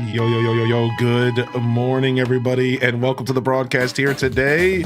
Yo, yo, yo, yo, yo, good morning, everybody, and welcome to the broadcast here today.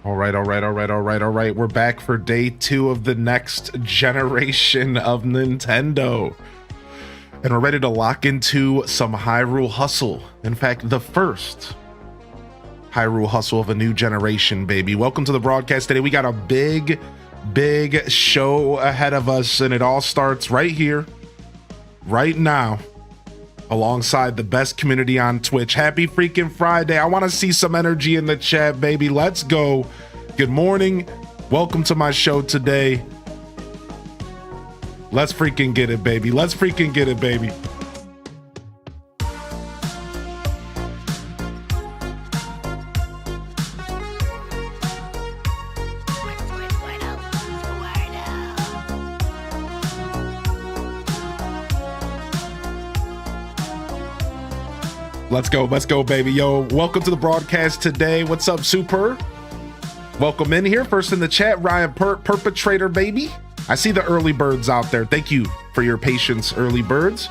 All right. We're back for day 2 of the next generation of Nintendo. And we're ready to lock into some Hyrule Hustle. In fact, the first Hyrule Hustle of a new generation, baby. Welcome to the broadcast today. We got a big show ahead of us, and it all starts right here, right now, alongside the best community on Twitch. Happy freaking Friday. I want to see some energy in the chat, baby. Let's go. Good morning. Welcome to my show today. Let's freaking get it, baby. Let's freaking get it, baby. Let's go, baby. Yo, welcome to the broadcast today. What's up, Super? Welcome in here. First in the chat, Ryan Perpetrator, baby. I see the early birds out there. Thank you for your patience, early birds.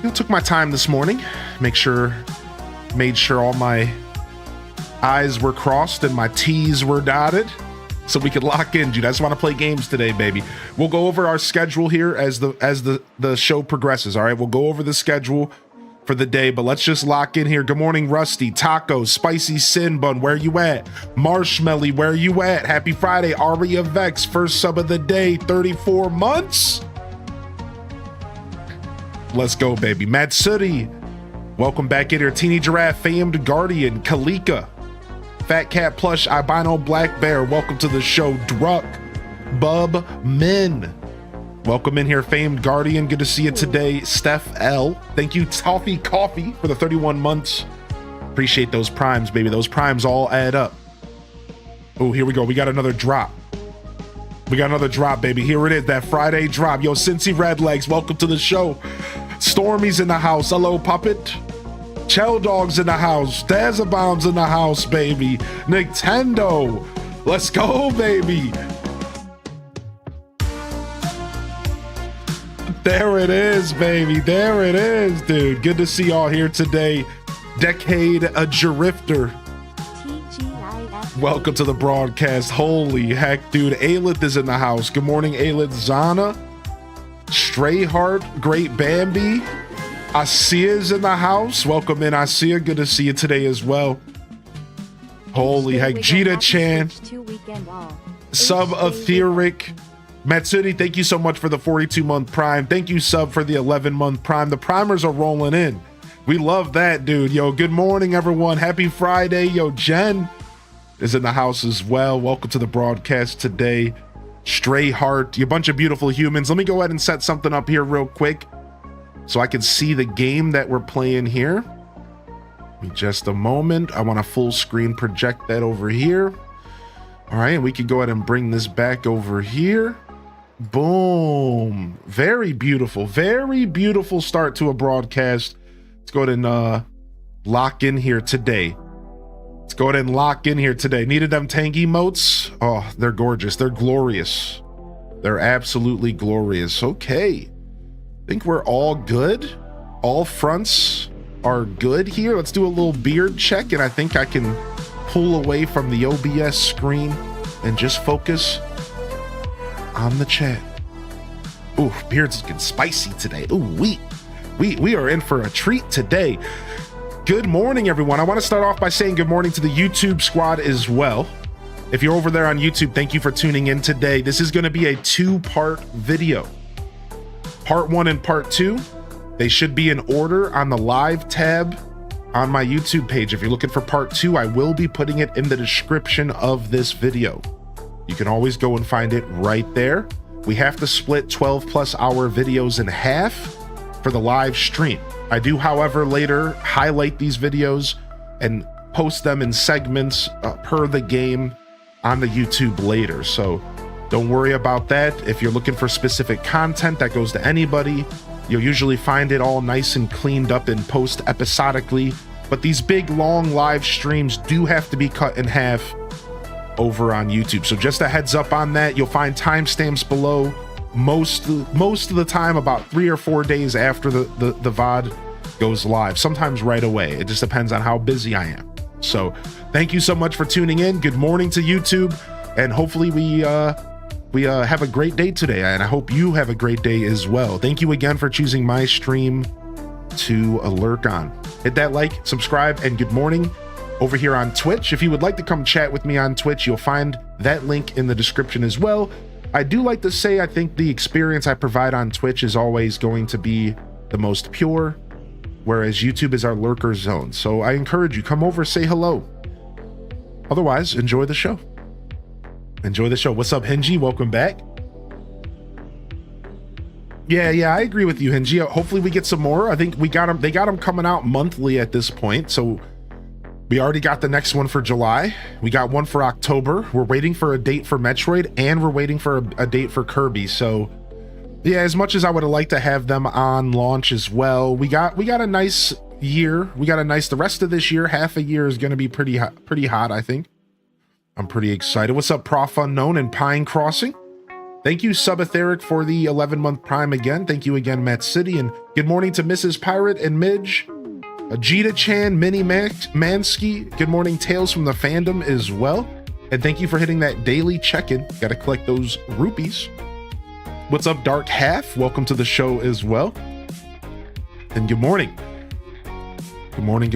I took my time this morning. Made sure all my I's were crossed and my T's were dotted so we could lock in, dude. I just want to play games today, baby. We'll go over our schedule here as the show progresses. All right, we'll go over the schedule for the day, but let's just lock in here. Good morning, Rusty, Taco, Spicy Sin Bun, where you at? Marshmelly, where you at? Happy Friday, Aria Vex, first sub of the day, 34 months. Let's go, baby. Matsuri, welcome back in here. Teeny Giraffe, Famed Guardian, Kalika, Fat Cat Plush, Albino Black Bear, welcome to the show. Druck, Bub Min, welcome in here, Famed Guardian. Good to see you today. Steph L. Thank you, Toffee Coffee, for the 31 months. Appreciate those primes, baby. Those primes all add up. Oh, here we go. We got another drop. Baby. Here it is, that Friday drop. Yo, Cincy Redlegs, welcome to the show. Stormy's in the house. Hello, Puppet. Chell Dog's in the house. Dazabomb's in the house, baby. Nintendo. Let's go, baby. There it is, baby. There it is, dude. Good to see y'all here today. Decade a Girifter. Welcome to the broadcast. Holy heck, dude. Aelith is in the house. Good morning, Aelith. Zana. Strayheart. Great Bambi. Asia's in the house. Welcome in, Asia. Good to see you today as well. Holy heck. Jita-chan. Sub-Etheric. Matsuri, thank you so much for the 42-month prime. Thank you, Sub, for the 11-month prime. The primers are rolling in. We love that, dude. Yo, good morning, everyone. Happy Friday. Yo, Jen is in the house as well. Welcome to the broadcast today. Stray Heart, you bunch of beautiful humans. Let me go ahead and set something up here real quick so I can see the game that we're playing here. Give me just a moment. I want to full screen project that over here. All right, and we can go ahead and bring this back over here. Boom. Very beautiful start to a broadcast. Let's go ahead and lock in here today. Let's go ahead and lock in here today. Needed them tank emotes. Oh, they're gorgeous. They're glorious. They're absolutely glorious. Okay. I think we're all good. All fronts are good here. Let's do a little beard check, and I think I can pull away from the OBS screen and just focus on the chat. Ooh, beard's looking spicy today. Ooh, we are in for a treat today. Good morning, everyone. I want to start off by saying good morning to the YouTube squad as well. If you're over there on YouTube, thank you for tuning in today. This is going to be a two-part video. Part 1 and part 2. They should be in order on the live tab on my YouTube page. If you're looking for part 2, I will be putting it in the description of this video. You can always go and find it right there. We have to split 12+ hour videos in half for the live stream. I do, however, later highlight these videos and post them in segments per the game on the YouTube later. So don't worry about that. If you're looking for specific content that goes to anybody, you'll usually find it all nice and cleaned up and post episodically. But these big, long live streams do have to be cut in half over on YouTube. So just a heads up on that. You'll find timestamps below most of the time about 3 or 4 days after the VOD goes live, sometimes right away. It just depends on how busy I am. So thank you so much for tuning in. Good morning to YouTube, and hopefully we have a great day today, and I hope you have a great day as well. Thank you again for choosing my stream to lurk on. Hit that like, subscribe, and good morning over here on Twitch. If you would like to come chat with me on Twitch, you'll find that link in the description as well. I do like to say I think the experience I provide on Twitch is always going to be the most pure, whereas YouTube is our lurker zone. So I encourage you, come over, say hello. Otherwise, enjoy the show. Enjoy the show. What's up, Hingy? Welcome back. Yeah, I agree with you, Hingy. Hopefully we get some more. I think they got them coming out monthly at this point. So we already got the next one for July. We got one for October. We're waiting for a date for Metroid, and we're waiting for a date for Kirby. So yeah, as much as I would have liked to have them on launch as well, we got a nice year. The rest of this year, half a year is going to be pretty hot, I think. I'm pretty excited. What's up, Prof Unknown and Pine Crossing? Thank you, Subatheric, for the 11-month Prime again. Thank you again, Matt City. And good morning to Mrs. Pirate and Midge. Ajita Chan, Minnie Mansky. Good morning, Tales from the Fandom as well. And thank you for hitting that daily check-in. Got to collect those rupees. What's up, Dark Half? Welcome to the show as well. And good morning. Good morning.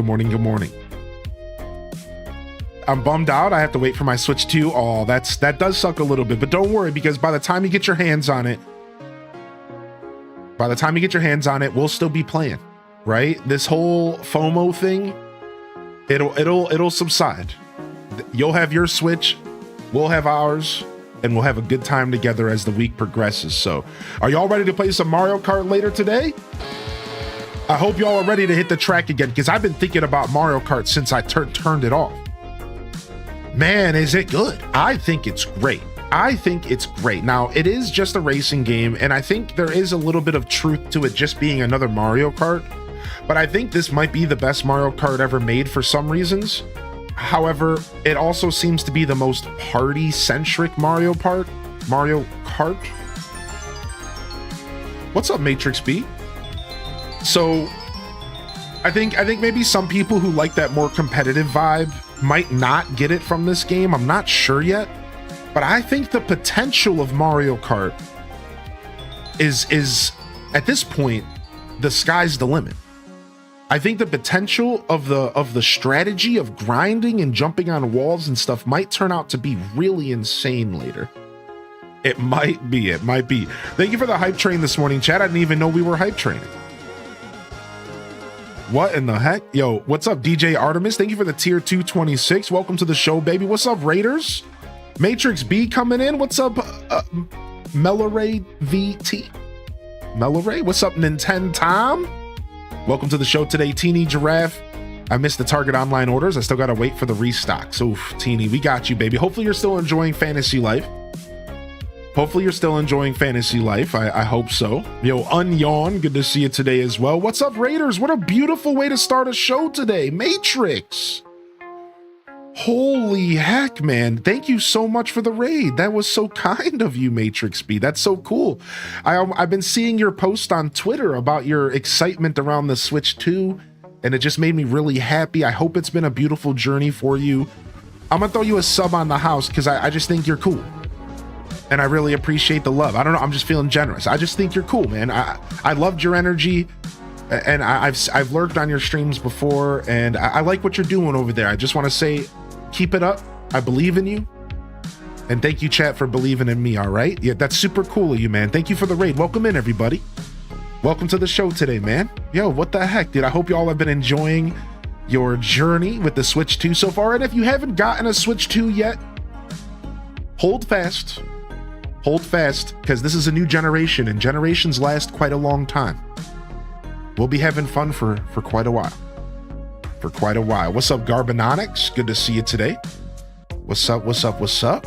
I'm bummed out. I have to wait for my Switch 2. Oh, that does suck a little bit, but don't worry, because by the time you get your hands on it, we'll still be playing, right? This whole FOMO thing, it'll subside. You'll have your Switch, we'll have ours, and we'll have a good time together as the week progresses. So, are y'all ready to play some Mario Kart later today? I hope y'all are ready to hit the track again, because I've been thinking about Mario Kart since I turned it off. Man, is it good? I think it's great. Now, it is just a racing game, and I think there is a little bit of truth to it just being another Mario Kart, but I think this might be the best Mario Kart ever made for some reasons. However, it also seems to be the most party-centric Mario Kart. What's up, Matrix B? So, I think maybe some people who like that more competitive vibe might not get it from this game. I'm not sure yet, but I think the potential of Mario Kart is at this point, the sky's the limit. I think the potential of the strategy of grinding and jumping on walls and stuff might turn out to be really insane later. It might be. Thank you for the hype train this morning, chat. I didn't even know we were hype training. What in the heck? Yo, what's up, DJ Artemis? Thank you for the tier 226. Welcome to the show, baby. What's up, Raiders? Matrix B coming in. What's up, Meloray VT? Meloray? What's up, Nintendo Tom? Welcome to the show today, Teeny Giraffe. I missed the Target online orders. I still gotta wait for the restocks. Oof, Teeny, we got you, baby. Hopefully you're still enjoying Fantasy Life. I hope so. Yo, Unyawn, good to see you today as well. What's up, Raiders? What a beautiful way to start a show today. Matrix. Holy heck, man. Thank you so much for the raid. That was so kind of you, Matrix B. That's so cool. I've been seeing your post on Twitter about your excitement around the Switch 2, and it just made me really happy. I hope it's been a beautiful journey for you. I'm gonna throw you a sub on the house because I just think you're cool. And I really appreciate the love. I don't know, I'm just feeling generous. I just think you're cool, man. I loved your energy. And I've lurked on your streams before, and I like what you're doing over there. I just want to say, keep it up. I believe in you. And thank you, chat, for believing in me, all right? Yeah, that's super cool of you, man. Thank you for the raid. Welcome in, everybody. Welcome to the show today, man. Yo, what the heck, dude? I hope you all have been enjoying your journey with the Switch 2 so far. And if you haven't gotten a Switch 2 yet, hold fast. Hold fast, because this is a new generation, and generations last quite a long time. We'll be having fun for quite a while. For quite a while. What's up, Garbononics? Good to see you today. What's up? What's up? What's up?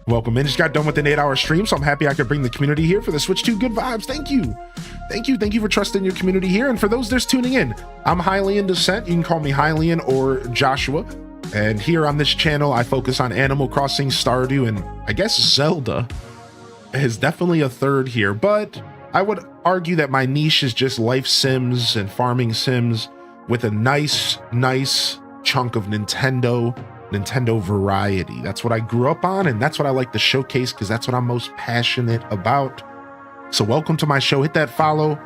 Welcome in. Just got done with an 8-hour stream, so I'm happy I could bring the community here for the Switch 2 good vibes. Thank you. Thank you. Thank you for trusting your community here. And for those that's tuning in, I'm Hylian Descent. You can call me Hylian or Joshua. And here on this channel, I focus on Animal Crossing, Stardew, and I guess Zelda is definitely a third here, but I would argue that my niche is just life sims and farming sims with a nice chunk of Nintendo variety. That's what I grew up on, and that's what I like to showcase because that's what I'm most passionate about. So welcome to my show. Hit that follow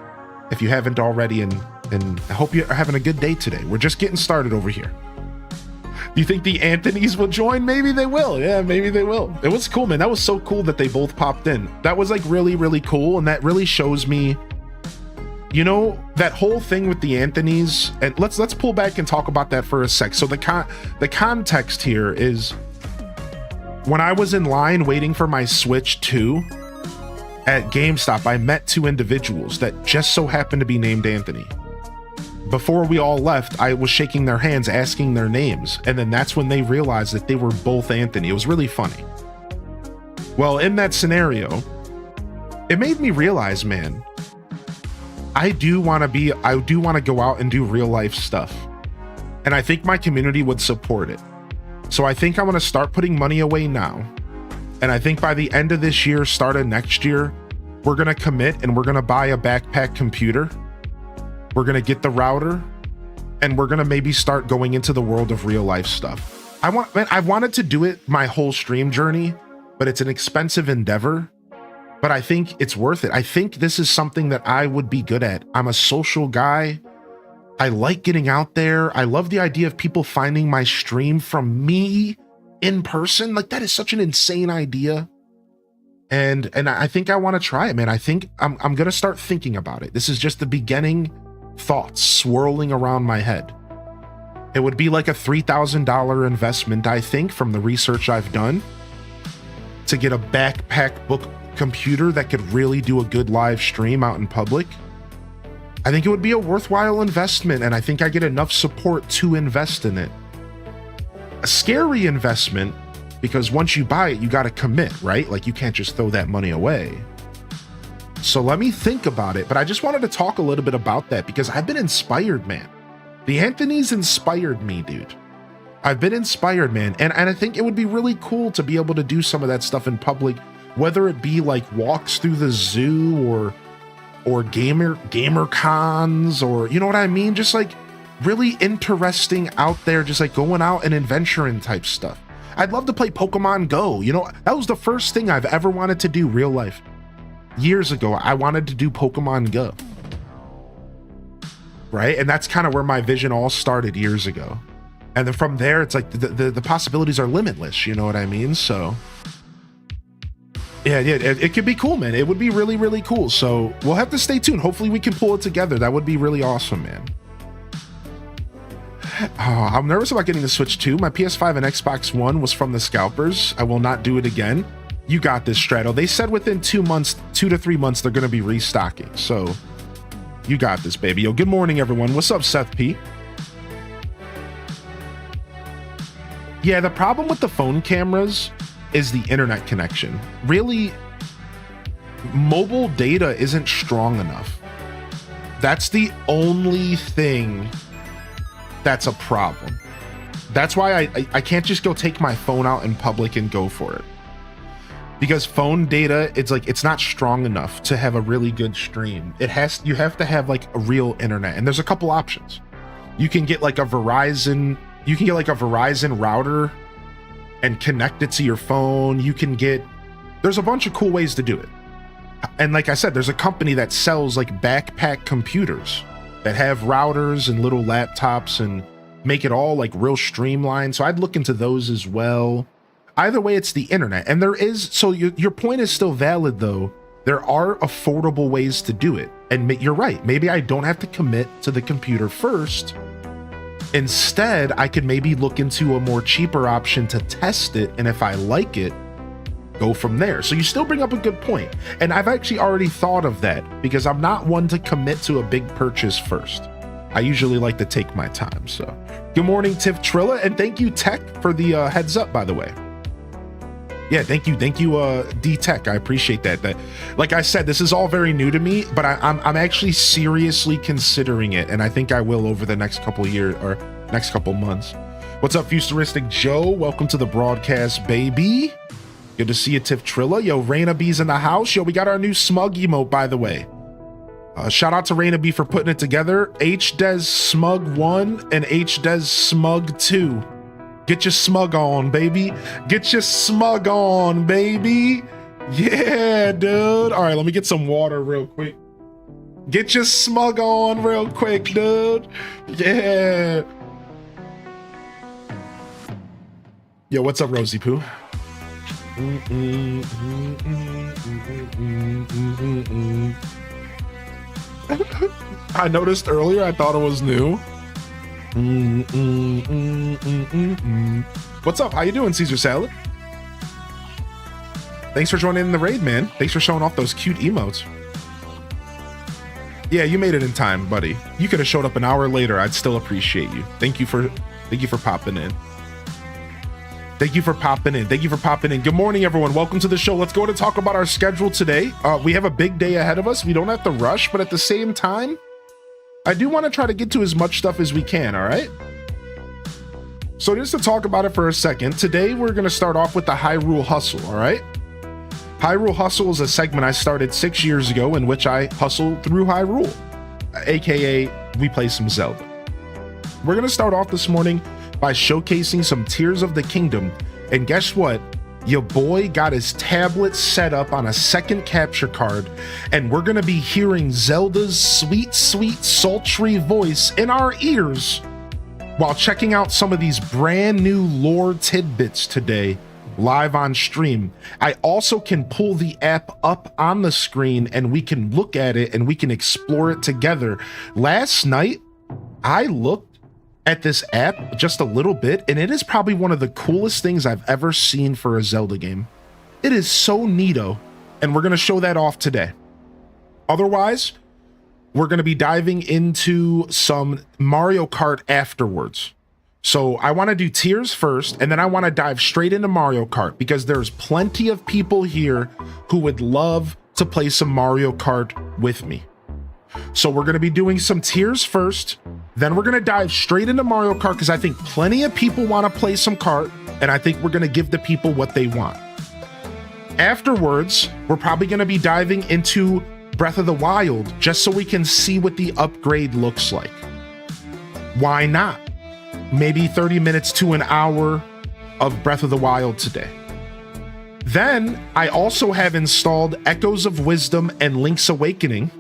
if you haven't already, and I hope you're having a good day today. We're just getting started over here. You think the Anthonys will join? Maybe they will. Yeah, maybe they will. It was cool, man. That was so cool that they both popped in. That was like really cool, and that really shows me, you know, that whole thing with the Anthonys. And let's pull back and talk about that for a sec. So the context here is when I was in line waiting for my Switch 2 at GameStop, I met two individuals that just so happened to be named Anthony. Before we all left, I was shaking their hands, asking their names, and then that's when they realized that they were both Anthony. It was really funny. Well, in that scenario, it made me realize, man, I do want to go out and do real life stuff. And I think my community would support it. So I think I'm going to start putting money away now. And I think by the end of this year, start of next year, we're going to commit and we're going to buy a backpack computer. We're going to get the router, and we're going to maybe start going into the world of real life stuff. I wanted to do it my whole stream journey, but it's an expensive endeavor, but I think it's worth it. I think this is something that I would be good at. I'm a social guy. I like getting out there. I love the idea of people finding my stream from me in person. Like, that is such an insane idea. And I think I want to try it, man. I think I'm going to start thinking about it. This is just the beginning thoughts swirling around my head. It would be like a $3,000 investment, I think, from the research I've done, to get a backpack book computer that could really do a good live stream out in public. I think it would be a worthwhile investment, and I think I get enough support to invest in it. A scary investment, because once you buy it, you got to commit, right? Like, you can't just throw that money away. So let me think about it, but I just wanted to talk a little bit about that because I've been inspired, man. The Anthonys inspired me, dude. I've been inspired, man. And I think it would be really cool to be able to do some of that stuff in public, whether it be like walks through the zoo or gamer cons, or, you know what I mean? Just like really interesting out there, just like going out and adventuring type stuff. I'd love to play Pokemon Go. You know, that was the first thing I've ever wanted to do real life. Years ago, I wanted to do Pokemon Go. Right? And that's kind of where my vision all started years ago. And then from there, it's like the possibilities are limitless. You know what I mean? So yeah, it could be cool, man. It would be really cool. So we'll have to stay tuned. Hopefully we can pull it together. That would be really awesome, man. Oh, I'm nervous about getting the Switch 2. My PS5 and Xbox One was from the scalpers. I will not do it again. You got this, Strato. They said within 2 to 3 months, they're going to be restocking. So you got this, baby. Yo, good morning, everyone. What's up, Seth P? Yeah, the problem with the phone cameras is the internet connection. Really, mobile data isn't strong enough. That's the only thing that's a problem. That's why I can't just go take my phone out in public and go for it. Because phone data, it's like, it's not strong enough to have a really good stream. You have to have like a real internet, and there's a couple options. You can get like a Verizon router and connect it to your phone. There's a bunch of cool ways to do it. And like I said, there's a company that sells like backpack computers that have routers and little laptops and make it all like real streamlined. So I'd look into those as well. Either way, it's the internet. And your point is still valid though. There are affordable ways to do it. And you're right. Maybe I don't have to commit to the computer first. Instead, I could maybe look into a more cheaper option to test it. And if I like it, go from there. So you still bring up a good point. And I've actually already thought of that because I'm not one to commit to a big purchase first. I usually like to take my time. So good morning, Tiff Trilla. And thank you, Tech, for the heads up, by the way. Yeah, thank you, D-Tech. I appreciate that. Like I said, this is all very new to me, but I'm actually seriously considering it, and I think I will over the next couple years or next couple months. What's up, Futuristic Joe? Welcome to the broadcast, baby. Good to see you, Tiff Trilla. Yo, Raina B's in the house. Yo, we got our new smug emote, by the way. Shout out to Raina B for putting it together. HDez Smug 1 and HDez Smug 2. Get your smug on, baby. Get your smug on, baby. Yeah, dude. All right, let me get some water real quick. Get your smug on real quick, dude. Yeah. Yo, what's up, Rosie Poo? I noticed earlier, I thought it was new. What's up? How you doing, Caesar Salad? Thanks for joining in the raid, man. Thanks for showing off those cute emotes. Yeah, you made it in time, buddy. You could have showed up an hour later. I'd still appreciate you. Thank you for popping in. Thank you for popping in. Good morning, everyone. Welcome to the show. Let's go to talk about our schedule today. We have a big day ahead of us. We don't have to rush, but at the same time, I do want to try to get to as much stuff as we can, all right? So just to talk about it for a second, today we're going to start off with the Hyrule Hustle, all right? Hyrule Hustle is a segment I started 6 years ago in which I hustle through Hyrule, aka we play some Zelda. We're going to start off this morning by showcasing some Tears of the Kingdom, and guess what? Your boy got his tablet set up on a second capture card, and we're gonna be hearing Zelda's sweet, sweet, sultry voice in our ears while checking out some of these brand new lore tidbits today live on stream. I also can pull the app up on the screen and we can look at it and we can explore it together. Last night, I looked at this app just a little bit, and it is probably one of the coolest things I've ever seen for a Zelda game. It is so neato, and we're going to show that off today. Otherwise, we're going to be diving into some Mario Kart afterwards. So I want to do Tears first, and then I want to dive straight into Mario Kart because there's plenty of people here who would love to play some Mario Kart with me. So we're going to be doing some Tears first, then we're going to dive straight into Mario Kart because I think plenty of people want to play some kart, and I think we're going to give the people what they want. Afterwards, we're probably going to be diving into Breath of the Wild just so we can see what the upgrade looks like. Why not? Maybe 30 minutes to an hour of Breath of the Wild today. Then I also have installed Echoes of Wisdom and Link's Awakening.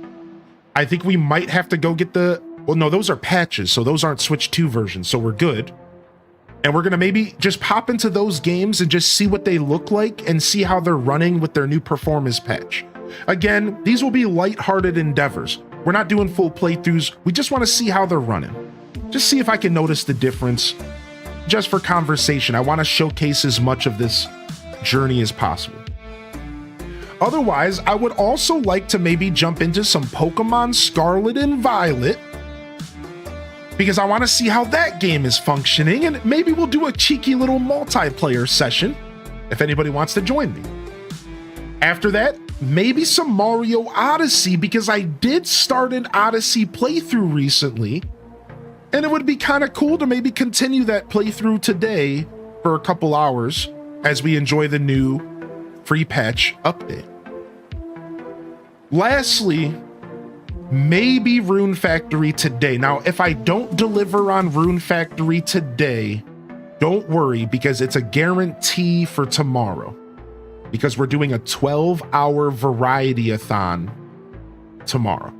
I think we might have to go get well, no, those are patches, so those aren't Switch 2 versions, so we're good. And we're gonna maybe just pop into those games and just see what they look like and see how they're running with their new performance patch. Again, these will be lighthearted endeavors. We're not doing full playthroughs. We just want to see how they're running. Just see if I can notice the difference. Just for conversation, I want to showcase as much of this journey as possible. Otherwise, I would also like to maybe jump into some Pokemon Scarlet and Violet because I want to see how that game is functioning, and maybe we'll do a cheeky little multiplayer session if anybody wants to join me. After that, maybe some Mario Odyssey because I did start an Odyssey playthrough recently, And it would be kind of cool to maybe continue that playthrough today for a couple hours as we enjoy the new free patch update. Lastly, maybe Rune Factory today. Now, if I don't deliver on Rune Factory today, don't worry, because it's a guarantee for tomorrow. Because we're doing a 12-hour variety-a-thon tomorrow.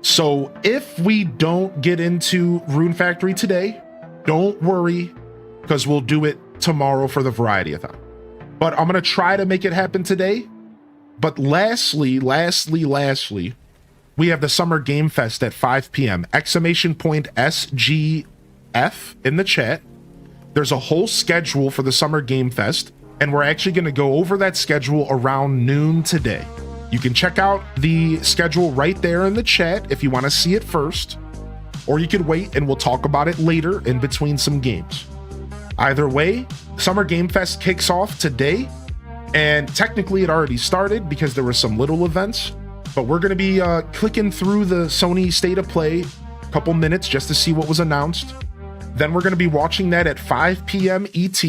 So if we don't get into Rune Factory today, don't worry, because we'll do it tomorrow for the variety-a-thon. But I'm going to try to make it happen today. But lastly, we have the Summer Game Fest at 5 p.m. ! SGF in the chat. There's a whole schedule for the Summer Game Fest, and we're actually going to go over that schedule around noon today. You can check out the schedule right there in the chat if you want to see it first, or you could wait and we'll talk about it later in between some games. Either way, Summer Game Fest kicks off today, and technically it already started because there were some little events, but we're going to be clicking through the Sony State of Play a couple minutes just to see what was announced. Then we're going to be watching that at 5 p.m. ET.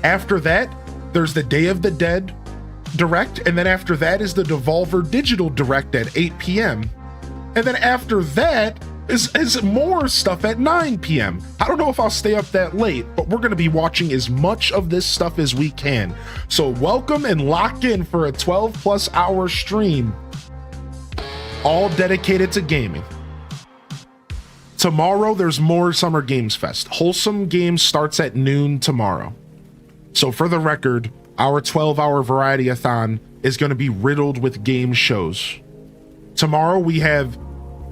After that, there's the Day of the Dead Direct, and then after that is the Devolver Digital Direct at 8 p.m. And then after that is more stuff at 9 p.m. I don't know if I'll stay up that late, but we're going to be watching as much of this stuff as we can. So welcome and lock in for a 12+ hour stream, all dedicated to gaming. Tomorrow, there's more Summer Games Fest. Wholesome Games starts at noon tomorrow. So for the record, our 12-hour variety-a-thon is going to be riddled with game shows. Tomorrow we have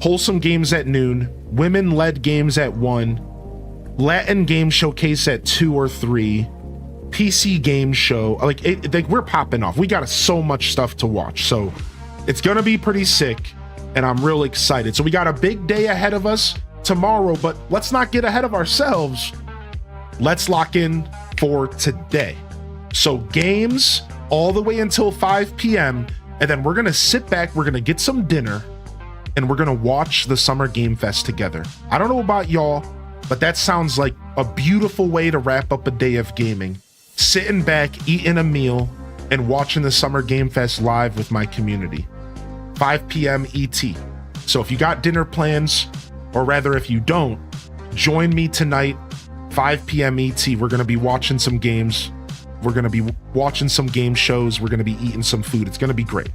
Wholesome Games at noon, women-led games at 1, Latin Game Showcase at 2 or 3, PC Game Show. Like we're popping off. We got so much stuff to watch. So it's going to be pretty sick, and I'm real excited. So we got a big day ahead of us tomorrow, but let's not get ahead of ourselves. Let's lock in for today. So games all the way until 5 p.m. and then we're going to sit back, we're going to get some dinner, and we're going to watch the Summer Game Fest together. I don't know about y'all, but that sounds like a beautiful way to wrap up a day of gaming. Sitting back, eating a meal, and watching the Summer Game Fest live with my community. 5 p.m. ET. So if you got dinner plans, or rather if you don't, join me tonight, 5 p.m. ET. We're going to be watching some games. We're going to be watching some game shows. We're going to be eating some food. It's going to be great.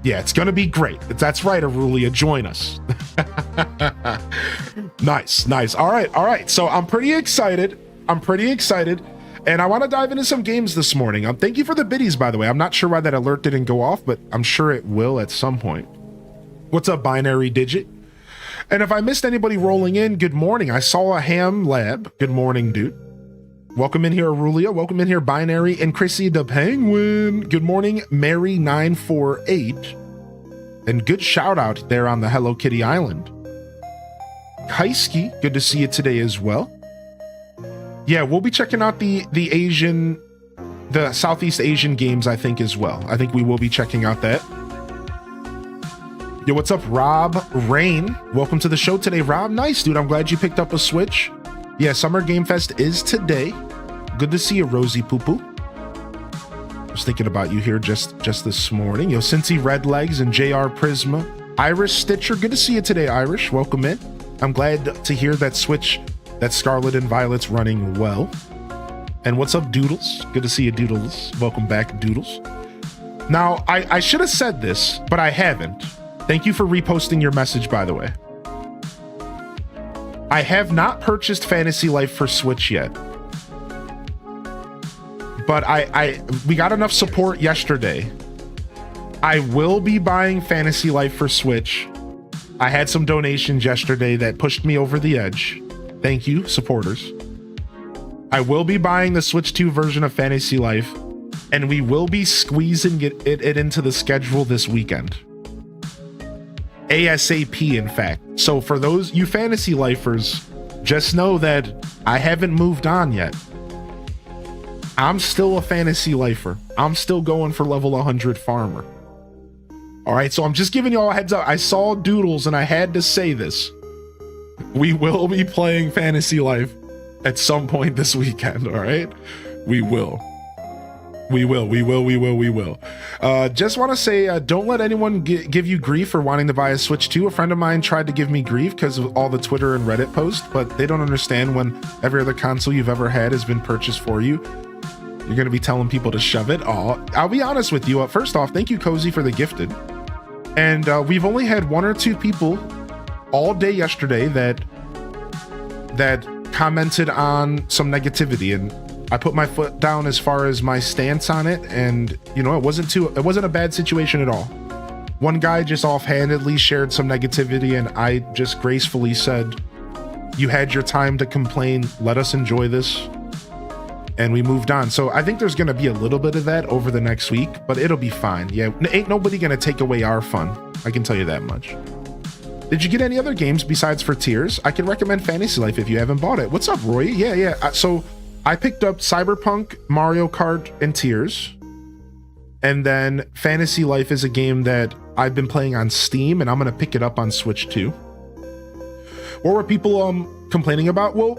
Yeah, it's going to be great. That's right, Aurelia. Join us. Nice. All right. So I'm pretty excited. And I want to dive into some games this morning. Thank you for the biddies, by the way. I'm not sure why that alert didn't go off, but I'm sure it will at some point. What's up, Binary Digit? And if I missed anybody rolling in, good morning. I saw a Ham Lab. Good morning, dude. Welcome in here, Aurelia. Welcome in here, Binary and Chrissy the Penguin. Good morning, Mary948. And good shout out there on the Hello Kitty Island. Kaisky, good to see you today as well. Yeah, we'll be checking out the Southeast Asian games, I think, as well. I think we will be checking out that. Yo, what's up, Rob Rain? Welcome to the show today, Rob. Nice, dude. I'm glad you picked up a Switch. Yeah, Summer Game Fest is today. Good to see you, Rosie Poo Poo. I was thinking about you here just this morning. Yo, Cincy Redlegs and JR Prisma. Irish Stitcher, good to see you today, Irish. Welcome in. I'm glad to hear that Switch, that Scarlet and Violet's running well. And what's up, Doodles? Good to see you, Doodles. Welcome back, Doodles. Now, I should have said this, but I haven't. Thank you for reposting your message, by the way. I have not purchased Fantasy Life for Switch yet. But we got enough support yesterday. I will be buying Fantasy Life for Switch. I had some donations yesterday that pushed me over the edge. Thank you, supporters. I will be buying the Switch 2 version of Fantasy Life, and we will be squeezing it into the schedule this weekend. ASAP, in fact. So for those you Fantasy Lifers, just know that I haven't moved on yet. I'm still a Fantasy Lifer. I'm still going for level 100 farmer. All right, so I'm just giving you all a heads up. I saw Doodles and I had to say this. We will be playing Fantasy Life at some point this weekend, all right? We will. Just want to say, don't let anyone give you grief for wanting to buy a Switch 2. A friend of mine tried to give me grief because of all the Twitter and Reddit posts, but they don't understand when every other console you've ever had has been purchased for you. You're going to be telling people to shove it. Oh, I'll be honest with you. First off, thank you, Cozy, for the gifted. And we've only had 1 or 2 people all day yesterday that commented on some negativity, and I put my foot down as far as my stance on it, and you know, it wasn't a bad situation at all. One guy just offhandedly shared some negativity, and I just gracefully said, you had your time to complain, let us enjoy this, and we moved on. So I think there's gonna be a little bit of that over the next week, but it'll be fine. Yeah, ain't nobody gonna take away our fun, I can tell you that much. Did you get any other games besides for Tears? I can recommend Fantasy Life if you haven't bought it. What's up, Roy? Yeah. So I picked up Cyberpunk, Mario Kart, and Tears. And then Fantasy Life is a game that I've been playing on Steam, and I'm going to pick it up on Switch too. What were people complaining about? Well,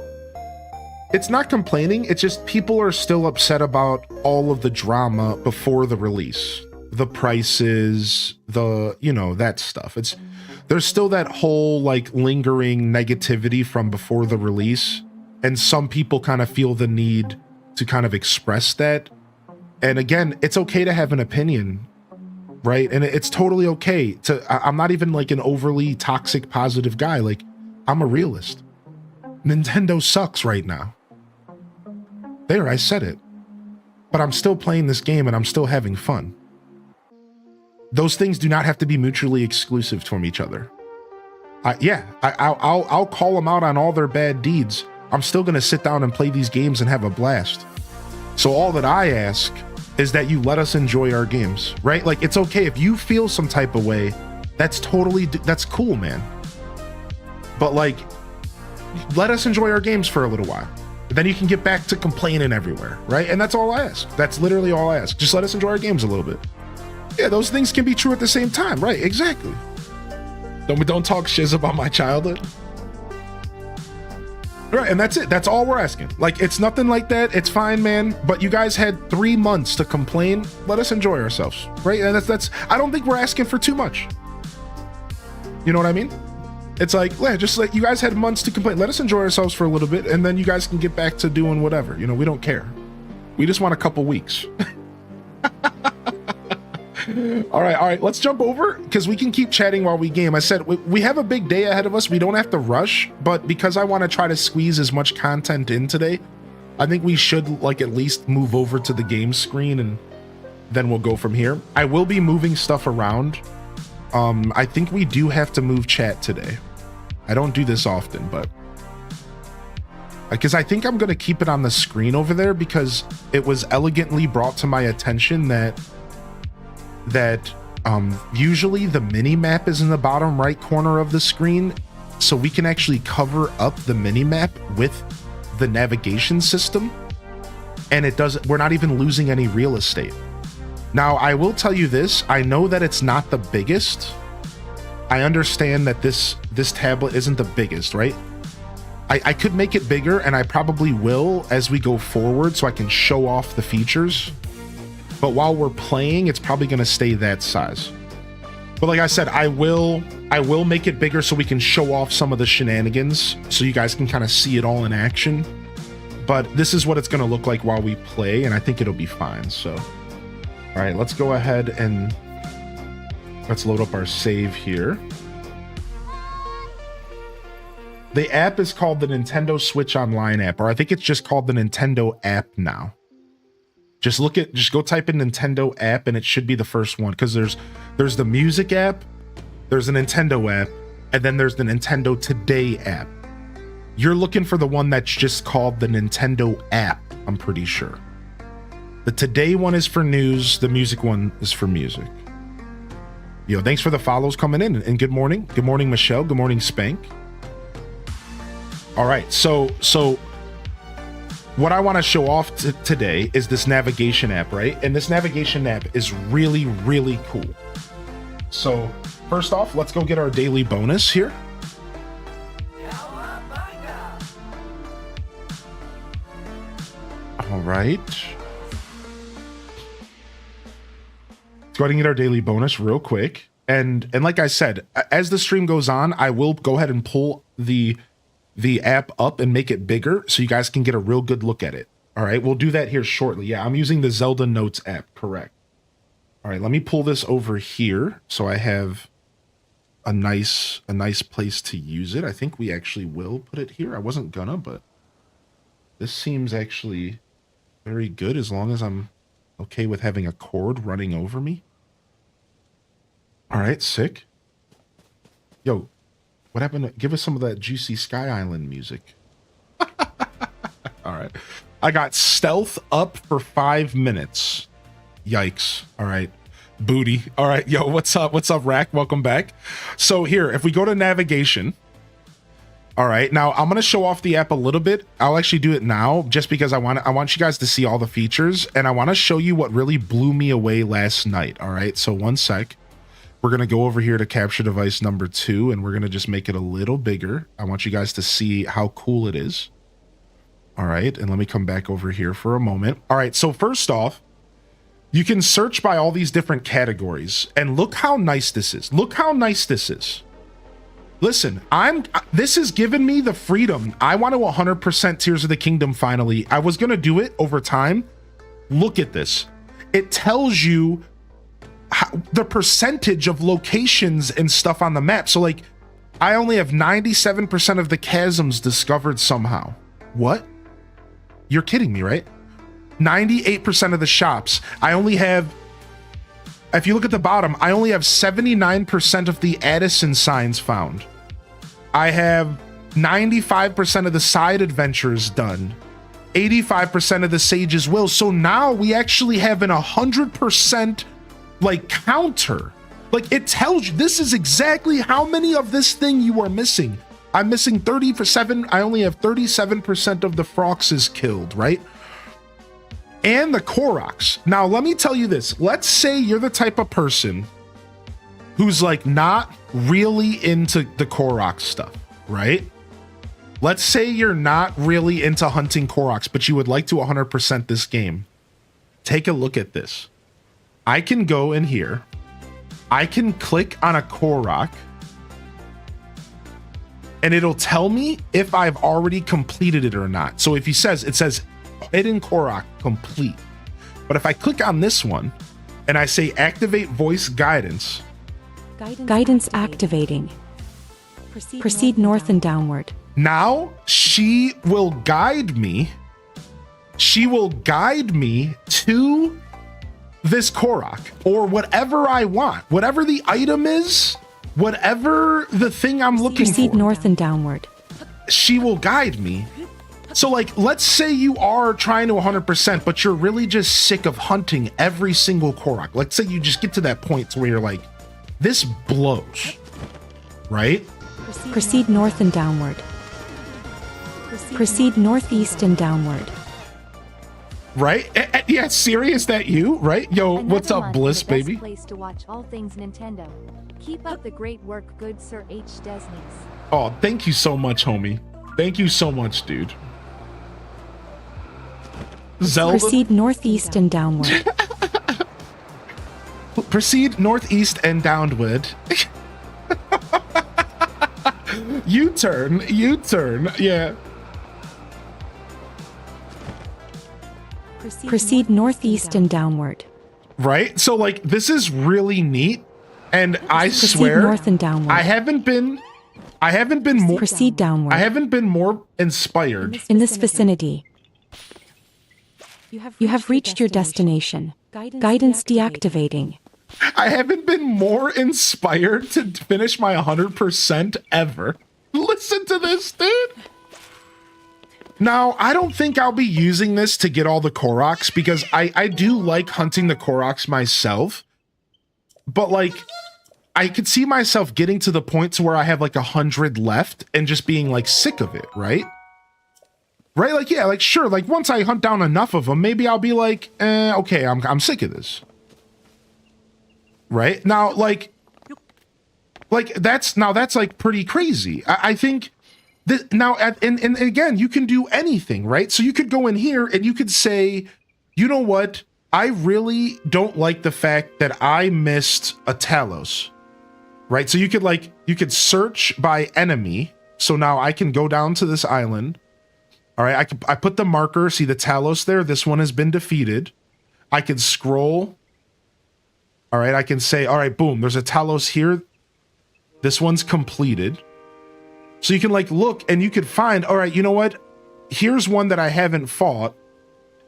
it's not complaining. It's just people are still upset about all of the drama before the release. The prices, that stuff. There's still that whole like lingering negativity from before the release, and some people kind of feel the need to kind of express that. And again, it's okay to have an opinion, right? And it's totally okay I'm not even like an overly toxic positive guy. Like, I'm a realist. Nintendo sucks right now. There, I said it. But I'm still playing this game and I'm still having fun. Those things do not have to be mutually exclusive from each other. I'll call them out on all their bad deeds. I'm still going to sit down and play these games and have a blast. So all that I ask is that you let us enjoy our games, right? Like, it's okay if you feel some type of way. That's cool, man. But like, let us enjoy our games for a little while. Then you can get back to complaining everywhere, right? And that's all I ask. That's literally all I ask. Just let us enjoy our games a little bit. Yeah, those things can be true at the same time, right? Exactly. Don't talk shiz about my childhood. Right, and that's it. That's all we're asking. Like, it's nothing like that. It's fine, man. But you guys had 3 months to complain. Let us enjoy ourselves, right? And that's. I don't think we're asking for too much. You know what I mean? It's like, yeah, just like you guys had months to complain. Let us enjoy ourselves for a little bit, and then you guys can get back to doing whatever. You know, we don't care. We just want a couple weeks. All right, let's jump over because we can keep chatting while we game. I said we have a big day ahead of us. We don't have to rush, but because I want to try to squeeze as much content in today, I think we should like at least move over to the game screen, and then we'll go from here. I will be moving stuff around. I think we do have to move chat today. I don't do this often, but because I think I'm going to keep it on the screen over there because it was elegantly brought to my attention that usually the mini map is in the bottom right corner of the screen, so we can actually cover up the mini map with the navigation system, and we're not even losing any real estate. Now, I will tell you this, I know that it's not the biggest. I understand that this tablet isn't the biggest, right? I could make it bigger, and I probably will as we go forward so I can show off the features. But while we're playing, it's probably going to stay that size. But like I said, I will make it bigger so we can show off some of the shenanigans so you guys can kind of see it all in action. But this is what it's going to look like while we play, and I think it'll be fine. So, all right, let's go ahead and let's load up our save here. The app is called the Nintendo Switch Online app, or I think it's just called the Nintendo app now. Just go type in Nintendo app and it should be the first one, because there's the music app, there's the Nintendo app, and then there's the Nintendo Today app. You're looking for the one that's just called the Nintendo app, I'm pretty sure. The Today one is for news, the music one is for music. Yo, thanks for the follows coming in, and good morning. Good morning, Michelle. Good morning, Spank. All right, so what I want to show off today is this navigation app, right? And this navigation app is really, really cool. So first off, let's go get our daily bonus here. right. Let's go ahead and get our daily bonus real quick. And like I said, as the stream goes on, I will go ahead and pull the app up and make it bigger so you guys can get a real good look at it. All right, we'll do that here shortly. Yeah, I'm using the Zelda Notes app, correct. All right, let me pull this over here so I have a nice place to use it. I think we actually will put it here. I wasn't gonna, but this seems actually very good as long as I'm okay with having a cord running over me. All right, sick. Yo, what happened? Give us some of that juicy Sky Island music. All right. I got stealth up for 5 minutes. Yikes. All right. Booty. All right. Yo, what's up? What's up, Rack? Welcome back. So here, if we go to navigation. All right. Now I'm going to show off the app a little bit. I'll actually do it now just because I want you guys to see all the features, and I want to show you what really blew me away last night. All right. So one sec. We're going to go over here to capture device number 2, and we're going to just make it a little bigger. I want you guys to see how cool it is. All right. And let me come back over here for a moment. All right. So first off, you can search by all these different categories, and look how nice this is. Look how nice this is. Listen, this has given me the freedom. I want to 100% Tears of the Kingdom finally. I was going to do it over time. Look at this. It tells you the percentage of locations and stuff on the map. So like, I only have 97% of the chasms discovered somehow. What? You're kidding me, right? 98% of the shops. I only have, if you look at the bottom, I only have 79% of the Addison signs found. I have 95% of the side adventures done. 85% of the Sage's Will. So now we actually have an 100% like counter. Like it tells you this is exactly how many of this thing you are missing. I'm missing 37. I only have 37% of the Froxes killed, right? And the Koroks. Now, let me tell you this. Let's say you're the type of person who's like not really into the Korok stuff, right? Let's say you're not really into hunting Koroks, but you would like to 100% this game. Take a look at this. I can go in here. I can click on a Korok, and it'll tell me if I've already completed it or not. So if it says hidden Korok complete. But if I click on this one and I say activate voice guidance. Guidance activating. Proceed north and downward. Now she will guide me. She will guide me to this Korok or whatever I want. Whatever the item is, whatever the thing I'm looking for. Proceed north and downward. She will guide me. So like, let's say you are trying to 100%, but you're really just sick of hunting every single Korok. Let's say you just get to that point where you're like, this blows, right? Proceed north and downward. Proceed northeast and downward. Right? Yeah, Siri, is that you? Right? Yo, what's up, Bliss, baby? Place to watch all things Nintendo. Keep up the great work, good Sir H. Desnes. Oh, thank you so much, homie. Thank you so much, dude. Zelda. Proceed northeast and downward. Proceed northeast and downward. U-turn, yeah. Proceed northeast and downward. Right? So like, this is really neat. And I Proceed swear, north and downward. I haven't been more. Proceed downward. I haven't been more inspired. In this vicinity. You have reached your destination. Guidance deactivating. I haven't been more inspired to finish my 100% ever. Listen to this, dude. Now, I don't think I'll be using this to get all the Koroks because I do like hunting the Koroks myself. But like, I could see myself getting to the point to where I have like 100 left and just being like sick of it, right? Right? Like, yeah, like sure, like once I hunt down enough of them, maybe I'll be like, okay, I'm sick of this. Right? Now, like that's like pretty crazy. I think And again, you can do anything, right? So you could go in here and you could say, you know what? I really don't like the fact that I missed a Talos, right? So you could search by enemy. So now I can go down to this island. All right, I put the marker, see the Talos there. This one has been defeated. I can scroll. All right, I can say, all right, boom, there's a Talos here. This one's completed. So you can like look and you could find, all right, you know what? Here's one that I haven't fought.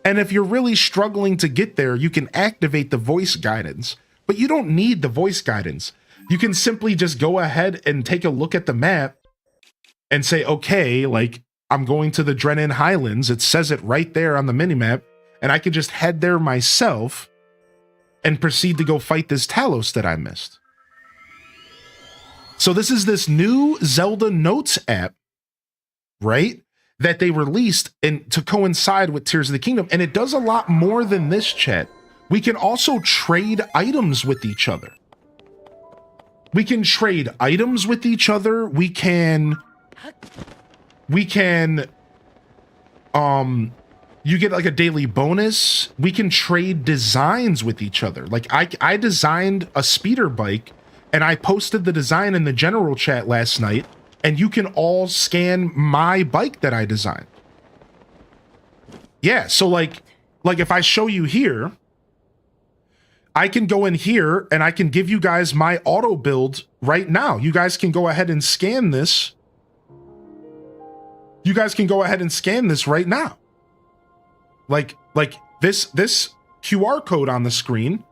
And if you're really struggling to get there, you can activate the voice guidance, but you don't need the voice guidance. You can simply just go ahead and take a look at the map and say, okay, like I'm going to the Drennan Highlands. It says it right there on the minimap, and I could just head there myself and proceed to go fight this Talos that I missed. So this is this new Zelda Notes app, right? That they released and to coincide with Tears of the Kingdom. And it does a lot more than this, chat. We can also trade items with each other. We can trade items with each other. We can you get like a daily bonus. We can trade designs with each other. Like I designed a speeder bike and I posted the design in the general chat last night, and you can all scan my bike that I designed. Yeah, so like if I show you here, I can go in here and I can give you guys my auto build right now. You guys can go ahead and scan this. You guys can go ahead and scan this right now. Like this QR code on the screen,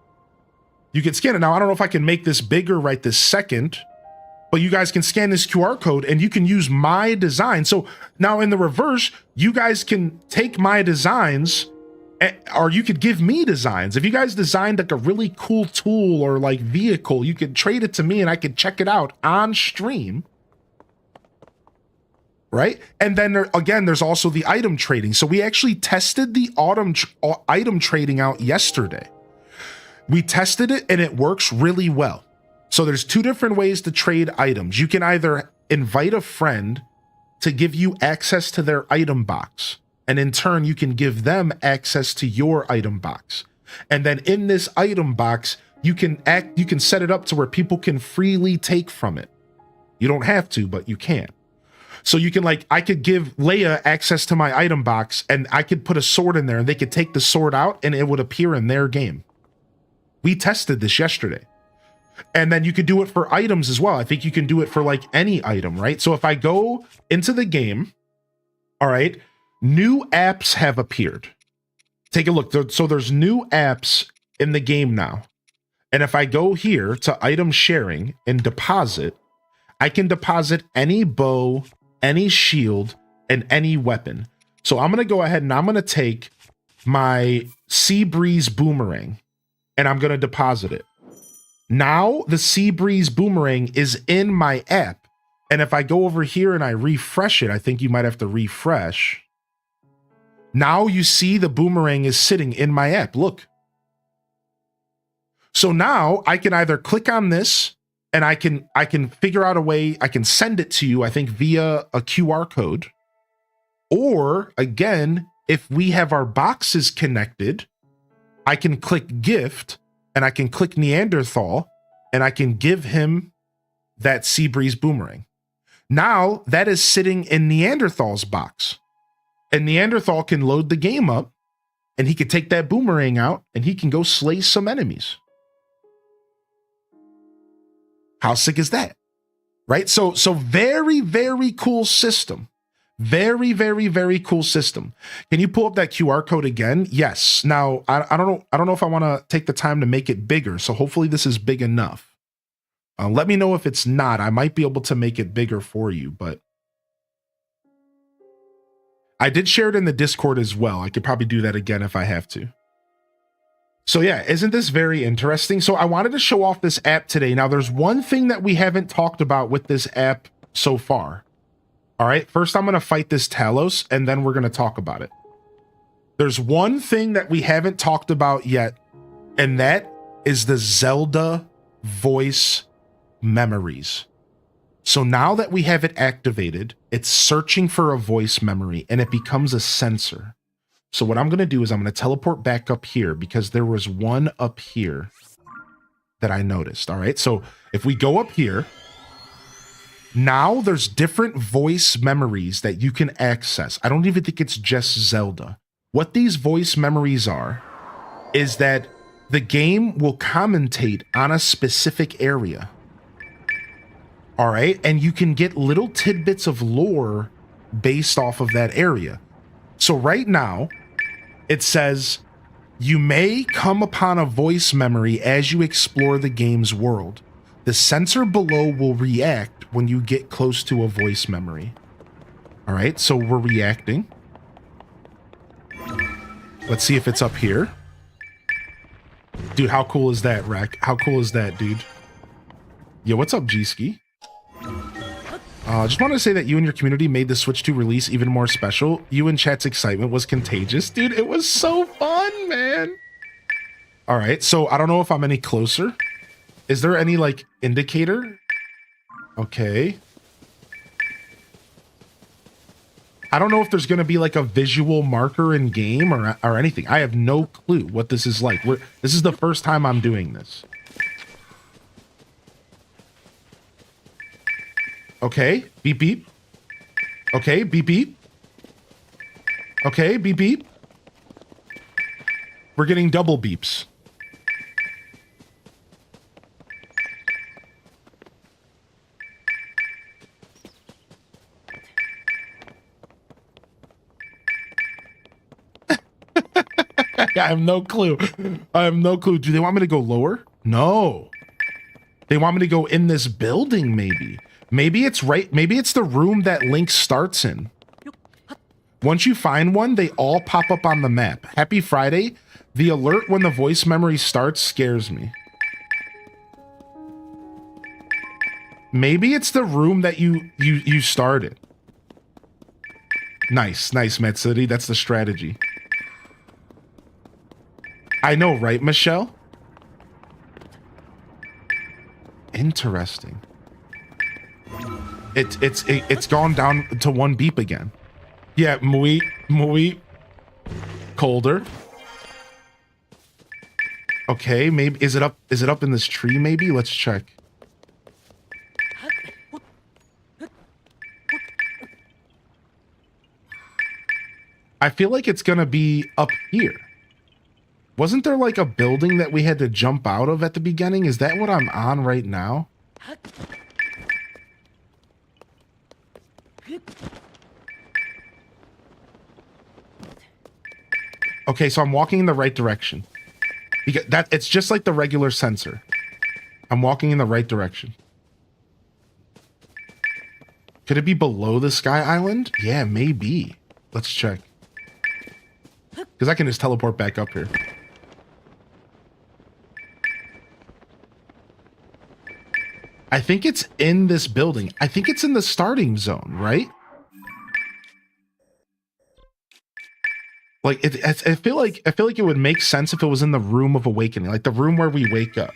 you can scan it. Now, I don't know if I can make this bigger right this second, but you guys can scan this QR code and you can use my design. So now in the reverse, you guys can take my designs or you could give me designs. If you guys designed like a really cool tool or like vehicle, you could trade it to me and I could check it out on stream. Right? And then again, there's also the item trading. So we actually tested the item trading out yesterday. We tested it and it works really well. So there's two different ways to trade items. You can either invite a friend to give you access to their item box, and in turn, you can give them access to your item box. And then in this item box, you can set it up to where people can freely take from it. You don't have to, but you can. So you can I could give Leia access to my item box and I could put a sword in there and they could take the sword out and it would appear in their game. We tested this yesterday. And then you could do it for items as well. I think you can do it for any item, right? So if I go into the game, all right, new apps have appeared. Take a look. So there's new apps in the game now. And if I go here to item sharing and deposit, I can deposit any bow, any shield, and any weapon. So I'm going to go ahead and I'm going to take my Sea Breeze Boomerang and I'm going to deposit it. Now the Sea Breeze Boomerang is in my app. And if I go over here and I refresh it, I think you might have to refresh. Now you see the boomerang is sitting in my app. Look. So now I can either click on this and I can figure out a way, I can send it to you, I think via a QR code. Or again, if we have our boxes connected, I can click gift and I can click Neanderthal and I can give him that Sea Breeze Boomerang. Now that is sitting in Neanderthal's box. And Neanderthal can load the game up and he can take that boomerang out and he can go slay some enemies. How sick is that? Right? So very, very cool system. Very, very, very cool system. Can you pull up that QR code again? Yes. Now, I don't know if I want to take the time to make it bigger. So hopefully this is big enough. Let me know if it's not. I might be able to make it bigger for you, but I did share it in the Discord as well. I could probably do that again if I have to. So yeah, isn't this very interesting? So I wanted to show off this app today. Now there's one thing that we haven't talked about with this app so far. All right, first I'm going to fight this Talos and then we're going to talk about it. There's one thing that we haven't talked about yet, and that is the Zelda voice memories. So now that we have it activated, it's searching for a voice memory and it becomes a sensor. So what I'm going to do is I'm going to teleport back up here because there was one up here that I noticed. All right. So if we go up here, now there's different voice memories that you can access. I don't even think it's just Zelda. What these voice memories are is that the game will commentate on a specific area. All right. And you can get little tidbits of lore based off of that area. So right now it says you may come upon a voice memory as you explore the game's world. The sensor below will react when you get close to a voice memory. All right. So we're reacting. Let's see if it's up here. Dude, how cool is that, Rack? How cool is that, dude? Yo, what's up, G-Ski? Just wanted to say that you and your community made the Switch 2 release even more special. You and chat's excitement was contagious. Dude, it was so fun, man. All right, so I don't know if I'm any closer. Is there any, like, indicator? Okay. I don't know if there's going to be, like, a visual marker in game or anything. I have no clue what this is like. This is the first time I'm doing this. Okay, beep, beep. Okay, beep, beep. Okay, beep, beep. We're getting double beeps. I have no clue. I have no clue. Do they want me to go lower? No. They want me to go in this building, maybe. Maybe it's right. Maybe it's the room that Link starts in. Once you find one, they all pop up on the map. Happy Friday. The alert when the voice memory starts scares me. Maybe it's the room that you started. Nice, Matsuri. That's the strategy. I know, right, Michelle? Interesting. It's gone down to one beep again. Yeah, muy colder. Okay, maybe is it up in this tree maybe? Let's check. I feel like it's gonna be up here. Wasn't there like a building that we had to jump out of at the beginning? Is that what I'm on right now? Okay, so I'm walking in the right direction. Because it's just like the regular sensor. I'm walking in the right direction. Could it be below the Sky Island? Yeah, maybe. Let's check. Because I can just teleport back up here. I think it's in this building. I think it's in the starting zone, right? Like I feel like it would make sense if it was in the room of awakening, like the room where we wake up.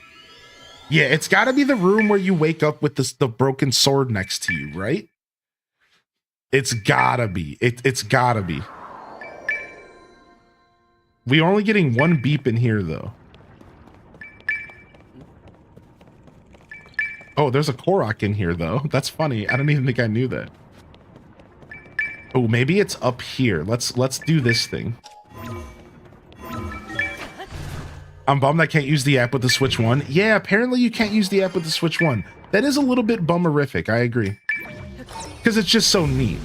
Yeah, it's got to be the room where you wake up with the broken sword next to you, right? It's gotta be. It's gotta be. We're only getting one beep in here, though. Oh, there's a Korok in here, though. That's funny. I don't even think I knew that. Oh, maybe it's up here. Let's do this thing. I'm bummed I can't use the app with the Switch 1. Yeah, apparently you can't use the app with the Switch 1. That is a little bit bummerific, I agree. Because it's just so neat.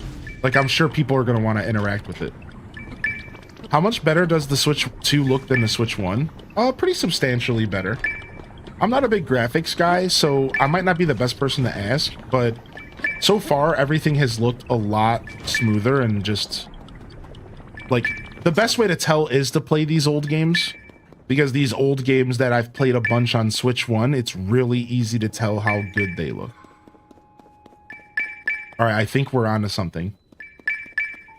Like, I'm sure people are going to want to interact with it. How much better does the Switch 2 look than the Switch 1? Pretty substantially better. I'm not a big graphics guy, so I might not be the best person to ask, but so far everything has looked a lot smoother and just... Like, the best way to tell is to play these old games. Because these old games that I've played a bunch on Switch 1, it's really easy to tell how good they look. Alright, I think we're onto something.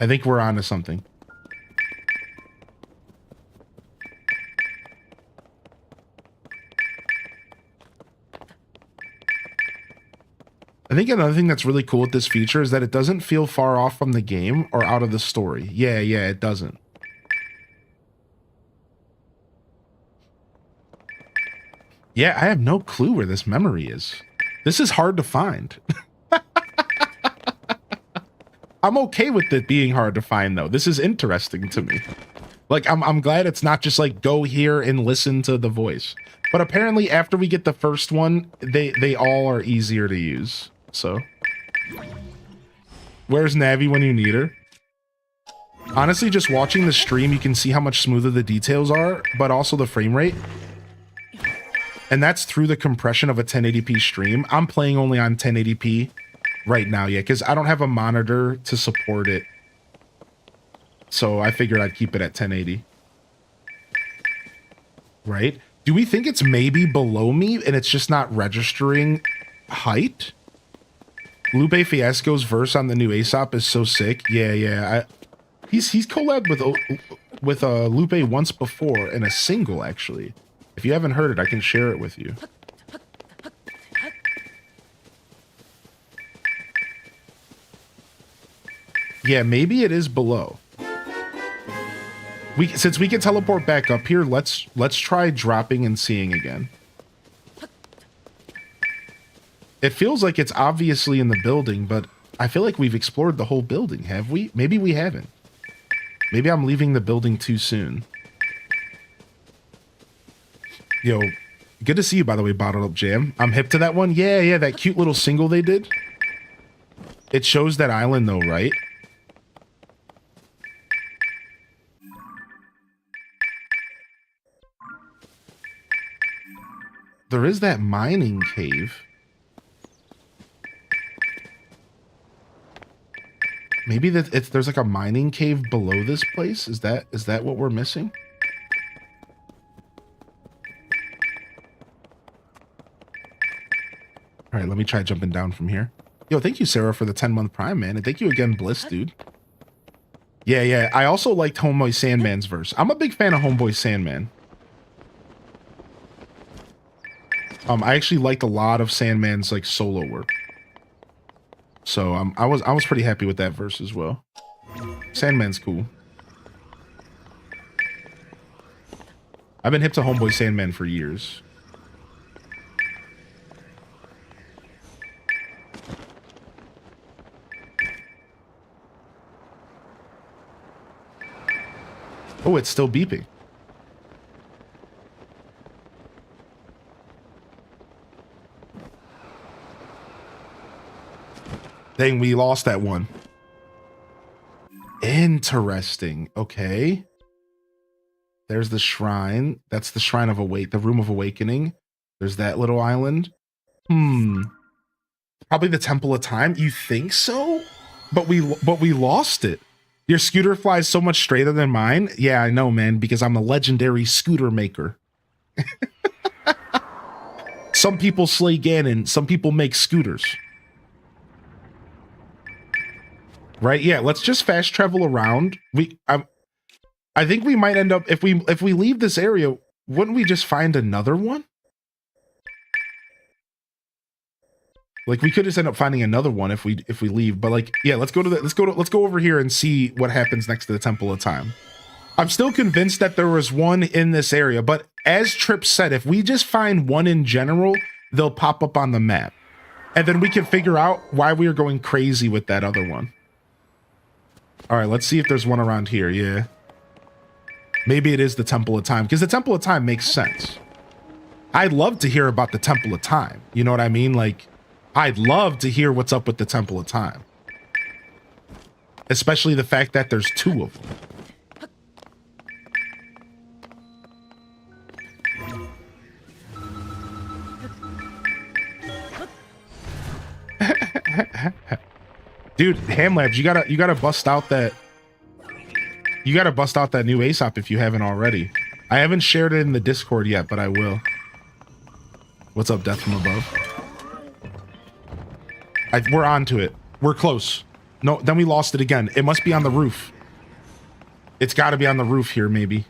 I think we're onto something. think another thing that's really cool with this feature is that it doesn't feel far off from the game or out of the story. Yeah, it doesn't. Yeah, I have no clue where this memory is. This is hard to find. I'm okay with it being hard to find, though. This is interesting to me. Like, I'm glad it's not just like, go here and listen to the voice. But apparently, after we get the first one, they all are easier to use. So, where's Navi when you need her? Honestly, just watching the stream, you can see how much smoother the details are, but also the frame rate. And that's through the compression of a 1080p stream. I'm playing only on 1080p right now, yeah, because I don't have a monitor to support it. So I figured I'd keep it at 1080. Right? Do we think it's maybe below me and it's just not registering height? Lupe Fiasco's verse on the new Aesop is so sick. Yeah. He's collabed with Lupe once before in a single, actually. If you haven't heard it, I can share it with you. Yeah, maybe it is below. Since we can teleport back up here, let's try dropping and seeing again. It feels like it's obviously in the building, but I feel like we've explored the whole building, have we? Maybe we haven't. Maybe I'm leaving the building too soon. Yo, good to see you, by the way, Bottled Up Jam. I'm hip to that one. Yeah, that cute little single they did. It shows that island, though, right? There is that mining cave. Maybe there's like a mining cave below this place. Is that what we're missing? All right, let me try jumping down from here. Yo, thank you, Sarah, for the 10-month Prime, man, and thank you again, Bliss, dude. Yeah. I also liked Homeboy Sandman's verse. I'm a big fan of Homeboy Sandman. I actually liked a lot of Sandman's like solo work. So I was pretty happy with that verse as well. Sandman's cool. I've been hip to Homeboy Sandman for years. Oh, it's still beeping. Dang, we lost that one. Interesting. Okay. There's the shrine. That's the shrine of the room of awakening. There's that little island. Probably the Temple of Time. You think so? But we lost it. Your scooter flies so much straighter than mine. Yeah, I know, man, because I'm a legendary scooter maker. Some people slay Ganon. Some people make scooters. Right? Yeah, let's just fast travel around. I think we might end up if we leave this area, wouldn't we just find another one? Like we could just end up finding another one if we leave, but like yeah, let's go over here and see what happens next to the Temple of Time. I'm still convinced that there was one in this area, but as Tripp said, if we just find one in general, they'll pop up on the map. And then we can figure out why we are going crazy with that other one. All right, let's see if there's one around here. Yeah. Maybe it is the Temple of Time, because the Temple of Time makes sense. I'd love to hear about the Temple of Time. You know what I mean? Like, I'd love to hear what's up with the Temple of Time. Especially the fact that there's two of them. Dude, Hamlabs, you gotta bust out that new Aesop if you haven't already. I haven't shared it in the Discord yet, but I will. What's up, Death from Above? We're on to it. We're close. No, then we lost it again. It must be on the roof. It's got to be on the roof here, maybe.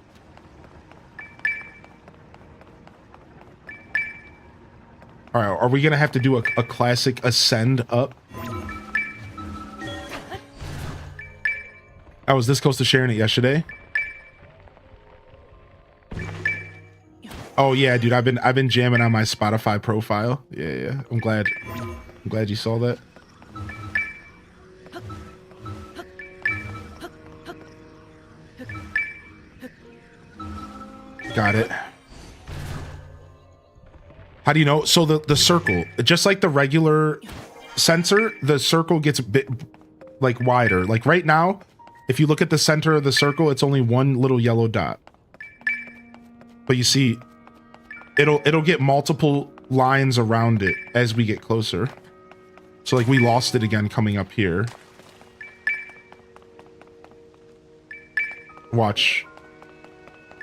All right, are we gonna have to do a classic ascend up? I was this close to sharing it yesterday. Oh yeah, dude, I've been jamming on my Spotify profile. Yeah. I'm glad you saw that. Got it. How do you know? So the circle, just like the regular sensor, the circle gets a bit like wider. Like right now, if you look at the center of the circle, it's only one little yellow dot. But you see, it'll get multiple lines around it as we get closer. So like we lost it again coming up here. Watch.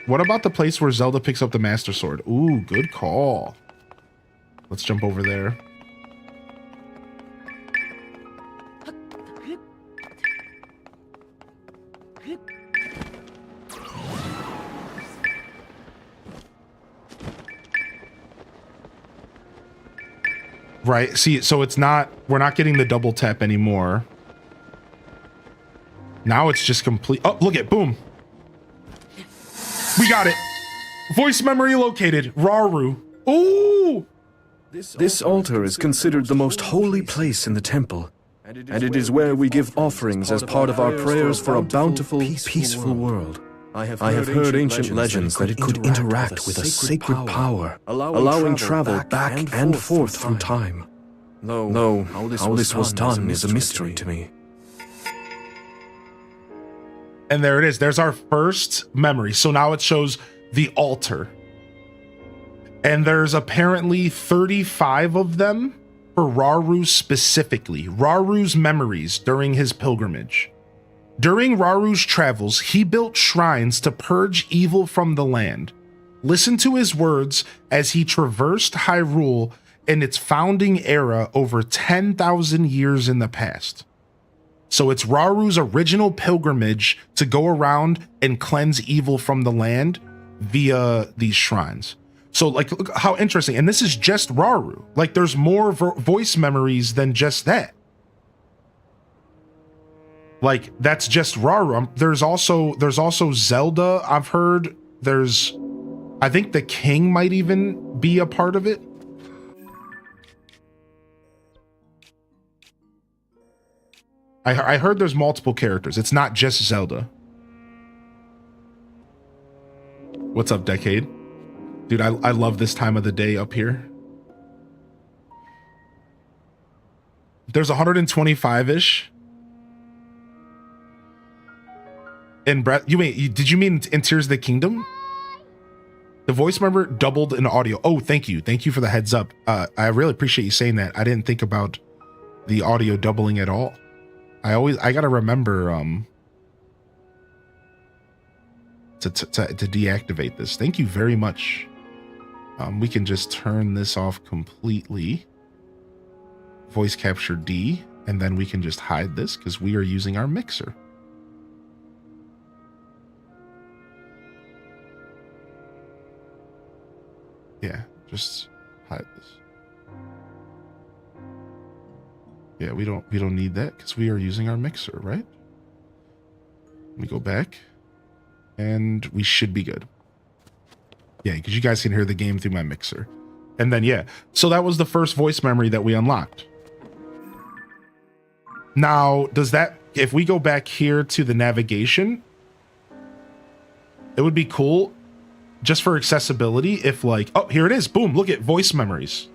What about the place where Zelda picks up the Master Sword? Ooh, good call. Let's jump over there. Right, see, so it's not, we're not getting the double tap anymore. Now it's just complete. Oh, look at, boom. We got it. Voice memory located. Raru. Ooh. This altar is considered the most holy place in the temple, and it is where we give offerings as part of our prayers for a bountiful, peaceful world. I have heard ancient legends that it could interact with a sacred power, allowing travel back and forth through time. Though how this was done is a mystery to me. And there it is. There's our first memory. So now it shows the altar. And there's apparently 35 of them for Raru specifically. Raru's memories during his pilgrimage. During Raru's travels, he built shrines to purge evil from the land. Listen to his words as he traversed Hyrule in its founding era over 10,000 years in the past. So it's Raru's original pilgrimage to go around and cleanse evil from the land via these shrines. So like, look how interesting. And this is just Raru. Like there's more voice memories than just that. Like that's just Raru. There's also Zelda. I've heard I think the king might even be a part of it. I heard there's multiple characters. It's not just Zelda. What's up, Decade? Dude, I love this time of the day up here. There's 125-ish. In breath, did you mean in Tears of the Kingdom? The voice member doubled in audio. Oh, thank you. Thank you for the heads up. I really appreciate you saying that. I didn't think about the audio doubling at all. I gotta remember to deactivate this. Thank you very much. We can just turn this off completely. Voice capture D, and then we can just hide this because we are using our mixer. Yeah, just hide this. Yeah, we don't need that because we are using our mixer, right? Let me go back and we should be good. Yeah, because you guys can hear the game through my mixer. And then, yeah, so that was the first voice memory that we unlocked. Now, if we go back here to the navigation, it would be cool just for accessibility if like, oh, here it is. Boom, look at voice memories.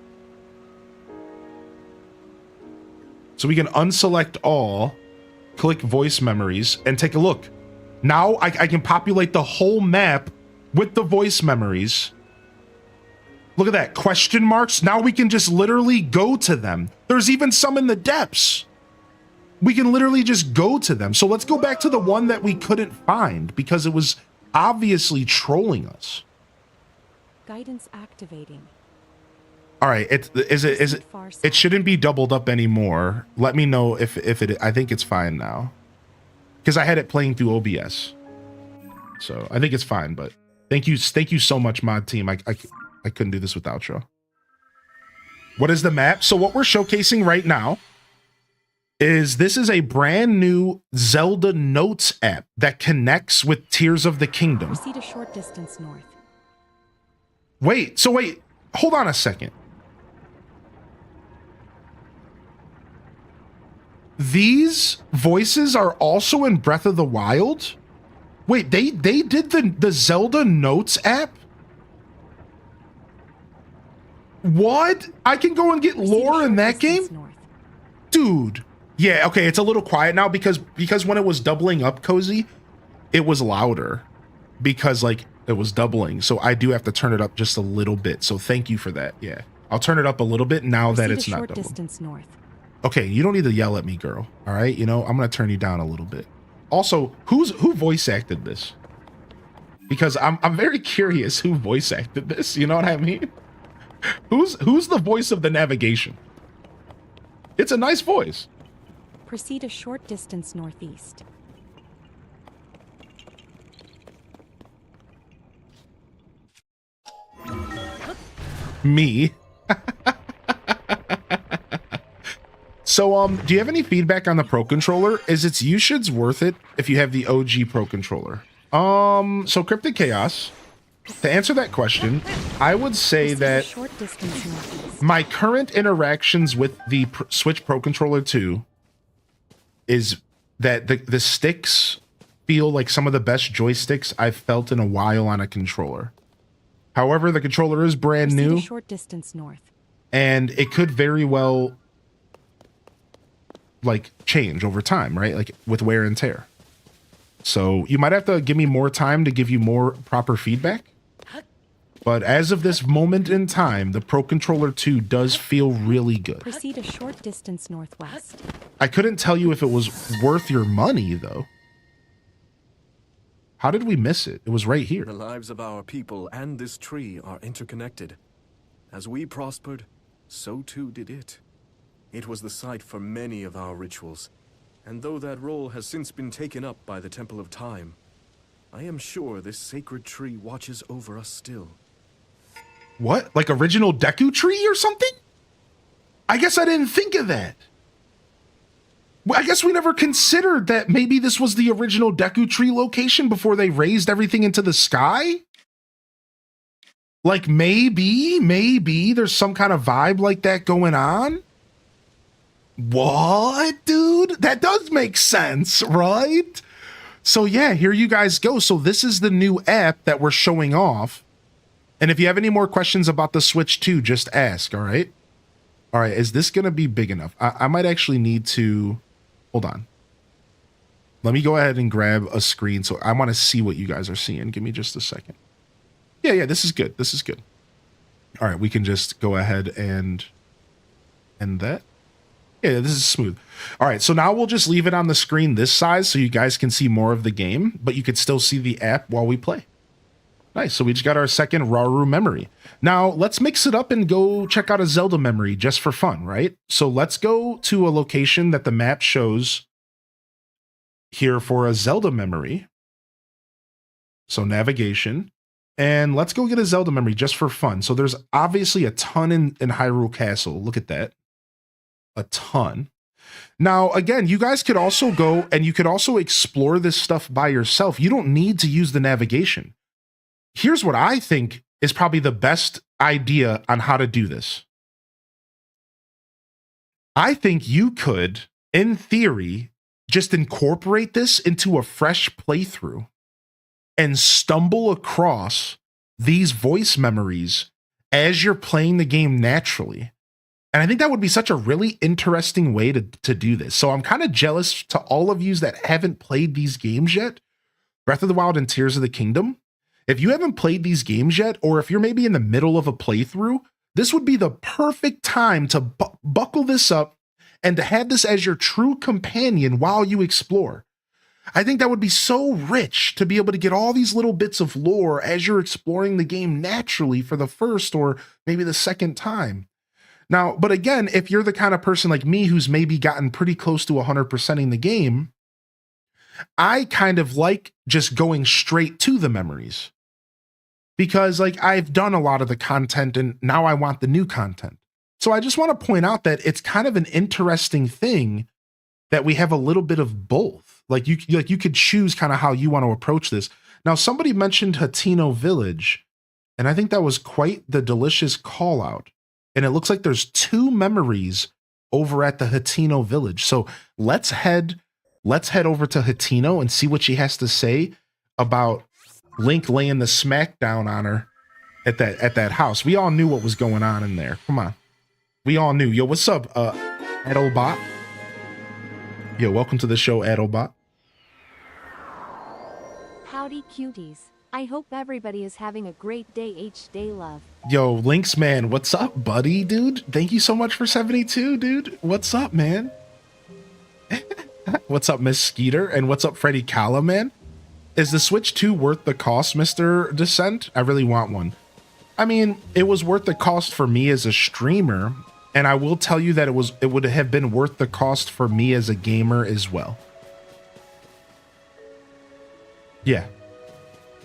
So we can unselect all, click voice memories, and take a look. Now I can populate the whole map with the voice memories. Look at that, question marks. Now we can just literally go to them. There's even some in the depths. We can literally just go to them. So let's go back to the one that we couldn't find because it was obviously trolling us. Guidance activating. All right, it shouldn't be doubled up anymore. Let me know if it, I think it's fine now. Because I had it playing through OBS. So I think it's fine, but thank you so much, mod team. I couldn't do this without you. What is the map? So what we're showcasing right now is this is a brand new Zelda Notes app that connects with Tears of the Kingdom. Proceed a short distance north. Wait, hold on a second. These voices are also in Breath of the Wild? Wait, they did the Zelda Notes app? What? I can go and get lore in that game? North. Dude. Yeah, okay, it's a little quiet now because when it was doubling up, Cozy, it was louder because like it was doubling. So I do have to turn it up just a little bit. So thank you for that. Yeah. I'll turn it up a little bit now that it's not doubling. Distance north. Okay, you don't need to yell at me, girl. All right, you know, I'm going to turn you down a little bit. Also, who voice acted this? Because I'm very curious who voice acted this, you know what I mean? Who's the voice of the navigation? It's a nice voice. Proceed a short distance northeast. Me. So, do you have any feedback on the Pro Controller? Is its usage worth it if you have the OG Pro Controller? So Cryptic Chaos, to answer that question, I would say that my current interactions with the Switch Pro Controller 2 is that the sticks feel like some of the best joysticks I've felt in a while on a controller. However, the controller is brand new, short distance north, and it could very well like change over time, right? Like with wear and tear. So you might have to give me more time to give you more proper feedback. But as of this moment in time, the Pro Controller 2 does feel really good. Proceed a short distance northwest. I couldn't tell you if it was worth your money, though. How did we miss it? It was right here. The lives of our people and this tree are interconnected. As we prospered, so too did it. It was the site for many of our rituals, and though that role has since been taken up by the Temple of Time, I am sure this sacred tree watches over us still. What? Like original Deku tree or something? I guess I didn't think of that. Well, I guess we never considered that maybe this was the original Deku tree location before they raised everything into the sky? Like maybe there's some kind of vibe like that going on? What, dude? That does make sense, right? So yeah, here you guys go. So this is the new app that we're showing off. And if you have any more questions about the Switch 2, just ask, all right? All right, is this going to be big enough? I might actually need to... Hold on. Let me go ahead and grab a screen. So I want to see what you guys are seeing. Give me just a second. Yeah, this is good. This is good. All right, we can just go ahead and that. Yeah, this is smooth. All right, so now we'll just leave it on the screen this size so you guys can see more of the game, but you could still see the app while we play. Nice, so we just got our second Rauru memory. Now, let's mix it up and go check out a Zelda memory just for fun, right? So let's go to a location that the map shows here for a Zelda memory. So navigation. And let's go get a Zelda memory just for fun. So there's obviously a ton in Hyrule Castle. Look at that. A ton. Now, again, you guys could also go and you could also explore this stuff by yourself. You don't need to use the navigation. Here's what I think is probably the best idea on how to do this. I think you could, in theory, just incorporate this into a fresh playthrough and stumble across these voice memories as you're playing the game naturally. And I think that would be such a really interesting way to do this. So I'm kind of jealous to all of you that haven't played these games yet. Breath of the Wild and Tears of the Kingdom. If you haven't played these games yet, or if you're maybe in the middle of a playthrough, this would be the perfect time to buckle this up and to have this as your true companion while you explore. I think that would be so rich to be able to get all these little bits of lore as you're exploring the game naturally for the first or maybe the second time. Now, but again, if you're the kind of person like me who's maybe gotten pretty close to 100%ing the game, I kind of like just going straight to the memories. Because like I've done a lot of the content and now I want the new content. So I just want to point out that it's kind of an interesting thing that we have a little bit of both. Like you could choose kind of how you want to approach this. Now, somebody mentioned Hateno Village, and I think that was quite the delicious call out. And it looks like there's 2 memories over at the Hateno Village. So let's head over to Hateno and see what she has to say about Link laying the smackdown on her at that house. We all knew what was going on in there. Come on. We all knew. Yo, what's up, Adelbot? Yo, welcome to the show, Adelbot. Howdy cuties. I hope everybody is having a great day. Day love. Yo, Lynx man, what's up, buddy, dude? Thank you so much for 72, dude. What's up, man? What's up, Miss Skeeter? And what's up, Freddy Kala, man? Is the Switch 2 worth the cost, Mr. Descent? I really want one. I mean, it was worth the cost for me as a streamer, and I will tell you that it would have been worth the cost for me as a gamer as well. Yeah.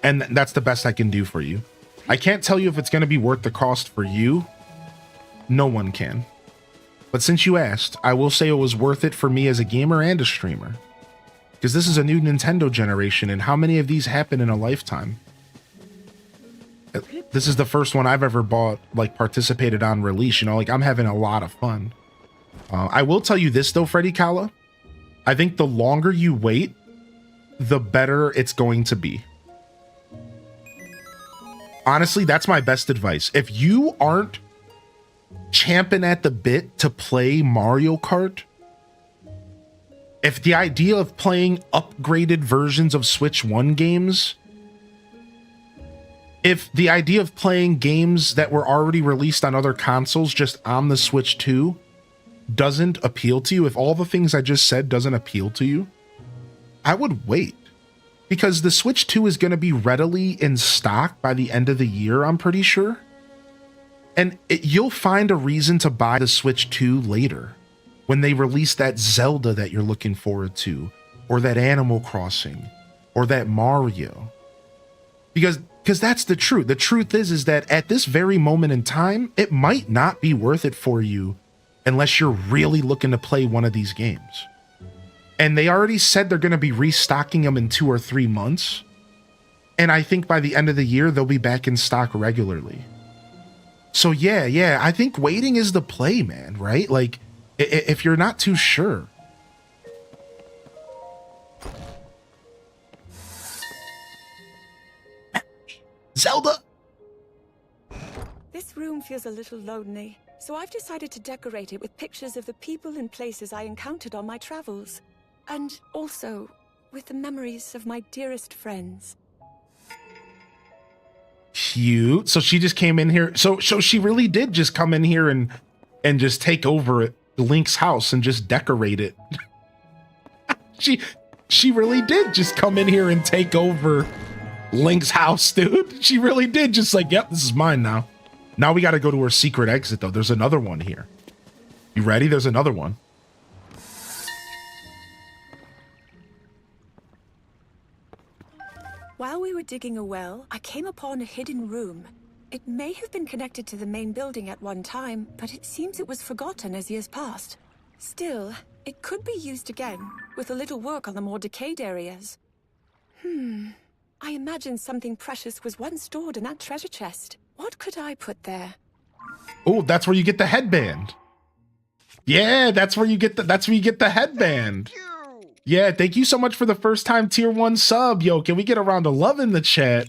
And that's the best I can do for you. I can't tell you if it's going to be worth the cost for you. No one can. But since you asked, I will say it was worth it for me as a gamer and a streamer. Because this is a new Nintendo generation, and how many of these happen in a lifetime? This is the first one I've ever bought, like, participated on release. You know, like, I'm having a lot of fun. I will tell you this, though, Freddy Kala. I think the longer you wait, the better it's going to be. Honestly, that's my best advice. If you aren't champing at the bit to play Mario Kart, if the idea of playing upgraded versions of Switch 1 games, if the idea of playing games that were already released on other consoles just on the Switch 2 doesn't appeal to you, if all the things I just said doesn't appeal to you, I would wait. Because the Switch 2 is going to be readily in stock by the end of the year, I'm pretty sure. And you'll find a reason to buy the Switch 2 later, when they release that Zelda that you're looking forward to, or that Animal Crossing, or that Mario. Because that's the truth. The truth is that at this very moment in time, it might not be worth it for you unless you're really looking to play one of these games. And they already said they're going to be restocking them in 2 or 3 months. And I think by the end of the year, they'll be back in stock regularly. So yeah, I think waiting is the play, man, right? Like, if you're not too sure. Zelda! This room feels a little lonely, so I've decided to decorate it with pictures of the people and places I encountered on my travels. And also with the memories of my dearest friends. Cute. So she just came in here. So she really did just come in here and just take over Link's house and just decorate it. She really did just come in here and take over Link's house, dude. She really did. Just like, yep, this is mine now. Now we got to go to her secret exit, though. There's another one here. You ready? There's another one. While we were digging a well, I came upon a hidden room. It may have been connected to the main building at one time, but it seems it was forgotten as years passed. Still, it could be used again, with a little work on the more decayed areas. I imagine something precious was once stored in that treasure chest. What could I put there? Oh, that's where you get the headband. Yeah, that's where you get the headband. Yeah, thank you so much for the first time tier 1 sub. Yo, can we get a round of love in the chat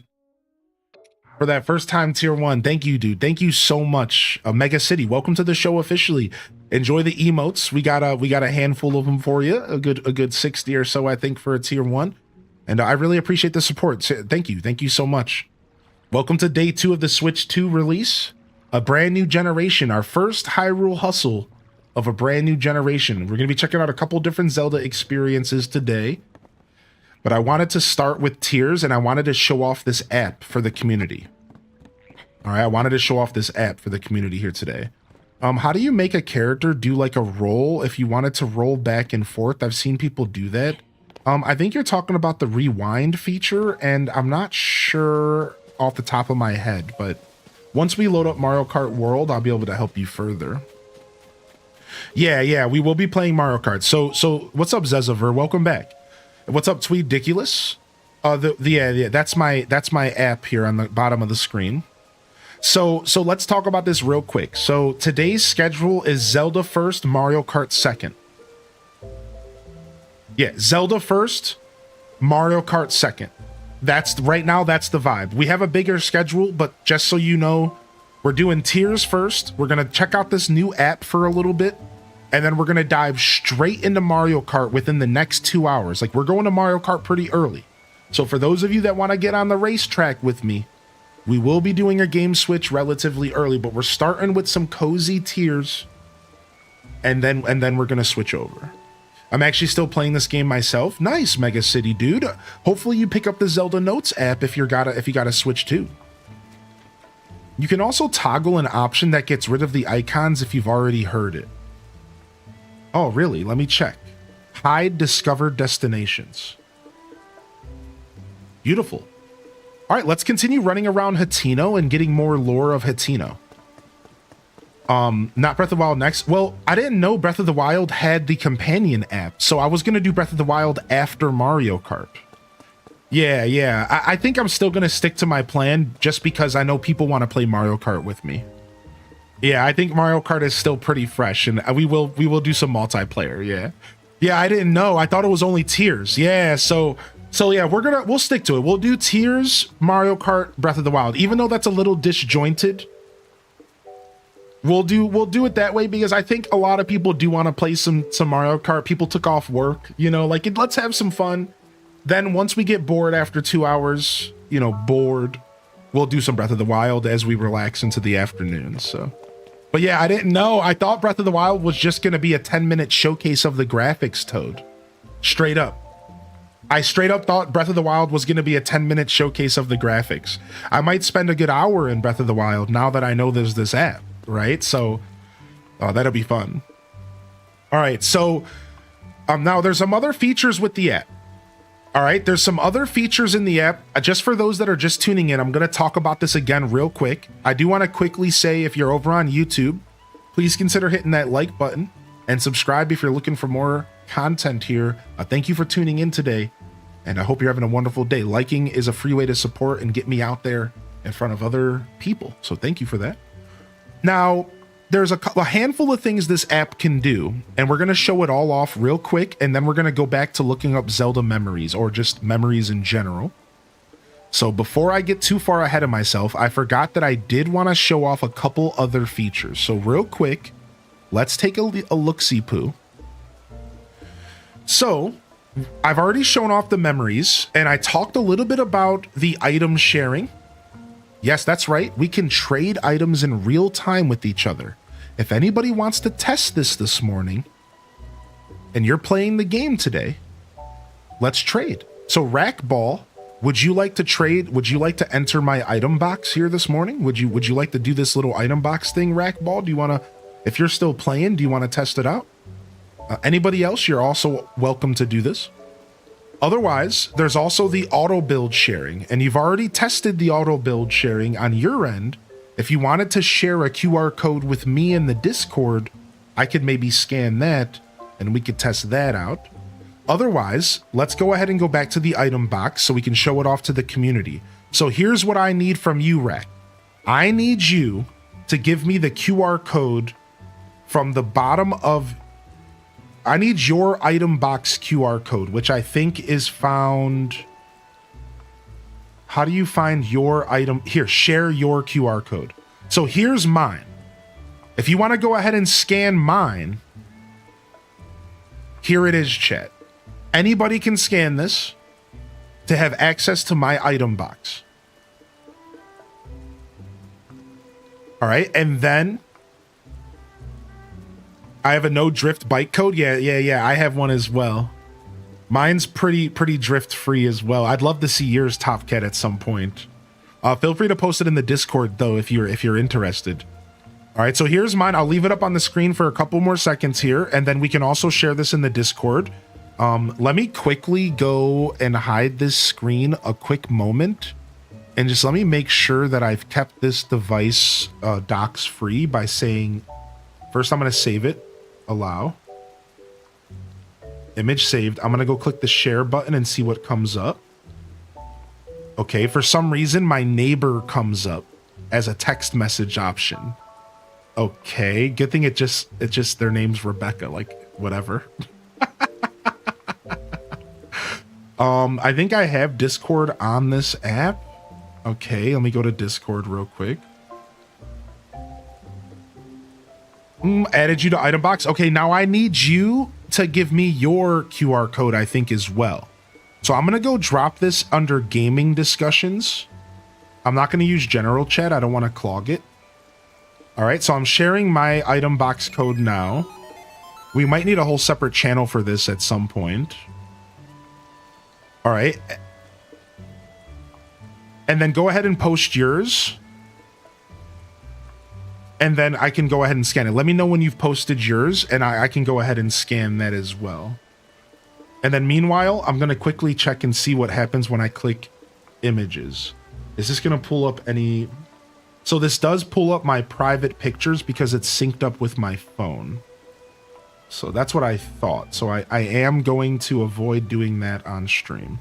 for that first time tier 1? Thank you, dude. Thank you so much. Mega City, welcome to the show officially. Enjoy the emotes. We got a handful of them for you. A good 60 or so, I think, for a tier 1. And I really appreciate the support. Thank you. Thank you so much. Welcome to day 2 of the Switch 2 release. A brand new generation, our first Hyrule Hustle of a brand new generation. We're going to be checking out a couple different Zelda experiences today. But I wanted to start with tiers, and I wanted to show off this app for the community. All right, I wanted to show off this app for the community here today. How do you make a character do like a roll if you wanted to roll back and forth? I've seen people do that. I think you're talking about the rewind feature, and I'm not sure off the top of my head, but Once we load up Mario Kart World, I'll be able to help you further. Yeah, we will be playing Mario Kart. So what's up, Zezaver? Welcome back. What's up, Tweediculous? Yeah, that's my app here on the bottom of the screen. So let's talk about this real quick. So today's schedule is Zelda first, Mario Kart second. Yeah, Zelda first, Mario Kart second. That's right now, that's the vibe. We have a bigger schedule, but just so you know, we're doing tiers first. We're gonna check out this new app for a little bit, and then we're gonna dive straight into Mario Kart within the next 2 hours. Like, we're going to Mario Kart pretty early. So for those of you that want to get on the racetrack with me, we will be doing a game switch relatively early, but we're starting with some cozy tiers, and then we're gonna switch over. I'm actually still playing this game myself. Nice, Mega City dude. Hopefully you pick up the Zelda Notes app if you gotta switch too. You can also toggle an option that gets rid of the icons if you've already heard it. Oh, really? Let me check. Hide discovered destinations. Beautiful. All right, let's continue running around Hatino and getting more lore of Hatino. Not Breath of the Wild next. Well, I didn't know Breath of the Wild had the companion app, so I was going to do Breath of the Wild after Mario Kart. Yeah. I think I'm still going to stick to my plan just because I know people want to play Mario Kart with me. Yeah, I think Mario Kart is still pretty fresh, and we will do some multiplayer, yeah. Yeah, I didn't know. I thought it was only tiers. Yeah, so yeah, we'll stick to it. We'll do tiers, Mario Kart, Breath of the Wild. Even though that's a little disjointed, we'll do it that way because I think a lot of people do want to play some Mario Kart. People took off work, let's have some fun. Then once we get bored after 2 hours, we'll do some Breath of the Wild as we relax into the afternoon. So, but yeah, I didn't know. I thought Breath of the Wild was just going to be a 10-minute showcase of the graphics, Toad. Straight up. I straight up thought Breath of the Wild was going to be a 10-minute showcase of the graphics. I might spend a good hour in Breath of the Wild now that I know there's this app, right? So that'll be fun. All right, so now there's some other features with the app. All right, there's some other features in the app. Just for those that are just tuning in, I'm going to talk about this again real quick. I do want to quickly say, if you're over on YouTube, please consider hitting that like button and subscribe if you're looking for more content here. Thank you for tuning in today, and I hope you're having a wonderful day. Liking is a free way to support and get me out there in front of other people, so thank you for that. Now, there's a handful of things this app can do, and we're going to show it all off real quick, and then we're going to go back to looking up Zelda memories, or just memories in general. So before I get too far ahead of myself, I forgot that I did want to show off a couple other features. So real quick, let's take a look-see-poo. So I've already shown off the memories, and I talked a little bit about the item sharing. Yes, that's right. We can trade items in real time with each other. If anybody wants to test this morning, and you're playing the game today, let's trade. So Rackball, would you like to trade? Would you like to enter my item box here this morning? Would you like to do this little item box thing, Rackball? Do you want to, if you're still playing, do you want to test it out? Anybody else, you're also welcome to do this. Otherwise, there's also the auto build sharing, and you've already tested the auto build sharing on your end. If you wanted to share a QR code with me in the Discord, I could maybe scan that and we could test that out. Otherwise, let's go ahead and go back to the item box so we can show it off to the community. So here's what I need from you, Rack. I need you to give me the QR code from the bottom of... I need your item box QR code, which I think is found... How do you find your item? Here, share your QR code. So here's mine. If you want to go ahead and scan mine, here it is, chat. Anybody can scan this to have access to my item box. All right, and then I have a no drift bike code. Yeah, I have one as well. Mine's pretty drift free as well. I'd love to see yours, Top Cat, at some point. Feel free to post it in the Discord though if you're interested. All right, so here's mine. I'll leave it up on the screen for a couple more seconds here, and then we can also share this in the Discord. Let me quickly go and hide this screen a quick moment. And just let me make sure that I've kept this device docs free by saying, first I'm going to save it, allow. Image saved. I'm going to go click the share button and see what comes up. Okay, for some reason, my neighbor comes up as a text message option. Okay, good thing it just their name's Rebecca, like whatever. I think I have Discord on this app. Okay, let me go to Discord real quick. Added you to item box. Okay, now I need you to give me your QR code, I think, as well. So I'm going to go drop this under gaming discussions. I'm not going to use general chat. I don't want to clog it. All right, so I'm sharing my item box code now. We might need a whole separate channel for this at some point. All right. And then go ahead and post yours. And then I can go ahead and scan it. Let me know when you've posted yours, and I can go ahead and scan that as well. And then meanwhile, I'm going to quickly check and see what happens when I click images. Is this going to pull up any... So this does pull up my private pictures because it's synced up with my phone. So that's what I thought. So I am going to avoid doing that on stream.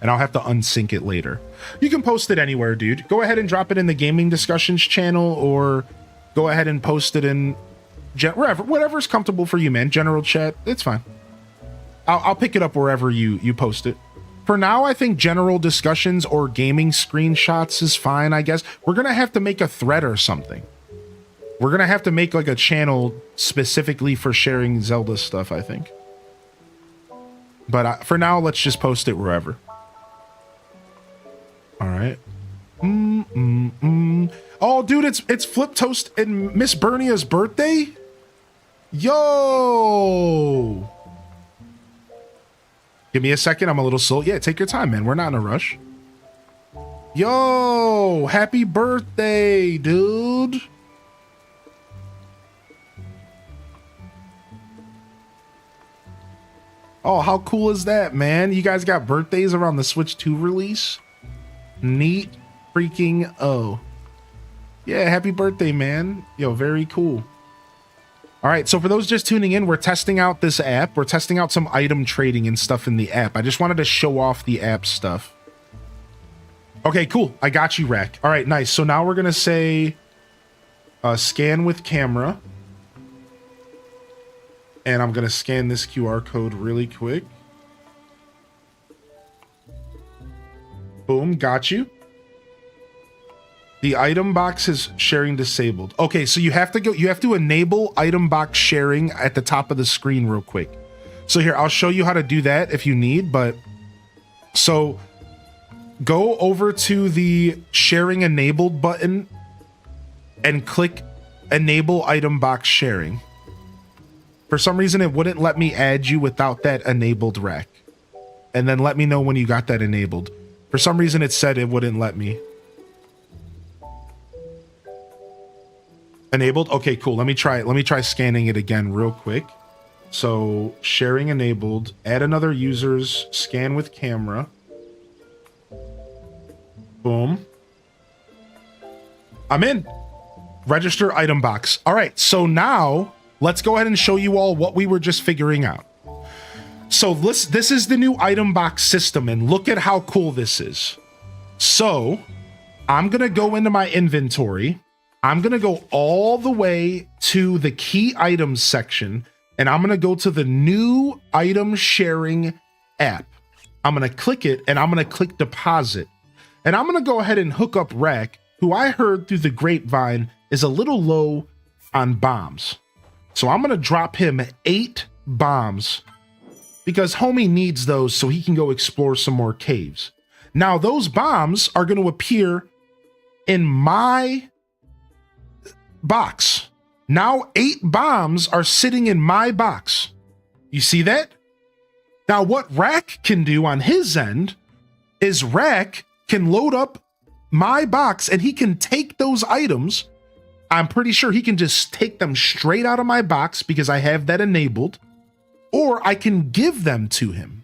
And I'll have to unsync it later. You can post it anywhere, dude. Go ahead and drop it in the gaming discussions channel, or go ahead and post it in wherever, whatever's comfortable for you, man. General chat, it's fine. I'll pick it up wherever you post it. For now, I think general discussions or gaming screenshots is fine, I guess. We're going to have to make a thread or something. We're going to have to make like a channel specifically for sharing Zelda stuff, I think. But for now, let's just post it wherever. All right. Oh, dude, it's Flip Toast and Miss Bernia's birthday? Yo! Give me a second. I'm a little slow. Yeah, take your time, man. We're not in a rush. Yo! Happy birthday, dude! Oh, how cool is that, man? You guys got birthdays around the Switch 2 release? Neat freaking oh. Yeah, happy birthday, man. Yo, very cool. All right, so for those just tuning in, we're testing out this app. We're testing out some item trading and stuff in the app. I just wanted to show off the app stuff. Okay, cool. I got you, Rack. All right, nice. So now we're going to say scan with camera. And I'm going to scan this QR code really quick. Boom, got you. The item box is sharing disabled. Okay, so you have to enable item box sharing at the top of the screen real quick. So here, I'll show you how to do that if you need, but so go over to the sharing enabled button and click enable item box sharing. For some reason, it wouldn't let me add you without that enabled, Rack. And then let me know when you got that enabled. For some reason, it said it wouldn't let me. Enabled? Okay, cool. Let me try scanning it again real quick. So sharing enabled, add another user's scan with camera. Boom. I'm in. Register item box. All right, so now let's go ahead and show you all what we were just figuring out. So this is the new item box system, and look at how cool this is. So I'm gonna go into my inventory. I'm gonna go all the way to the key items section, and I'm gonna go to the new item sharing app. I'm gonna click it, and I'm gonna click deposit. And I'm gonna go ahead and hook up Rack, who I heard through the grapevine is a little low on bombs. So I'm gonna drop him 8 bombs because homie needs those so he can go explore some more caves. Now those bombs are gonna appear in my box. Now 8 bombs are sitting in my box. You see that? Now what Rack can do on his end is Rack can load up my box and he can take those items. I'm pretty sure he can just take them straight out of my box because I have that enabled, or I can give them to him.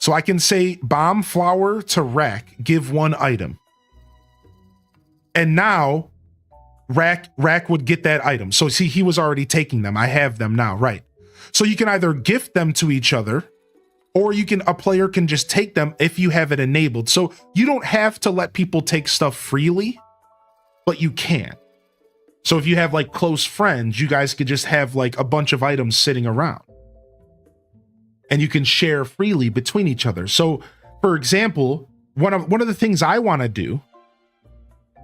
So I can say bomb flower to Rack, give 1 item. And now Rack would get that item. So see, he was already taking them. I have them now, right? So you can either gift them to each other, or a player can just take them if you have it enabled. So you don't have to let people take stuff freely, but you can. So if you have like close friends, you guys could just have like a bunch of items sitting around. And you can share freely between each other. So for example, one of the things I want to do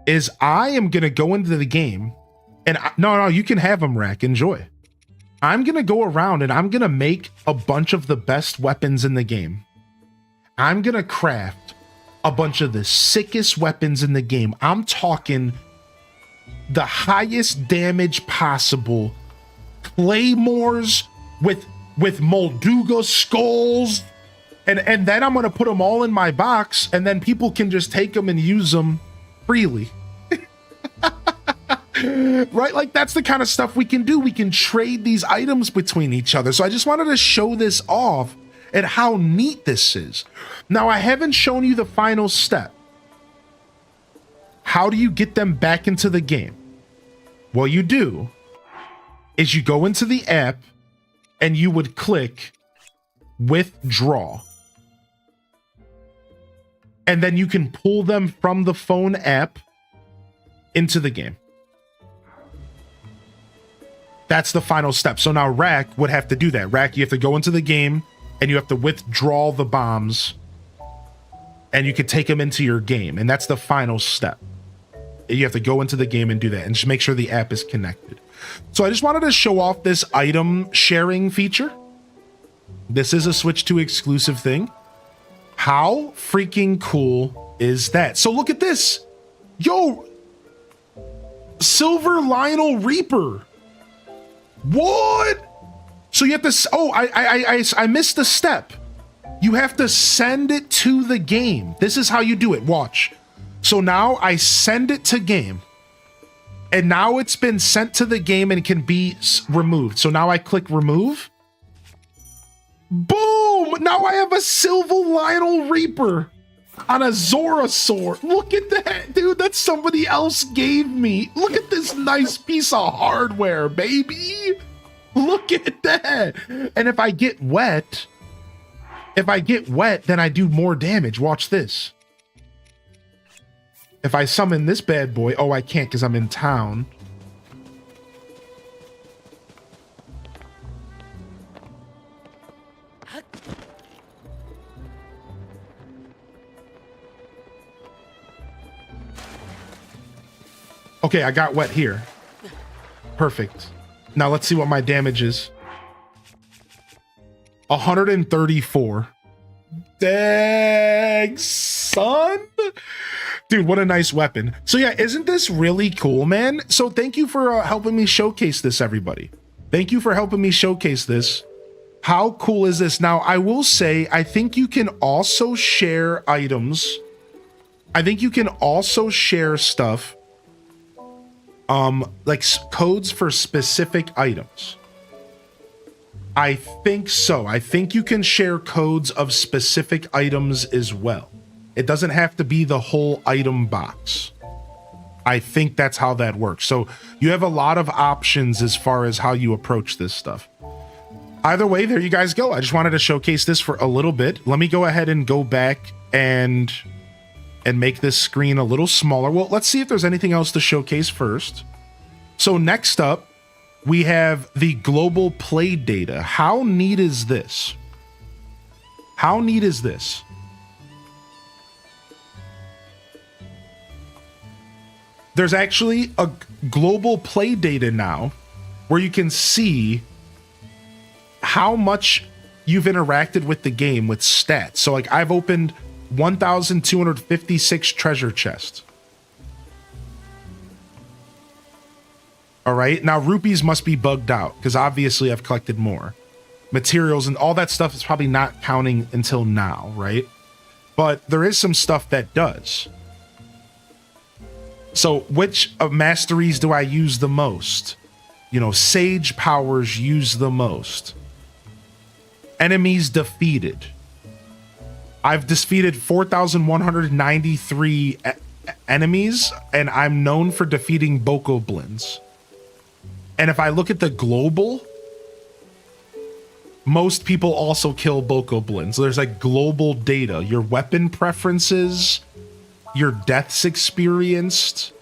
is I am going to go into the game and no, you can have them, Rack, enjoy. I'm going to go around and I'm going to make a bunch of the best weapons in the game. I'm going to craft a bunch of the sickest weapons in the game. I'm talking the highest damage possible. Claymores with Molduga skulls. And then I'm going to put them all in my box and then people can just take them and use them freely. Right? Like that's the kind of stuff we can do. We can trade these items between each other. So I just wanted to show this off and how neat this is. Now I haven't shown you the final step. How do you get them back into the game? What you do is you go into the app and you would click withdraw. And then you can pull them from the phone app into the game. That's the final step. So now Rack would have to do that. Rack, you have to go into the game and you have to withdraw the bombs and you can take them into your game. And that's the final step. You have to go into the game and do that and just make sure the app is connected. So I just wanted to show off this item sharing feature. This is a Switch 2 exclusive thing. How freaking cool is that? So look at this. Yo, Silver Lionel Reaper. What? So you have to, oh, I missed a step. You have to send it to the game. This is how you do it. Watch. So now I send it to game. And now it's been sent to the game and can be removed. So now I click remove. Boom! Now I have a Silver Lionel Reaper on a Zora sword. Look at that, dude. That somebody else gave me. Look at this nice piece of hardware, baby. Look at that. And if I get wet, then I do more damage. Watch this. If I summon this bad boy, oh, I can't because I'm in town. Okay, I got wet here. Perfect. Now let's see what my damage is. 134. Dang, son. Dude, what a nice weapon. So yeah, isn't this really cool, man? So thank you for helping me showcase this, everybody. Thank you for helping me showcase this. How cool is this? Now, I will say, I think you can also share items. I think you can also share stuff. Like codes for specific items. I think so. I think you can share codes of specific items as well. It doesn't have to be the whole item box. I think that's how that works. So you have a lot of options as far as how you approach this stuff. Either way, there you guys go. I just wanted to showcase this for a little bit. Let me go ahead and go back and make this screen a little smaller. Well, let's see if there's anything else to showcase first. So next up, we have the global play data. How neat is this? How neat is this? There's actually a global play data now where you can see how much you've interacted with the game with stats. So like I've opened 1,256 treasure chests. All right, now rupees must be bugged out because obviously I've collected more. Materials and all that stuff is probably not counting until now, right? But there is some stuff that does. So which of masteries do I use the most? You know, sage powers use the most. Enemies defeated. I've defeated 4,193 enemies, and I'm known for defeating bokoblins. And if I look at the global, most people also kill bokoblins. So there's like global data, your weapon preferences, your deaths experienced,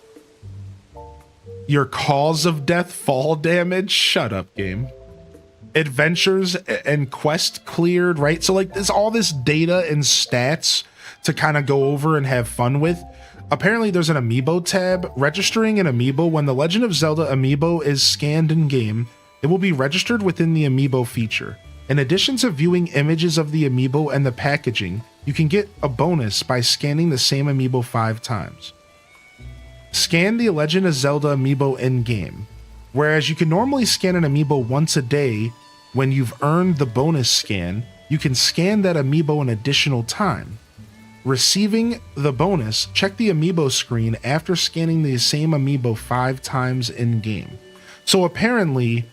your cause of death, fall damage. Shut up, game. Adventures and quest cleared, right? So like there's all this data and stats to kind of go over and have fun with. Apparently there's an amiibo tab. Registering an amiibo. When the Legend of Zelda amiibo is scanned in game, it will be registered within the amiibo feature. In addition to viewing images of the amiibo and the packaging, you can get a bonus by scanning the same amiibo 5 times. Scan the Legend of Zelda amiibo in-game. Whereas you can normally scan an amiibo once a day, when you've earned the bonus scan, you can scan that amiibo an additional time. Receiving the bonus, check the amiibo screen after scanning the same amiibo 5 times in-game. So apparently,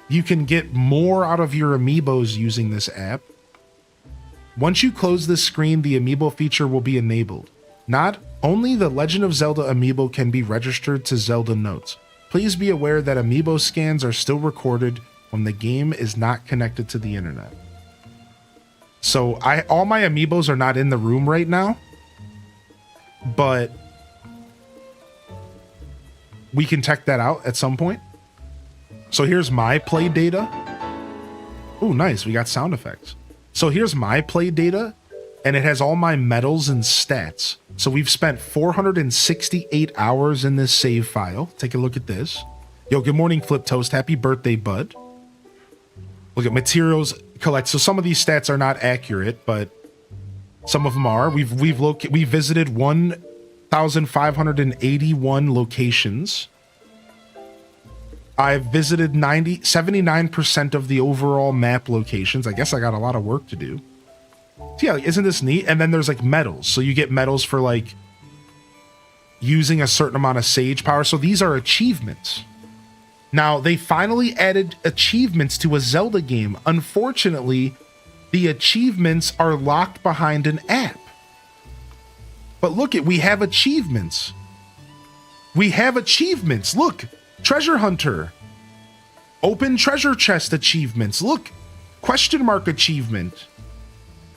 you can get more out of your amiibos using this app. Once you close this screen, the amiibo feature will be enabled. Not only the Legend of Zelda amiibo can be registered to Zelda Notes. Please be aware that amiibo scans are still recorded when the game is not connected to the internet. So all my amiibos are not in the room right now, but we can check that out at some point. So here's my play data. Oh, nice. We got sound effects. So here's my play data, and it has all my medals and stats. So we've spent 468 hours in this save file. Take a look at this. Yo, good morning, Flip Toast. Happy birthday, bud. Look at materials collect. So some of these stats are not accurate, but some of them are. We visited 1,581 locations. I've visited 79% of the overall map locations. I guess I got a lot of work to do. So yeah, isn't this neat? And then there's like medals. So you get medals for like using a certain amount of sage power. So these are achievements. Now, they finally added achievements to a Zelda game. Unfortunately, the achievements are locked behind an app. But look, we have achievements. We have achievements. Look, Treasure Hunter. Open treasure chest achievements. Look, question mark achievement.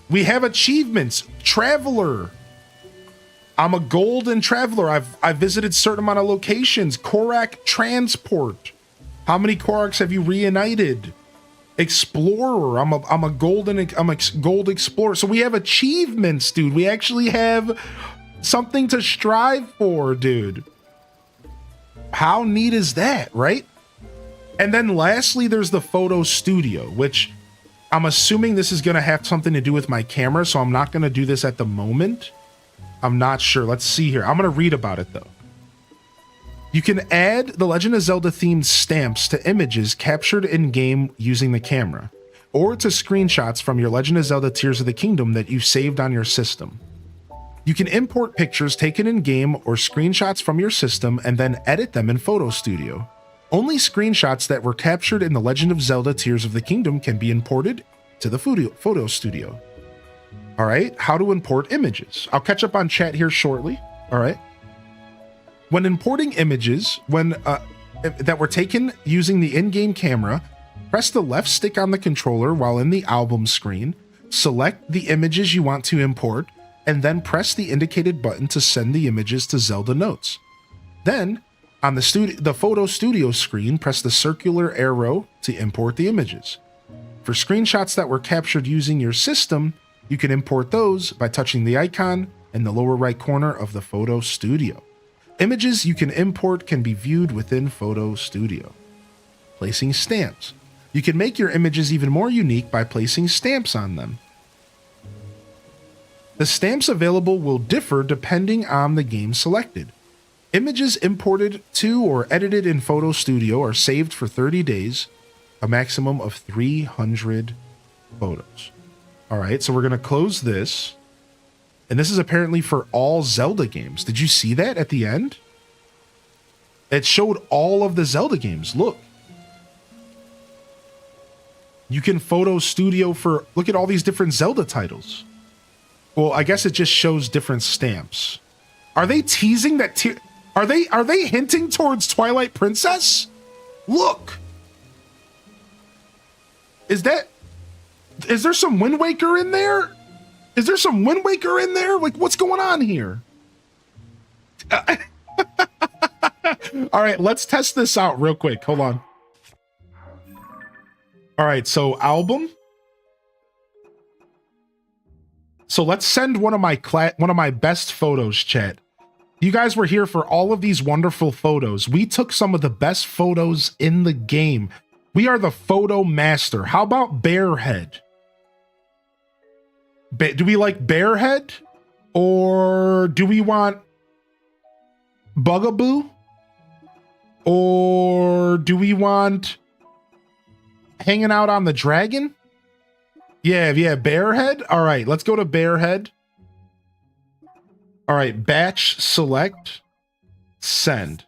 We have achievements. Traveler. I'm a golden traveler. I've visited certain amount of locations. Korak transport. How many Koraks have you reunited? Explorer. I'm a gold explorer. So we have achievements, dude. We actually have something to strive for, dude. How neat is that, right? And then lastly, there's the photo studio, which I'm assuming this is going to have something to do with my camera, so I'm not going to do this at the moment. I'm not sure. Let's see here. I'm going to read about it, though. You can add the Legend of Zelda themed stamps to images captured in-game using the camera, or to screenshots from your Legend of Zelda Tears of the Kingdom that you've saved on your system. You can import pictures taken in-game or screenshots from your system and then edit them in Photo Studio. Only screenshots that were captured in the Legend of Zelda Tears of the Kingdom can be imported to the Photo Studio. All right, how to import images. I'll catch up on chat here shortly. All right. When importing images that were taken using the in-game camera, press the left stick on the controller while in the album screen, select the images you want to import, and then press the indicated button to send the images to Zelda Notes. Then, on the Photo Studio screen, press the circular arrow to import the images. For screenshots that were captured using your system, you can import those by touching the icon in the lower right corner of the Photo Studio. Images you can import can be viewed within Photo Studio. Placing stamps. You can make your images even more unique by placing stamps on them. The stamps available will differ depending on the game selected. Images imported to or edited in Photo Studio are saved for 30 days, a maximum of 300 photos. All right, so we're going to close this. And this is apparently for all Zelda games. Did you see that at the end? It showed all of the Zelda games. Look. You can Photo Studio for... Look at all these different Zelda titles. Well, I guess it just shows different stamps. Are they teasing that are they hinting towards Twilight Princess? Look. Is there some Wind Waker in there? Is there some Wind Waker in there? Like, what's going on here? All right, let's test this out real quick. Hold on. All right, so album. So let's send one of my best photos, chat. You guys were here for all of these wonderful photos. We took some of the best photos in the game. We are the photo master. How about Bearhead? Do we like Bearhead? Or do we want Bugaboo? Or do we want hanging out on the dragon? Yeah, Bearhead. All right, let's go to Bearhead. All right, batch, select, send.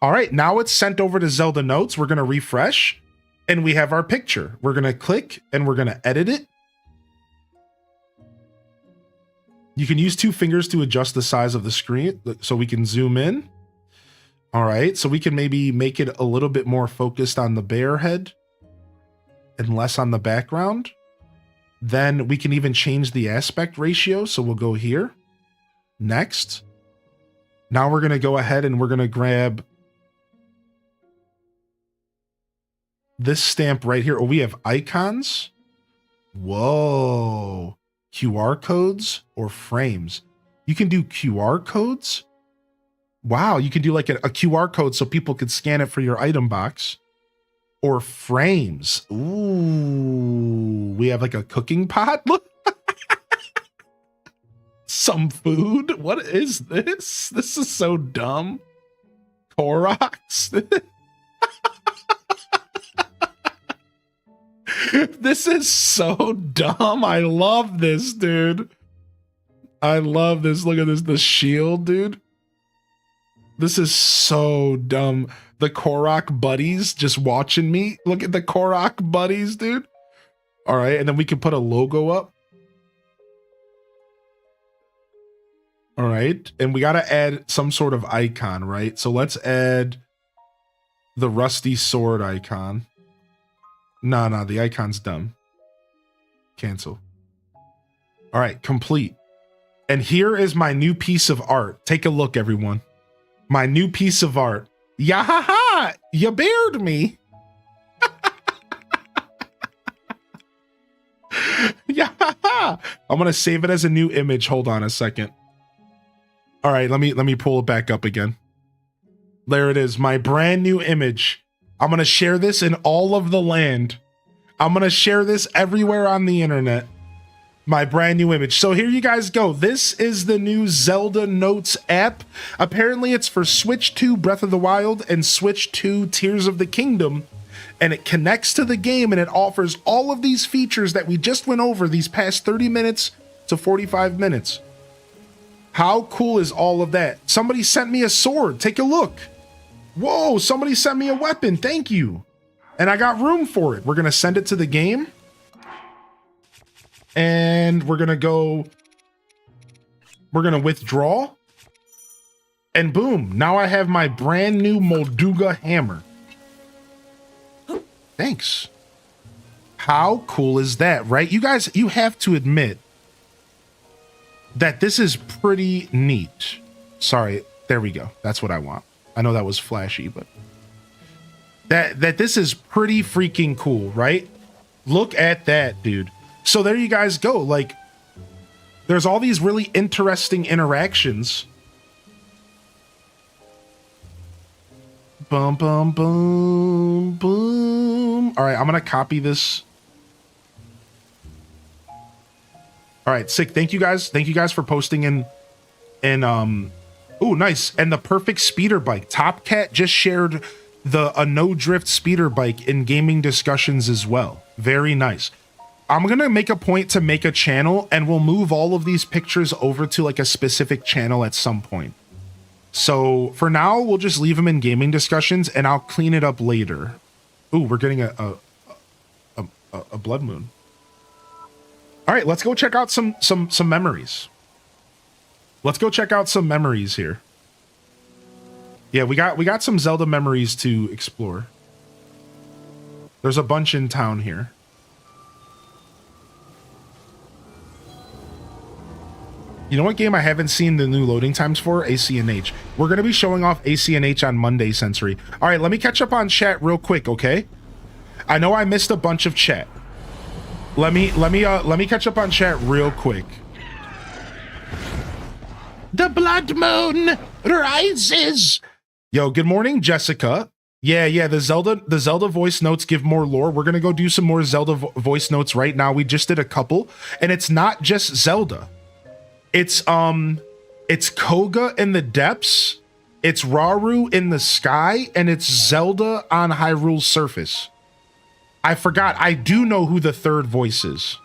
All right, now it's sent over to Zelda Notes. We're going to refresh, and we have our picture. We're going to click, and we're going to edit it. You can use 2 fingers to adjust the size of the screen so we can zoom in. All right, so we can maybe make it a little bit more focused on the bear head and less on the background. Then we can even change the aspect ratio. So we'll go here. Next. Now we're going to go ahead and we're going to grab this stamp right here. Oh, we have icons. Whoa. QR codes or frames. You can do QR codes. Wow, you can do like a QR code so people could scan it for your item box. Or frames. Ooh, we have like a cooking pot. Look. Some food. What is this? This is so dumb. Koroks. This is so dumb. I love this, dude. I love this. Look at this. The shield, dude. This is so dumb. The Korok buddies just watching me. Look at the Korok buddies, dude. All right. And then we can put a logo up. All right. And we got to add some sort of icon, right? So let's add the rusty sword icon. No, the icon's dumb. Cancel. All right, complete. And here is my new piece of art. Take a look, everyone. My new piece of art. Yahaha! You bared me. Yahaha! I'm gonna save it as a new image. Hold on a second. All right, let me pull it back up again. There it is, my brand new image. I'm going to share this in all of the land. I'm going to share this everywhere on the internet. My brand new image. So here you guys go. This is the new Zelda Notes app. Apparently it's for Switch 2 Breath of the Wild and Switch 2 Tears of the Kingdom. And it connects to the game and it offers all of these features that we just went over these past 30 minutes to 45 minutes. How cool is all of that? Somebody sent me a sword. Take a look. Whoa, somebody sent me a weapon. Thank you. And I got room for it. We're going to send it to the game. And we're going to withdraw. And boom, now I have my brand new Molduga hammer. Thanks. How cool is that, right? You guys, you have to admit that this is pretty neat. Sorry, there we go. That's what I want. I know that was flashy, but that this is pretty freaking cool, right? Look at that, dude. So there you guys go. Like, there's all these really interesting interactions. Boom, boom, boom, boom. All right, I'm gonna copy this. All right, sick. Thank you guys. Thank you guys for posting in oh, nice. And the perfect speeder bike. Top Cat just shared a no drift speeder bike in gaming discussions as well. Very nice. I'm going to make a point to make a channel and we'll move all of these pictures over to like a specific channel at some point. So for now, we'll just leave them in gaming discussions and I'll clean it up later. Ooh, we're getting a blood moon. All All right, let's go check out some memories. Let's go check out some memories here. Yeah, we got some Zelda memories to explore. There's a bunch in town here. You know what game I haven't seen the new loading times for? AC&H. We're going to be showing off AC&H on Monday, Sensory. All right, let me catch up on chat real quick, okay? I know I missed a bunch of chat. Let me catch up on chat real quick. The blood moon rises. Yo, good morning, Jessica. Yeah, the Zelda voice notes give more lore. We're going to go do some more Zelda voice notes right now. We just did a couple, and it's not just Zelda. It's Koga in the depths, it's Rauru in the sky, and it's Zelda on Hyrule's surface. I forgot. I do know who the third voice is.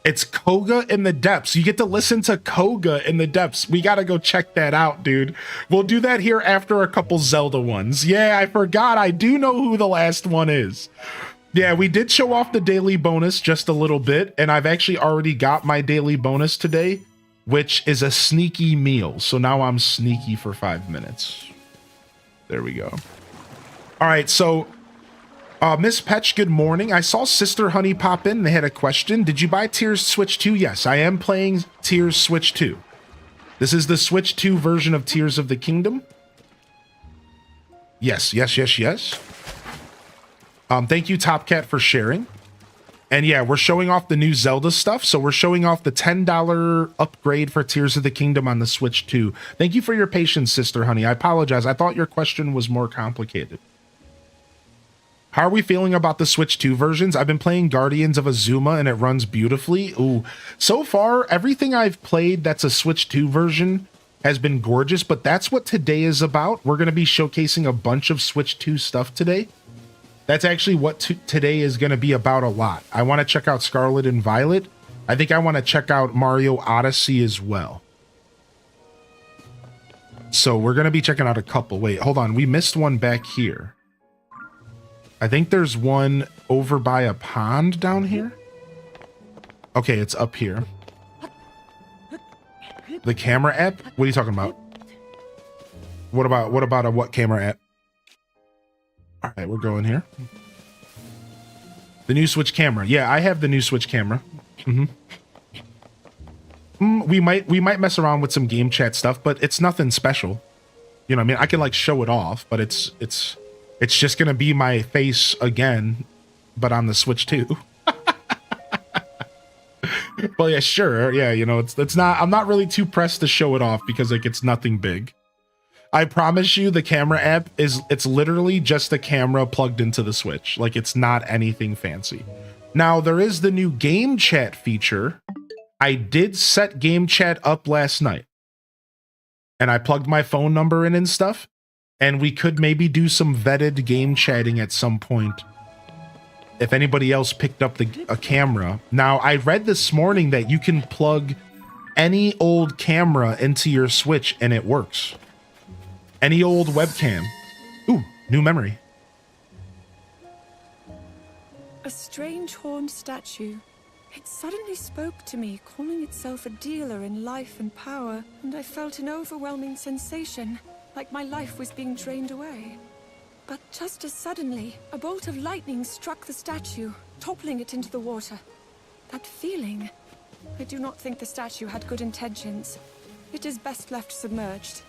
It's Koga in the depths. You get to listen to Koga in the depths. We got to go check that out, dude. We'll do that here after a couple Zelda ones. Yeah, I forgot. I do know who the last one is. Yeah, we did show off the daily bonus just a little bit, and I've actually already got my daily bonus today, which is a sneaky meal. So now I'm sneaky for 5 minutes. There we go. All right, so Miss Petch, good morning. I saw Sister Honey pop in. They had a question. Did you buy Tears Switch 2? Yes, I am playing Tears Switch 2. This is the Switch 2 version of Tears of the Kingdom. Yes. Thank you, Top Cat, for sharing. And yeah, we're showing off the new Zelda stuff. So we're showing off the $10 upgrade for Tears of the Kingdom on the Switch 2. Thank you for your patience, Sister Honey. I apologize. I thought your question was more complicated. How are we feeling about the Switch 2 versions? I've been playing Guardians of Azuma and it runs beautifully. Ooh, so far, everything I've played that's a Switch 2 version has been gorgeous, but that's what today is about. We're going to be showcasing a bunch of Switch 2 stuff today. That's actually what today is going to be about a lot. I want to check out Scarlet and Violet. I think I want to check out Mario Odyssey as well. So we're going to be checking out a couple. Wait, hold on. We missed one back here. I think there's one over by a pond down here. Okay, it's up here. The camera app? What are you talking about? What about a what camera app? All right, we're going here. The new Switch camera. Yeah, I have the new Switch camera. We might mess around with some game chat stuff, but it's nothing special. You know what I mean? I can like show it off, but it's just gonna be my face again, but on the Switch 2. Well, yeah, sure. Yeah, you know, it's not. I'm not really too pressed to show it off because like it's nothing big. I promise you, the camera app it's literally just a camera plugged into the Switch. Like it's not anything fancy. Now there is the new game chat feature. I did set game chat up last night, and I plugged my phone number in and stuff. And we could maybe do some vetted game chatting at some point if anybody else picked up a camera. Now, I read this morning that you can plug any old camera into your Switch and it works. Any old webcam. Ooh, new memory. A strange horned statue. It suddenly spoke to me, calling itself a dealer in life and power, and I felt an overwhelming sensation, like my life was being drained away. But just as suddenly, a bolt of lightning struck the statue, toppling it into the water. That feeling... I do not think the statue had good intentions. It is best left submerged.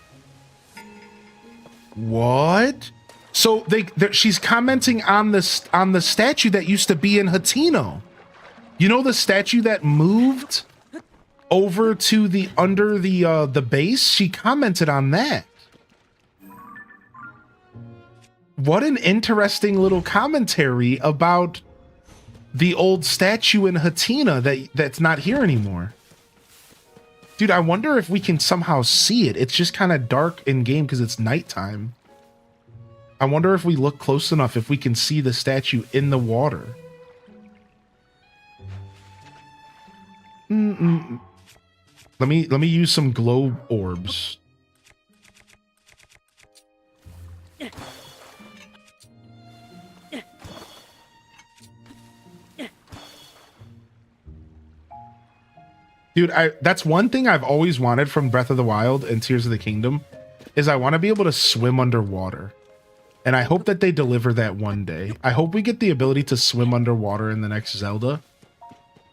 What? So she's commenting on the statue that used to be in Hateno. You know the statue that moved over to the under the base? She commented on that. What an interesting little commentary about the old statue in Hatena that's not here anymore. Dude, I wonder if we can somehow see it. It's just kind of dark in game because it's nighttime. I wonder if we look close enough if we can see the statue in the water. Let me use some glow orbs. Dude, that's one thing I've always wanted from Breath of the Wild and Tears of the Kingdom is I want to be able to swim underwater. And I hope that they deliver that one day. I hope we get the ability to swim underwater in the next Zelda.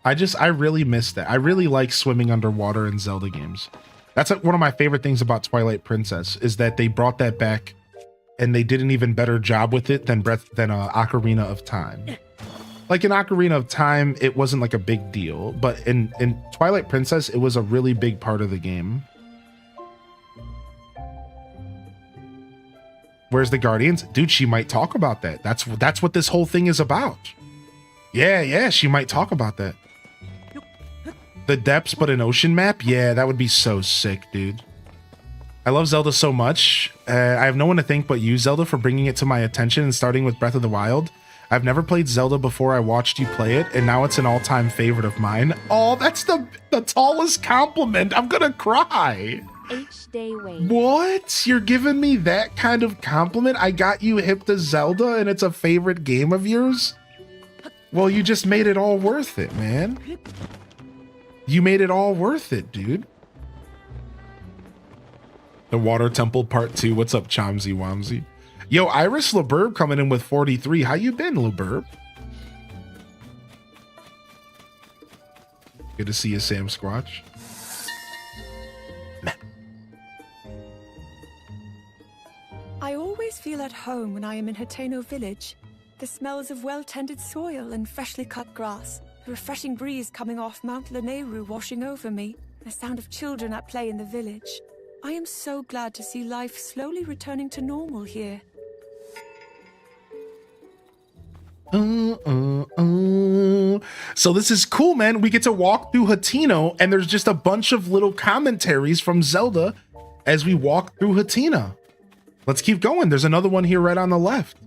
I really miss that. I really like swimming underwater in Zelda games. That's one of my favorite things about Twilight Princess is that they brought that back and they did an even better job with it than Ocarina of Time. Like in Ocarina of Time, it wasn't like a big deal, but in Twilight Princess, it was a really big part of the game. Where's the Guardians? Dude, she might talk about that. That's what this whole thing is about. Yeah, she might talk about that. The depths, but an ocean map? Yeah, that would be so sick, dude. I love Zelda so much. I have no one to thank but you, Zelda, for bringing it to my attention and starting with Breath of the Wild. I've never played Zelda before I watched you play it, and now it's an all-time favorite of mine. Oh, that's the tallest compliment. I'm gonna cry. H-Day Wade. What? You're giving me that kind of compliment? I got you hip to Zelda and it's a favorite game of yours? Well, you just made it all worth it, man. You made it all worth it, dude. The Water Temple Part 2. What's up, Chomsy Womsy? Yo, Iris LeBurb coming in with 43. How you been, LeBurb? Good to see you, Sam Squatch. I always feel at home when I am in Hateno village. The smells of well-tended soil and freshly cut grass, the refreshing breeze coming off Mount Lanayru washing over me, the sound of children at play in the village. I am so glad to see life slowly returning to normal here. So this is cool, man. We get to walk through Hateno, and there's just a bunch of little commentaries from Zelda as we walk through Hateno. Let's keep going. There's another one here right on the left.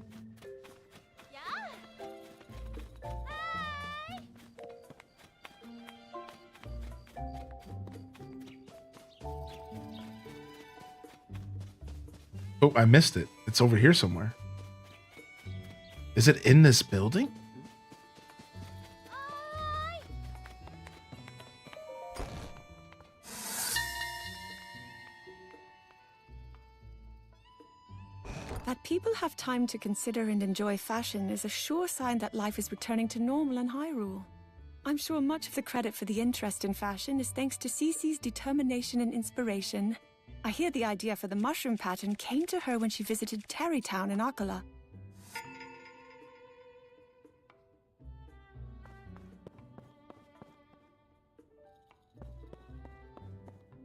Oh, I missed it. It's over here somewhere. Is it in this building? That people have time to consider and enjoy fashion is a sure sign that life is returning to normal in Hyrule. I'm sure much of the credit for the interest in fashion is thanks to Cece's determination and inspiration. I hear the idea for the mushroom pattern came to her when she visited Tarrytown in Akala.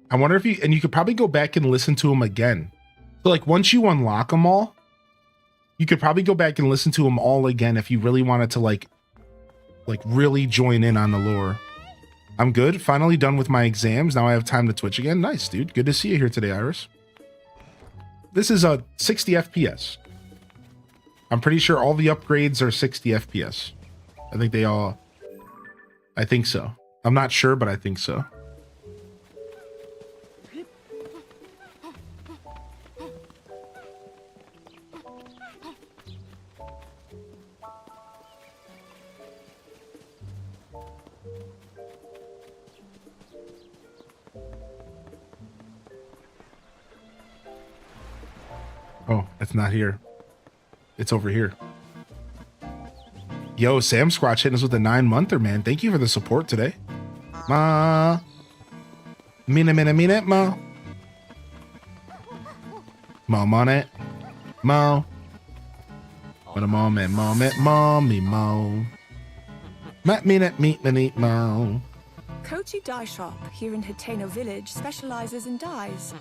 I wonder if you could probably go back and listen to them again. So like once you unlock them all, you could probably go back and listen to them all again if you really wanted to like really join in on the lore. I'm good. Finally done with my exams. Now I have time to Twitch again. Nice, dude. Good to see you here today, Iris. This is a 60 FPS. I'm pretty sure all the upgrades are 60 FPS. I think so. I'm not sure, but I think so. Oh, it's not here. It's over here. Yo, Sam Squatch hitting us with a 9-monther, man. Thank you for the support today. Ma. Mina, ma. Mo, mon it. Mo. What a moment, mommy, mo. Minute, mo. Kochi Dye Shop here in Hateno village specializes in dyes.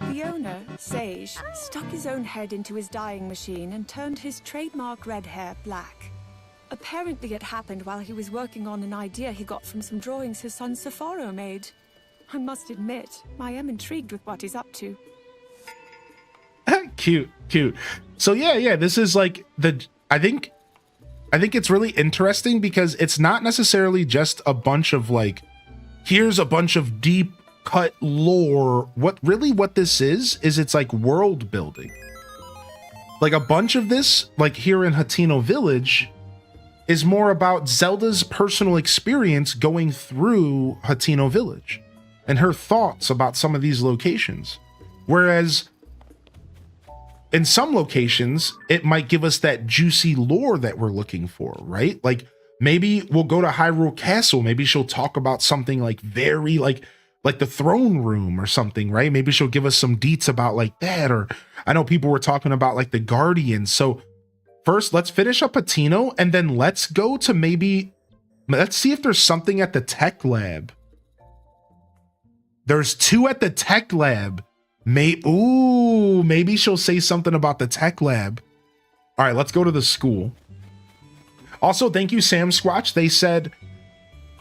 The owner, Sage, stuck his own head into his dyeing machine and turned his trademark red hair black. Apparently it happened while he was working on an idea he got from some drawings his son Safaro made. I must admit, I am intrigued with what he's up to. Cute. So yeah, this is like I think it's really interesting because it's not necessarily just a bunch of like, here's a bunch of deep cut lore. What this is it's like world building. Like a bunch of this, like here in Hateno Village, is more about Zelda's personal experience going through Hateno Village. and her thoughts about some of these locations. Whereas in some locations, it might give us that juicy lore that we're looking for, right? Like maybe we'll go to Hyrule Castle. Maybe she'll talk about something like very like the throne room or something, right? Maybe she'll give us some deets about like that. Or I know people were talking about like the Guardians. So first, let's finish up Patino, and then let's go to let's see if there's something at the tech lab. There's 2 at the tech lab. Maybe she'll say something about the tech lab. All right, let's go to the school. Also, thank you, Sam Squatch. They said,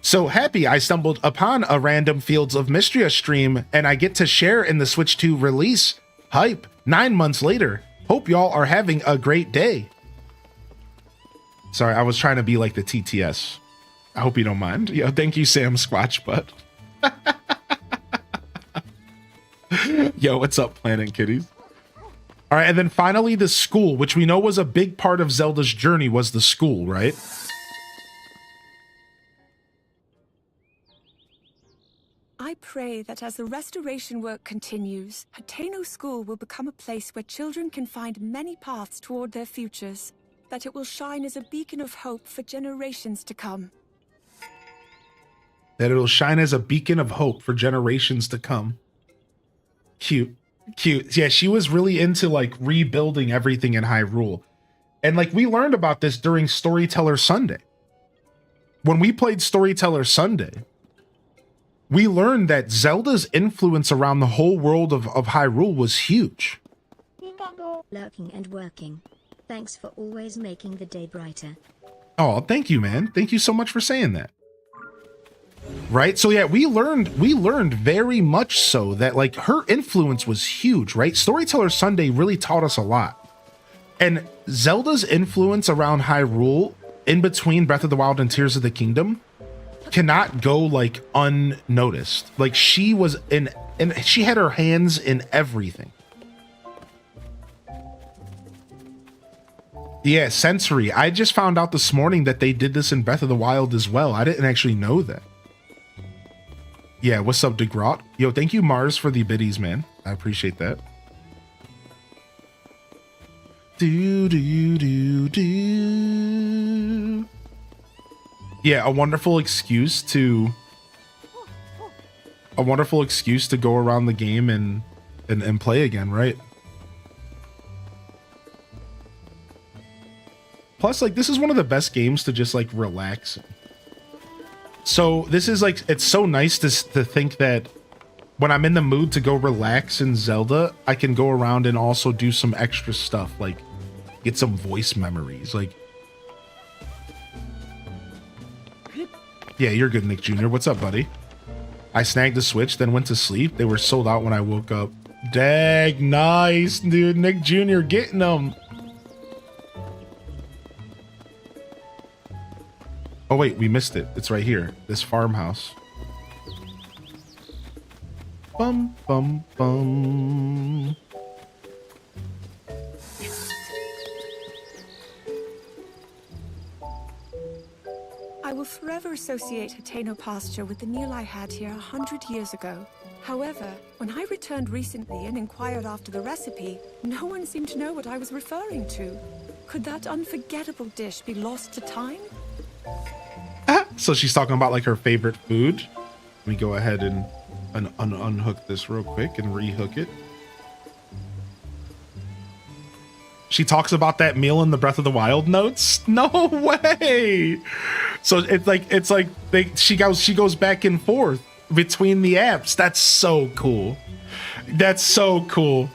so happy I stumbled upon a random Fields of Mystria stream and I get to share in the Switch 2 release. Hype, 9 months later. Hope y'all are having a great day. Sorry, I was trying to be like the TTS. I hope you don't mind. Yeah, thank you, Sam Squatch Butt. Yo, what's up, Planet Kitties? All right, and then finally the school, which we know was a big part of Zelda's journey, was the school, right? I pray that as the restoration work continues, Hateno School will become a place where children can find many paths toward their futures, that it will shine as a beacon of hope for generations to come. That it'll shine as a beacon of hope for generations to come. Cute. Yeah, she was really into like rebuilding everything in Hyrule. And like we learned about this during Storyteller Sunday. When we played Storyteller Sunday, we learned that Zelda's influence around the whole world of Hyrule was huge. Lurking and working. Thanks for always making the day brighter. Oh, thank you, man. Thank you so much for saying that. Right? So yeah, we learned very much so that like her influence was huge, right? Storyteller Sunday really taught us a lot. And Zelda's influence around Hyrule in between Breath of the Wild and Tears of the Kingdom cannot go like unnoticed. Like she was she had her hands in everything. Yeah, sensory. I just found out this morning that they did this in Breath of the Wild as well. I didn't actually know that. Yeah, what's up, DeGrot? Yo, thank you, Mars, for the biddies, man. I appreciate that. Yeah, a wonderful excuse to go around the game and play again, right? Plus, like, this is one of the best games to just like relax in. So this is like, it's so nice to think that when I'm in the mood to go relax in Zelda, I can go around and also do some extra stuff, like get some voice memories. Like, yeah, you're good, Nick Jr. What's up, buddy? I snagged the Switch, then went to sleep. They were sold out when I woke up. Dag, nice, dude. Nick Jr. getting them. Oh wait, we missed it. It's right here. This farmhouse. Bum, bum, bum. I will forever associate Hateno Pasture with the meal I had here 100 years ago. However, when I returned recently and inquired after the recipe, no one seemed to know what I was referring to. Could that unforgettable dish be lost to time? So she's talking about like her favorite food. Let me go ahead and unhook this real quick and rehook it. She talks about that meal in the Breath of the Wild notes. No way. So it's like she goes back and forth between the apps. That's so cool. That's so cool.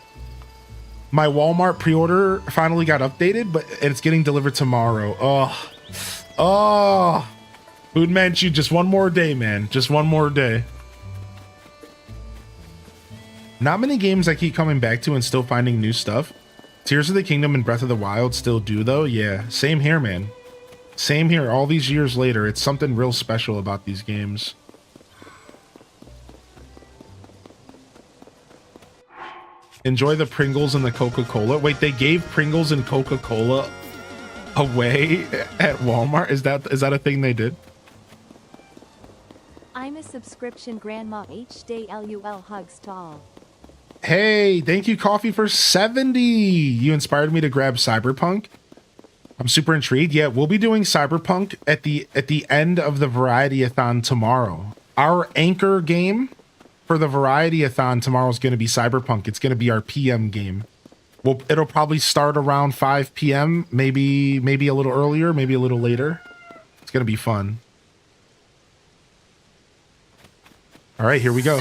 My Walmart pre-order finally got updated, but it's getting delivered tomorrow. Oh, Food Manchu, just one more day, man. Just one more day. Not many games I keep coming back to and still finding new stuff. Tears of the Kingdom and Breath of the Wild still do, though. Yeah, same here, man. Same here. All these years later, it's something real special about these games. Enjoy the Pringles and the Coca-Cola. Wait, they gave Pringles and Coca-Cola away at Walmart? Is that a thing they did? I Prime subscription Grandma H Day LUL hugs to all. Hey, thank you, Coffee, for 70. You inspired me to grab Cyberpunk. I'm super intrigued. Yeah, we'll be doing Cyberpunk at the end of the Variety-a-thon tomorrow. Our anchor game for the Variety-a-thon tomorrow is going to be Cyberpunk. It's going to be our PM game. Well, it'll probably start around 5 p.m., maybe a little earlier, maybe a little later. It's going to be fun. All right, here we go.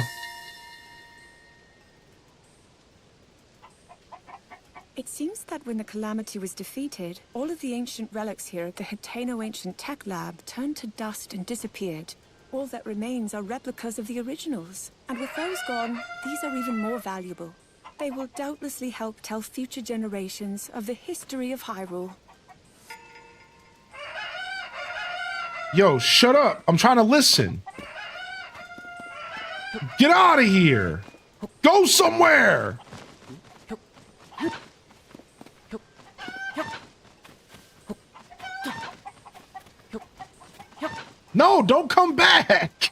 It seems that when the Calamity was defeated, all of the ancient relics here at the Hitano Ancient Tech Lab turned to dust and disappeared. All that remains are replicas of the originals. And with those gone, these are even more valuable. They will doubtlessly help tell future generations of the history of Hyrule. Yo, shut up. I'm trying to listen. Get out of here. Go somewhere. No, don't come back.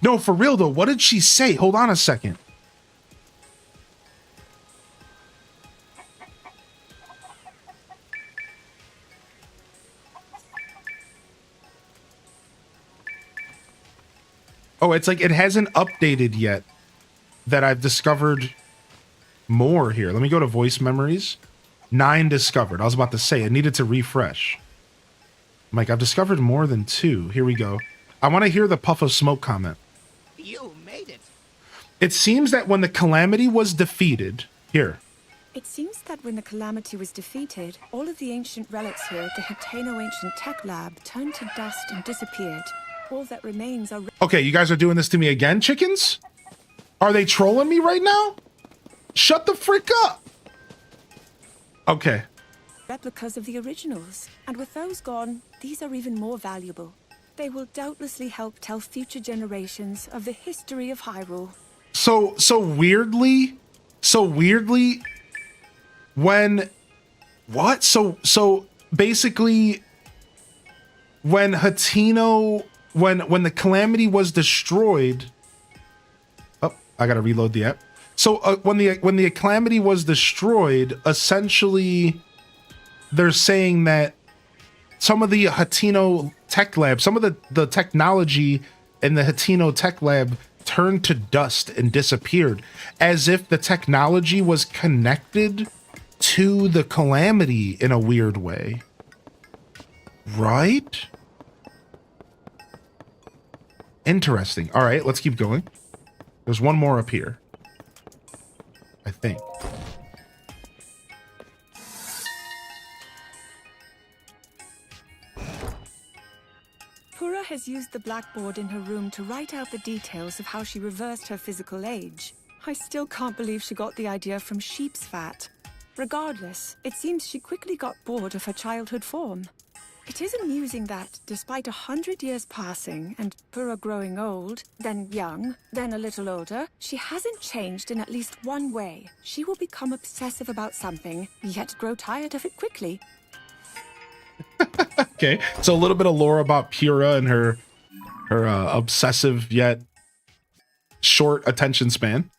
No, for real though. What did she say? Hold on a second. Oh, it's like it hasn't updated yet that I've discovered more here. Let me go to voice memories. 9 discovered. I was about to say it needed to refresh. I'm like, I've discovered more than 2. Here we go. I want to hear the puff of smoke comment. You made it. It seems that when the Calamity was defeated, here. It seems that when the Calamity was defeated, all of the ancient relics here at the Hitano Ancient Tech Lab turned to dust and disappeared. All that remains are... Okay, you guys are doing this to me again, chickens? Are they trolling me right now? Shut the frick up. Okay. replicas of the originals. And with those gone, these are even more valuable. They will doubtlessly help tell future generations of the history of Hyrule. So weirdly, when what? So basically when Hatino, when the Calamity was destroyed, oh, I gotta reload the app. So when the Calamity was destroyed, essentially they're saying that some of the Hatino Tech Lab, some of the technology in the Hatino Tech Lab turned to dust and disappeared, as if the technology was connected to the Calamity in a weird way. Right? Interesting. All right, let's keep going. There's one more up here, I think. Pura has used the blackboard in her room to write out the details of how she reversed her physical age. I still can't believe she got the idea from sheep's fat. Regardless, it seems she quickly got bored of her childhood form. It is amusing that, despite 100 years passing and Pura growing old, then young, then a little older, she hasn't changed in at least one way. She will become obsessive about something, yet grow tired of it quickly. Okay, so a little bit of lore about Pura and her obsessive yet short attention span.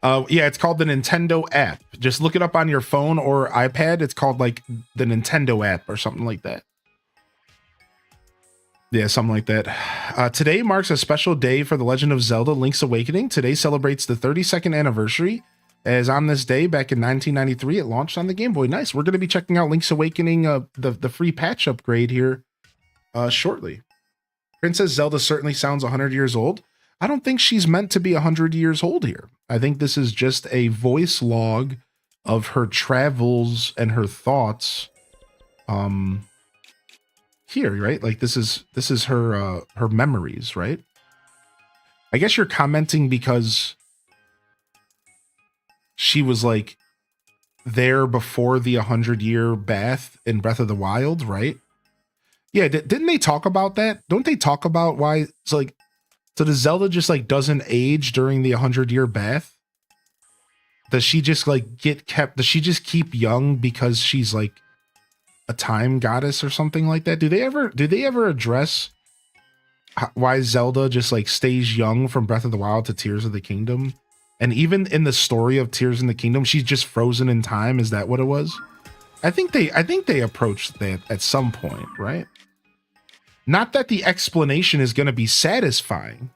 Yeah, it's called the Nintendo app. Just look it up on your phone or iPad. It's called like the Nintendo app or something like that. Yeah, something like that. Today marks a special day for The Legend of Zelda Link's Awakening. Today celebrates the 32nd anniversary, as on this day, back in 1993, it launched on the Game Boy. Nice. We're going to be checking out Link's Awakening, the free patch upgrade here shortly. Princess Zelda certainly sounds 100 years old. I don't think she's meant to be 100 years old here. I think this is just a voice log of her travels and her thoughts. Here, right? Like this is her her memories, right? I guess you're commenting because she was like there before the 100-year bath in Breath of the Wild, right? Yeah, didn't they talk about that? Don't they talk about why it's like, so the Zelda just like doesn't age during the 100-year bath? Does she just like does she just keep young because she's like a time goddess or something like that? Do they ever address why Zelda just like stays young from Breath of the Wild to Tears of the Kingdom. And even in the story of Tears in the Kingdom, she's just frozen in time. Is that what it was? I think they approached that at some point, right? Not that the explanation is going to be satisfying,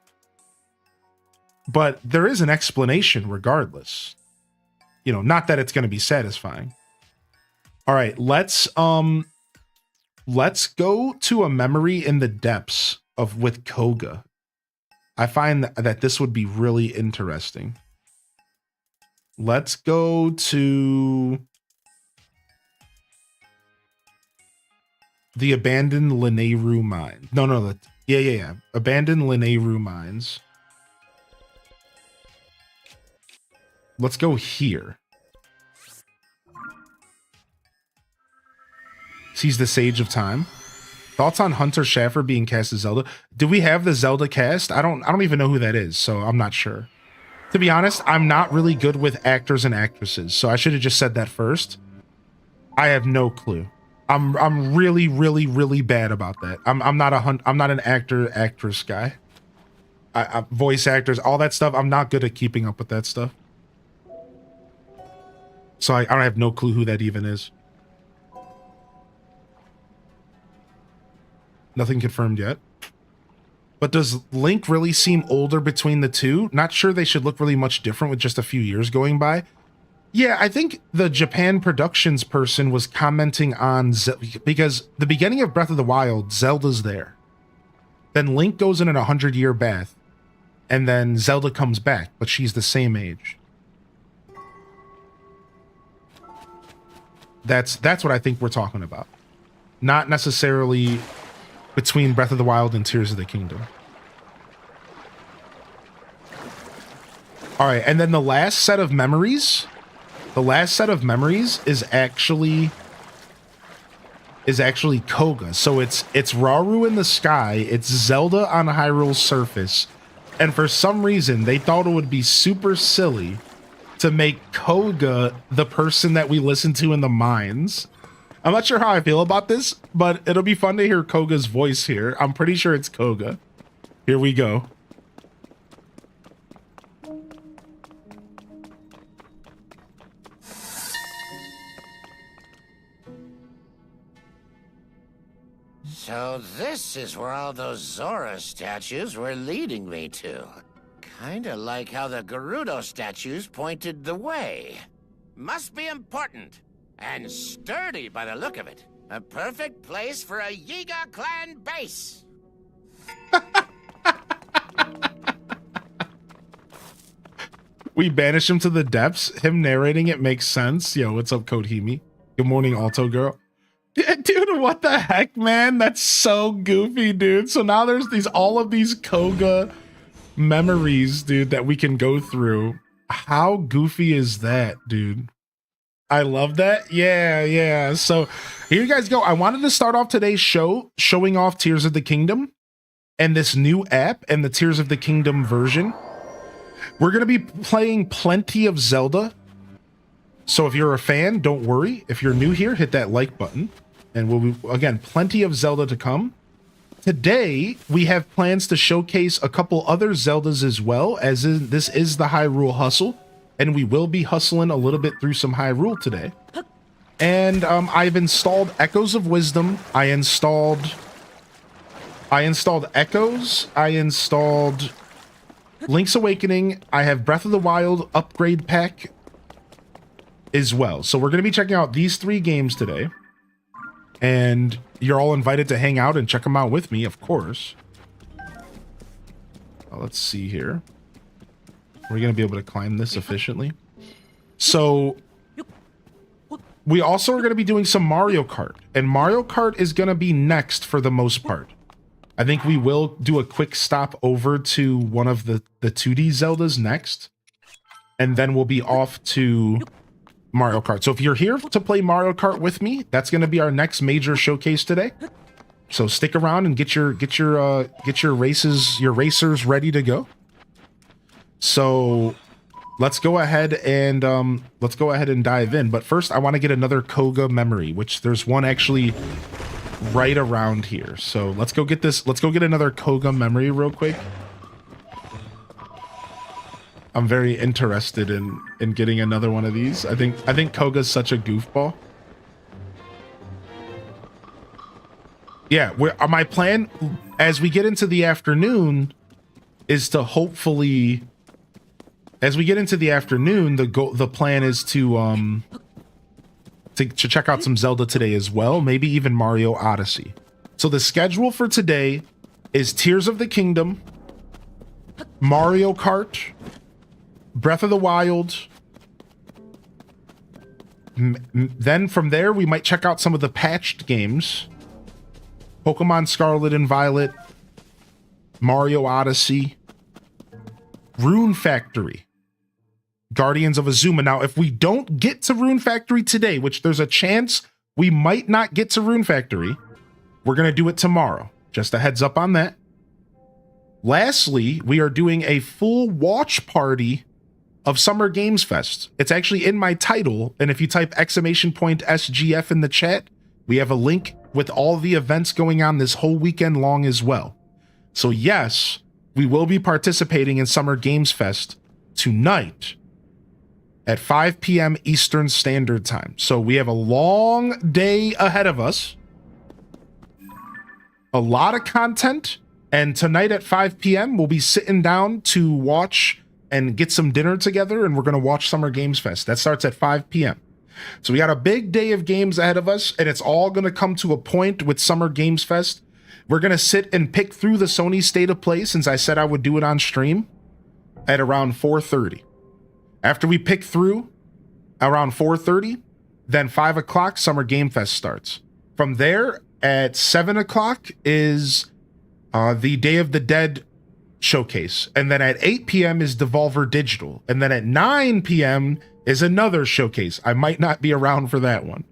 but there is an explanation regardless. You know, not that it's going to be satisfying. All right, let's go to a memory in the depths of with Koga. I find that this would be really interesting. Let's go to the abandoned Lineru mine. No. Yeah. Abandoned Lineru mines. Let's go here. He's the Sage of Time. Thoughts on Hunter Schaffer being cast as Zelda? Do we have the Zelda cast? I don't even know who that is, so I'm not sure. To be honest, I'm not really good with actors and actresses, so I should have just said that first. I have no clue. I'm really, really, really bad about that. I'm not an actress guy. I voice actors, all that stuff. I'm not good at keeping up with that stuff. So I don't have no clue who that even is. Nothing confirmed yet. But does Link really seem older between the two? Not sure they should look really much different with just a few years going by. Yeah, I think the Japan Productions person was commenting on because the beginning of Breath of the Wild, Zelda's there. Then Link goes in a 100-year bath, and then Zelda comes back, but she's the same age. That's what I think we're talking about. Not necessarily between Breath of the Wild and Tears of the Kingdom. All right, and then the last set of memories is actually Koga. So it's Rauru in the sky, it's Zelda on Hyrule's surface, and for some reason they thought it would be super silly to make Koga the person that we listen to in the mines. I'm not sure how I feel about this, but it'll be fun to hear Koga's voice here. I'm pretty sure it's Koga. Here we go. So this is where all those Zora statues were leading me to. Kinda like how the Gerudo statues pointed the way. Must be important. And sturdy by the look of it. A perfect place for a Yiga clan base. We banish him to the depths. Him narrating it makes sense. Yo, what's up, Kodhimi? Good morning, Alto Girl. Dude, what the heck, man? That's so goofy, dude. So now there's all of these Koga memories, dude, that we can go through. How goofy is that, dude? I love that. Yeah. So here you guys go. I wanted to start off today's show showing off Tears of the Kingdom and this new app and the Tears of the Kingdom version. We're going to be playing plenty of Zelda. So if you're a fan, don't worry. If you're new here, hit that like button. And we'll be, again, plenty of Zelda to come. Today, we have plans to showcase a couple other Zeldas as well, as this is the Hyrule Hustle. And we will be hustling a little bit through some Hyrule today. And I've installed Echoes of Wisdom. I installed Echoes. I installed Link's Awakening. I have Breath of the Wild upgrade pack as well. So we're going to be checking out these 3 games today. And you're all invited to hang out and check them out with me, of course. Let's see here. We're going to be able to climb this efficiently. So we also are going to be doing some Mario Kart. And Mario Kart is going to be next for the most part. I think we will do a quick stop over to one of the 2D Zeldas next. And then we'll be off to Mario Kart. So if you're here to play Mario Kart with me, that's going to be our next major showcase today. So stick around and get your racers ready to go. So let's go ahead and dive in. But first, I want to get another Koga memory, which there's one actually right around here. So let's go get this. Let's go get another Koga memory real quick. I'm very interested in getting another one of these. I think Koga's such a goofball. Yeah, my plan as we get into the afternoon is to hopefully, as we get into the afternoon, the plan is to check out some Zelda today as well, maybe even Mario Odyssey. So the schedule for today is Tears of the Kingdom, Mario Kart, Breath of the Wild. Then from there, we might check out some of the patched games. Pokemon Scarlet and Violet, Mario Odyssey, Rune Factory, Guardians of Azuma. Now, if we don't get to Rune Factory today, which there's a chance we might not get to Rune Factory, we're going to do it tomorrow. Just a heads up on that. Lastly, we are doing a full watch party of Summer Games Fest. It's actually in my title, and if you type !SGF in the chat, we have a link with all the events going on this whole weekend long as well. So yes, we will be participating in Summer Games Fest tonight at 5 p.m. Eastern Standard Time. So we have a long day ahead of us, a lot of content, and tonight at 5 p.m. we'll be sitting down to watch and get some dinner together, and we're going to watch Summer Games Fest. That starts at 5 p.m. So we got a big day of games ahead of us, and it's all going to come to a point with Summer Games Fest. We're going to sit and pick through the Sony State of Play, since I said I would do it on stream, at around 4:30. After we pick through around 4:30, then 5 o'clock, Summer Game Fest starts. From there, at 7 o'clock is the Day of the Dead showcase. And then at 8 p.m. is Devolver Digital. And then at 9 p.m. is another showcase. I might not be around for that one.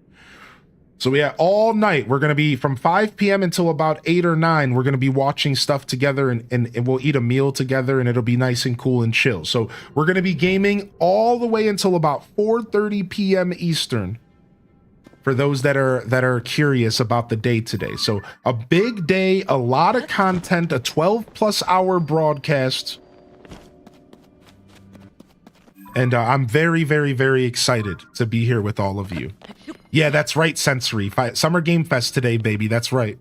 So yeah, all night, we're going to be from 5 p.m. until about 8 or 9. We're going to be watching stuff together, and we'll eat a meal together, and it'll be nice and cool and chill. So we're going to be gaming all the way until about 4:30 p.m. Eastern, for those that are curious about the day today. So a big day, a lot of content, a 12+ hour broadcast. And I'm very, very, very excited to be here with all of you. Yeah, that's right, Sensory. Summer Game Fest today, baby. That's right.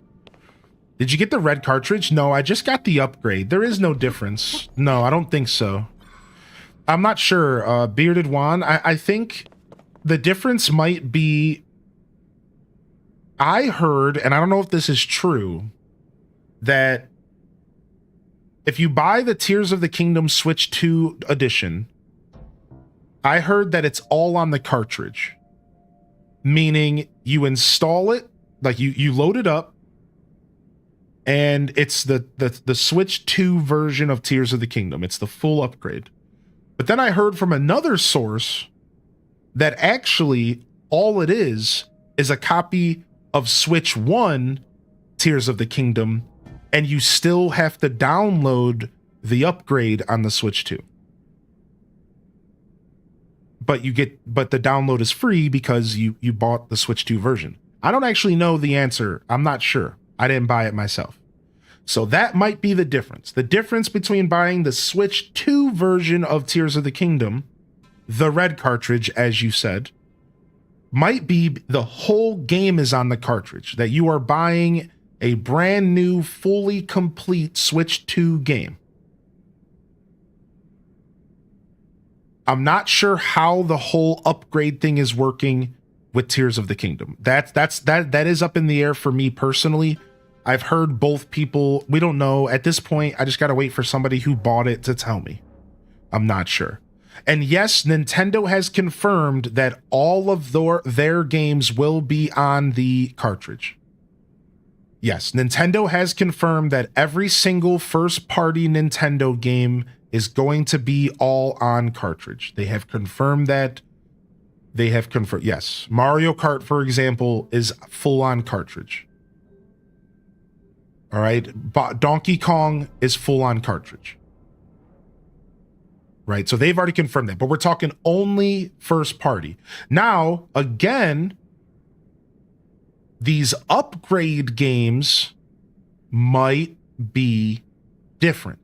Did you get the red cartridge? No, I just got the upgrade. There is no difference. No, I don't think so. I'm not sure. Bearded Juan, I think the difference might be, I heard, and I don't know if this is true, that if you buy the Tears of the Kingdom Switch 2 edition, I heard that it's all on the cartridge. Meaning you install it, like you load it up, and it's the Switch 2 version of Tears of the Kingdom. It's the full upgrade. But then I heard from another source that actually all it is a copy of Switch 1 Tears of the Kingdom, and you still have to download the upgrade on the Switch 2. But the download is free because you bought the Switch 2 version. I don't actually know the answer. I'm not sure. I didn't buy it myself. So that might be the difference. The difference between buying the Switch 2 version of Tears of the Kingdom, the red cartridge, as you said, might be the whole game is on the cartridge, that you are buying a brand new, fully complete Switch 2 game. I'm not sure how the whole upgrade thing is working with Tears of the Kingdom. That is up in the air for me personally. I've heard both people. We don't know at this point. I just got to wait for somebody who bought it to tell me. I'm not sure. And yes, Nintendo has confirmed that all of their games will be on the cartridge. Yes, Nintendo has confirmed that every single first-party Nintendo game is going to be all on cartridge. They have confirmed that. They have confirmed, yes. Mario Kart, for example, is full on cartridge. All right. Donkey Kong is full on cartridge. Right. So they've already confirmed that, but we're talking only first party. Now, again, These upgrade games might be different.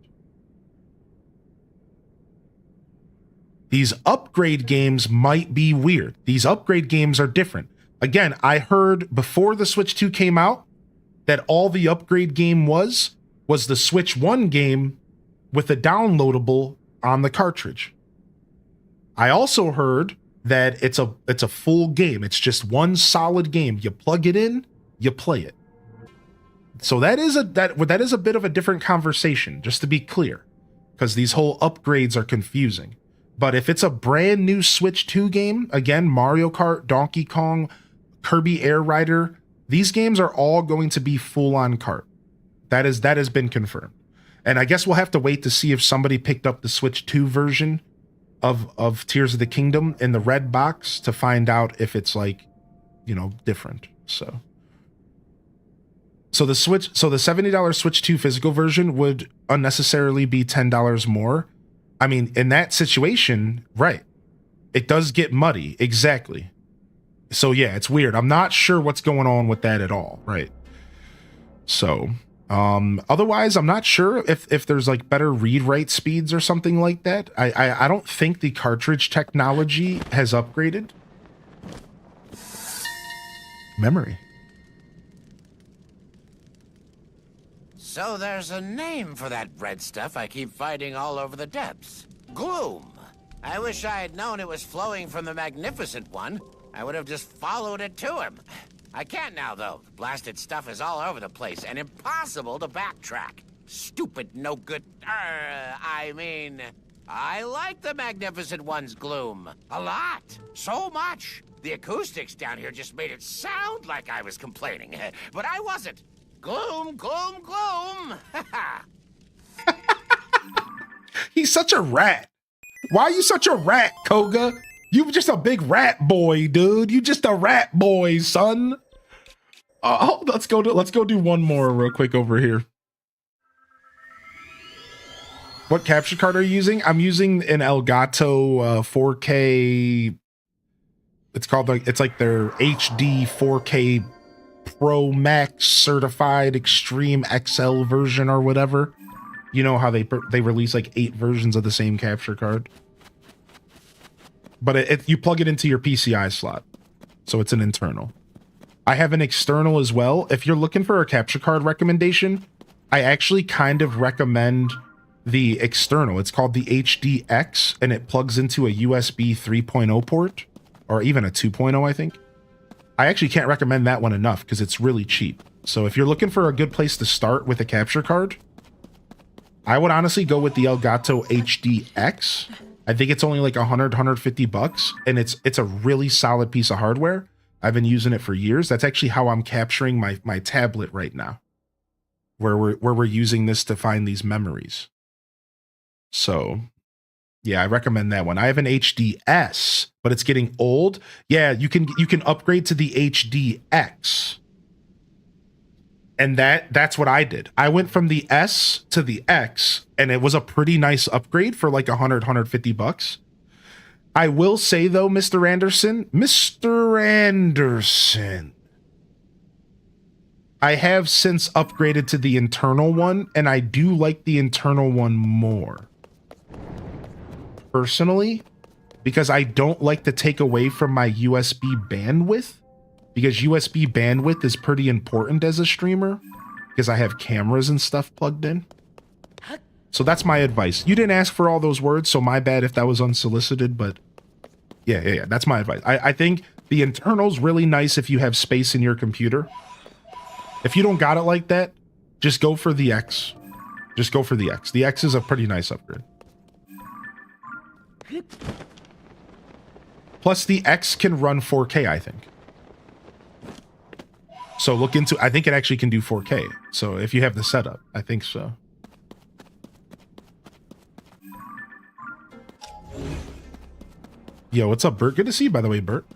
These upgrade games might be weird. These upgrade games are different. Again, I heard before the Switch 2 came out that all the upgrade game was the Switch 1 game with a downloadable on the cartridge. I also heard that it's a full game. It's just one solid game. You plug it in, you play it. So that is a bit of a different conversation, just to be clear, because these whole upgrades are confusing. But if it's a brand new Switch 2 game, again, Mario Kart, Donkey Kong, Kirby Air Rider, these games are all going to be full-on cart. That has been confirmed. And I guess we'll have to wait to see if somebody picked up the Switch 2 version of Tears of the Kingdom in the red box to find out if it's like, different. So the $70 Switch 2 physical version would unnecessarily be $10 more. I mean, in that situation, right, it does get muddy. Exactly. So yeah, it's weird. I'm not sure what's going on with that at all. Right. So, otherwise, I'm not sure if there's like better read write speeds or something like that. I don't think the cartridge technology has upgraded. Memory. So there's a name for that red stuff I keep finding all over the depths. Gloom. I wish I had known it was flowing from the Magnificent One. I would have just followed it to him. I can't now, though. The blasted stuff is all over the place and impossible to backtrack. Stupid, no good... I like the Magnificent One's gloom. A lot. So much. The acoustics down here just made it sound like I was complaining. But I wasn't. Gloom, gloom, gloom. He's such a rat. Why are you such a rat, Koga? You just a big rat boy, dude. You just a rat boy, son. Let's go do one more real quick over here. What capture card are you using? I'm using an Elgato 4K. It's like their HD 4K Pro Max certified Extreme XL version or whatever. You know how they release like 8 versions of the same capture card. But you plug it into your PCI slot. So it's an internal. I have an external as well. If you're looking for a capture card recommendation, I actually kind of recommend the external. It's called the HDX, and it plugs into a USB 3.0 port, or even a 2.0, I think. I actually can't recommend that one enough because it's really cheap. So if you're looking for a good place to start with a capture card, I would honestly go with the Elgato HDX. I think it's only like $100-150, and it's a really solid piece of hardware. I've been using it for years. That's actually how I'm capturing my tablet right now, where we're using this to find these memories. So yeah, I recommend that one. I have an HDS, but it's getting old. Yeah, you can upgrade to the HDX. And that's what I did. I went from the S to the X, and it was a pretty nice upgrade for like $100-150. I will say though, Mr. Anderson, I have since upgraded to the internal one, and I do like the internal one more. Personally, because I don't like to take away from my USB bandwidth. Because USB bandwidth is pretty important as a streamer, because I have cameras and stuff plugged in. So that's my advice. You didn't ask for all those words, so my bad if that was unsolicited, but yeah, that's my advice. I think the internal's really nice if you have space in your computer. If you don't got it like that, just go for the X. Just go for the X. The X is a pretty nice upgrade. Plus, the X can run 4K, I think. So look into, I think it actually can do 4K. So if you have the setup, I think so. Yo, what's up, Bert? Good to see you, by the way, Bert.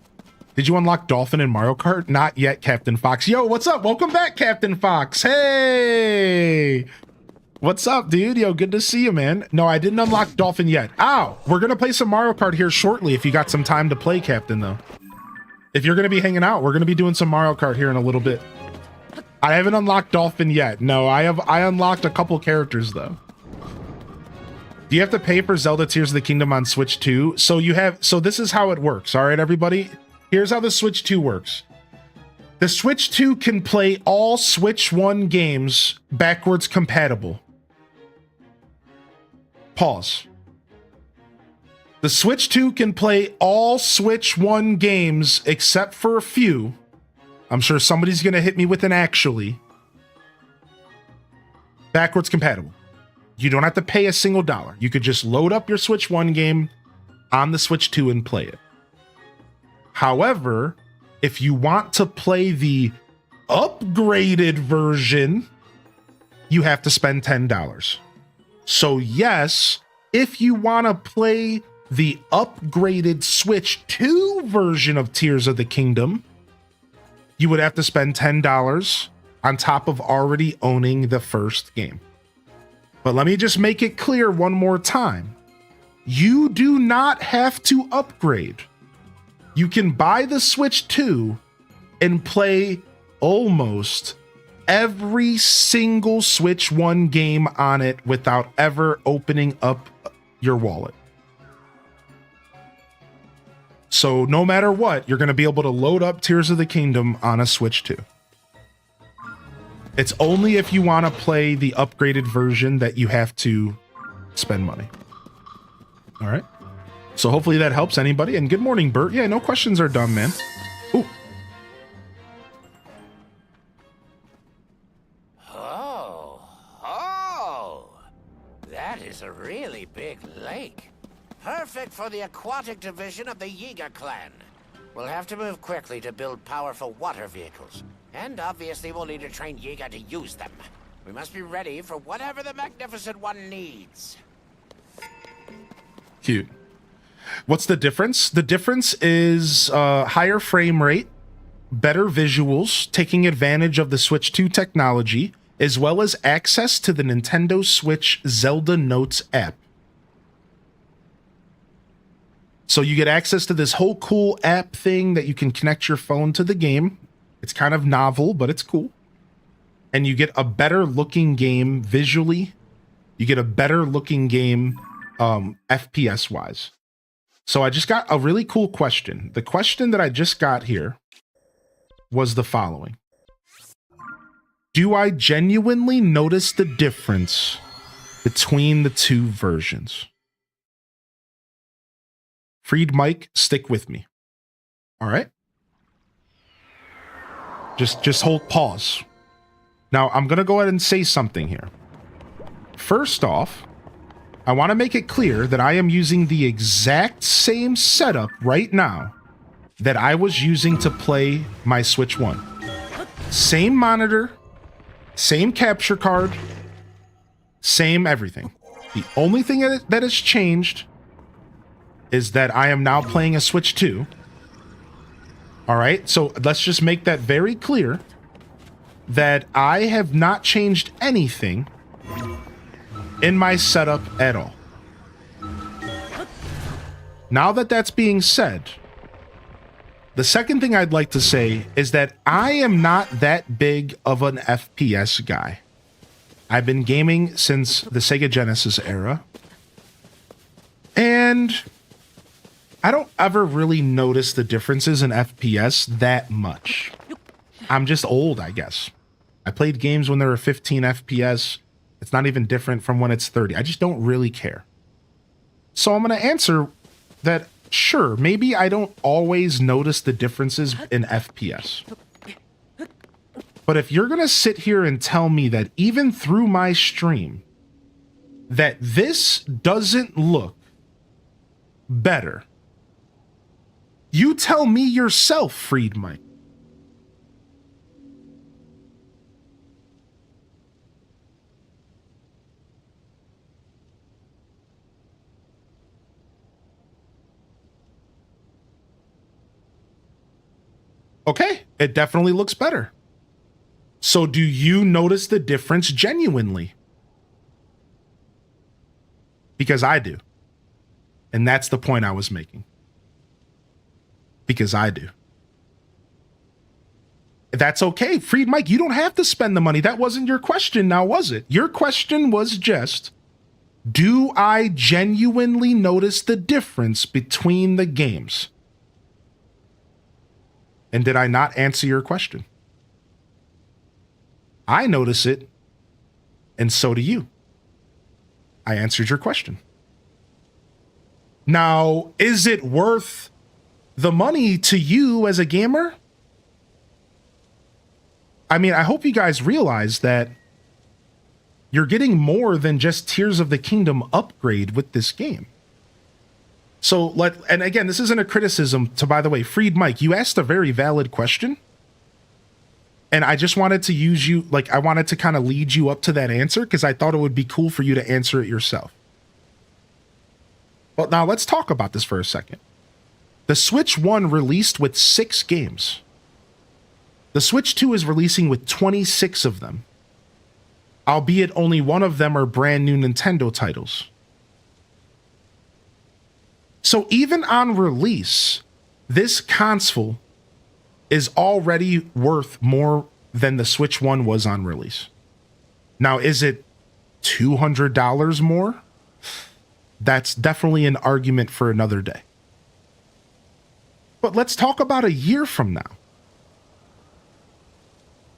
Did you unlock Dolphin in Mario Kart? Not yet, Captain Fox. Yo, what's up? Welcome back, Captain Fox. Hey! What's up, dude? Yo, good to see you, man. No, I didn't unlock Dolphin yet. Ow! We're gonna play some Mario Kart here shortly if you got some time to play, Captain, though. If you're going to be hanging out, we're going to be doing some Mario Kart here in a little bit. I haven't unlocked Dolphin yet. No, I unlocked a couple characters though. Do you have to pay for Zelda Tears of the Kingdom on Switch 2? So this is how it works. All right, everybody. Here's how the Switch 2 works. The Switch 2 can play all Switch 1 games backwards compatible. Pause. The Switch 2 can play all Switch 1 games except for a few. I'm sure somebody's going to hit me with an actually. Backwards compatible. You don't have to pay a single dollar. You could just load up your Switch 1 game on the Switch 2 and play it. However, if you want to play the upgraded version, you have to spend $10. So yes, if you want to play the upgraded Switch 2 version of Tears of the Kingdom, you would have to spend $10 on top of already owning the first game. But let me just make it clear one more time. You do not have to upgrade. You can buy the Switch 2 and play almost every single Switch 1 game on it without ever opening up your wallet. So no matter what, you're going to be able to load up Tears of the Kingdom on a Switch 2. It's only if you want to play the upgraded version that you have to spend money. All right. So hopefully that helps anybody. And good morning, Bert. Yeah, no questions are dumb, man. Ooh. Oh. That is a really big lake. Perfect for the aquatic division of the Yiga clan. We'll have to move quickly to build powerful water vehicles. And obviously we'll need to train Yiga to use them. We must be ready for whatever the Magnificent One needs. Cute. What's the difference? The difference is higher frame rate, better visuals, taking advantage of the Switch 2 technology, as well as access to the Nintendo Switch Zelda Notes app. So you get access to this whole cool app thing that you can connect your phone to the game. It's kind of novel, but it's cool. And you get a better looking game visually. You get a better looking game FPS wise. So I just got a really cool question. The question that I just got here was the following. Do I genuinely notice the difference between the two versions? Freed Mike, stick with me. All right. Just hold pause. Now I'm going to go ahead and say something here. First off, I want to make it clear that I am using the exact same setup right now that I was using to play my Switch 1. Same monitor, same capture card, same everything. The only thing that has changed is that I am now playing a Switch 2. All right, so let's just make that very clear that I have not changed anything in my setup at all. Now that that's being said, the second thing I'd like to say is that I am not that big of an FPS guy. I've been gaming since the Sega Genesis era, and I don't ever really notice the differences in FPS that much. I'm just old, I guess. I played games when there were 15 FPS. It's not even different from when it's 30. I just don't really care. So I'm going to answer that, sure, maybe I don't always notice the differences in FPS. But if you're going to sit here and tell me that even through my stream, that this doesn't look better, you tell me yourself, Freed Mike. Okay, it definitely looks better. So do you notice the difference genuinely? Because I do. And that's the point I was making. Because I do. That's okay. Freed Mike, you don't have to spend the money. That wasn't your question now, was it? Your question was just, do I genuinely notice the difference between the games? And did I not answer your question? I notice it, and so do you. I answered your question. Now, is it worth the money to you as a gamer? I mean, I hope you guys realize that you're getting more than just Tears of the Kingdom upgrade with this game. So and again, this isn't a criticism to, by the way, Freed Mike, you asked a very valid question. And I just wanted to use you, I wanted to kind of lead you up to that answer because I thought it would be cool for you to answer it yourself. Well, now let's talk about this for a second. The Switch 1 released with 6 games. The Switch 2 is releasing with 26 of them, albeit only one of them are brand new Nintendo titles. So even on release, this console is already worth more than the Switch 1 was on release. Now, is it $200 more? That's definitely an argument for another day. But let's talk about a year from now.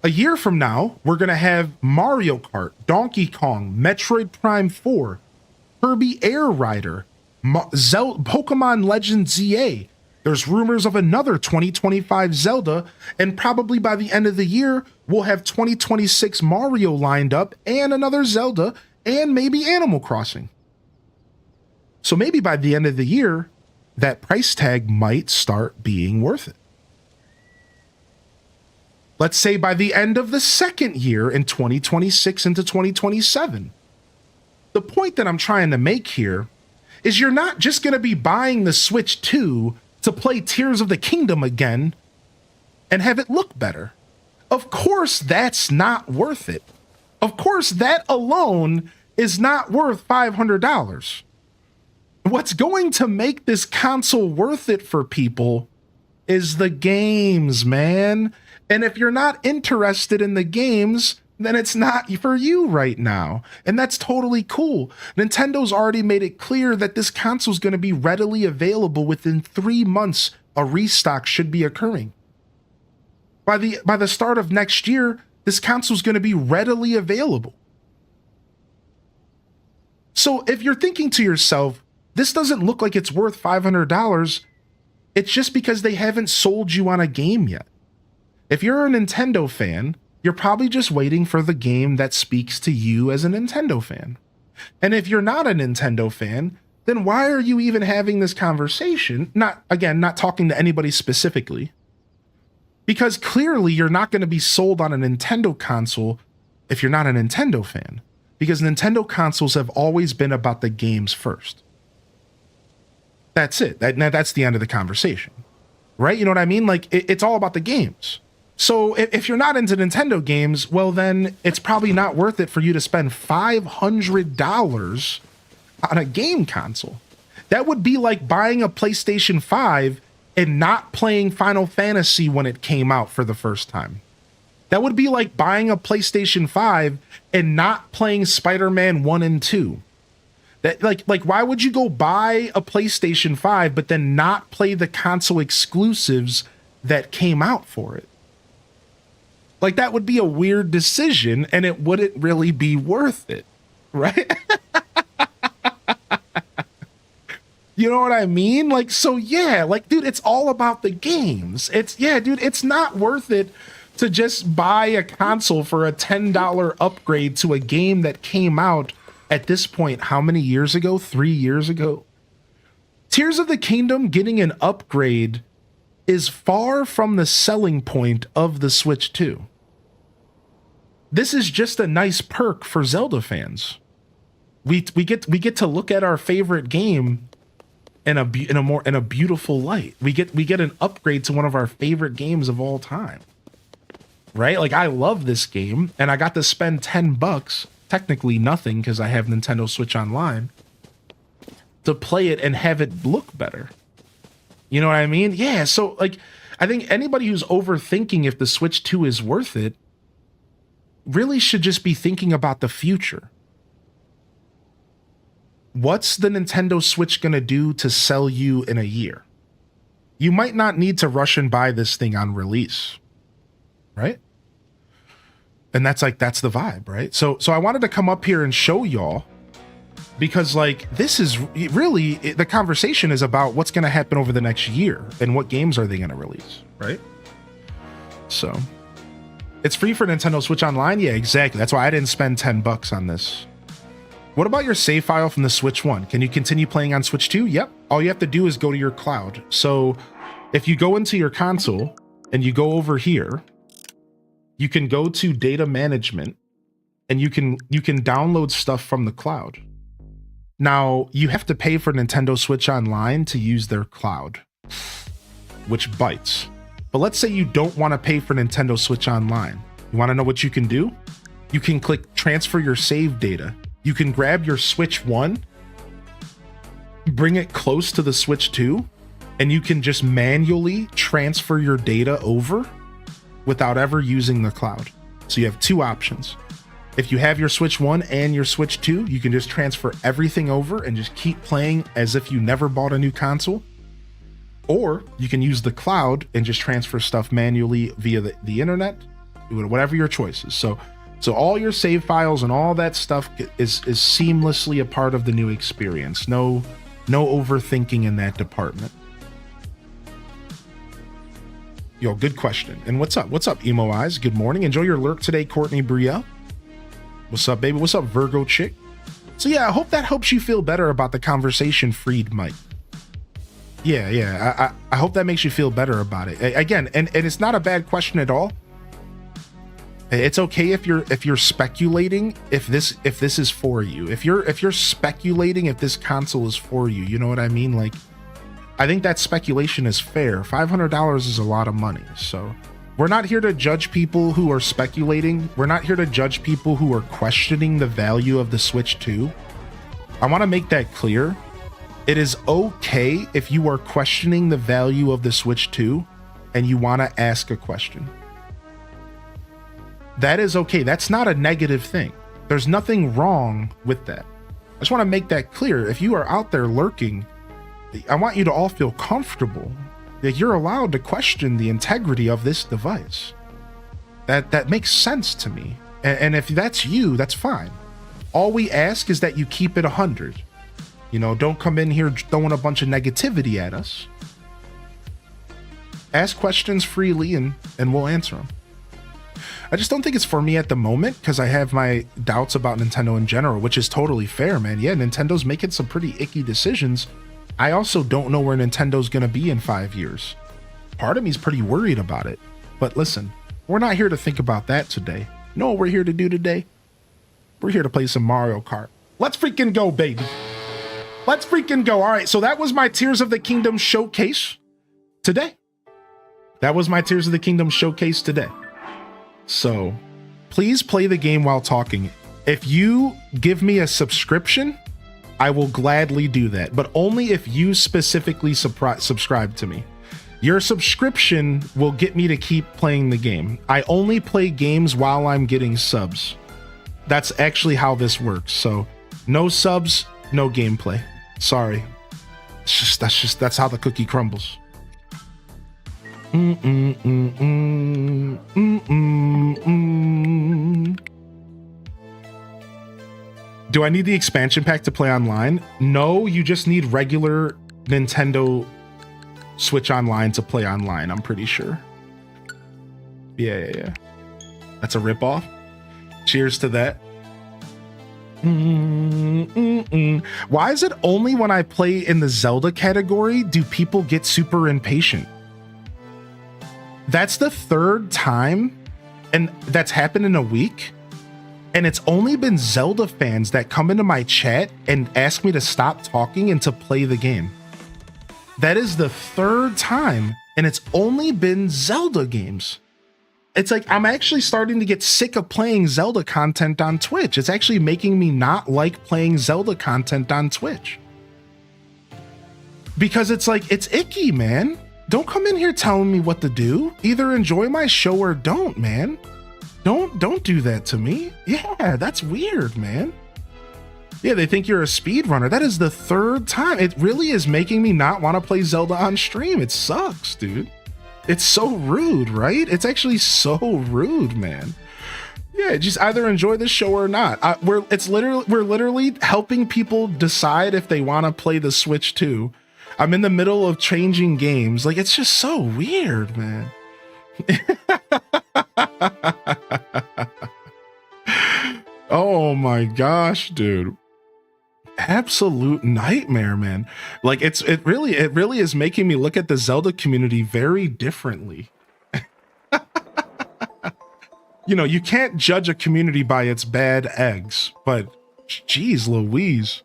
A year from now, we're going to have Mario Kart, Donkey Kong, Metroid Prime 4, Kirby Air Rider, Pokemon Legends ZA. There's rumors of another 2025 Zelda, and probably by the end of the year, we'll have 2026 Mario lined up, and another Zelda, and maybe Animal Crossing. So maybe by the end of the year, that price tag might start being worth it. Let's say by the end of the second year in 2026 into 2027. The point that I'm trying to make here is you're not just going to be buying the Switch 2 to play Tears of the Kingdom again and have it look better. Of course, that's not worth it. Of course, that alone is not worth $500. What's going to make this console worth it for people is the games, man. And if you're not interested in the games, then it's not for you right now. And that's totally cool. Nintendo's already made it clear that this console is going to be readily available within 3 months. A restock should be occurring. By the start of next year, this console is going to be readily available. So if you're thinking to yourself, this doesn't look like it's worth $500, it's just because they haven't sold you on a game yet. If you're a Nintendo fan, you're probably just waiting for the game that speaks to you as a Nintendo fan. And if you're not a Nintendo fan, then why are you even having this conversation? Not talking to anybody specifically. Because clearly you're not going to be sold on a Nintendo console if you're not a Nintendo fan. Because Nintendo consoles have always been about the games first. That's it. That's the end of the conversation. Right? You know what I mean? It's all about the games. So if you're not into Nintendo games, well, then it's probably not worth it for you to spend $500 on a game console. That would be like buying a PlayStation 5 and not playing Final Fantasy when it came out for the first time. That would be like buying a PlayStation 5 and not playing Spider-Man 1 and 2. That like why would you go buy a PlayStation 5 but then not play the console exclusives that came out for it? Like, that would be a weird decision, and it wouldn't really be worth it, right? You know what I mean? Dude, it's all about the games. It's not worth it to just buy a console for a $10 upgrade to a game that came out at this point, how many years ago? 3 years ago? Tears of the Kingdom getting an upgrade is far from the selling point of the Switch 2. This is just a nice perk for Zelda fans. We get to look at our favorite game in a beautiful light. We get an upgrade to one of our favorite games of all time. Right? Like, I love this game, and I got to spend $10, technically nothing because I have Nintendo Switch Online, to play it and have it look better. You know what I mean? Yeah, so I think anybody who's overthinking if the Switch 2 is worth it really should just be thinking about the future. What's the Nintendo Switch going to do to sell you in a year? You might not need to rush and buy this thing on release, right? And that's the vibe, right? So I wanted to come up here and show y'all, because like this is really the conversation is about what's going to happen over the next year and what games are they going to release, right? So it's free for Nintendo Switch Online. Yeah, exactly. That's why I didn't spend $10 on this. What about your save file from the Switch 1? Can you continue playing on Switch 2? Yep. All you have to do is go to your cloud. So if you go into your console and you go over here, you can go to data management and you can download stuff from the cloud. Now, you have to pay for Nintendo Switch Online to use their cloud, which bites. But let's say you don't want to pay for Nintendo Switch Online. You want to know what you can do? You can click transfer your save data. You can grab your Switch 1, bring it close to the Switch 2, and you can just manually transfer your data over without ever using the cloud. So you have two options. If you have your Switch 1 and your Switch 2, you can just transfer everything over and just keep playing as if you never bought a new console. Or you can use the cloud and just transfer stuff manually via the internet, whatever your choice is. So all your save files and all that stuff is seamlessly a part of the new experience. No overthinking in that department. Yo, good question. And what's up? What's up, Emo Eyes? Good morning. Enjoy your lurk today, Courtney Brielle. What's up, baby? What's up, Virgo chick? So yeah, I hope that helps you feel better about the conversation, Freed Mike. Yeah. I hope that makes you feel better about it. Again, and it's not a bad question at all. It's okay if you're speculating if this is for you. If you're speculating if this console is for you, you know what I mean? Like, I think that speculation is fair. $500 is a lot of money. So we're not here to judge people who are speculating. We're not here to judge people who are questioning the value of the Switch 2. I want to make that clear. It is okay if you are questioning the value of the Switch 2 and you want to ask a question. That is okay. That's not a negative thing. There's nothing wrong with that. I just want to make that clear. If you are out there lurking, I want you to all feel comfortable that you're allowed to question the integrity of this device. That makes sense to me. And if that's you, that's fine. All we ask is that you keep it 100. You know, don't come in here throwing a bunch of negativity at us. Ask questions freely and we'll answer them. I just don't think it's for me at the moment because I have my doubts about Nintendo in general, which is totally fair, man. Yeah, Nintendo's making some pretty icky decisions. I also don't know where Nintendo's going to be in 5 years. Part of me is pretty worried about it. But listen, we're not here to think about that today. You know what we're here to do today? We're here to play some Mario Kart. Let's freaking go, baby. Let's freaking go. All right, so that was my Tears of the Kingdom showcase today. So please play the game while talking. If you give me a subscription, I will gladly do that, but only if you specifically subscribe to me. Your subscription will get me to keep playing the game. I only play games while I'm getting subs. That's actually how this works. So no subs, no gameplay. Sorry. That's how the cookie crumbles. Do I need the expansion pack to play online? No, you just need regular Nintendo Switch Online to play online, I'm pretty sure. Yeah. That's a ripoff. Cheers to that. Why is it only when I play in the Zelda category do people get super impatient? That's the third time, and that's happened in a week. And it's only been Zelda fans that come into my chat and ask me to stop talking and to play the game. That is the third time, and it's only been Zelda games. It's like I'm actually starting to get sick of playing Zelda content on Twitch. It's actually making me not like playing Zelda content on Twitch. Because it's like, it's icky, man. Don't come in here telling me what to do. Either enjoy my show or don't, man. Don't do that to me. Yeah, that's weird, man. Yeah, they think you're a speedrunner. That is the third time. It really is making me not want to play Zelda on stream. It sucks, dude. It's so rude, right? It's actually so rude, man. Yeah, just either enjoy the show or not. We're literally helping people decide if they want to play the Switch 2. I'm in the middle of changing games. Like, it's just so weird, man. Oh my gosh, dude. Absolute nightmare, man. Like, it really is making me look at the Zelda community very differently. You know, you can't judge a community by its bad eggs, but geez Louise.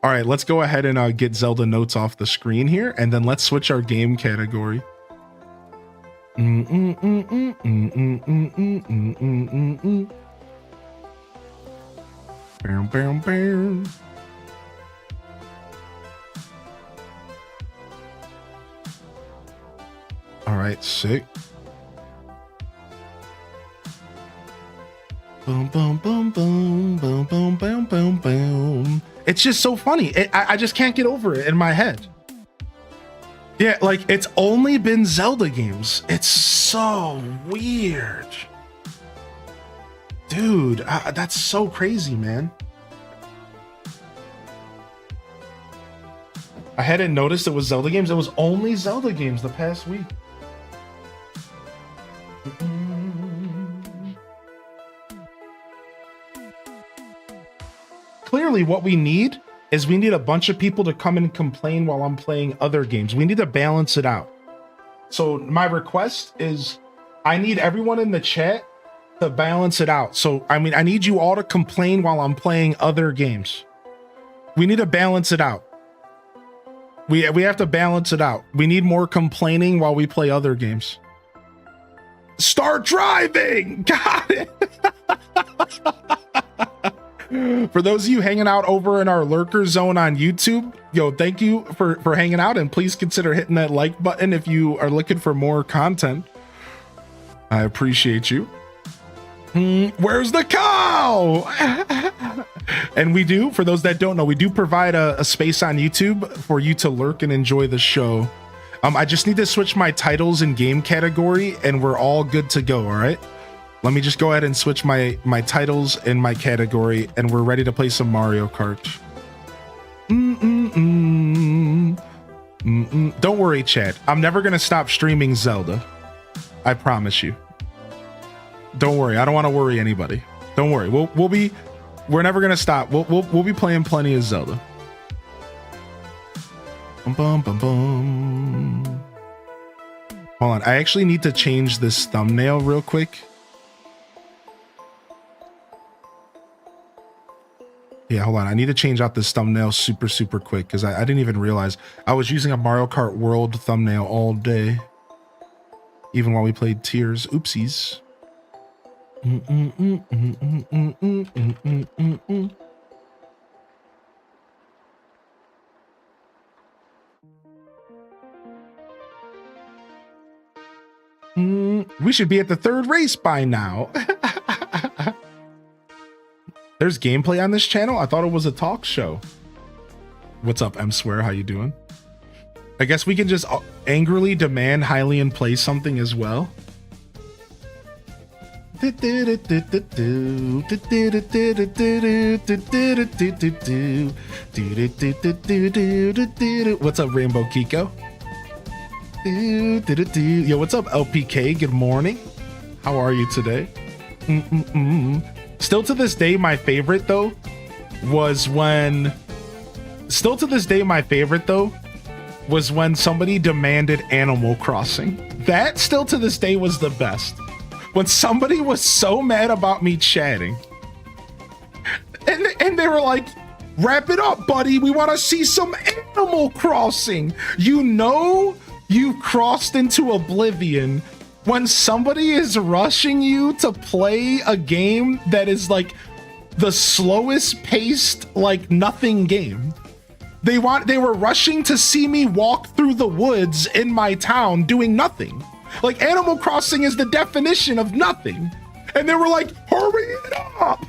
All right, let's go ahead and get Zelda notes off the screen here, and then let's switch our game category. Bam, bam, bam. All right, sick. Boom, boom, boom, boom, boom, boom, boom, boom, boom. It's just so funny. I just can't get over it in my head. Yeah, like, it's only been Zelda games. It's so weird. Dude, that's so crazy, man. I hadn't noticed it was Zelda games. It was only Zelda games the past week. Clearly, what we need is we need a bunch of people to come and complain while I'm playing other games. We need to balance it out. So my request is I need everyone in the chat to balance it out. So, I mean, I need you all to complain while I'm playing other games. We need to balance it out. We have to balance it out. We need more complaining while we play other games. Start driving! Got it! For those of you hanging out over in our lurker zone on YouTube, yo, thank you for hanging out, and please consider hitting that like button if you are looking for more content. I appreciate you. Where's the cow? And we do, for those that don't know, we do provide a space on YouTube for you to lurk and enjoy the show. I just need to switch my titles and game category, and we're all good to go, all right? Let me just go ahead and switch my titles and my category, and we're ready to play some Mario Kart. Don't worry, chat. I'm never gonna stop streaming Zelda. I promise you. Don't worry. I don't want to worry anybody. Don't worry. We're never gonna stop. We'll be playing plenty of Zelda. Bum, bum, bum, bum. Hold on. I actually need to change this thumbnail real quick. Yeah, hold on. I need to change out this thumbnail super quick because I didn't even realize I was using a Mario Kart World thumbnail all day, even while we played Tears. Oopsies. We should be at the third race by now. There's gameplay on this channel? I thought it was a talk show. What's up, M Swear? How you doing? I guess we can just angrily demand Hylian play something as well. What's up, Rainbow Kiko? Yo, what's up, LPK? Good morning. How are you today? Still to this day, my favorite though was when somebody demanded Animal Crossing. That still to this day was the best. When somebody was so mad about me chatting, and they were like, wrap it up, buddy. We want to see some Animal Crossing. You know, you've crossed into oblivion when somebody is rushing you to play a game that is like the slowest paced, like nothing game. They were rushing to see me walk through the woods in my town doing nothing. Like, Animal Crossing is the definition of nothing. And they were like, hurry it up.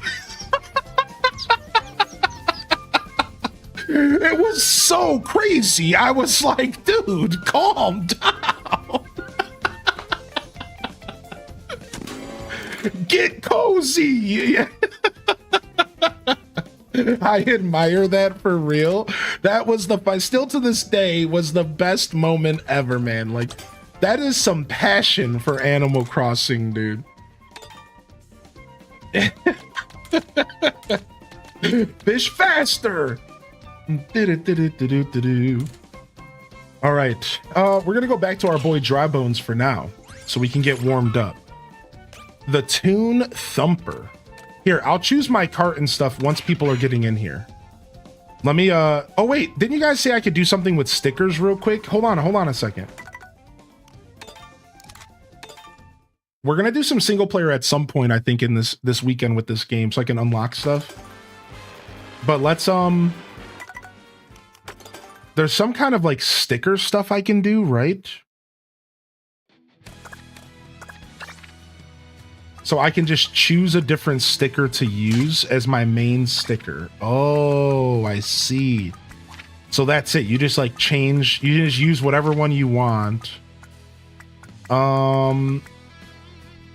It was so crazy. I was like, dude, calm down. Get cozy. I admire that for real. That was still to this day was the best moment ever, man. Like, that is some passion for Animal Crossing, dude. Fish faster. All right, we're gonna go back to our boy Dry Bones for now, so we can get warmed up. The Toon Thumper. Here, I'll choose my cart and stuff once people are getting in here. Let me, oh wait, didn't you guys say I could do something with stickers real quick? Hold on a second. We're gonna do some single player at some point, I think, in this weekend with this game, so I can unlock stuff. But let's, there's some kind of like sticker stuff I can do, right? So I can just choose a different sticker to use as my main sticker. Oh, I see. So that's it. You just like change, you just use whatever one you want. I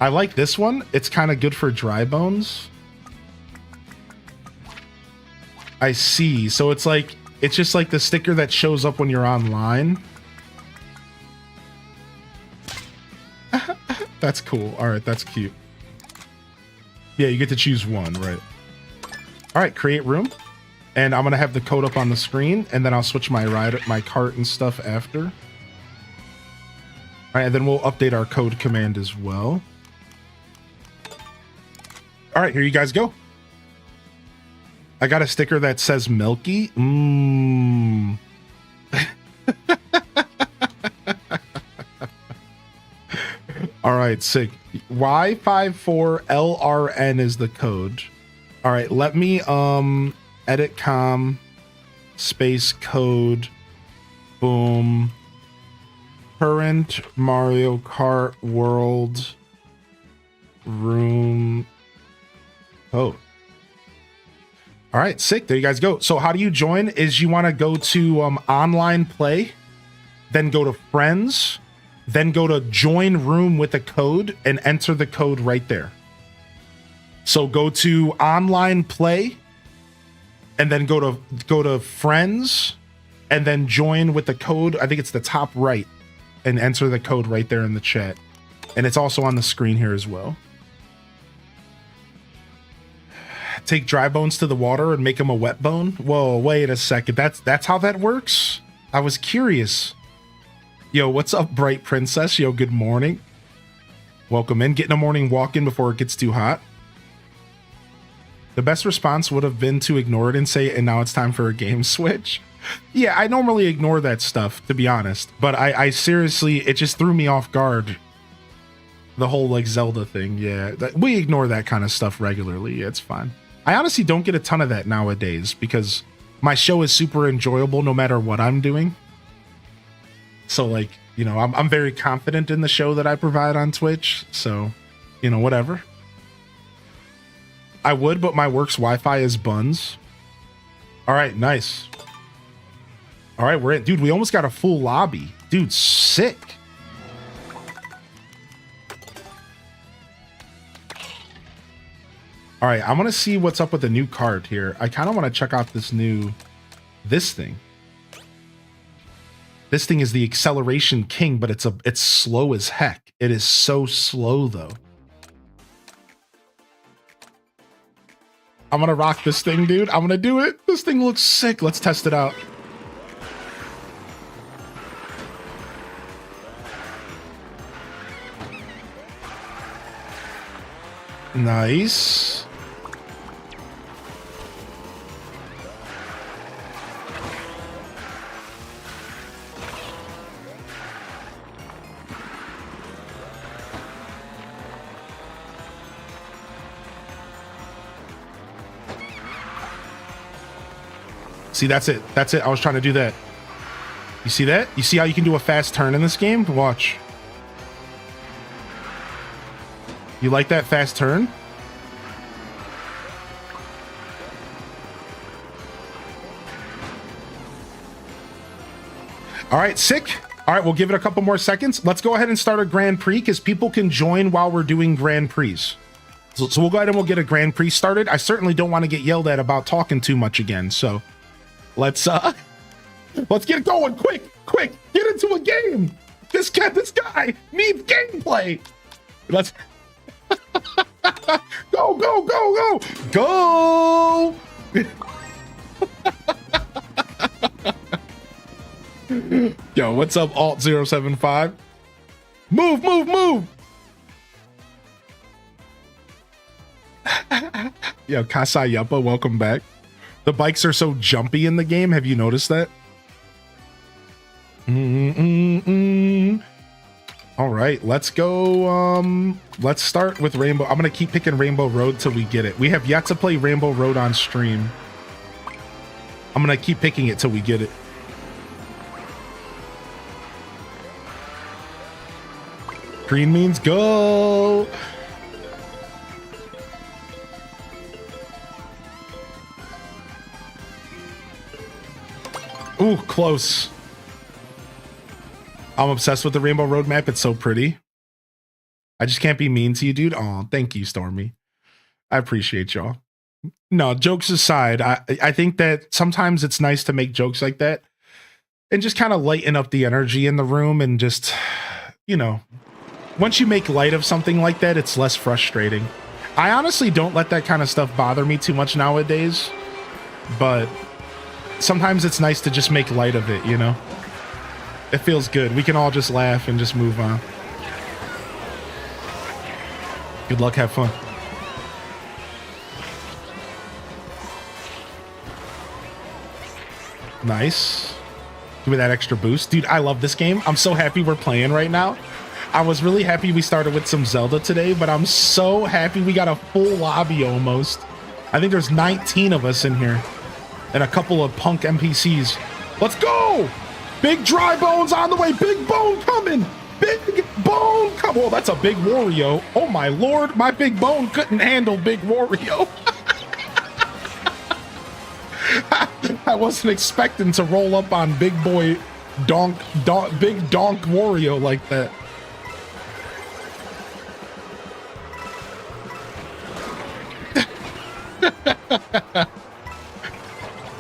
like this one. It's kind of good for Dry Bones. I see. So it's like, it's just like the sticker that shows up when you're online. That's cool. All right, that's cute. Yeah, you get to choose one, right? All right, create room. And I'm gonna have the code up on the screen, and then I'll switch my cart and stuff after. All right, and then we'll update our code command as well. All right, here you guys go. I got a sticker that says Milky. All right, sick. Y54LRN is the code. All right, let me edit com space code. Boom. Current Mario Kart World room code. All right, sick. There you guys go. So how do you join? Is you want to go to online play, then go to friends, then go to join room with a code and enter the code right there. So go to online play and then go to friends and then join with the code. I think it's the top right, and enter the code right there in the chat. And it's also on the screen here as well. Take Dry Bones to the water and make him a wet bone. Whoa, wait a second. That's how that works? I was curious. Yo, what's up, Bright Princess? Yo, good morning. Welcome in. Getting a morning walk in before it gets too hot. The best response would have been to ignore it and say, and now it's time for a game switch. Yeah, I normally ignore that stuff, to be honest. But I seriously, it just threw me off guard. The whole, like, Zelda thing, yeah. We ignore that kind of stuff regularly. Yeah, it's fine. I honestly don't get a ton of that nowadays because my show is super enjoyable no matter what I'm doing. So, like, you know, I'm very confident in the show that I provide on Twitch. So, you know, whatever. I would, but my work's Wi-Fi is buns. All right, nice. All right, we're in. Dude, we almost got a full lobby. Dude, sick. All right, I want to see what's up with the new card here. I kind of want to check out this thing. This thing is the acceleration king, but it's slow as heck. It is so slow though. I'm gonna rock this thing, dude. I'm gonna do it. This thing looks sick. Let's test it out. Nice. See, that's it. That's it. I was trying to do that. You see that? You see how you can do a fast turn in this game? Watch. You like that fast turn? All right, sick. All right, we'll give it a couple more seconds. Let's go ahead and start a Grand Prix because people can join while we're doing Grand Prix. So we'll go ahead and we'll get a Grand Prix started. I certainly don't want to get yelled at about talking too much again. So let's get it going. Quick, get into a game. This guy needs gameplay. Let's go. Yo, what's up, Alt075? Move. Yo, Kasayapa, welcome back. The bikes are so jumpy in the game. Have you noticed that? All right, let's go. Let's start with Rainbow. I'm gonna keep picking Rainbow Road till we get it. We have yet to play Rainbow Road on stream. I'm gonna keep picking it till we get it. Green means go. Ooh, close. I'm obsessed with the Rainbow Road map. It's so pretty. I just can't be mean to you, dude. Oh, thank you, Stormy. I appreciate y'all. No, jokes aside, I think that sometimes it's nice to make jokes like that and just kind of lighten up the energy in the room and just, you know, once you make light of something like that, it's less frustrating. I honestly don't let that kind of stuff bother me too much nowadays, but sometimes it's nice to just make light of it, you know? It feels good. We can all just laugh and just move on. Good luck, have fun. Nice. Give me that extra boost. Dude, I love this game. I'm so happy we're playing right now. I was really happy we started with some Zelda today, but I'm so happy we got a full lobby almost. I think there's 19 of us in here and a couple of punk NPCs. Let's go! Big dry bones on the way. Big bone coming. Big bone come. Oh, that's a big Wario. Oh my lord, my big bone couldn't handle big Wario. I wasn't expecting to roll up on big boy big donk Wario like that.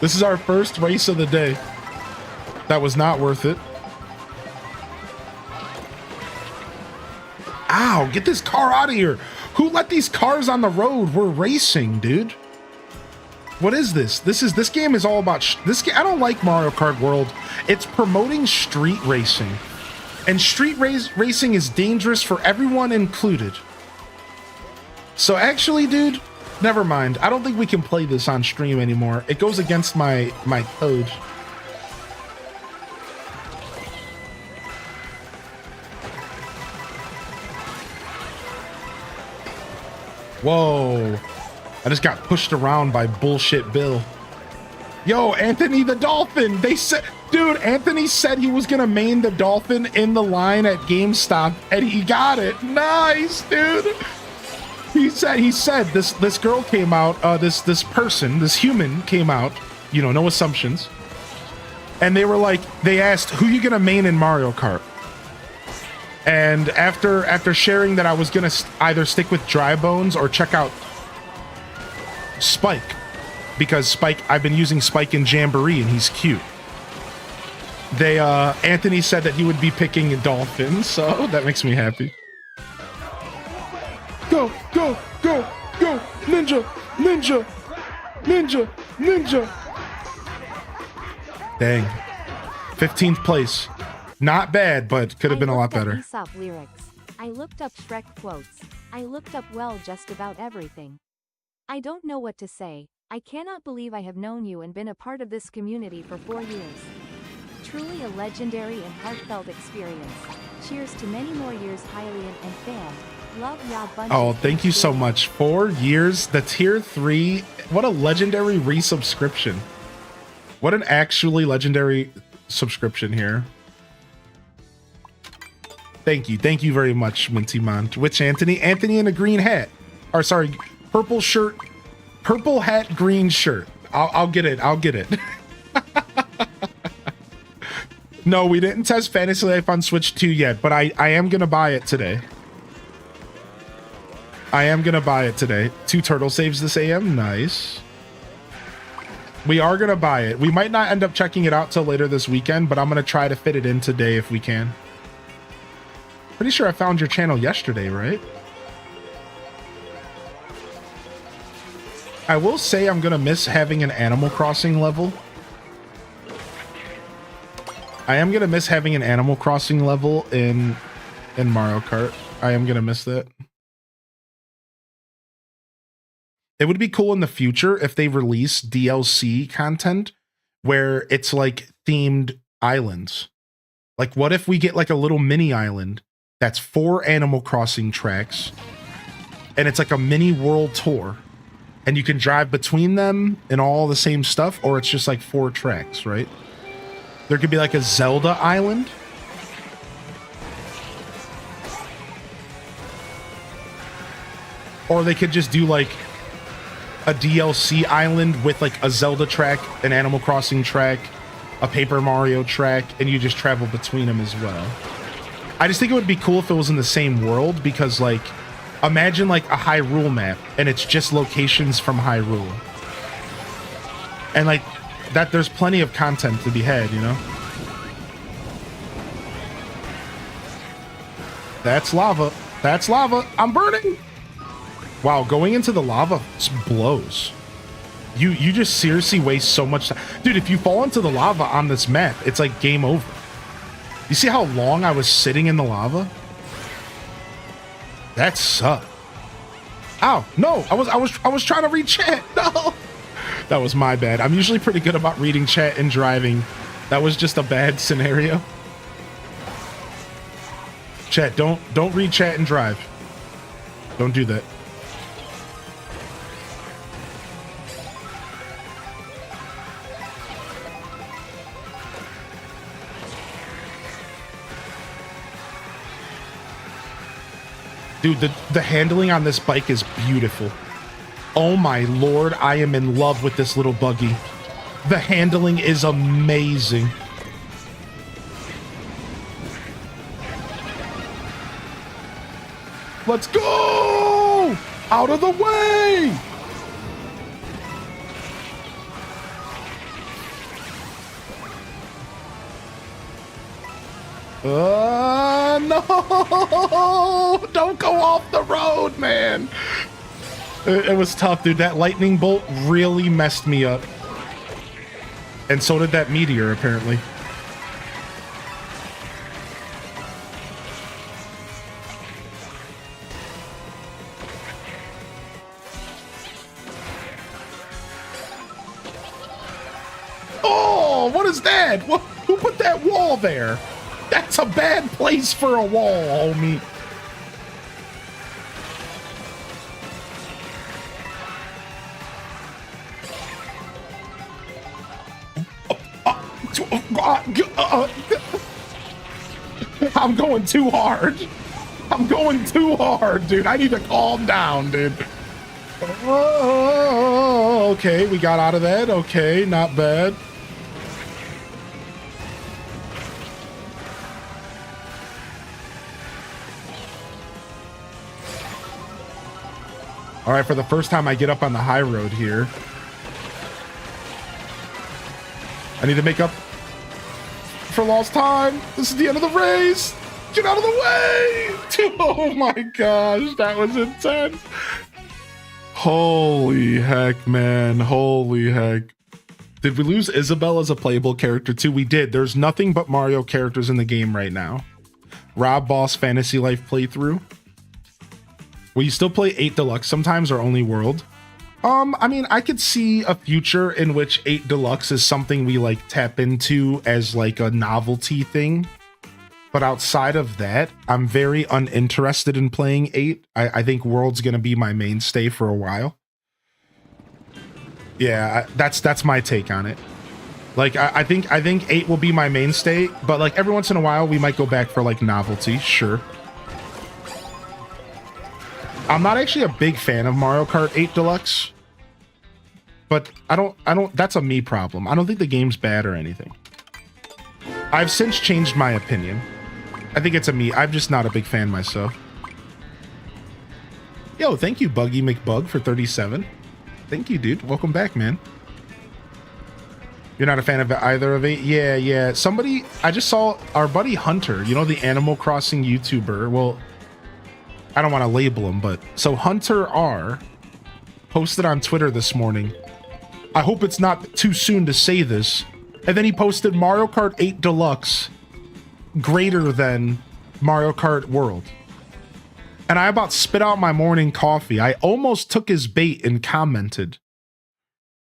This is our first race of the day. That was not worth it. Ow, get this car out of here. Who let these cars on the road? We're racing, dude. What is this? This game is all about I don't like Mario Kart World. It's promoting street racing. And street racing is dangerous for everyone included. So actually, dude, never mind. I don't think we can play this on stream anymore. It goes against my code. Whoa. I just got pushed around by bullshit Bill. Yo, Anthony the Dolphin. They said, dude, Anthony said he was gonna main the Dolphin in the line at GameStop, and he got it. Nice, dude. He said this girl came out, this human came out, you know, no assumptions. And they were like, they asked, who you gonna main in Mario Kart? And after sharing that I was gonna either stick with Dry Bones or check out Spike, because Spike, I've been using Spike in Jamboree and he's cute. Anthony said that he would be picking Dolphin, so that makes me happy. Go, go, go, go, ninja, ninja, ninja, ninja. Dang. 15th place. Not bad, but could have been a lot better. Aesop lyrics. I looked up Shrek quotes. I looked up, well, just about everything. I don't know what to say. I cannot believe I have known you and been a part of this community for 4 years. Truly a legendary and heartfelt experience. Cheers to many more years, Hylian and fan. Love ya bunch. Oh, thank you so much. 4 years, the tier 3. What a legendary resubscription. What an actually legendary subscription here. Thank you. Thank you very much, Minty Mont. Which Anthony? Anthony in a green hat. Or sorry, purple shirt. Purple hat, green shirt. I'll get it. I'll get it. No, we didn't test Fantasy Life on Switch 2 yet, but I am going to buy it today. I am going to buy it today. 2 turtle saves this AM. Nice. We are going to buy it. We might not end up checking it out till later this weekend, but I'm going to try to fit it in today if we can. Pretty sure I found your channel yesterday, right? I will say I'm going to miss having an Animal Crossing level. I am going to miss having an Animal Crossing level in Mario Kart. I am going to miss that. It would be cool in the future if they release DLC content where it's like themed islands. Like what if we get like a little mini island that's 4 Animal Crossing tracks and it's like a mini world tour and you can drive between them and all the same stuff, or it's just like 4 tracks, right? There could be like a Zelda island. Or they could just do like a DLC island with like a Zelda track, an Animal Crossing track, a Paper Mario track, and you just travel between them as well. I just think it would be cool if it was in the same world, because like, imagine like a Hyrule map and it's just locations from Hyrule. And like that, there's plenty of content to be had, you know? That's lava. That's lava. I'm burning. Wow, going into the lava blows. You just seriously waste so much time. Dude, if you fall into the lava on this map, it's like game over. You see how long I was sitting in the lava? That sucked. Ow, no, I was trying to read chat. No. That was my bad. I'm usually pretty good about reading chat and driving. That was just a bad scenario. Chat, don't read chat and drive. Don't do that. Dude, the handling on this bike is beautiful. Oh my lord, I am in love with this little buggy. The handling is amazing. Let's go! Out of the way! No! Don't go off the road, man! It was tough, dude. That lightning bolt really messed me up. And so did that meteor, apparently. Oh, what is that? Who put that wall there? That's a bad place for a wall, homie. I'm going too hard. I'm going too hard, dude. I need to calm down, dude. Oh, okay, we got out of that. Okay, not bad. All right, for the first time I get up on the high road here. I need to make up for lost time. This is the end of the race. Get out of the way. Oh my gosh, that was intense. Holy heck, man. Holy heck. Did we lose Isabelle as a playable character too? We did. There's nothing but Mario characters in the game right now. Rob Boss Fantasy Life playthrough. Will you still play 8 Deluxe sometimes, or only World? I mean, I could see a future in which 8 Deluxe is something we like tap into as like a novelty thing. But outside of that, I'm very uninterested in playing 8. I think World's gonna be my mainstay for a while. Yeah, that's my take on it. Like I think 8 will be my mainstay, but like every once in a while we might go back for like novelty, sure. I'm not actually a big fan of Mario Kart 8 Deluxe, but I don't that's a me problem. I don't think the game's bad or anything. I've since changed my opinion. I think it's a me. I'm just not a big fan myself. Yo, thank you, Buggy McBug, for 37. Thank you, dude. Welcome back, man. You're not a fan of either of 8? Yeah. Somebody, I just saw our buddy Hunter, you know, the Animal Crossing YouTuber. Well, I don't want to label him, but so Hunter R posted on Twitter this morning. I hope it's not too soon to say this. And then he posted Mario Kart 8 Deluxe greater than Mario Kart World. And I about spit out my morning coffee. I almost took his bait and commented,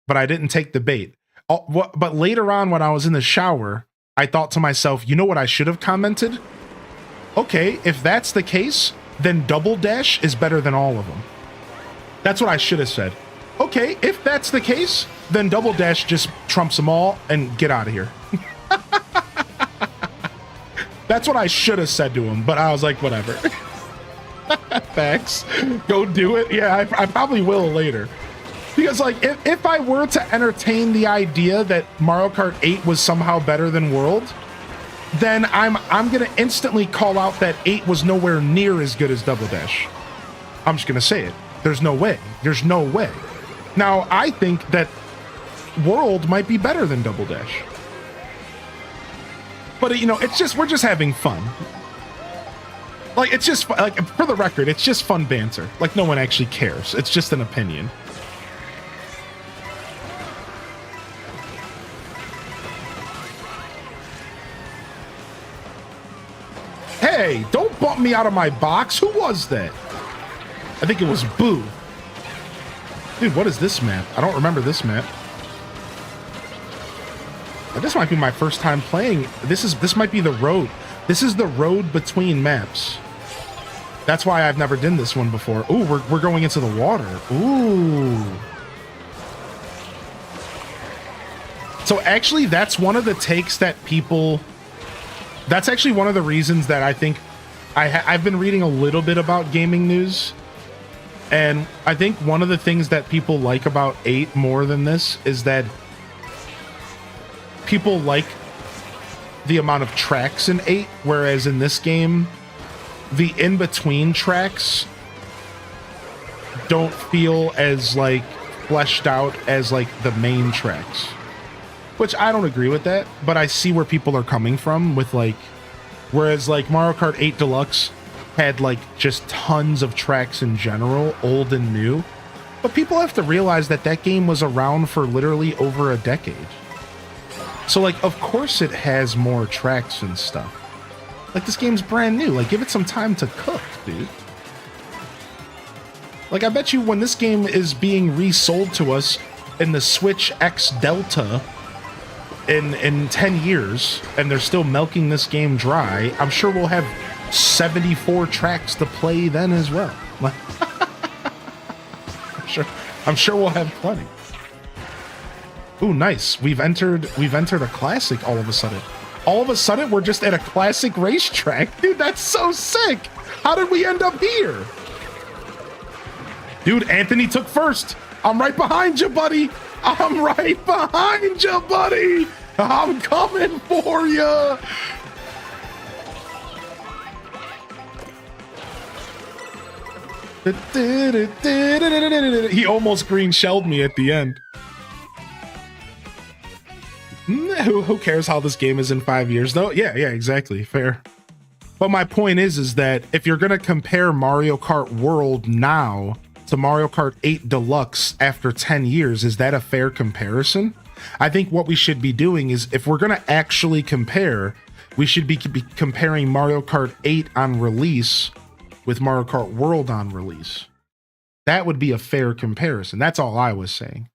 but I didn't take the bait. But later on when I was in the shower, I thought to myself, you know what I should have commented? Okay, if that's the case, then Double Dash is better than all of them. That's what I should have said. Okay, if that's the case, then Double Dash just trumps them all and get out of here. That's what I should have said to him, but I was like, whatever. Thanks. Go do it. Yeah, I probably will later. Because like, if I were to entertain the idea that Mario Kart 8 was somehow better than World, then I'm gonna instantly call out that 8 was nowhere near as good as Double Dash. I'm just gonna say it. There's no way. There's no way. Now, I think that World might be better than Double Dash. But, you know, it's just, we're just having fun. Like, it's just, like, for the record, it's just fun banter. Like, no one actually cares. It's just an opinion. Hey, don't bump me out of my box. Who was that? I think it was Boo. Dude, what is this map? I don't remember this map. This might be my first time playing. This might be the road. This is the road between maps. That's why I've never done this one before. Ooh, we're going into the water. Ooh. So actually, that's one of the takes that people... That's actually one of the reasons that I think... I've been reading a little bit about gaming news. And I think one of the things that people like about 8 more than this is that people like the amount of tracks in 8, whereas in this game, the in-between tracks don't feel as like fleshed out as like the main tracks. Which I don't agree with that, but I see where people are coming from with like, whereas like Mario Kart 8 Deluxe had like just tons of tracks in general, old and new. But people have to realize that that game was around for literally over a decade. So like, of course it has more tracks and stuff. Like this game's brand new. Like give it some time to cook, dude. Like I bet you when this game is being resold to us in the Switch X Delta in 10 years, and they're still milking this game dry, I'm sure we'll have 74 tracks to play then as well. I'm sure we'll have plenty. Ooh, nice. We've entered a classic all of a sudden. All of a sudden, we're just at a classic racetrack. Dude, that's so sick. How did we end up here? Dude, Anthony took first. I'm right behind you, buddy. I'm right behind you, buddy. I'm coming for you. He almost green shelled me at the end. Who cares how this game is in 5 years, though? Yeah, exactly. Fair. But my point is that if you're going to compare Mario Kart World now to Mario Kart 8 Deluxe after 10 years, is that a fair comparison? I think what we should be doing is, if we're going to actually compare, we should be comparing Mario Kart 8 on release with Mario Kart World on release. That would be a fair comparison. That's all I was saying.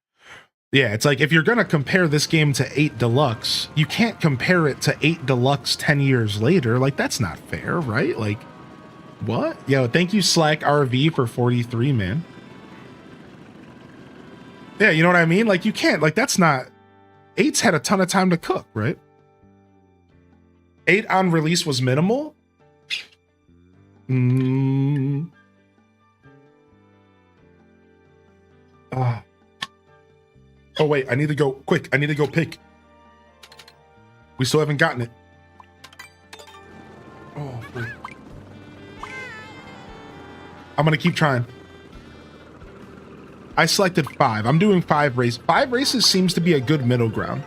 Yeah, it's like, if you're going to compare this game to 8 Deluxe, you can't compare it to 8 Deluxe 10 years later. Like, that's not fair, right? Like, what? Yo, thank you, Slack RV, for 43, man. Yeah, you know what I mean? Like, you can't, like, that's not... 8's had a ton of time to cook, right? 8 on release was minimal. Oh wait, I need to go quick. I need to go pick. We still haven't gotten it. Oh, wait. I'm gonna keep trying. I selected 5. I'm doing 5 races. 5 races seems to be a good middle ground.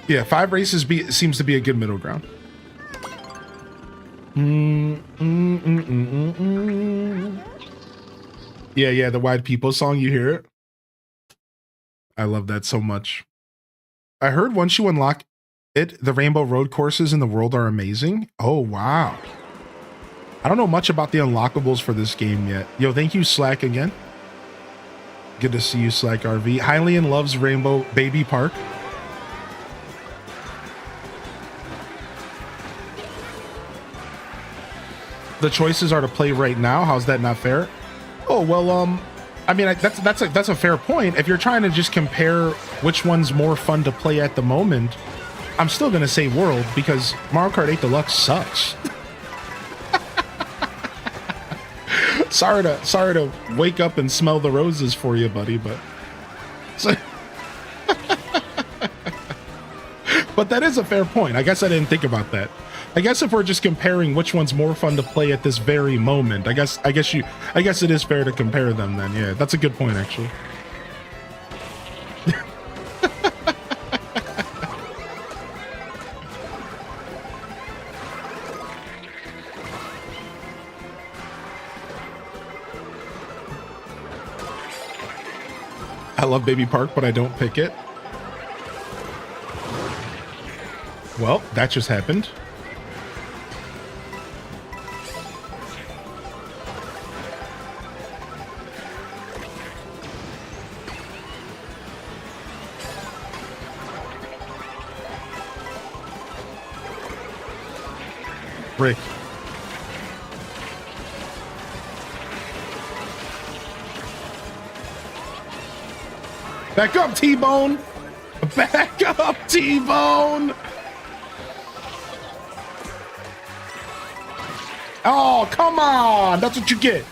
Yeah, 5 races seems to be a good middle ground. Yeah, the Wide People song, you hear it? I love that so much. I heard once you unlock it, the Rainbow Road courses in the world are amazing. Oh, wow. I don't know much about the unlockables for this game yet. Yo, thank you, Slack, again. Good to see you, Slack RV. Hylian loves Rainbow Baby Park. The choices are to play right now. How's that not fair? Oh, well, I mean, that's a fair point. If you're trying to just compare which one's more fun to play at the moment, I'm still going to say World because Mario Kart 8 Deluxe sucks. Sorry to wake up and smell the roses for you, buddy, but but that is a fair point. I guess I didn't think about that. I guess if we're just comparing which one's more fun to play at this very moment, I guess it is fair to compare them then. Yeah, that's a good point actually. I love Baby Park, but I don't pick it. Well, that just happened. Rick. Back up, T-Bone! Back up, T-Bone! Oh, come on! That's what you get.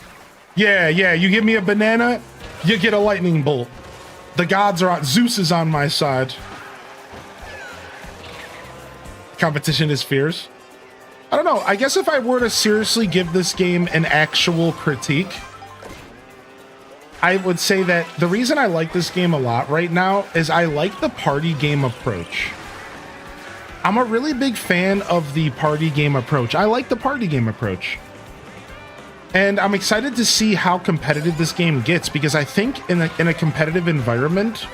Yeah, you give me a banana, you get a lightning bolt. The gods are on. Zeus is on my side. Competition is fierce. I don't know. I guess if I were to seriously give this game an actual critique, I would say that the reason I like this game a lot right now is I like the party game approach. I'm a really big fan of the party game approach. I like the party game approach. And I'm excited to see how competitive this game gets because I think in a competitive environment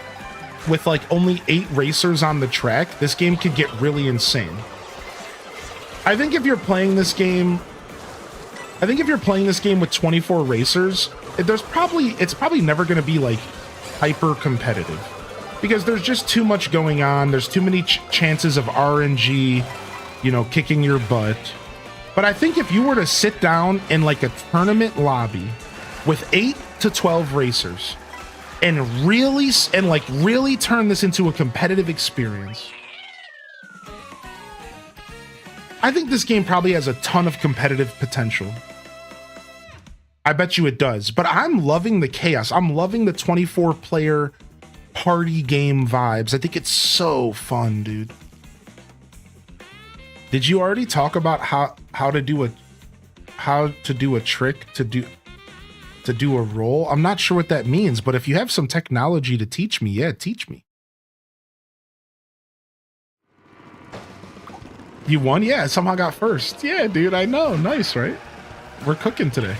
with like only 8 racers on the track, this game could get really insane. I think if you're playing this game with 24 racers, it's probably never going to be like hyper competitive because there's just too much going on. There's too many chances of RNG, kicking your butt. But I think if you were to sit down in like a tournament lobby with 8 to 12 racers and really turn this into a competitive experience, I think this game probably has a ton of competitive potential. I bet you it does, but I'm loving the chaos. I'm loving the 24-player party game vibes. I think it's so fun, dude. Did you already talk about how to do a trick to do a roll? I'm not sure what that means, but if you have some technology to teach me, yeah, teach me. You won? Yeah, I somehow got first. Yeah, dude, I know. Nice, right? We're cooking today.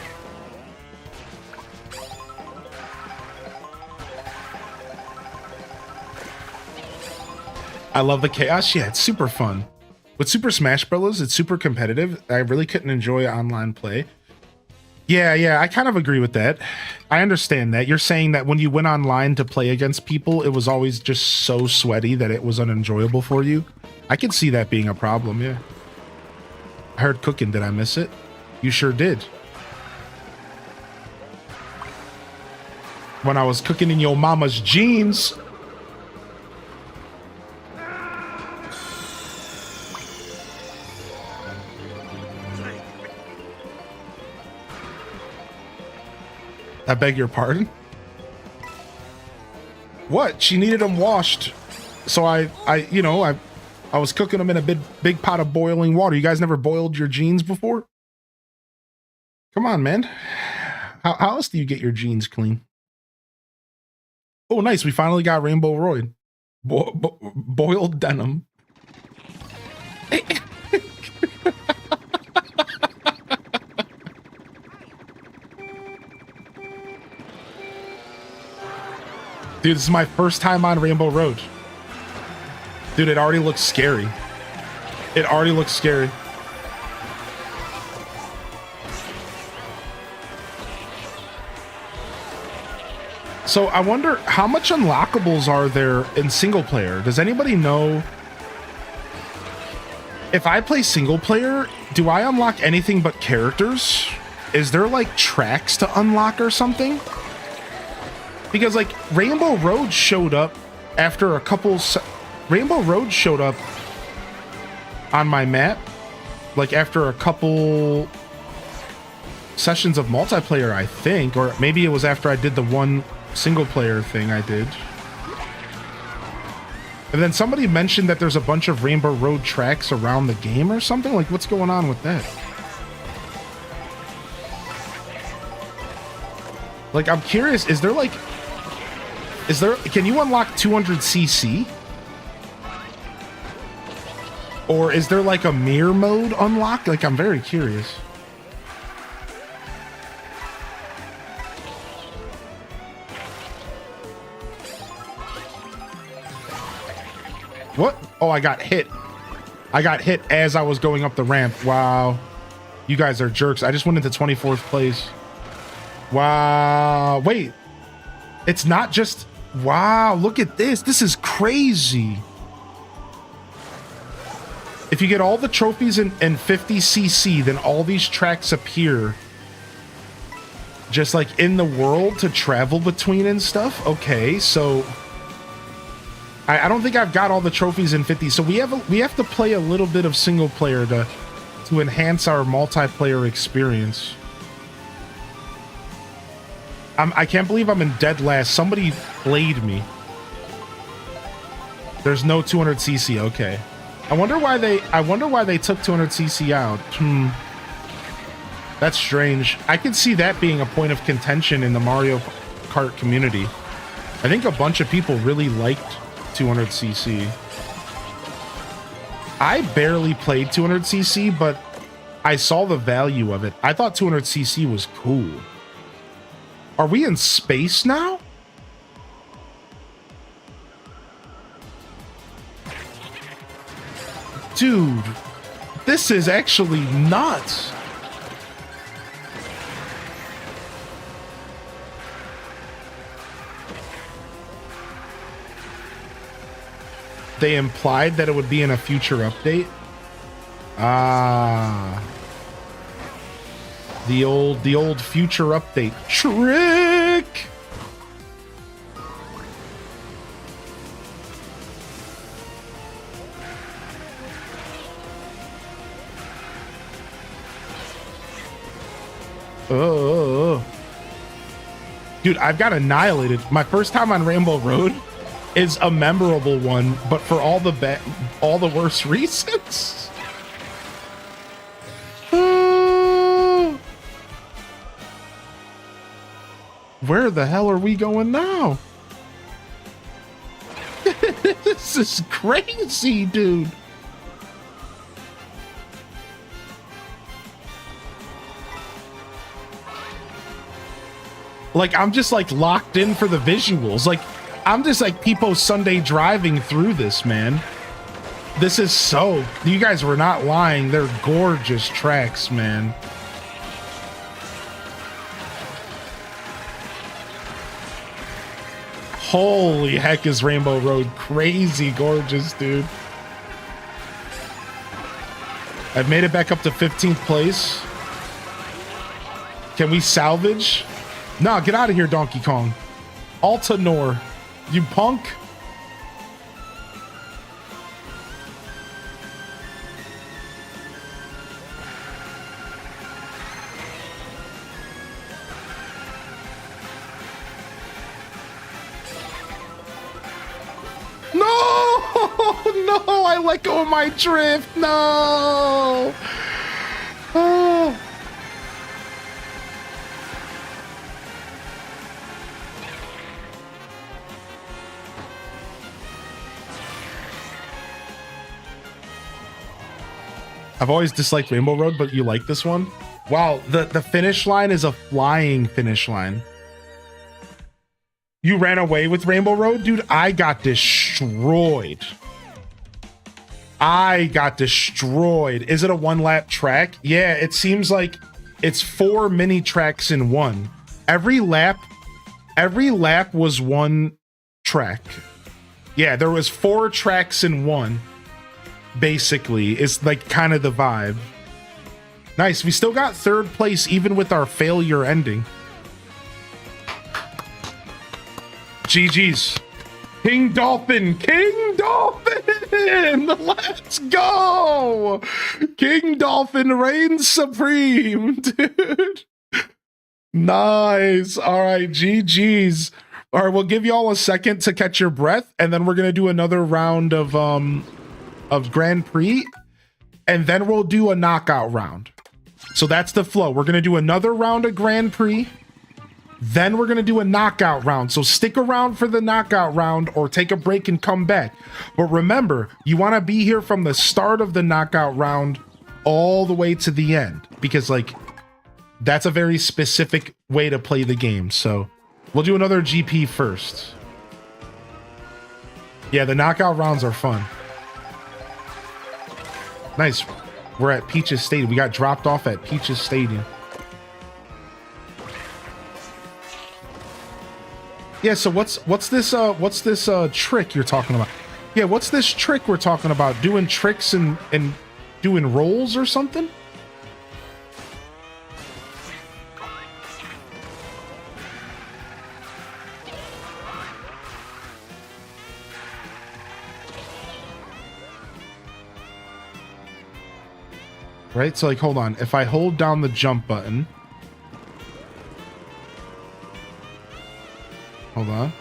I love the chaos. Yeah, it's super fun. With Super Smash Bros., it's super competitive. I really couldn't enjoy online play. Yeah, I kind of agree with that. I understand that. You're saying that when you went online to play against people, it was always just so sweaty that it was unenjoyable for you. I could see that being a problem, yeah. I heard cooking. Did I miss it? You sure did. when I was cooking in your mama's jeans. I beg your pardon? What? She needed them washed. So I was cooking them in a big pot of boiling water. You guys never boiled your jeans before? Come on, man. How else do you get your jeans clean? Oh, nice. We finally got Rainbow Royd. Boiled denim. Dude, this is my first time on Rainbow Road. Dude, it already looks scary. It already looks scary. So I wonder how much unlockables are there in single player? Does anybody know? If I play single player, do I unlock anything but characters? Is there like tracks to unlock or something? Because like Rainbow Road showed up after a couple Rainbow Road showed up on my map like after a couple sessions of multiplayer, I think, or maybe it was after I did the one single player thing I did. And then somebody mentioned that there's a bunch of Rainbow Road tracks around the game or something. Like, what's going on with that? Like, I'm curious, can you unlock 200cc? Or is there like a mirror mode unlock? Like, I'm very curious. What? Oh, I got hit. I got hit as I was going up the ramp. Wow. You guys are jerks. I just went into 24th place. Wow. Wait. It's not just... Wow, look at this. This is crazy. If you get all the trophies in 50cc, then all these tracks appear just like in the world to travel between and stuff. Okay, so I don't think I've got all the trophies in 50. So we have to play a little bit of single player to enhance our multiplayer experience. I can't believe I'm in dead last. Somebody played me. There's no 200cc. Okay. I wonder why they took 200cc out. That's strange. I could see that being a point of contention in the Mario Kart community. I think a bunch of people really liked 200cc. I barely played 200cc, but I saw the value of it. I thought 200cc was cool. Are we in space now? Dude, this is actually nuts. They implied that it would be in a future update. Ah. The old future update trick. Oh. Dude, I've got annihilated. My first time on Rainbow Road is a memorable one, but for all the worst reasons. Where the hell are we going now? This is crazy, dude. Like, I'm just like locked in for the visuals. Like, I'm just like People Sunday driving through this, man. This is so... You guys were not lying. They're gorgeous tracks, man. Holy heck, is Rainbow Road crazy gorgeous, dude. I've made it back up to 15th place. Can we salvage? No, get out of here, Donkey Kong. Altanor, you punk. No, no, I let go of my drift. No. Oh. I've always disliked Rainbow Road, but you like this one? Wow, the finish line is a flying finish line. You ran away with Rainbow Road? Dude, I got destroyed. I got destroyed. Is it a one-lap track? Yeah, it seems like it's 4 mini tracks in one. Every lap was one track. Yeah, there was 4 tracks in one. Basically, it's like kind of the vibe. Nice. We still got 3rd place even with our failure ending. GG's. King Dolphin. King Dolphin. Let's go. King Dolphin reigns supreme, dude. Nice. All right. GG's. All right. We'll give y'all a second to catch your breath, and then we're going to do another round of Grand Prix, and then we'll do a knockout round. So that's the flow. We're going to do another round of Grand Prix, then we're going to do a knockout round. So stick around for the knockout round or take a break and come back. But remember, you want to be here from the start of the knockout round all the way to the end, because like that's a very specific way to play the game. So we'll do another GP first. Yeah, the knockout rounds are fun. Nice. We're at Peach's Stadium. We got dropped off at Peach's Stadium. Yeah, so what's this trick you're talking about? Yeah, what's this trick we're talking about? Doing tricks and doing rolls or something? Right, so like, hold on. If I hold down the jump button, hold on.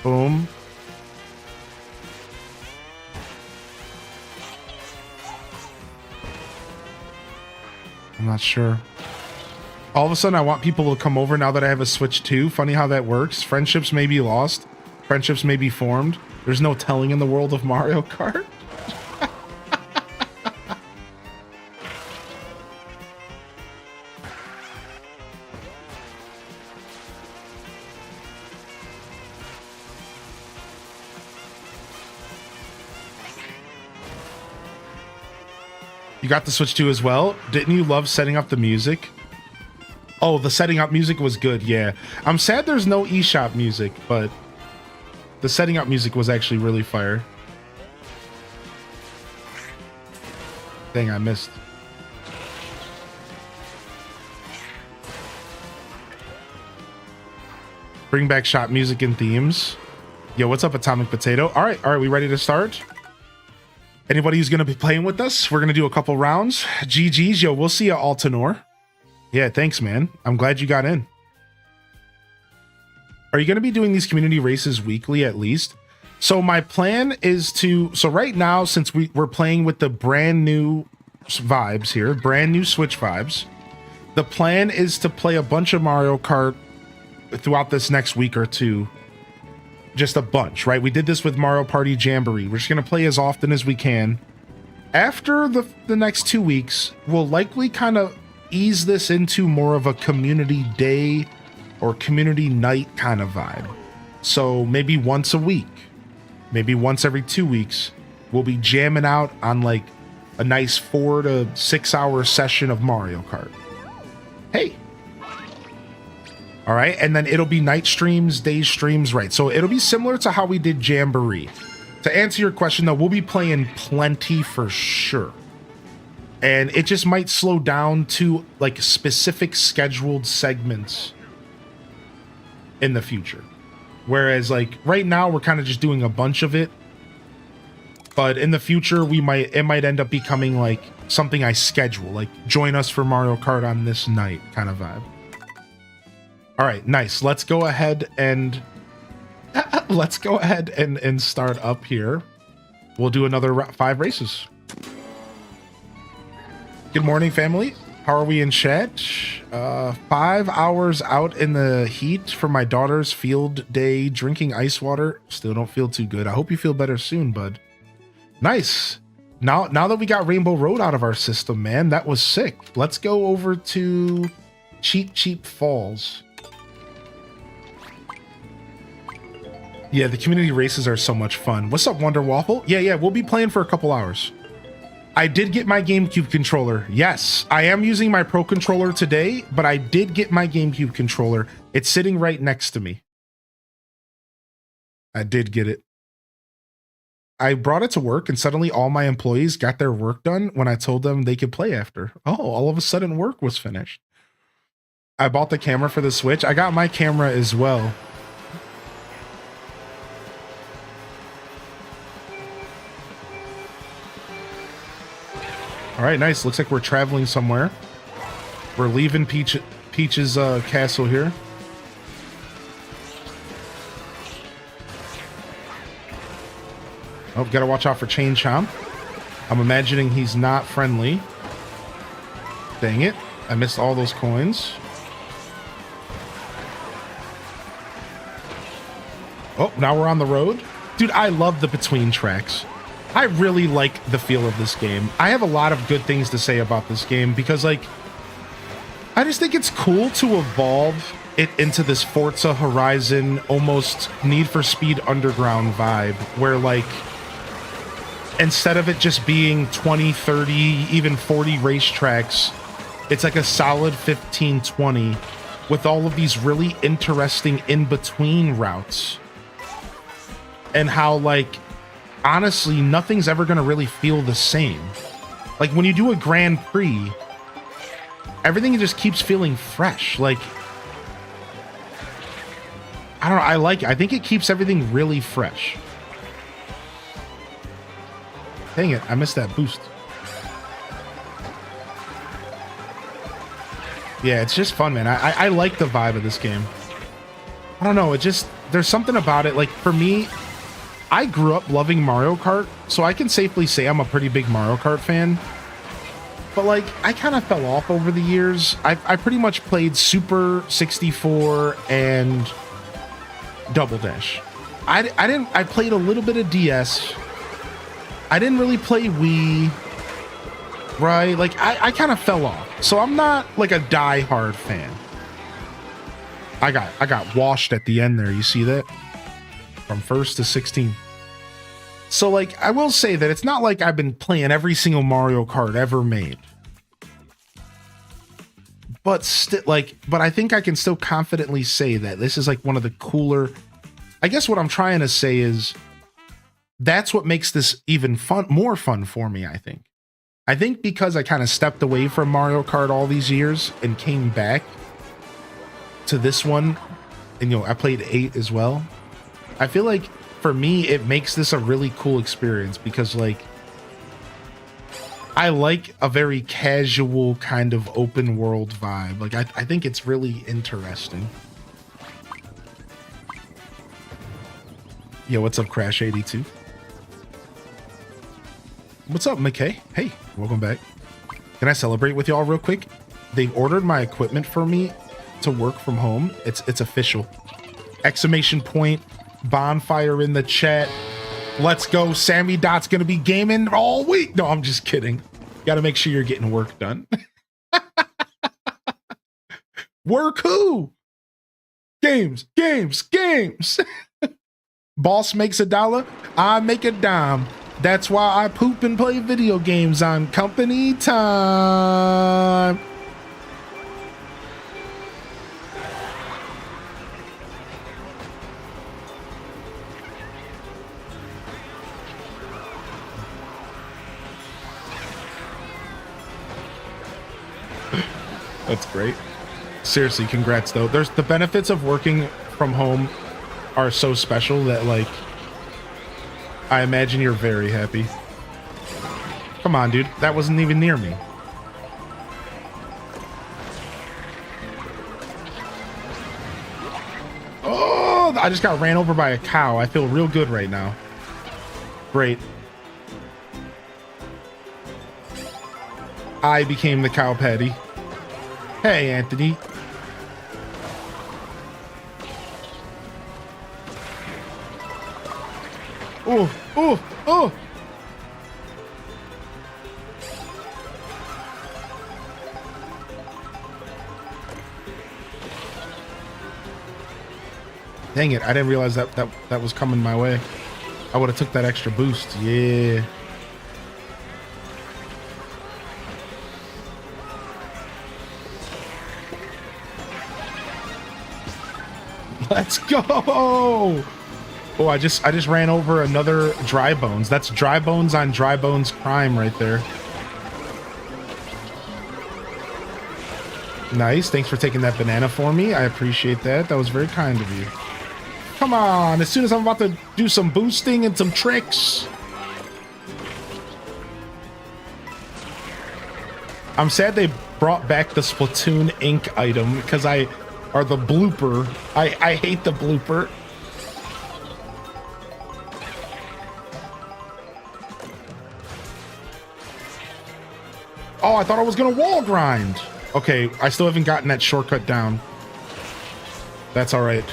Boom. I'm not sure. All of a sudden, I want people to come over now that I have a Switch 2. Funny how that works. Friendships may be lost. Friendships may be formed. There's no telling in the world of Mario Kart. You got the Switch 2 as well? Didn't you love setting up the music? Oh, the setting up music was good, yeah. I'm sad there's no eShop music, but the setting up music was actually really fire. Dang, I missed. Bring back shop music and themes. Yo, what's up, Atomic Potato? All right, we ready to start? Anybody who's going to be playing with us, we're going to do a couple rounds. GG's, yo, we'll see you, Altanor. Yeah, thanks, man. I'm glad you got in. Are you going to be doing these community races weekly at least? So my plan is to... So right now, since we're playing with the brand new vibes here, brand new Switch vibes, the plan is to play a bunch of Mario Kart throughout this next week or two. Just a bunch, right? We did this with Mario Party Jamboree. We're just going to play as often as we can. After the next 2 weeks, we'll likely kind of ease this into more of a community day or community night kind of vibe. So maybe once a week, maybe once every 2 weeks, we'll be jamming out on like a nice 4 to 6 hour session of Mario Kart. Hey. All right, and then it'll be night streams, day streams, right? So it'll be similar to how we did Jamboree. To answer your question, though, we'll be playing plenty for sure. And it just might slow down to like specific scheduled segments in the future. Whereas like right now we're kind of just doing a bunch of it. But in the future it might end up becoming like something I schedule, like join us for Mario Kart on this night kind of vibe. All right, nice. Let's go ahead and start up here. We'll do another 5 races. Good morning, family. How are we in chat? 5 hours out in the heat for my daughter's field day, drinking ice water. Still don't feel too good. I hope you feel better soon, bud. Nice. Now that we got Rainbow Road out of our system, man, that was sick. Let's go over to Cheap Falls. Yeah, the community races are so much fun. What's up, Wonder Waffle? Yeah, we'll be playing for a couple hours. I did get my GameCube controller. Yes, I am using my Pro Controller today, but I did get my GameCube controller. It's sitting right next to me. I did get it. I brought it to work and suddenly all my employees got their work done when I told them they could play after. Oh, all of a sudden work was finished. I bought the camera for the Switch. I got my camera as well. All right, nice. Looks like we're traveling somewhere. We're leaving Peach's castle here. Oh, gotta watch out for Chain Chomp. I'm imagining he's not friendly. Dang it. I missed all those coins. Oh, now we're on the road. Dude, I love the between tracks. I really like the feel of this game. I have a lot of good things to say about this game because, like, I just think it's cool to evolve it into this Forza Horizon, almost Need for Speed Underground vibe, where, like, instead of it just being 20, 30, even 40 racetracks, it's like a solid 15, 20 with all of these really interesting in-between routes. And how, like, honestly, nothing's ever going to really feel the same. Like, when you do a Grand Prix, everything just keeps feeling fresh. Like, I don't know, I like it. I think it keeps everything really fresh. Dang it, I missed that boost. Yeah, it's just fun, man. I like the vibe of this game. I don't know, it just, there's something about it. Like, for me, I grew up loving Mario Kart, so I can safely say I'm a pretty big Mario Kart fan. But, like, I kind of fell off over the years. I pretty much played Super 64 and Double Dash. I played a little bit of DS. I didn't really play Wii, right? Like, I kind of fell off. So I'm not, like, a die-hard fan. I got washed at the end there. You see that? From 1st to 16. So, like, I will say that it's not like I've been playing every single Mario Kart ever made. But still, like, but I think I can still confidently say that this is, like, one of the cooler... I guess what I'm trying to say is that's what makes this even more fun for me, I think. I think because I kind of stepped away from Mario Kart all these years and came back to this one, and, you know, I played 8 as well. I feel like for me, it makes this a really cool experience because, like, I like a very casual kind of open world vibe. Like, I think it's really interesting. Yeah, what's up, Crash 82? What's up, McKay? Hey, welcome back. Can I celebrate with y'all real quick? They've ordered my equipment for me to work from home. It's official. Exclamation point. Bonfire in the chat. Let's go. Sammy Dot's gonna be gaming all week. No, I'm just kidding. Gotta make sure you're getting work done. Work who? Games. Boss makes $1, I make a dime. That's why I poop and play video games on company time. That's great. Seriously, congrats though. There's the benefits of working from home are so special that, like, I imagine you're very happy. Come on, dude. That wasn't even near me. Oh, I just got ran over by a cow. I feel real good right now. Great. I became the cow patty. Hey, Anthony. Oh, oh, oh. Dang it, I didn't realize that was coming my way. I would have took that extra boost. Yeah. Let's go. Oh, I just ran over another dry bones. That's dry bones on dry bones crime right there. Nice. Thanks for taking that banana for me. I appreciate that. That was very kind of you. Come on. As soon as I'm about to do some boosting and some tricks. I'm sad they brought back the Splatoon ink item because or the blooper. I hate the blooper. Oh, I thought I was gonna wall grind. Okay, I still haven't gotten that shortcut down. That's all right.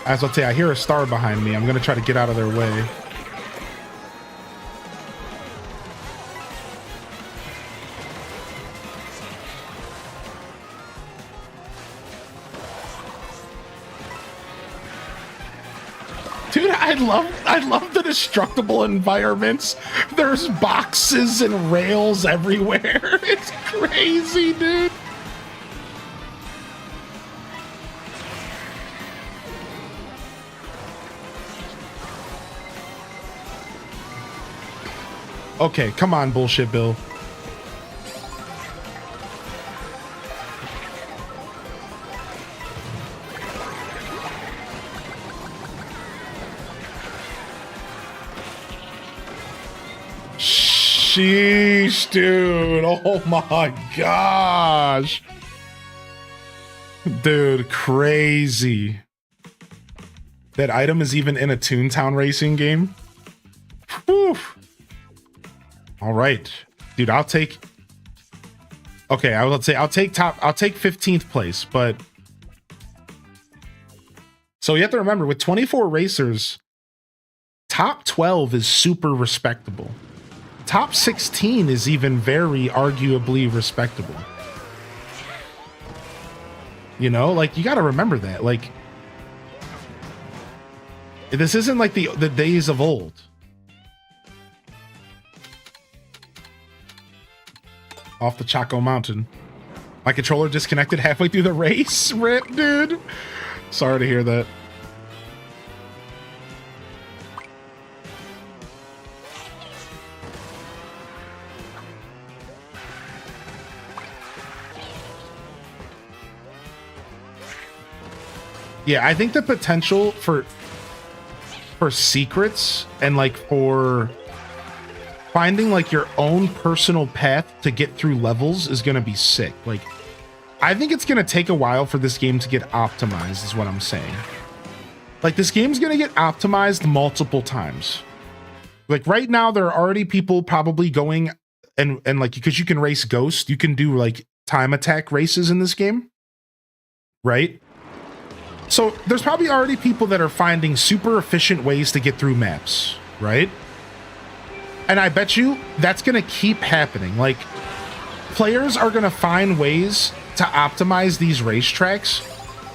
As I'll say, I hear a star behind me. I'm gonna try to get out of their way. Dude, I love the destructible environments. There's boxes and rails everywhere. It's crazy, dude. Okay, come on, bullshit Bill. Sheesh, dude. Oh my gosh. Dude, crazy. That item is even in a Toontown racing game. Whew. All right. Dude, I'll take... Okay, I would say I'll take 15th place, but... So you have to remember, with 24 racers, top 12 is super respectable. Top 16 is even very arguably respectable. You know, like, you got to remember that. Like, this isn't like the days of old. Off the Chaco Mountain. My controller disconnected halfway through the race. Rip, dude. Sorry to hear that. Yeah, I think the potential for secrets and like for finding like your own personal path to get through levels is going to be sick. Like, I think it's going to take a while for this game to get optimized is what I'm saying. Like, this game's going to get optimized multiple times. Like, right now, there are already people probably going and like, because you can race Ghost, you can do like time attack races in this game. Right? So there's probably already people that are finding super efficient ways to get through maps, right? And I bet you that's going to keep happening. Like, players are going to find ways to optimize these racetracks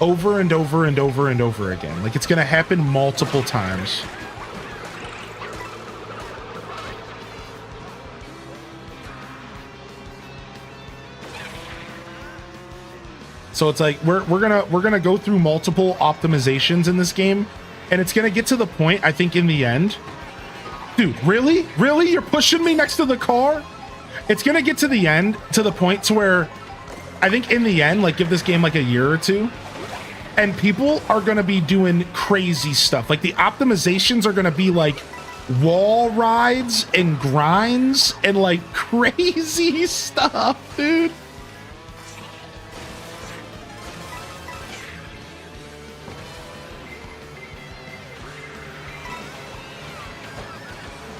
over and over and over and over again. Like, it's going to happen multiple times. So it's like we're gonna go through multiple optimizations in this game, and it's gonna get to the point, I think, in the end. Dude, really? Really? You're pushing me next to the car? it's gonna get to the end, to the point to where I think in the end, like give this game like a year or two, and people are gonna be doing crazy stuff. Like the optimizations are gonna be like wall rides and grinds and like crazy stuff, dude.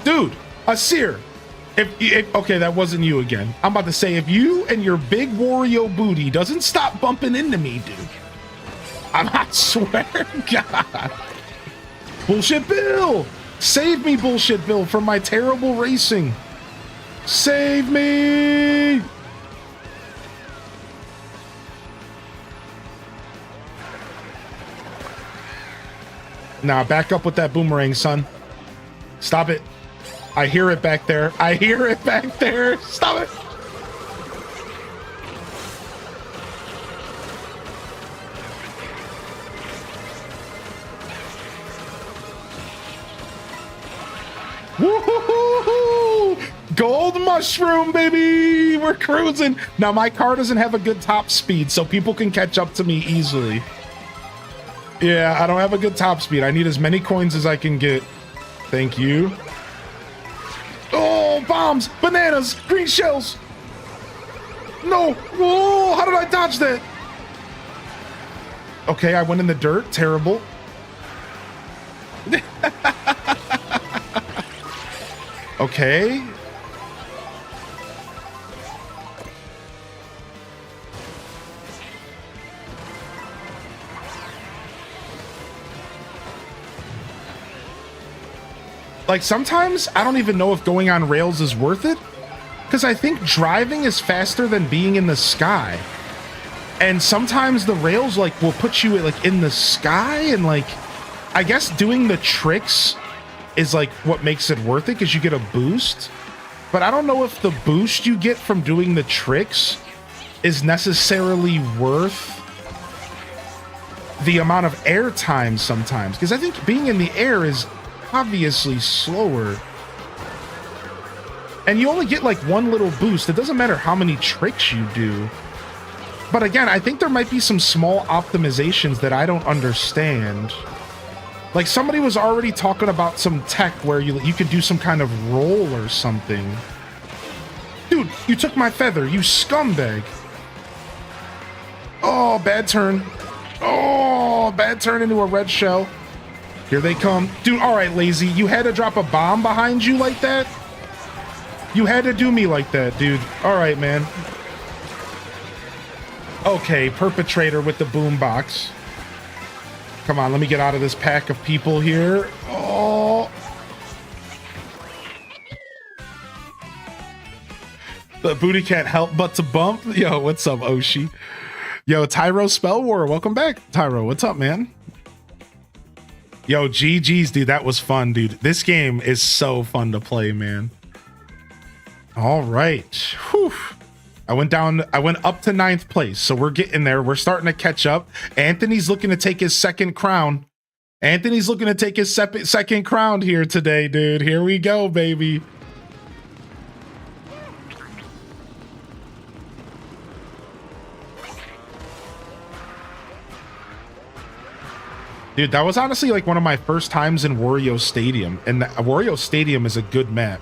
Dude, Asir, if okay, that wasn't you again. I'm about to say, if you and your big Wario booty doesn't stop bumping into me, dude, I swear to God. Bullshit Bill! Save me, Bullshit Bill, from my terrible racing. Save me! Nah, back up with that boomerang, son. Stop it. I hear it back there. I hear it back there. Stop it. Woo-hoo-hoo-hoo! Gold mushroom, baby. We're cruising. Now, my car doesn't have a good top speed, so people can catch up to me easily. Yeah, I don't have a good top speed. I need as many coins as I can get. Thank you. Oh, bombs, bananas, green shells. No. Oh, how did I dodge that? Okay, I went in the dirt. Terrible. Okay. Like sometimes I don't even know if going on rails is worth it, because I think driving is faster than being in the sky. And sometimes the rails like will put you like in the sky, and like I guess doing the tricks is like what makes it worth it, because you get a boost. But I don't know if the boost you get from doing the tricks is necessarily worth the amount of air time sometimes, because I think being in the air is obviously slower, and you only get like one little boost. It doesn't matter how many tricks you do. But again, I think there might be some small optimizations that I don't understand. Like somebody was already talking about some tech where you could do some kind of roll or something. Dude, you took my feather, you scumbag. Oh, bad turn. Oh, bad turn into a red shell. Here they come. Dude, all right, Lazy. You had to drop a bomb behind you like that? You had to do me like that, dude. All right, man. Okay, Perpetrator with the boombox. Come on, let me get out of this pack of people here. Oh. The booty can't help but to bump. Yo, what's up, Oshi? Yo, Tyro Spell War. Welcome back, Tyro. What's up, man? Yo, GG's, dude. That was fun, dude. This game is so fun to play, man. All right. Whew. I went up to 9th place, so we're getting there. We're starting to catch up. Anthony's looking to take his second crown. Anthony's looking to take his second crown here today, dude. Here we go, baby. Dude, that was honestly like one of my first times in Wario Stadium, and Wario Stadium is a good map.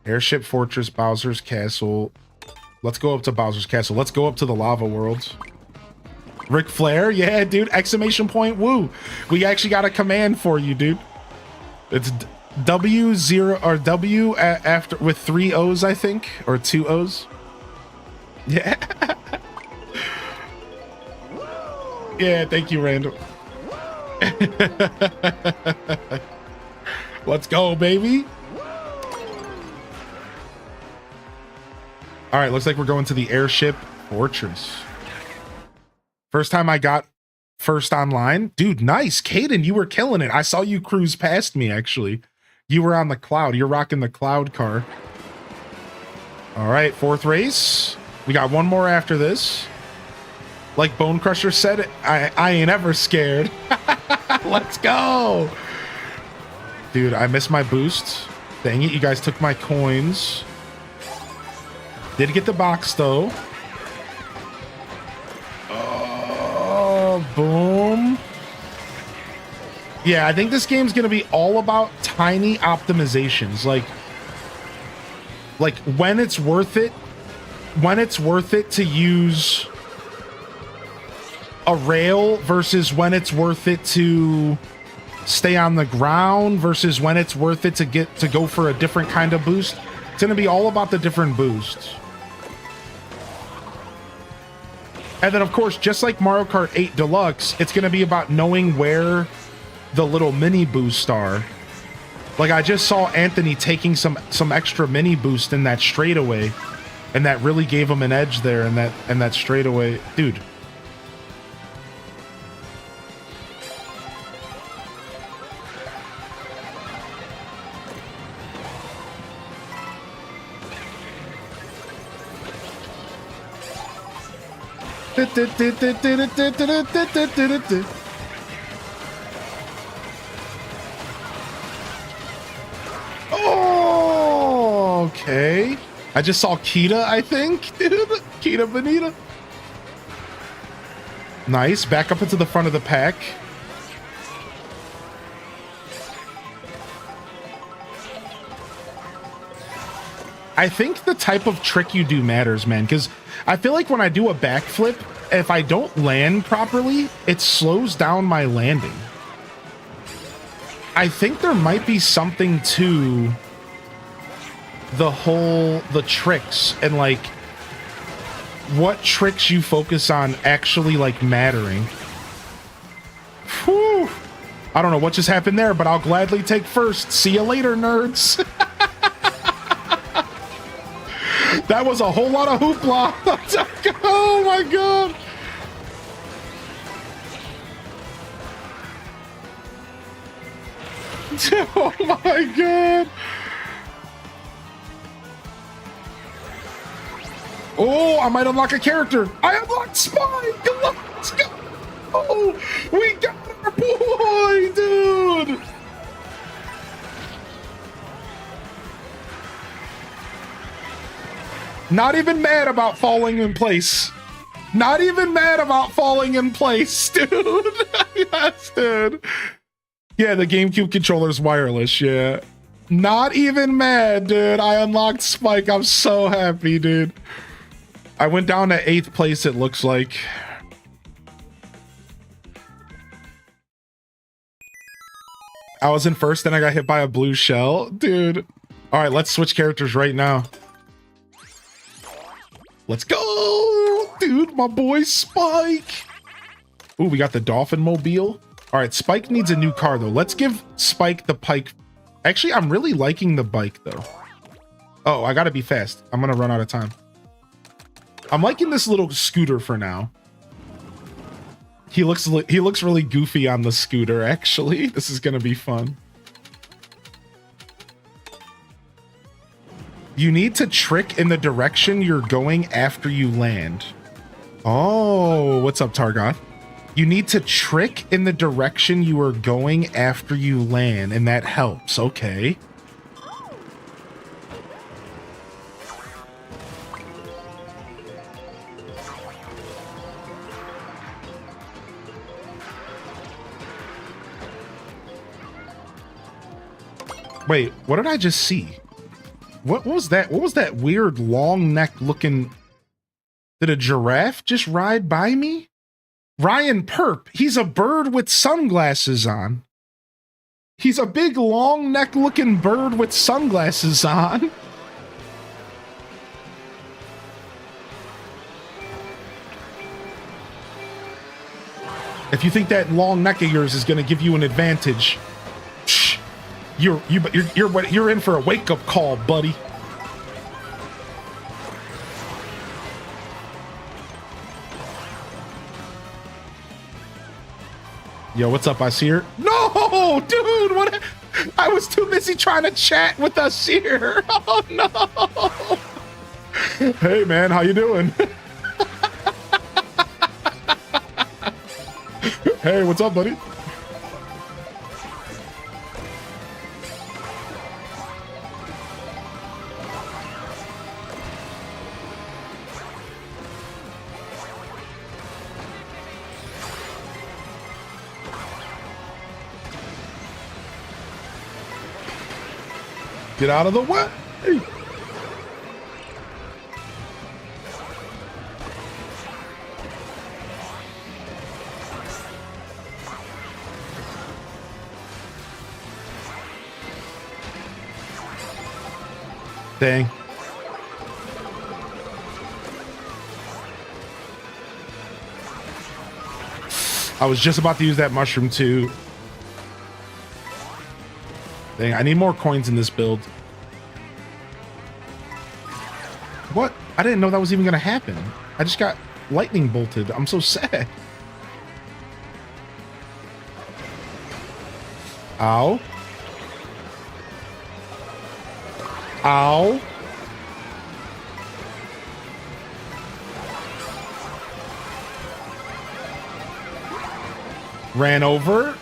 Airship Fortress, Bowser's Castle. Let's go up to Bowser's Castle. Let's go up to the Lava World. Ric Flair? Yeah, dude. Exclamation point, woo. We actually got a command for you, dude. It's W0 or W after with 3 O's, I think, or 2 O's. Yeah. Yeah, thank you, Randall. Let's go, baby. All right, looks like we're going to the Airship Fortress. First time I got first online. Dude, nice. Caden, you were killing it. I saw you cruise past me, actually. You were on the Cloud. You're rocking the Cloud car. All right, 4th race. We got one more after this. Like Bone Crusher said, I ain't ever scared. Let's go. Dude, I missed my boost. Dang it, you guys took my coins. Did get the box though. Oh, boom. Yeah, I think this game's gonna be all about tiny optimizations. Like when it's worth it to use a rail versus when it's worth it to stay on the ground versus when it's worth it to go for a different kind of boost. It's gonna be all about the different boosts. And then of course, just like Mario Kart 8 Deluxe, it's gonna be about knowing where the little mini boosts are. Like I just saw Anthony taking some extra mini boost in that straightaway, and that really gave him an edge there in that straightaway. Dude. Oh, okay. I just saw Kita, I think, dude. Kita Bonita. Nice. Back up into the front of the pack. I think the type of trick you do matters, man, because I feel like when I do a backflip, if I don't land properly, it slows down my landing. I think there might be something to the tricks and like what tricks you focus on actually like mattering. Whew. I don't know what just happened there, but I'll gladly take first. See you later, nerds. That was a whole lot of hoopla. Oh my god. Oh my god. Oh, I might unlock a character. I unlocked Spike. Let's go. Oh, we got our boy, dude. Not even mad about falling in place. Not even mad about falling in place, dude. Yes, dude. Yeah, the GameCube controller's wireless, yeah. Not even mad, dude. I unlocked Spike. I'm so happy, dude. I went down to 8th place, it looks like. I was in first, then I got hit by a blue shell. Dude. All right, let's switch characters right now. Let's go, dude, my boy Spike. Ooh, we got the Dolphin Mobile. All right, Spike needs a new car though. Let's give Spike the Pike. Actually, I'm really liking the bike though. Oh, I gotta be fast. I'm gonna run out of time. I'm liking this little scooter for now. He looks really goofy on the scooter, actually. This is gonna be fun. You need to trick in the direction you're going after you land. Oh, what's up, Targon? You need to trick in the direction you are going after you land, and that helps. Okay. Wait, what did I just see? What was that? What was that weird long neck looking? Did a giraffe just ride by me? Ryan Perp, he's a bird with sunglasses on. He's a big long neck looking bird with sunglasses on. If you think that long neck of yours is going to give you an advantage, you're in for a wake-up call, buddy. Yo, what's up, Asir? No, dude, what? I was too busy trying to chat with Asir. Oh no. Hey man, how you doing? Hey, what's up, buddy? Get out of the way. Dang. I was just about to use that mushroom too. Dang, I need more coins in this build. What? I didn't know that was even gonna happen. I just got lightning bolted. I'm so sad. Ow. Ow. Ran over.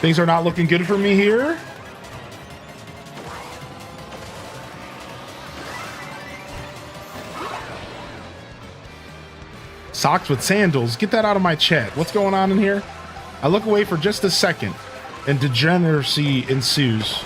Things are not looking good for me here. Socks with sandals. Get that out of my chat. What's going on in here? I look away for just a second and degeneracy ensues.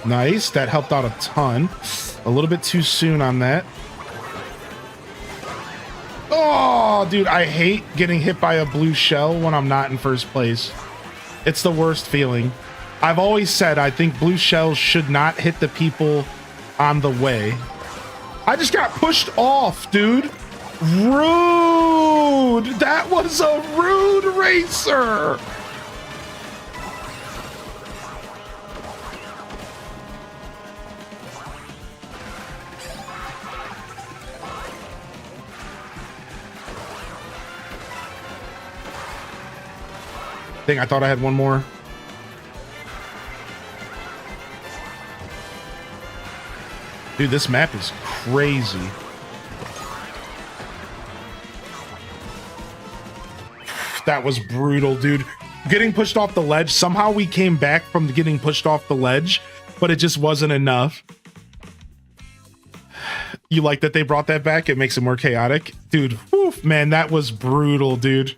Nice. That helped out a ton. A little bit too soon on that. Oh, dude, I hate getting hit by a blue shell when I'm not in first place. It's the worst feeling. I've always said I think blue shells should not hit the people on the way. I just got pushed off, dude. Rude. That was a rude racer. I thought I had one more. Dude, this map is crazy. That was brutal, dude. Getting pushed off the ledge. Somehow we came back from getting pushed off the ledge, but it just wasn't enough. You like that they brought that back? It makes it more chaotic. Dude, whew, man, that was brutal, dude.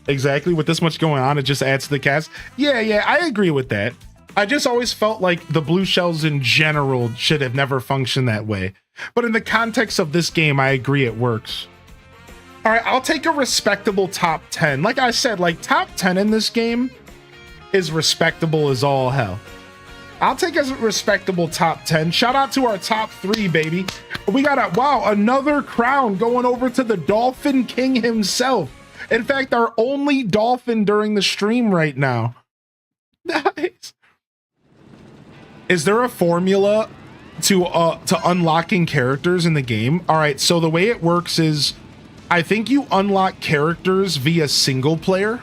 Exactly. With this much going on, it just adds to the cast. Yeah, I agree with that. I just always felt like the blue shells in general should have never functioned that way. But in the context of this game, I agree it works. All right, I'll take a respectable top 10. Like I said, like top 10 in this game is respectable as all hell. I'll take a respectable top 10. Shout out to our top 3, baby. We got another crown going over to the Dolphin King himself. In fact, our only dolphin during the stream right now. Nice. Is there a formula to unlocking characters in the game? All right, so the way it works is I think you unlock characters via single player.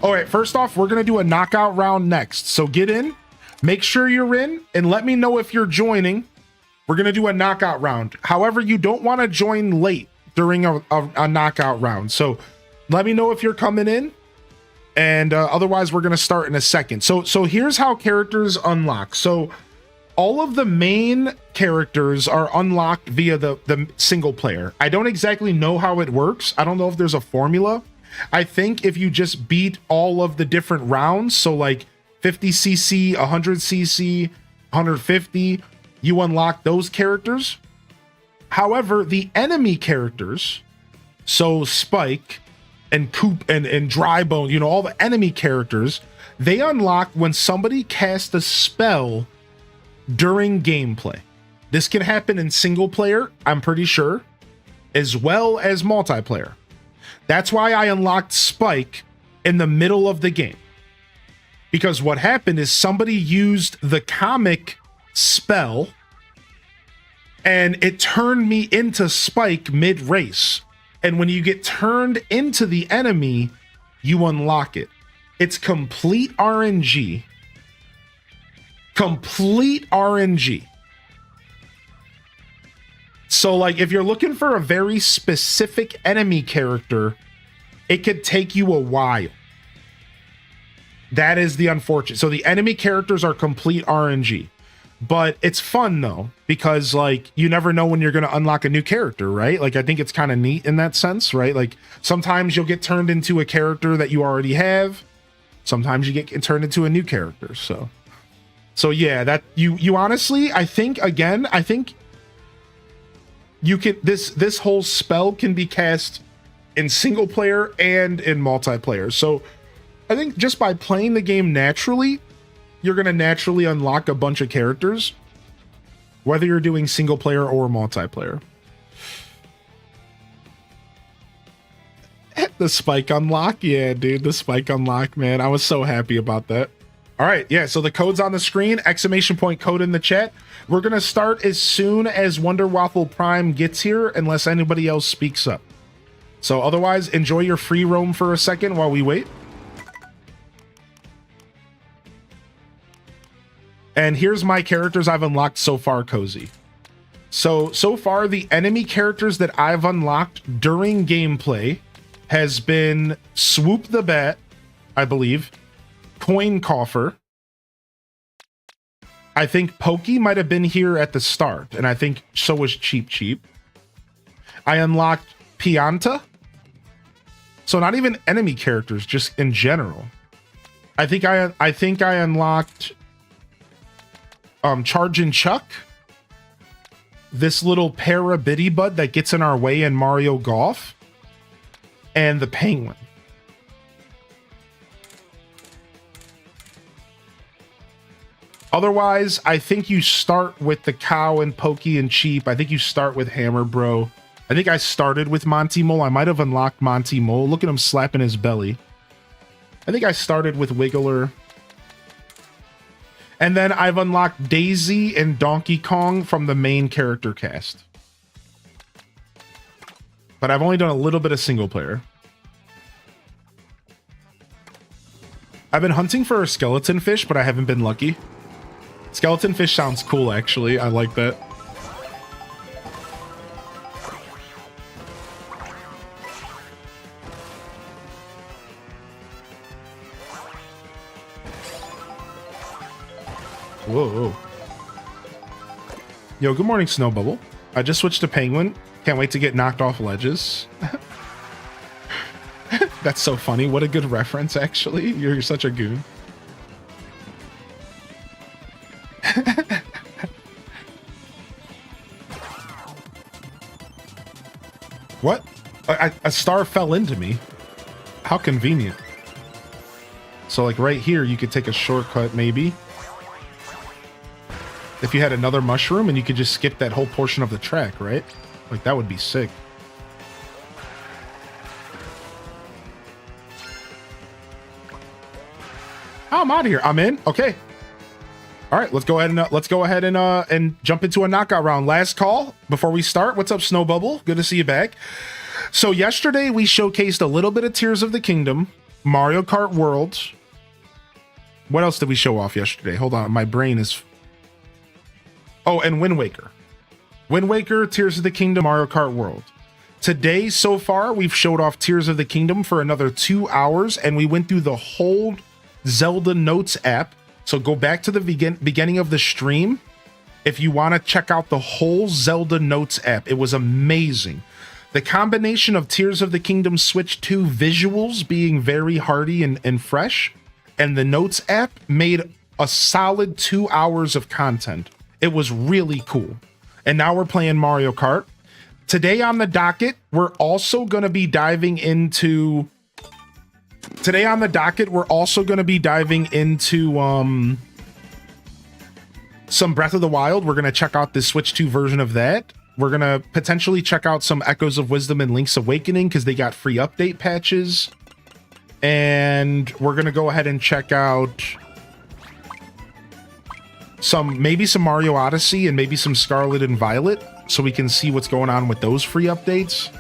All right, first off, we're going to do a knockout round next. So get in, make sure you're in, and let me know if you're joining. We're going to do a knockout round. However, you don't want to join late during a knockout round. So let me know if you're coming in, and otherwise we're going to start in a second. So here's how characters unlock. So all of the main characters are unlocked via the single player. I don't exactly know how it works. I don't know if there's a formula. I think if you just beat all of the different rounds, so like 50cc, 100cc, 150, you unlock those characters. However, the enemy characters, so Spike and Coop and Drybone, you know, all the enemy characters, they unlock when somebody casts a spell during gameplay. This can happen in single player, I'm pretty sure, as well as multiplayer. That's why I unlocked Spike in the middle of the game. Because what happened is somebody used the comic spell and it turned me into Spike mid-race. And when you get turned into the enemy, you unlock it. It's complete RNG. Complete RNG. So like if you're looking for a very specific enemy character, it could take you a while. That is the unfortunate. So the enemy characters are complete RNG. But it's fun though, because like you never know when you're going to unlock a new character, right? Like I think it's kind of neat in that sense, right? Like sometimes you'll get turned into a character that you already have. Sometimes you get turned into a new character. So yeah, that you honestly, I think you can this whole spell can be cast in single player and in multiplayer. So I think just by playing the game naturally, you're going to naturally unlock a bunch of characters, whether you're doing single player or multiplayer. The spike unlock. Yeah, dude, the spike unlock, man. I was so happy about that. All right. Yeah. So the code's on the screen, exclamation point code in the chat. We're going to start as soon as Wonder Waffle Prime gets here, unless anybody else speaks up. So otherwise, enjoy your free roam for a second while we wait. And here's my characters I've unlocked so far, Cozy. So far, the enemy characters that I've unlocked during gameplay has been Swoop the Bat, I believe, Coin Coffer. I think Pokey might have been here at the start, and I think so was Cheep Cheep. I unlocked Pianta. So not even enemy characters, just in general. I think I unlocked Chargin' Chuck, this little para bitty bud that gets in our way in Mario Golf, and the penguin. Otherwise, I think you start with the cow and Pokey and Cheap. I think you start with Hammer Bro. I think I started with Monty Mole. I might have unlocked Monty Mole. Look at him slapping his belly. I think I started with Wiggler. And then I've unlocked Daisy and Donkey Kong from the main character cast. But I've only done a little bit of single player. I've been hunting for a skeleton fish, but I haven't been lucky. Skeleton fish sounds cool, actually. I like that. Whoa. Yo, good morning, Snow Bubble. I just switched to Penguin. Can't wait to get knocked off ledges. That's so funny. What a good reference, actually. You're such a goon. What? A star fell into me. How convenient. So, like, right here, you could take a shortcut, maybe. If you had another mushroom and you could just skip that whole portion of the track, right? Like, that would be sick. Oh, I'm out of here. I'm in. Okay. All right, let's go ahead and jump into a knockout round. Last call before we start. What's up, Snow Bubble? Good to see you back. So yesterday we showcased a little bit of Tears of the Kingdom, Mario Kart World. What else did we show off yesterday? Hold on, my brain is... Oh, and Wind Waker. Wind Waker, Tears of the Kingdom, Mario Kart World. Today, so far, we've showed off Tears of the Kingdom for another 2 hours, and we went through the whole Zelda Notes app. So go back to the beginning of the stream if you want to check out the whole Zelda Notes app. It was amazing. The combination of Tears of the Kingdom Switch 2 visuals being very hearty and fresh, and the Notes app made a solid 2 hours of content. It was really cool. And now we're playing Mario Kart. Today on the docket, we're also going to be diving into... some Breath of the Wild. We're going to check out the Switch 2 version of that. We're going to potentially check out some Echoes of Wisdom and Link's Awakening because they got free update patches. And we're going to go ahead and check out maybe some Mario Odyssey and maybe some Scarlet and Violet so we can see what's going on with those free updates.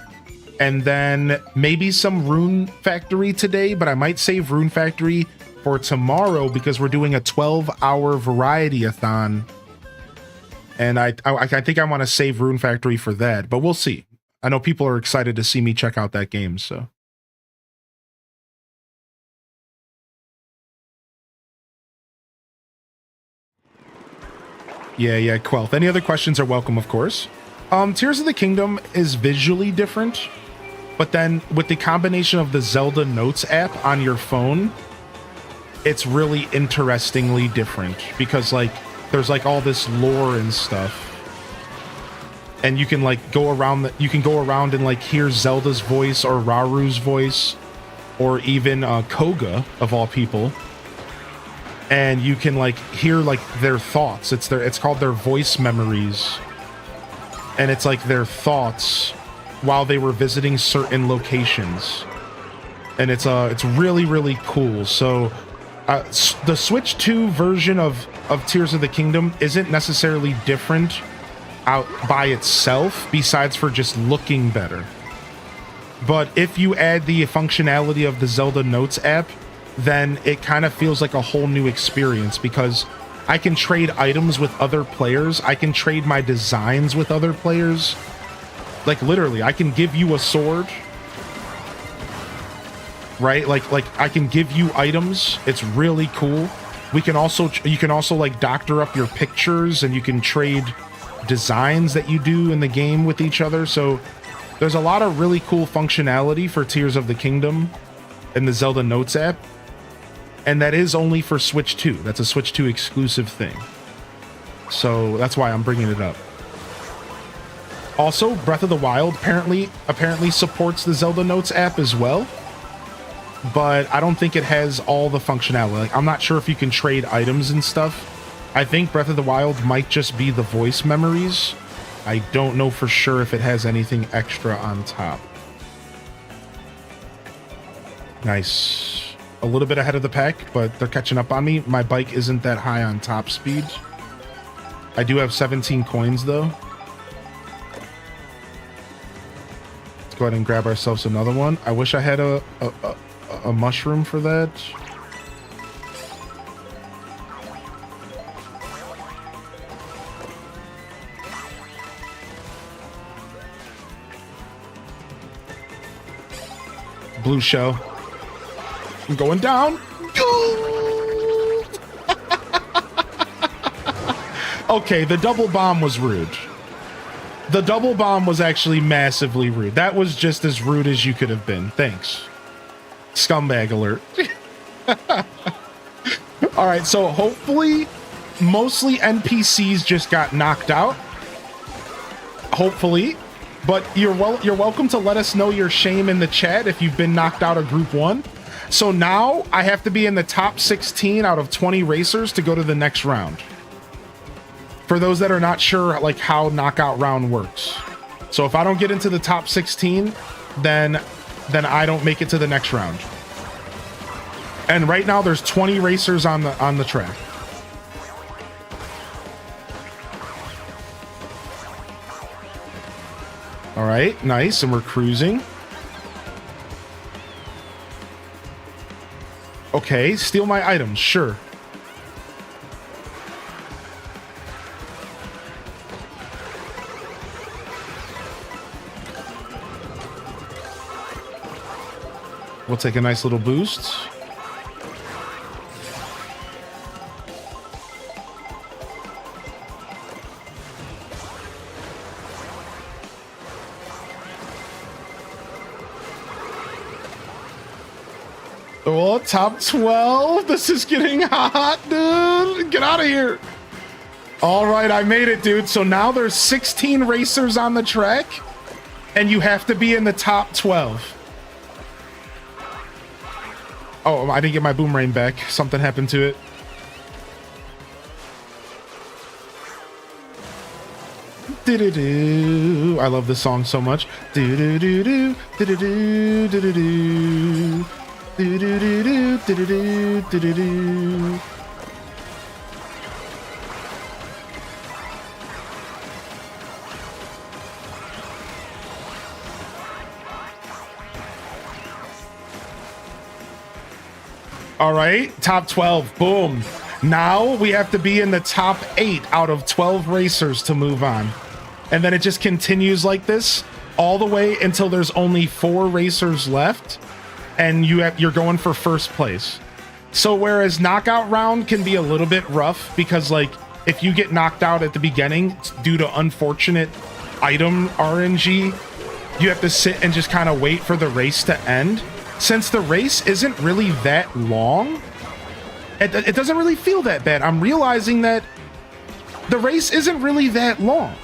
And then maybe some Rune Factory today, but I might save Rune Factory for tomorrow because we're doing a 12-hour variety-a-thon. And I think I want to save Rune Factory for that, but we'll see. I know people are excited to see me check out that game, so. Yeah, Quelth. Any other questions are welcome, of course. Tears of the Kingdom is visually different, but then with the combination of the Zelda Notes app on your phone, it's really interestingly different because like there's like all this lore and stuff. And you can like go around and like hear Zelda's voice or Raru's voice or even Koga of all people. And you can like hear like their thoughts. It's called their voice memories. And it's like their thoughts while they were visiting certain locations. And it's really, really cool. So the Switch 2 version of Tears of the Kingdom isn't necessarily different out by itself, besides for just looking better. But if you add the functionality of the Zelda Notes app, then it kind of feels like a whole new experience because I can trade items with other players. I can trade my designs with other players. Like literally, I can give you a sword, right? Like I can give you items. It's really cool. You can also like doctor up your pictures and you can trade designs that you do in the game with each other. So there's a lot of really cool functionality for Tears of the Kingdom in the Zelda Notes app, and that is only for Switch 2. That's a Switch 2 exclusive thing, so that's why I'm bringing it up. Also, Breath of the Wild apparently supports the Zelda Notes app as well, but I don't think it has all the functionality. Like, I'm not sure if you can trade items and stuff. I think Breath of the Wild might just be the voice memories. I don't know for sure if it has anything extra on top. Nice. A little bit ahead of the pack, but they're catching up on me. My bike isn't that high on top speed. I do have 17 coins, though. Let's go ahead and grab ourselves another one. I wish I had a mushroom for that. Blue shell. I'm going down. Okay, the double bomb was rude. The double bomb was actually massively rude. That was just as rude as you could have been. Thanks. Scumbag alert. All right, so hopefully mostly NPCs just got knocked out. Hopefully. But you're welcome to let us know your shame in the chat if you've been knocked out of Group 1. So now I have to be in the top 16 out of 20 racers to go to the next round. For those that are not sure like how knockout round works. So if I don't get into the top 16, then I don't make it to the next round. And right now there's 20 racers on the track. All right, nice, and we're cruising. Okay, steal my items, sure. We'll take a nice little boost. Oh, top 12. This is getting hot, dude. Get out of here. All right, I made it, dude. So now there's 16 racers on the track, and you have to be in the top 12. Oh, I didn't get my boomerang back. Something happened to it. Do-do-do. I love this song so much. Do-do-do-do. Do-do-do. Do-do-do. Do-do-do-do, do-do-do, do-do-do. All right, top 12, boom. Now we have to be in the top 8 out of 12 racers to move on. And then it just continues like this all the way until there's only 4 racers left. And you're going for first place. So whereas knockout round can be a little bit rough because like if you get knocked out at the beginning due to unfortunate item RNG, you have to sit and just kind of wait for the race to end. Since the race isn't really that long, it doesn't really feel that bad. I'm realizing that the race isn't really that long,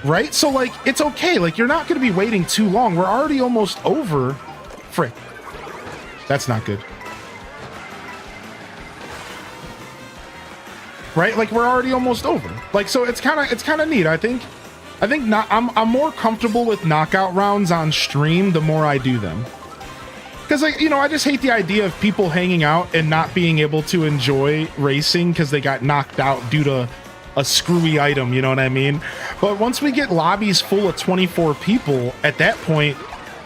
right? So like, it's okay. Like, you're not going to be waiting too long. We're already almost over. Frick. That's not good. Right? Like, we're already almost over. Like, so it's kind of neat. I think I'm more comfortable with knockout rounds on stream the more I do them. Because, like, you know, I just hate the idea of people hanging out and not being able to enjoy racing because they got knocked out due to a screwy item, you know what I mean? But once we get lobbies full of 24 people, at that point,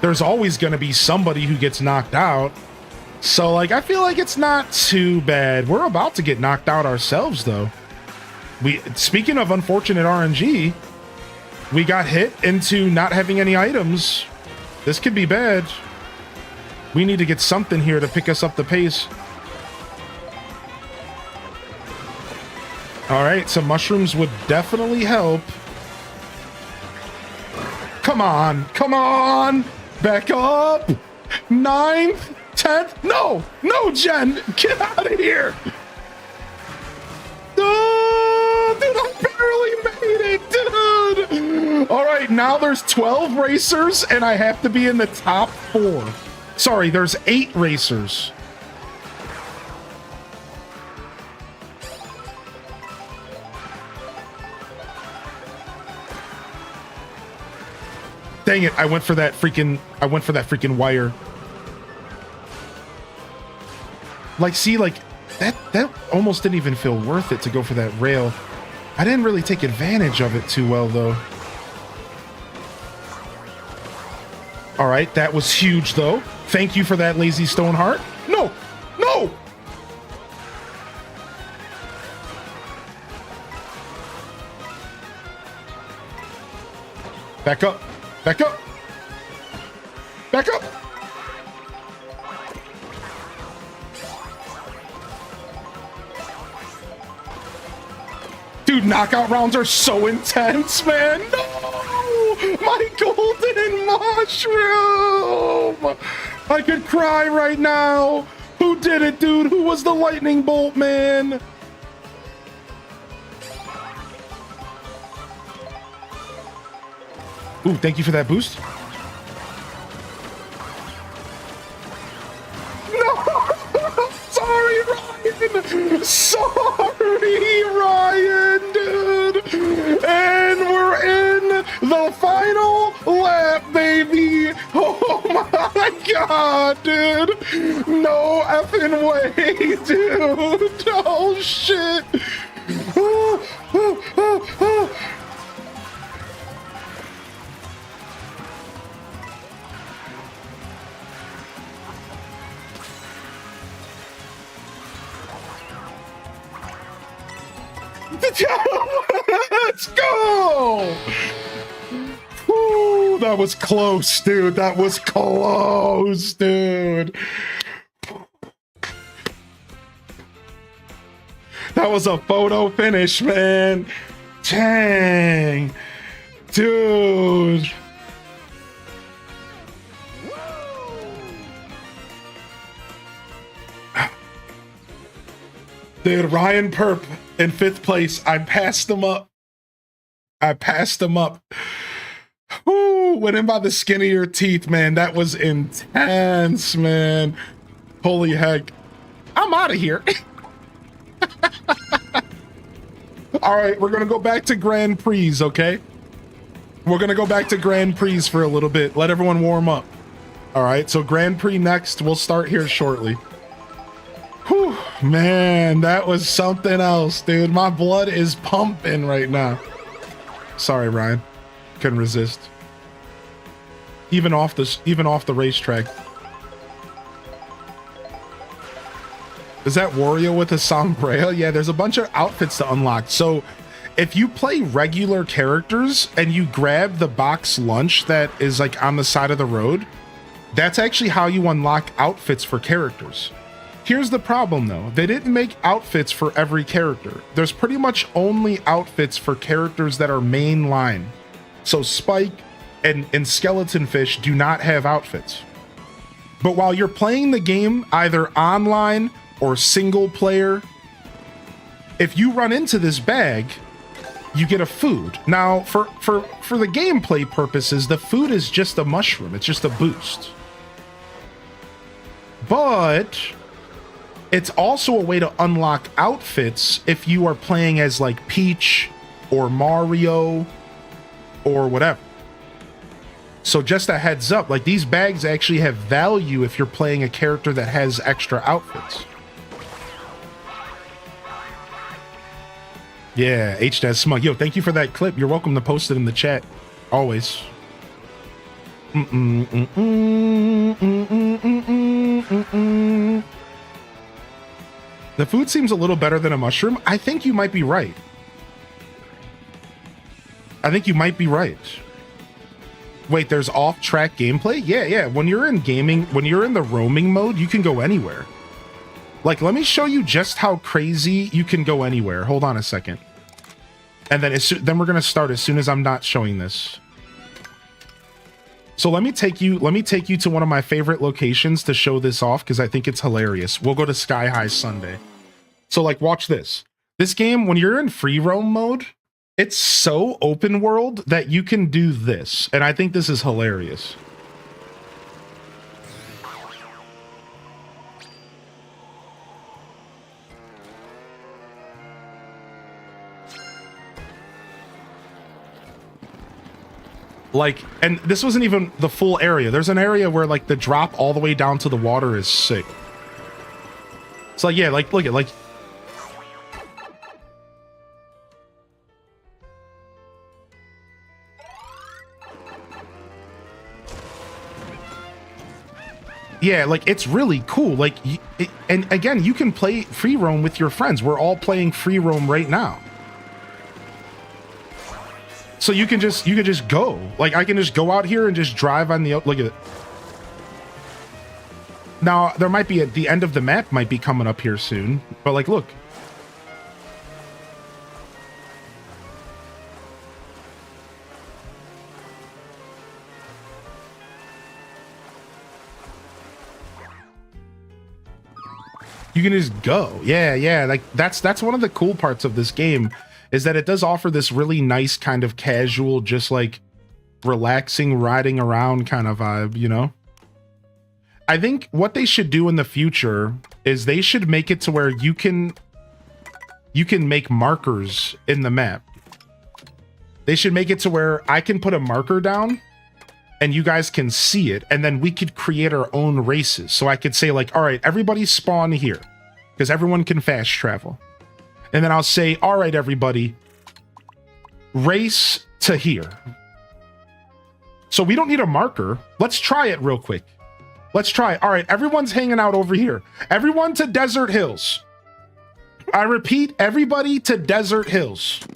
there's always going to be somebody who gets knocked out. So, like, I feel like it's not too bad. We're about to get knocked out ourselves, though. Speaking of unfortunate RNG, we got hit into not having any items. This could be bad. We need to get something here to pick us up the pace. All right, some mushrooms would definitely help. Come on, come on. Back up. 9th, 10th. No, Jen, get out of here. Dude, I barely made it, dude. All right, now there's 12 racers and I have to be in the top 4. Sorry, there's 8 racers. Dang it, I went for that freaking wire. Like, see, like, that almost didn't even feel worth it to go for that rail. I didn't really take advantage of it too well, though. All right, that was huge, though. Thank you for that, Lazy Stoneheart. No! Back up. Back up. Back up. Dude, knockout rounds are so intense, man. No! My golden mushroom! I could cry right now. Who did it, dude? Who was the lightning bolt, man? Ooh, thank you for that boost. No! Sorry, Ryan! Sorry, Ryan, dude! And we're in the final lap, baby! Oh my god, dude! No effing way, dude! Oh, shit! Let's go! Woo, that was close, dude. That was close, dude. That was a photo finish, man. Dang. Dude. Dude, Ryan Perp in 5th place. I passed him up. Woo, went in by the skin of your teeth, man. That was intense, man. Holy heck. I'm out of here. All right, we're going to go back to Grand Prix, okay? We're going to go back to Grand Prix for a little bit. Let everyone warm up. All right, so Grand Prix next. We'll start here shortly. Whew, man, that was something else, dude. My blood is pumping right now. Sorry, Ryan. Couldn't resist. Even off the racetrack. Is that Wario with a sombrero? Yeah, there's a bunch of outfits to unlock. So if you play regular characters and you grab the box lunch that is like on the side of the road, that's actually how you unlock outfits for characters. Here's the problem though. They didn't make outfits for every character. There's pretty much only outfits for characters that are mainline. So Spike and Skeleton Fish do not have outfits. But while you're playing the game either online or single player, if you run into this bag, you get a food. Now, for the gameplay purposes, the food is just a mushroom. It's just a boost. But it's also a way to unlock outfits if you are playing as like Peach or Mario or whatever. So just a heads up, like these bags actually have value if you're playing a character that has extra outfits. Yeah, HDAS Smug. Yo, thank you for that clip. You're welcome to post it in the chat. Always. The food seems a little better than a mushroom. I think you might be right. I think you might be right. Wait, there's off-track gameplay? Yeah. When you're in gaming, when you're in the roaming mode, you can go anywhere. Like, let me show you just how crazy you can go anywhere. Hold on a second. And then we're gonna start as soon as I'm not showing this. So let me take you to one of my favorite locations to show this off because I think it's hilarious. We'll go to Sky High Sunday. So like, watch this. This game, when you're in free roam mode, it's so open world that you can do this. And I think this is hilarious. Like, and this wasn't even the full area. There's an area where like the drop all the way down to the water is sick. It's like, yeah, like, look at like, yeah, like it's really cool. Like, and again, you can play free roam with your friends. We're all playing free roam right now. So you can just go. Like I can just go out here and just drive on the, look at it. Now there might be at the end of the map might be coming up here soon, but like, look. You can just go. Yeah. Like that's one of the cool parts of this game is that it does offer this really nice kind of casual, just like relaxing, riding around kind of vibe, you know? I think what they should do in the future is they should make it to where you can make markers in the map. They should make it to where I can put a marker down and you guys can see it, and then we could create our own races. So I could say like, all right, everybody spawn here because everyone can fast travel. And then I'll say, all right, everybody, race to here. So we don't need a marker. Let's try it real quick. Let's try it. All right, everyone's hanging out over here. Everyone to Desert Hills. I repeat, everybody to Desert Hills.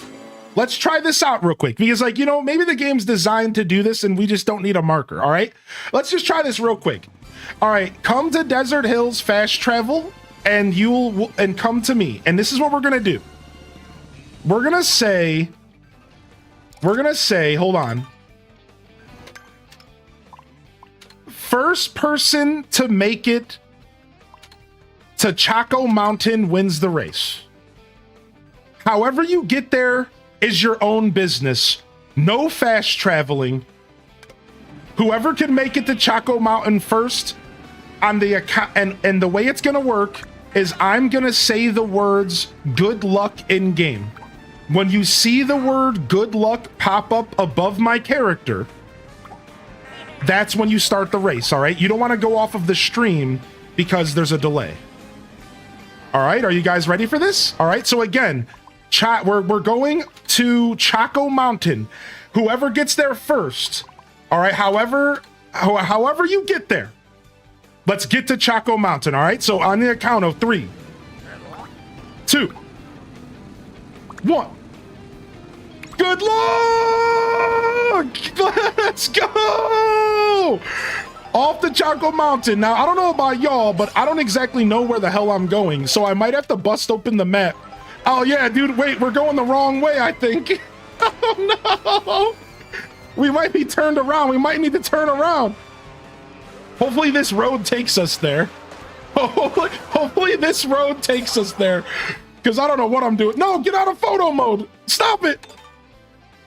Let's try this out real quick because, like, you know, maybe the game's designed to do this and we just don't need a marker, all right? Let's just try this real quick. All right, come to Desert Hills, fast travel. And and come to me. And this is what we're gonna do. We're gonna say, hold on. First person to make it to Chaco Mountain wins the race. However you get there is your own business. No fast traveling. Whoever can make it to Chaco Mountain first on the account, and the way it's gonna work is I'm gonna say the words good luck in game. When you see the word good luck pop up above my character, that's when you start the race, all right? You don't want to go off of the stream because there's a delay. All right, are you guys ready for this? All right, so again, we're going to Chaco Mountain. Whoever gets there first, all right, however you get there, let's get to Chaco Mountain, all right? So on the account of 3, 2, 1. Good luck! Let's go! Off the Choco Mountain. Now, I don't know about y'all, but I don't exactly know where the hell I'm going, so I might have to bust open the map. Oh, yeah, dude, wait, we're going the wrong way, I think. Oh, no. We might be turned around. We might need to turn around. Hopefully this road takes us there. Hopefully this road takes us there, because I don't know what I'm doing. No, get out of photo mode. Stop it.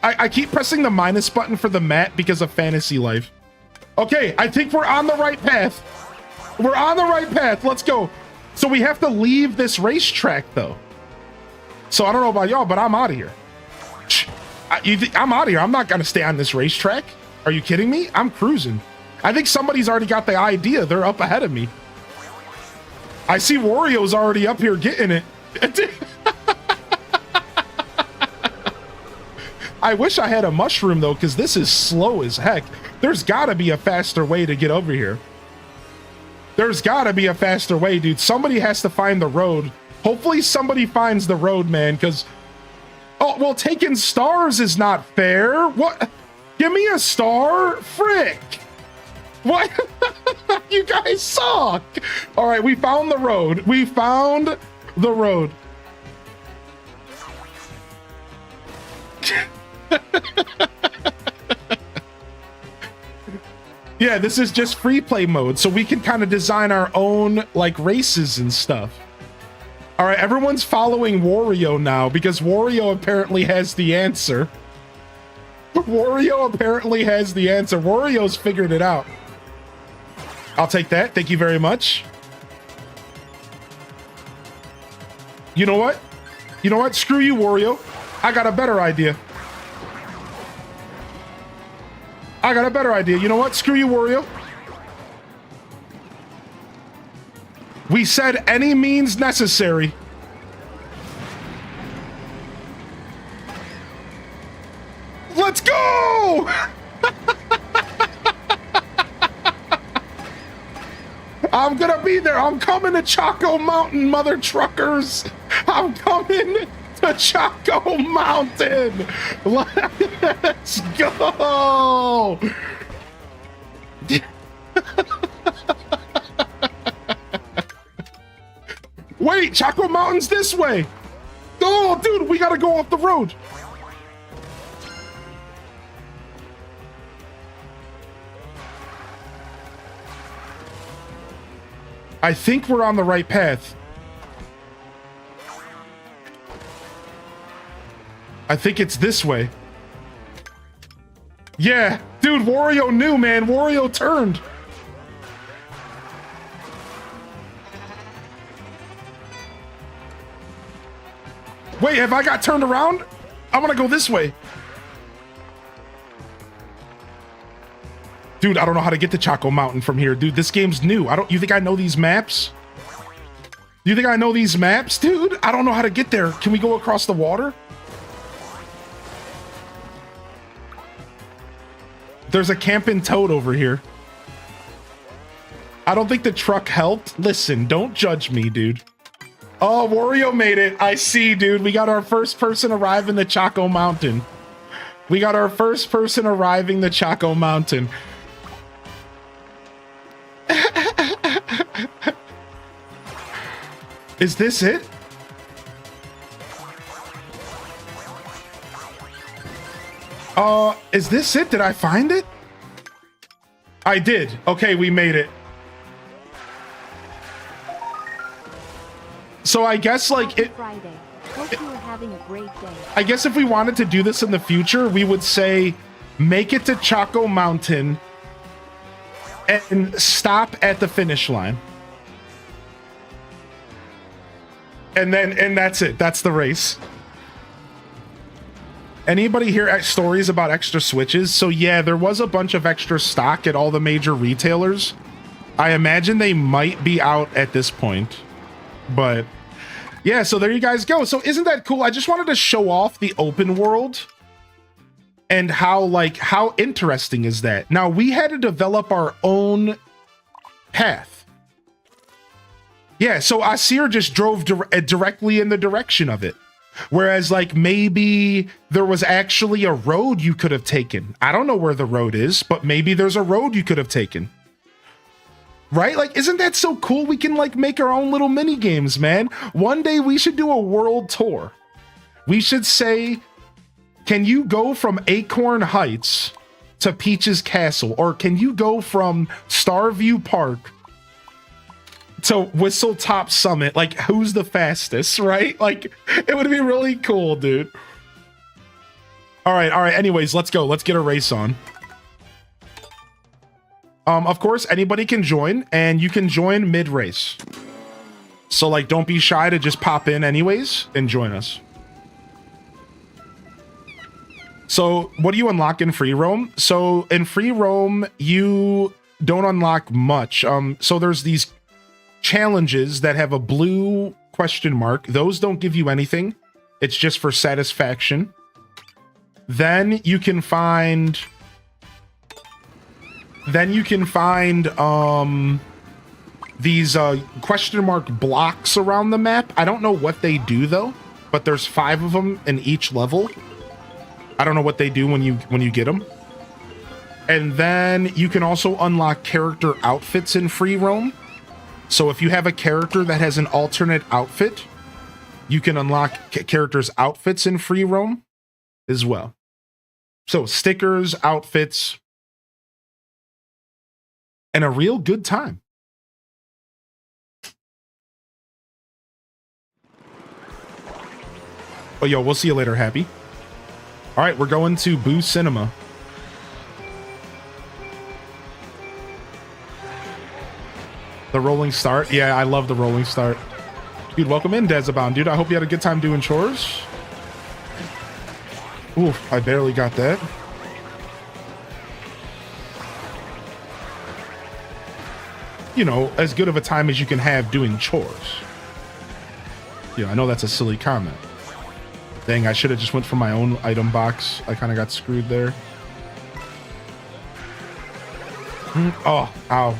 I keep pressing the minus button for the map because of fantasy life. Okay, I think we're on the right path. We're on the right path. Let's go. So we have to leave this racetrack, though. So I don't know about y'all, but I'm out of here. I'm out of here. I'm not going to stay on this racetrack. Are you kidding me? I'm cruising. I think somebody's already got the idea. They're up ahead of me. I see Wario's already up here getting it. I wish I had a mushroom, though, because this is slow as heck. There's got to be a faster way to get over here. There's got to be a faster way, dude. Somebody has to find the road. Hopefully somebody finds the road, man, because... Oh, well, taking stars is not fair. What? Give me a star? Frick. What? You guys suck. All right, we found the road. We found the road. Yeah, this is just free play mode, so we can kind of design our own like races and stuff. All right, everyone's following Wario now because Wario apparently has the answer. Wario apparently has the answer. Wario's figured it out. I'll take that. Thank you very much. You know what? You know what? Screw you, Wario. I got a better idea. I got a better idea. You know what? Screw you, Wario. We said any means necessary. Let's go! I'm gonna be there. I'm coming to Choco Mountain, mother truckers. I'm coming to Choco Mountain. Let's go. Wait, Choco Mountain's this way. Oh, dude, we gotta go off the road. I think we're on the right path. I think it's this way. Yeah, dude, Wario knew, man. Wario turned. Wait, have I got turned around? I want to go this way. Dude, I don't know how to get to Choco Mountain from here. Dude, this game's new. You think I know these maps? You think I know these maps, dude? I don't know how to get there. Can we go across the water? There's a camping toad over here. I don't think the truck helped. Listen, don't judge me, dude. Oh, Wario made it. I see, dude. We got our first person arriving the Choco Mountain. We got our first person arriving the Choco Mountain. Is this it? Is this it? Did I find it? I did. Okay, we made it. So I guess like it. Friday. Hope you are having a great day. I guess if we wanted to do this in the future, we would say, make it to Choco Mountain and stop at the finish line. And that's it. That's the race. Anybody hear stories about extra switches? So yeah, there was a bunch of extra stock at all the major retailers. I imagine they might be out at this point, but yeah, so there you guys go. So isn't that cool? I just wanted to show off the open world and how interesting is that? Now we had to develop our own path. Yeah, so Asir just drove directly in the direction of it. Whereas like maybe there was actually a road you could have taken. I don't know where the road is, but maybe there's a road you could have taken. Right? Like, isn't that so cool? We can like make our own little mini games, man. One day we should do a world tour. We should say, can you go from Acorn Heights to Peach's Castle? Or can you go from Starview Park to Whistletop Summit? Like, who's the fastest, right? Like, it would be really cool, dude. All right. Anyways, let's go. Let's get a race on. Of course, anybody can join, and you can join mid-race. So, like, don't be shy to just pop in anyways and join us. So, what do you unlock in free roam? So, in free roam, you don't unlock much. So there's these challenges that have a blue question mark. Those don't give you anything. It's just for satisfaction. Then you can find these question mark blocks around the map. I don't know what they do though, but there's 5 of them in each level. I don't know what they do when you get them. And then you can also unlock character outfits in free roam. So if you have a character that has an alternate outfit, you can unlock characters' outfits in free roam as well. So stickers, outfits, and a real good time. Oh, yo, we'll see you later, Happy. All right, we're going to Boo Cinema. The rolling start. Yeah, I love the rolling start. Dude, welcome in, Dezabound. Dude, I hope you had a good time doing chores. Ooh, I barely got that. You know, as good of a time as you can have doing chores. Yeah, I know that's a silly comment. Dang, I should have just went for my own item box. I kind of got screwed there. Oh, ow.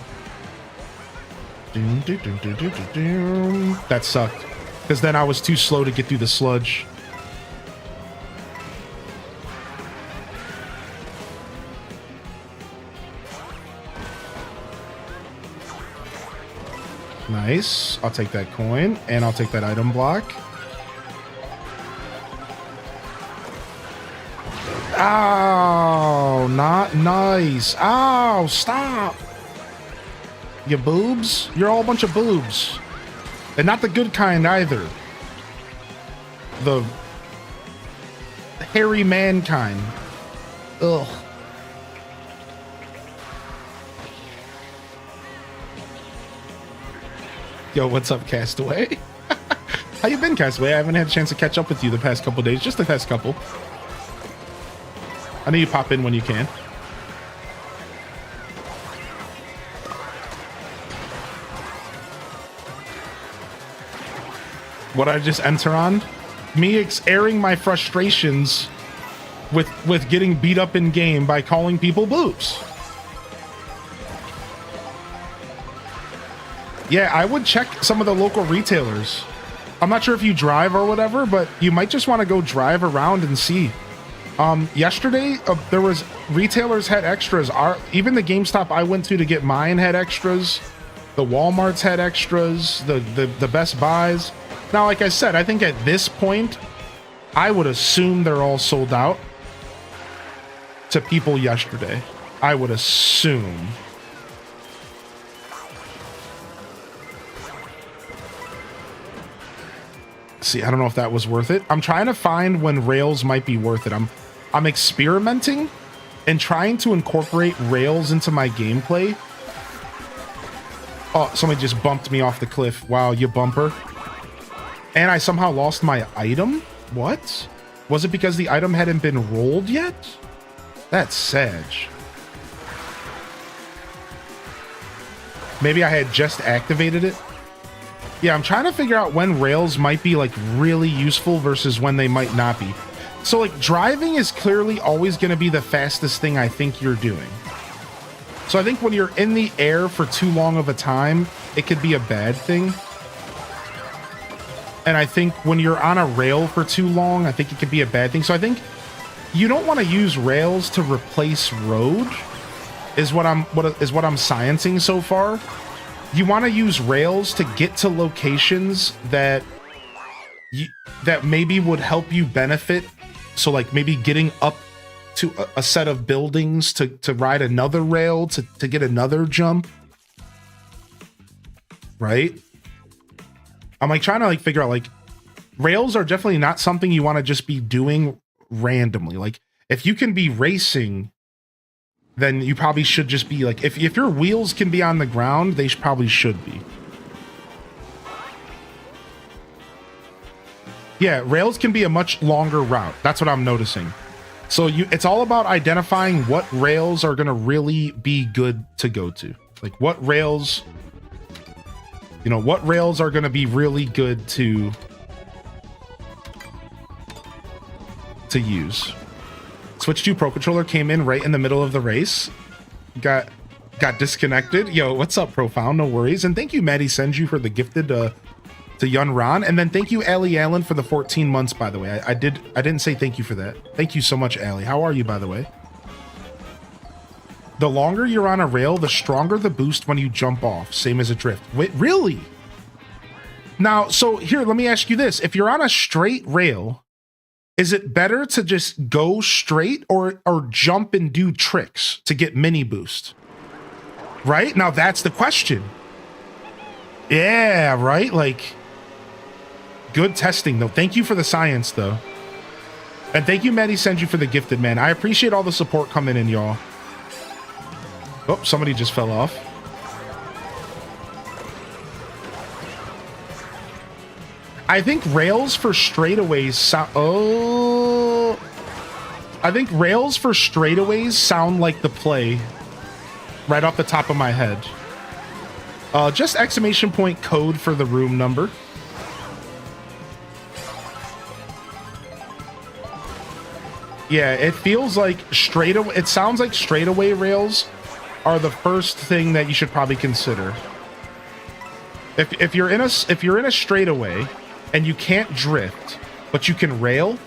That sucked. Because then I was too slow to get through the sludge. Nice. I'll take that coin, and I'll take that item block. Ow, not nice. Ow, stop. You boobs? You're all a bunch of boobs. And not the good kind either. The hairy man kind. Ugh. Yo, what's up, Castaway? How you been, Castaway? I haven't had a chance to catch up with you the past couple days. Just the past couple. I know you pop in when you can. What I just enter on? Me airing my frustrations with getting beat up in game by calling people boobs. Yeah, I would check some of the local retailers. I'm not sure if you drive or whatever, but you might just want to go drive around and see. Yesterday, there was retailers had extras. Even the GameStop I went to get mine had extras. The Walmarts had extras. The Best Buys. Now, like I said, I think at this point, I would assume they're all sold out to people yesterday. I would assume. See, I don't know if that was worth it. I'm trying to find when rails might be worth it. I'm experimenting and trying to incorporate rails into my gameplay. Oh, somebody just bumped me off the cliff. Wow, you bumper. And I somehow lost my item? What? Was it because the item hadn't been rolled yet? That's sad. Maybe I had just activated it. Yeah, I'm trying to figure out when rails might be like really useful versus when they might not be. So like driving is clearly always going to be the fastest thing I think you're doing. So I think when you're in the air for too long of a time, it could be a bad thing. And I think when you're on a rail for too long, I think it could be a bad thing. So I think you don't want to use rails to replace road is what I'm sciencing so far. you want to use rails to get to locations that that maybe would help you benefit. So like maybe getting up to a set of buildings to ride another rail to get another jump. Right? I'm like trying to like figure out like rails are definitely not something you want to just be doing randomly. Like if you can be racing, then you probably should just be like, if your wheels can be on the ground, they probably should be. Yeah, rails can be a much longer route. That's what I'm noticing. So it's all about identifying what rails are going to really be good to go to. Like what rails, you know, what rails are going to be really good to use. Switch 2 Pro Controller came in right in the middle of the race. Got disconnected. Yo, what's up, Profound? No worries. And thank you, Maddie Senju, for the gifted to Yun Ron. And then thank you, Allie Allen, for the 14 months, by the way. I didn't say thank you for that. Thank you so much, Allie. How are you, by the way? The longer you're on a rail, the stronger the boost when you jump off. Same as a drift. Wait, really? Now, so here, let me ask you this. If you're on a straight rail, is it better to just go straight or jump and do tricks to get mini boost? Right? Now that's the question. Yeah, right? Like, good testing, though. Thank you for the science, though. And thank you, Maddie Senju, for the gifted, man. I appreciate all the support coming in, y'all. Oh, somebody just fell off. I think rails for straightaways sound... Oh... I think rails for straightaways sound like the play. Right off the top of my head. Just exclamation point code for the room number. Yeah, it feels like straightaway... It sounds like straightaway rails are the first thing that you should probably consider. If you're in a straightaway and you can't drift, but you can rail,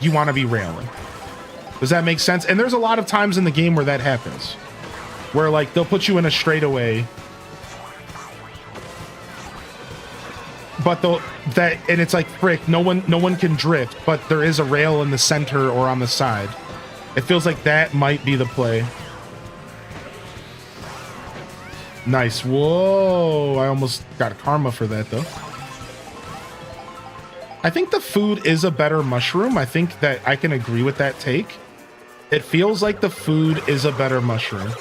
you want to be railing. Does that make sense? And there's a lot of times in the game where that happens, where like they'll put you in a straightaway, but and it's like frick, no one can drift, but there is a rail in the center or on the side. It feels like that might be the play. Nice. Whoa, I almost got karma for that though. I think the food is a better mushroom. I think that I can agree with that take. It feels like the food is a better mushroom.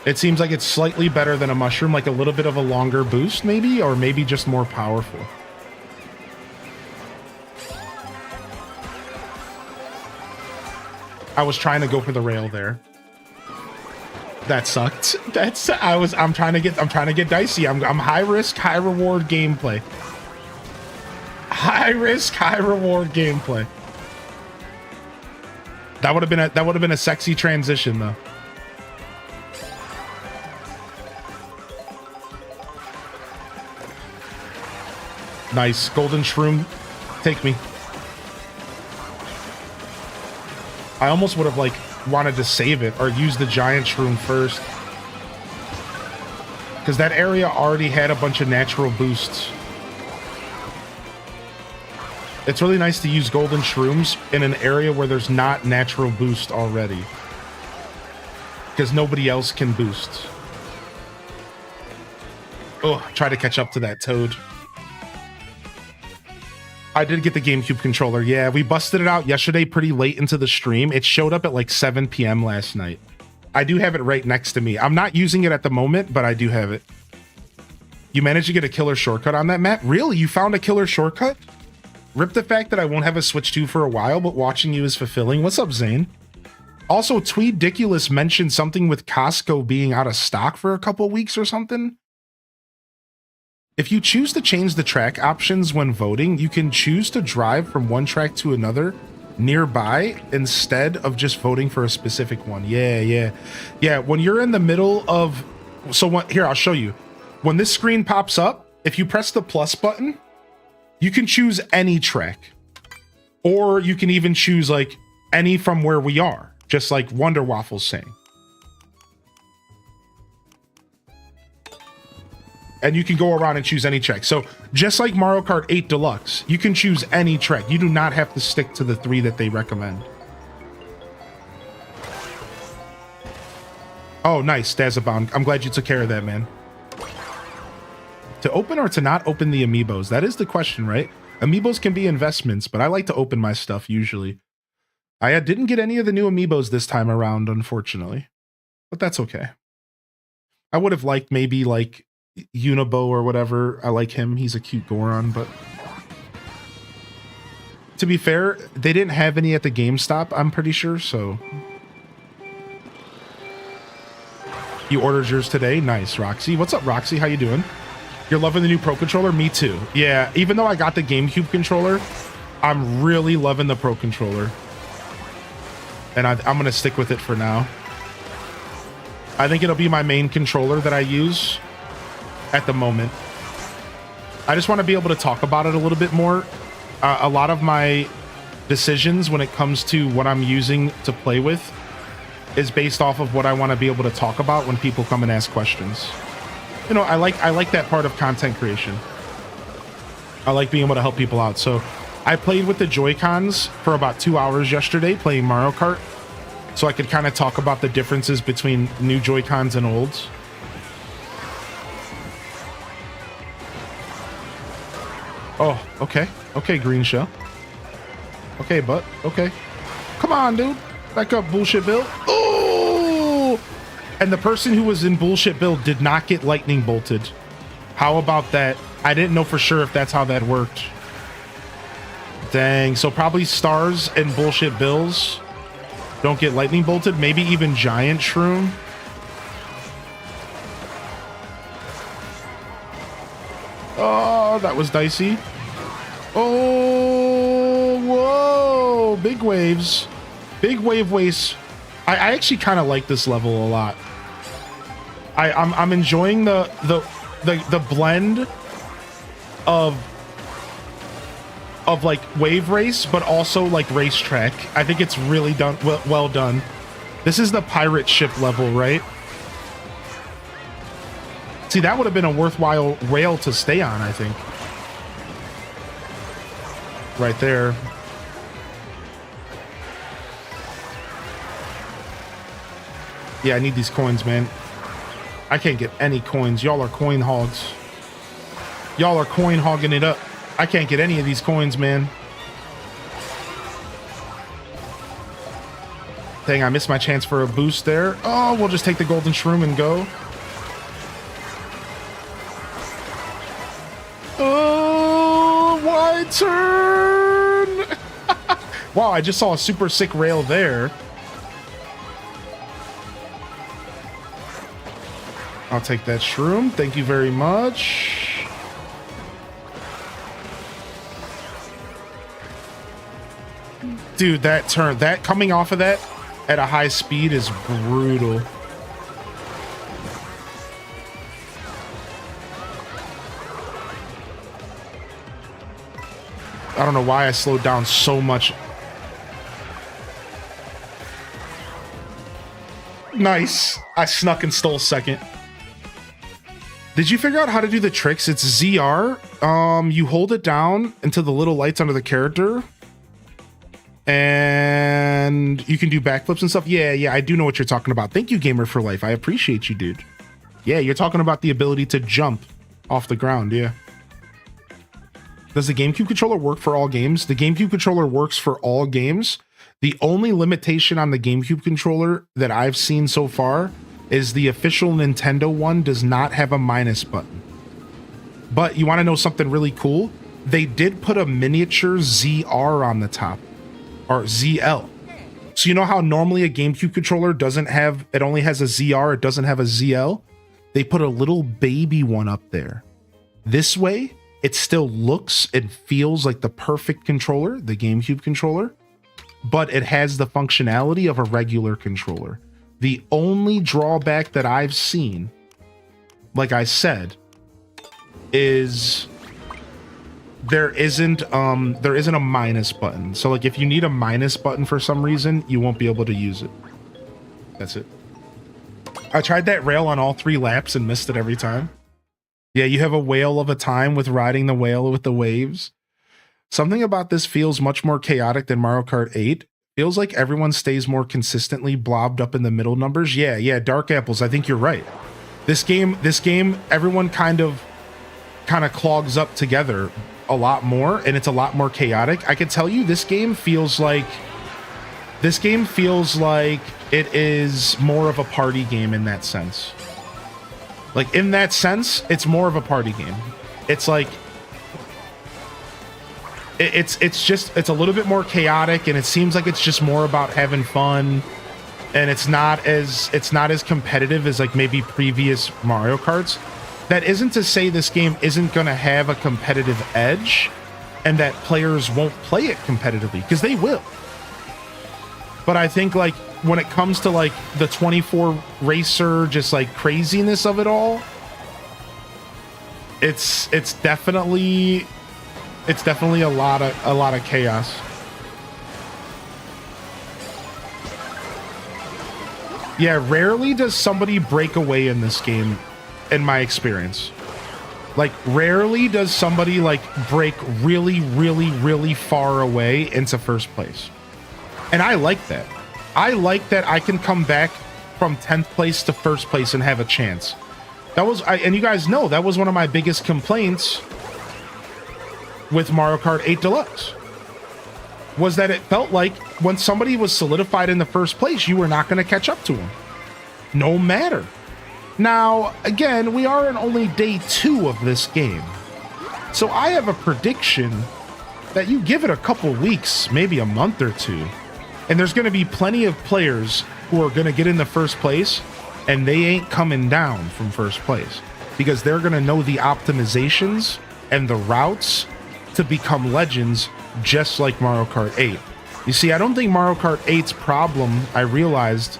It seems like it's slightly better than a mushroom, like a little bit of a longer boost maybe, or maybe just more powerful. I was trying to go for the rail there. That sucked. I'm trying to get dicey. I'm high risk, high reward gameplay. High risk, high reward gameplay. That would have been a sexy transition though. Nice. Golden shroom. Take me. I almost would have like wanted to save it or use the giant shroom first, because that area already had a bunch of natural boosts. It's really nice to use golden shrooms in an area where there's not natural boost already, because nobody else can boost. Oh, try to catch up to that toad. I did get the GameCube controller. Yeah, we busted it out yesterday pretty late into the stream. It showed up at like 7 p.m. last night. I do have it right next to me. I'm not using it at the moment, but I do have it. You managed to get a killer shortcut on that map? Really? You found a killer shortcut? Rip the fact that I won't have a Switch 2 for a while, but watching you is fulfilling. What's up, Zane? Also, Tweediculous mentioned something with Costco being out of stock for a couple weeks or something. If you choose to change the track options when voting, you can choose to drive from one track to another nearby instead of just voting for a specific one. Yeah. When you're in the middle of... Here, I'll show you. When this screen pops up, if you press the plus button, you can choose any track. Or you can even choose like any from where we are, just like Wonder Waffle's saying. and you can go around and choose any track. So just like Mario Kart 8 Deluxe, you can choose any track. You do not have to stick to the 3 that they recommend. Oh, nice, Dazabound. I'm glad you took care of that, man. To open or to not open the amiibos? That is the question, right? Amiibos can be investments, but I like to open my stuff usually. I didn't get any of the new amiibos this time around, unfortunately. But that's okay. I would have liked maybe like Unibo or whatever. I like him. He's a cute Goron, but... To be fair, they didn't have any at the GameStop, I'm pretty sure, so... You ordered yours today? Nice, Roxy. What's up, Roxy? How you doing? You're loving the new Pro Controller? Me too. Yeah, even though I got the GameCube controller, I'm really loving the Pro Controller. And I'm going to stick with it for now. I think it'll be my main controller that I use at the moment. I just want to be able to talk about it a little bit more. A lot of my decisions when it comes to what I'm using to play with is based off of what I want to be able to talk about when people come and ask questions. You know, I like that part of content creation. I like being able to help people out. So I played with the Joy-Cons for about 2 hours yesterday playing Mario Kart. So I could kind of talk about the differences between new Joy-Cons and olds. Oh, okay. Okay, Green Shell. Okay, but okay. Come on, dude. Back up, Bullshit Bill. Oh! And the person who was in Bullshit Bill did not get lightning bolted. How about that? I didn't know for sure if that's how that worked. Dang. So probably Stars and Bullshit Bills don't get lightning bolted. Maybe even Giant Shroom. Oh, that was dicey. Oh, whoa. Big waves. Big wave waste. I actually kind of like this level a lot. I'm enjoying the blend of like wave race, but also like racetrack. I think it's really done well done. This is the pirate ship level, right? See, that would have been a worthwhile rail to stay on, I think. Right there. Yeah, I need these coins, man. I can't get any coins. Y'all are coin hogs. Y'all are coin hogging it up. I can't get any of these coins, man. Dang, I missed my chance for a boost there. Oh, we'll just take the golden shroom and go. Oh, wide turn. Wow, I just saw a super sick rail there. I'll take that shroom. Thank you very much. Dude, that turn, that coming off of that at a high speed is brutal. I don't know why I slowed down so much. Nice. I snuck and stole second. Did you figure out how to do the tricks? It's ZR. You hold it down until the little lights under the character. And you can do backflips and stuff. Yeah, I do know what you're talking about. Thank you, Gamer for Life. I appreciate you, dude. Yeah, you're talking about the ability to jump off the ground, yeah. Does the GameCube controller work for all games? The GameCube controller works for all games. The only limitation on the GameCube controller that I've seen so far is the official Nintendo one does not have a minus button. But you want to know something really cool? They did put a miniature ZR on the top, or ZL. So you know how normally a GameCube controller doesn't have, it only has a ZR, it doesn't have a ZL? They put a little baby one up there. This way, it still looks and feels like the perfect controller, the GameCube controller, but it has the functionality of a regular controller. The only drawback that I've seen, like I said, is there isn't a minus button. So like if you need a minus button for some reason, you won't be able to use it. That's it. I tried that rail on all 3 laps and missed it every time. Yeah, you have a whale of a time with riding the whale with the waves. Something about this feels much more chaotic than Mario Kart 8. Feels like everyone stays more consistently blobbed up in the middle numbers. Yeah, Dark Apples, I think you're right. This game, everyone kind of clogs up together a lot more, and it's a lot more chaotic. I can tell you this game feels like it is more of a party game in that sense. Like, in that sense, it's more of a party game. It's like it's a little bit more chaotic, and it seems like it's just more about having fun, and it's not as competitive as like maybe previous Mario Karts. That isn't to say this game isn't going to have a competitive edge and that players won't play it competitively, because they will. But I think like when it comes to like the 24 racer just like craziness of it all, it's definitely a lot of chaos. Yeah, rarely does somebody break away in this game, in my experience. Like, rarely does somebody like break really far away into first place. And I like that. I like that I can come back from 10th place to first place and have a chance. And you guys know, that was one of my biggest complaints with Mario Kart 8 Deluxe. Was that it felt like when somebody was solidified in the first place, you were not going to catch up to them. No matter. Now, again, we are on only day 2 of this game. So I have a prediction that you give it a couple weeks, maybe a month or 2, and there's going to be plenty of players who are going to get in the first place, and they ain't coming down from first place, because they're going to know the optimizations and the routes to become legends, just like Mario Kart 8. You see, I don't think Mario Kart 8's problem, I realized,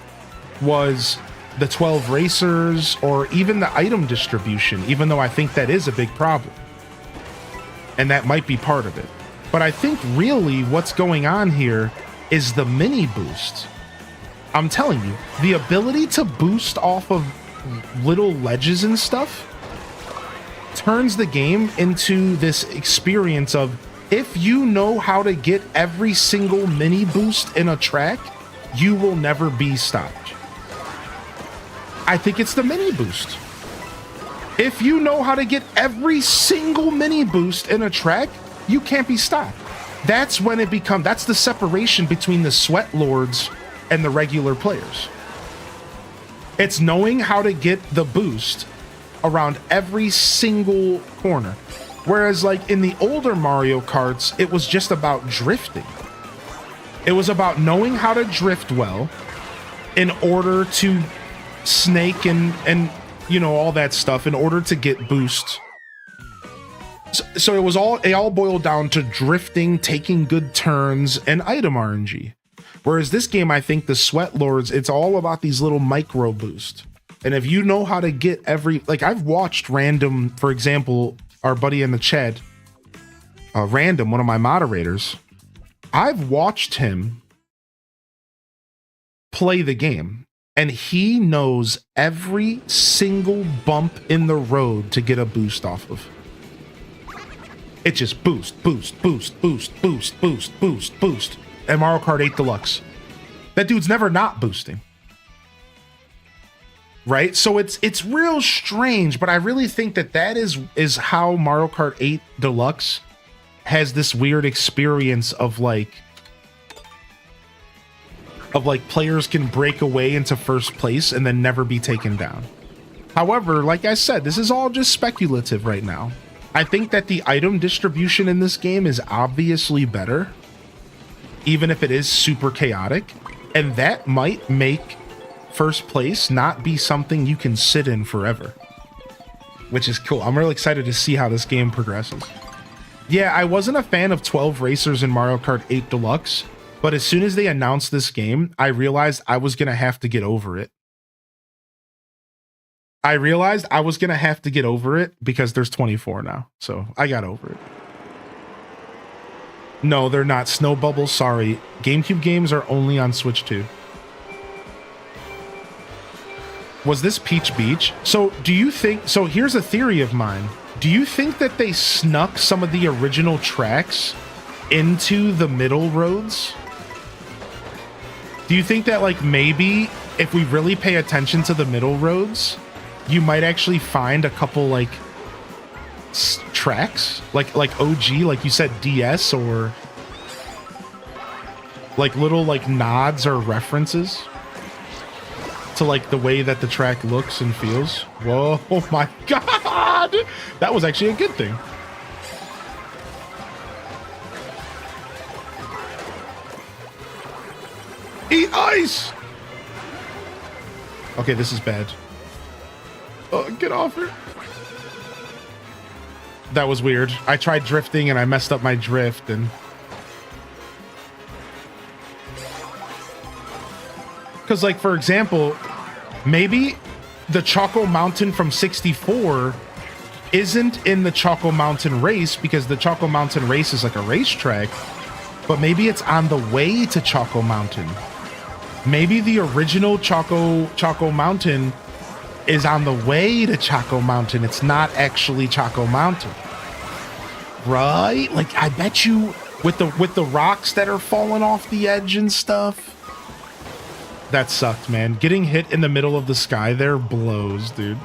was the 12 racers or even the item distribution, even though I think that is a big problem. And that might be part of it. But I think really what's going on here is the mini boost. I'm telling you, the ability to boost off of little ledges and stuff turns the game into this experience of, if you know how to get every single mini boost in a track, you will never be stopped. I think it's the mini boost. If you know how to get every single mini boost in a track, you can't be stopped. That's when that's the separation between the sweat lords and the regular players. It's knowing how to get the boost around every single corner. Whereas like in the older Mario Karts, it was just about drifting. It was about knowing how to drift well in order to snake and you know, all that stuff in order to get boosts. So it all boiled down to drifting, taking good turns, and item RNG. Whereas this game, I think the Sweat Lords, it's all about these little micro boosts. And if you know how to get like I've watched Random, for example, our buddy in the chat, Random, one of my moderators, I've watched him play the game, and he knows every single bump in the road to get a boost off of. It just boost, boost, boost, boost, boost, boost, boost, boost. And Mario Kart 8 Deluxe, that dude's never not boosting. Right? So it's real strange, but I really think that is how Mario Kart 8 Deluxe has this weird experience of like players can break away into first place and then never be taken down. However, like I said, this is all just speculative right now. I think that the item distribution in this game is obviously better, even if it is super chaotic, and that might make first place not be something you can sit in forever, which is cool. I'm really excited to see how this game progresses. Yeah, I wasn't a fan of 12 racers in Mario Kart 8 Deluxe, but as soon as they announced this game, I realized I was going to have to get over it. Because there's 24 now, so I got over it. No, they're not. Snow Bubble, sorry. GameCube games are only on Switch 2. Was this Peach Beach? So do you think, so here's a theory of mine. Do you think that they snuck some of the original tracks into the middle roads? Do you think that like maybe if we really pay attention to the middle roads, you might actually find a couple like tracks, like OG, like you said, DS, or like little like nods or references to like the way that the track looks and feels? Whoa, oh my God, that was actually a good thing. Eat ice. Okay, this is bad. Oh, get off her. That was weird. I tried drifting and I messed up my drift and... Because, like, for example, maybe the Choco Mountain from 64 isn't in the Choco Mountain race because the Choco Mountain race is like a racetrack, but maybe it's on the way to Choco Mountain. Maybe the original Choco Mountain is on the way to Choco Mountain. It's not actually Choco Mountain. Right? Like, I bet you with the rocks that are falling off the edge and stuff. That sucked, man. Getting hit in the middle of the sky there blows, dude.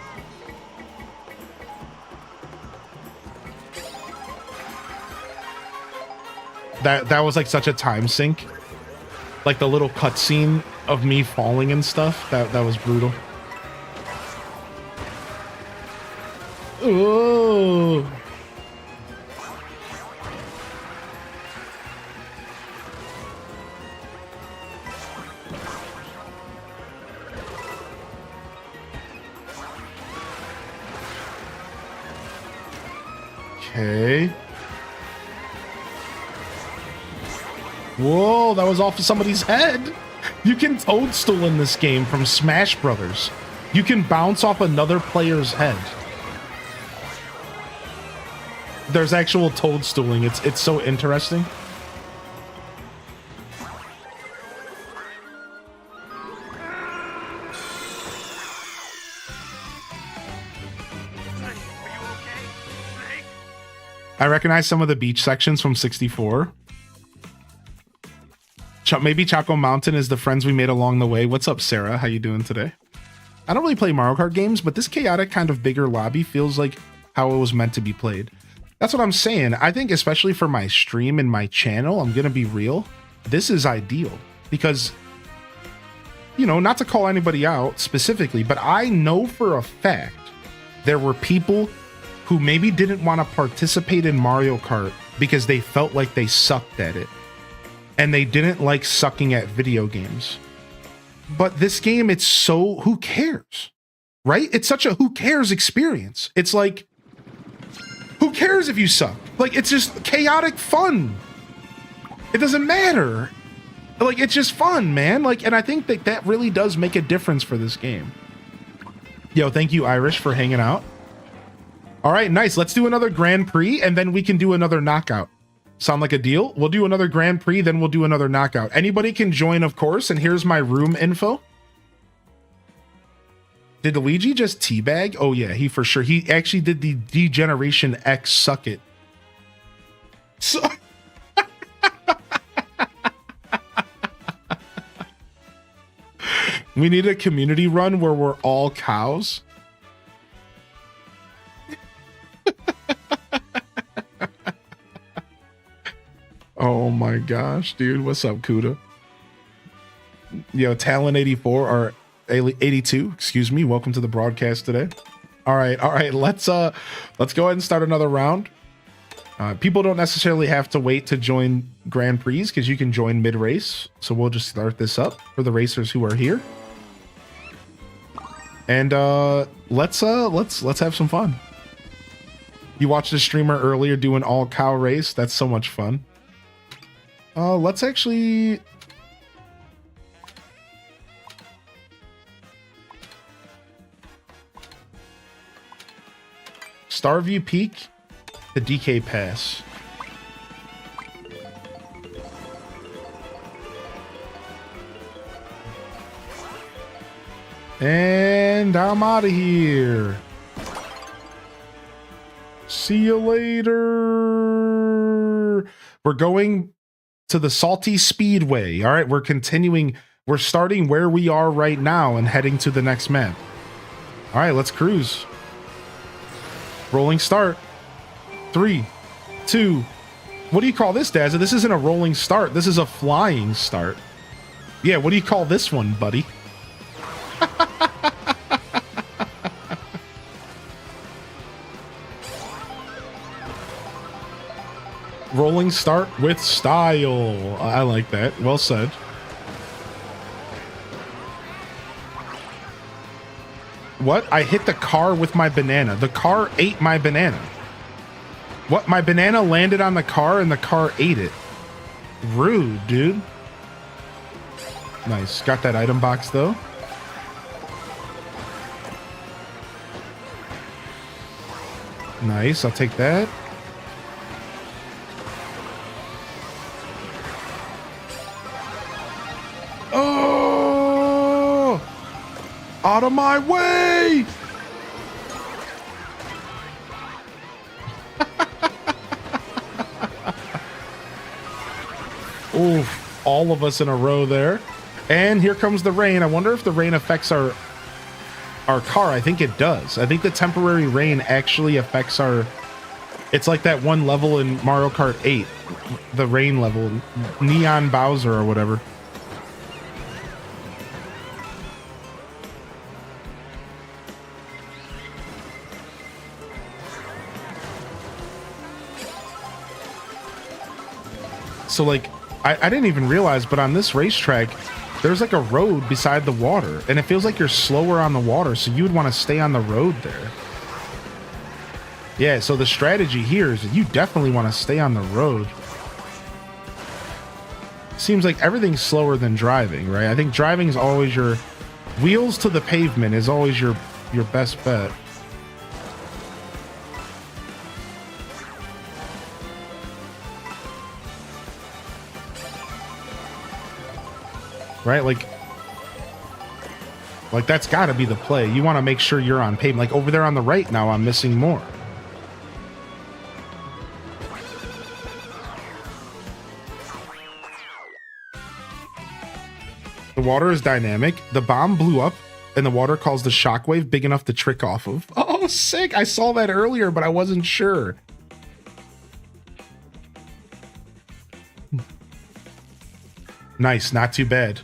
That was like such a time sink. Like the little cutscene of me falling and stuff. That was brutal. Oh. Okay. Whoa, that was off of somebody's head. You can toadstool in this game from Smash Brothers. You can bounce off another player's head. There's actual toadstooling. It's so interesting. I recognize some of the beach sections from 64. Maybe Choco Mountain is the friends we made along the way. What's up, Sarah? How you doing today? I don't really play Mario Kart games, but this chaotic kind of bigger lobby feels like how it was meant to be played. That's what I'm saying. I think especially for my stream and my channel, I'm going to be real. This is ideal because, you know, not to call anybody out specifically, but I know for a fact there were people who maybe didn't want to participate in Mario Kart because they felt like they sucked at it. And they didn't like sucking at video games. But this game, it's so, who cares? Right? It's such a who cares experience. It's like, who cares if you suck? Like, it's just chaotic fun. It doesn't matter. Like, it's just fun, man. Like, and I think that that really does make a difference for this game. Yo, thank you, Irish, for hanging out. All right, nice. Let's do another Grand Prix, and then we can do another knockout. Sound like a deal? We'll do another Grand Prix, then we'll do another knockout. Anybody can join, of course, and here's my room info. Did Luigi just teabag? Oh yeah, he for sure. He actually did the Degeneration X suck it. So we need a community run where we're all cows. Oh my gosh, dude. What's up, Kuda? Yo, Talon 84 or 82, excuse me. Welcome to the broadcast today. All right. Let's go ahead and start another round. People don't necessarily have to wait to join Grand Prix because you can join mid-race. So we'll just start this up for the racers who are here. And let's have some fun. You watched the streamer earlier doing all cow race. That's so much fun. Let's actually... Starview Peak, the DK Pass. And I'm out of here. See you later. We're going to the Salty Speedway. All right, we're continuing. We're starting where we are right now and heading to the next map. All right, let's cruise. Rolling start. 3, 2. What do you call this, Dazza? This isn't a rolling start. This is a flying start. Yeah, what do you call this one, buddy? Rolling start with style. I like that. Well said. What? I hit the car with my banana. The car ate my banana. What? My banana landed on the car and the car ate it. Rude, dude. Nice. Got that item box though. Nice. I'll take that. Oh! Out of my way! Oof, all of us in a row there. And here comes the rain. I wonder if the rain affects our car. I think it does. I think the temporary rain actually affects our... It's like that one level in Mario Kart 8. The rain level. Neon Bowser or whatever. So like, I didn't even realize, but on this racetrack, there's like a road beside the water, and it feels like you're slower on the water, so you would want to stay on the road there. Yeah, so the strategy here is that you definitely want to stay on the road. Seems like everything's slower than driving, right? I think driving is always your... Wheels to the pavement is always your best bet. Right? Like that's got to be the play. You want to make sure you're on pavement. Like over there on the right now, I'm missing more. The water is dynamic. The bomb blew up and the water caused a shockwave big enough to trick off of. Oh, sick. I saw that earlier, but I wasn't sure. Nice. Not too bad.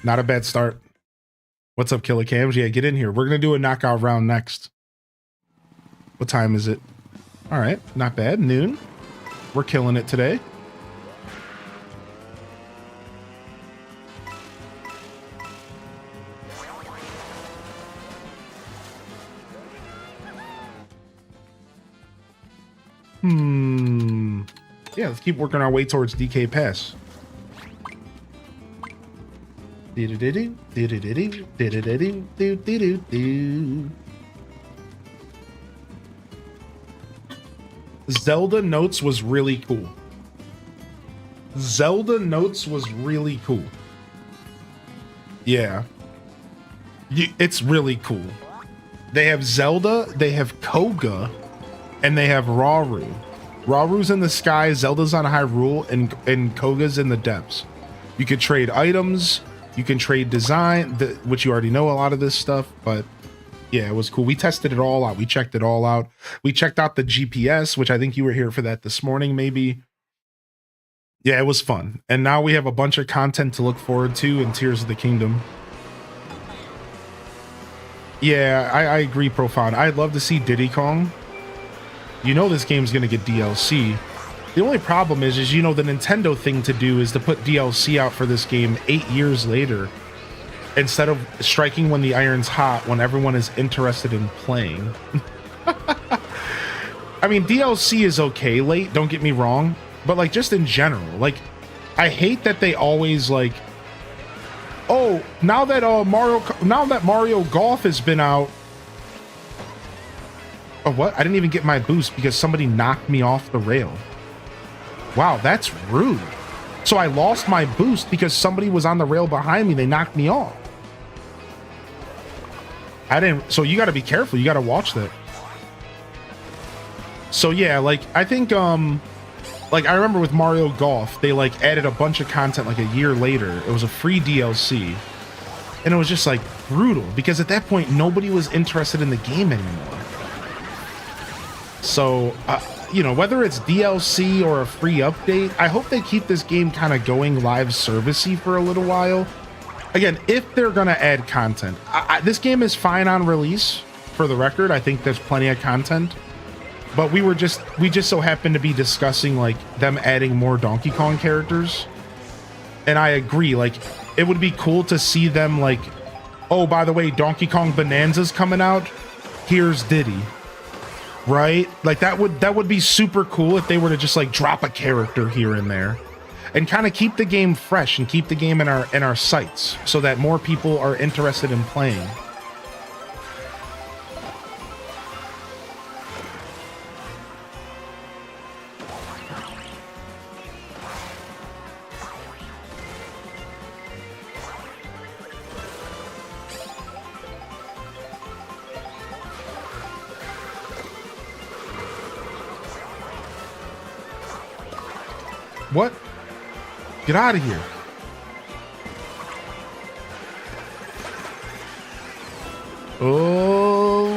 Not a bad start. What's up, Killer Cams? Yeah, get in here. We're going to do a knockout round next. What time is it? All right. Not bad. Noon. We're killing it today. Yeah, let's keep working our way towards DK Pass. Zelda Notes was really cool. Zelda Notes was really cool. Yeah. It's really cool. They have Zelda, they have Koga, and they have Rauru. Rauru's in the sky, Zelda's on Hyrule, and Koga's in the depths. You could trade items, you can trade design, which you already know a lot of this stuff, but yeah, it was cool. We tested it all out. We checked it all out. We checked out the GPS, which I think you were here for that this morning, maybe. Yeah, it was fun. And now we have a bunch of content to look forward to in Tears of the Kingdom. Yeah, I agree, Profound. I'd love to see Diddy Kong. You know this game's gonna get DLC. The only problem is you know the Nintendo thing to do is to put DLC out for this game 8 years later instead of striking when the iron's hot when everyone is interested in playing. I mean, DLC is okay late, don't get me wrong, but like just in general, like I hate that they always like, oh, now that Mario Golf has been out. Oh, what? I didn't even get my boost because somebody knocked me off the rail. Wow, that's rude. So I lost my boost because somebody was on the rail behind me. They knocked me off. I didn't. So you got to be careful. You got to watch that. So yeah, like I think like I remember with Mario Golf, they like added a bunch of content like a year later. It was a free DLC, and it was just like brutal because at that point nobody was interested in the game anymore. So you know, whether it's DLC or a free update, I hope they keep this game kind of going live servicey for a little while. Again, if they're gonna add content, this game is fine on release. For the record, I think there's plenty of content. But we just so happened to be discussing like them adding more Donkey Kong characters. And I agree, like it would be cool to see them like, oh, by the way, Donkey Kong Bonanza's coming out. Here's Diddy. Right? Like that would be super cool if they were to just like drop a character here and there and kind of keep the game fresh and keep the game in our sights so that more people are interested in playing. What? Get out of here. Oh.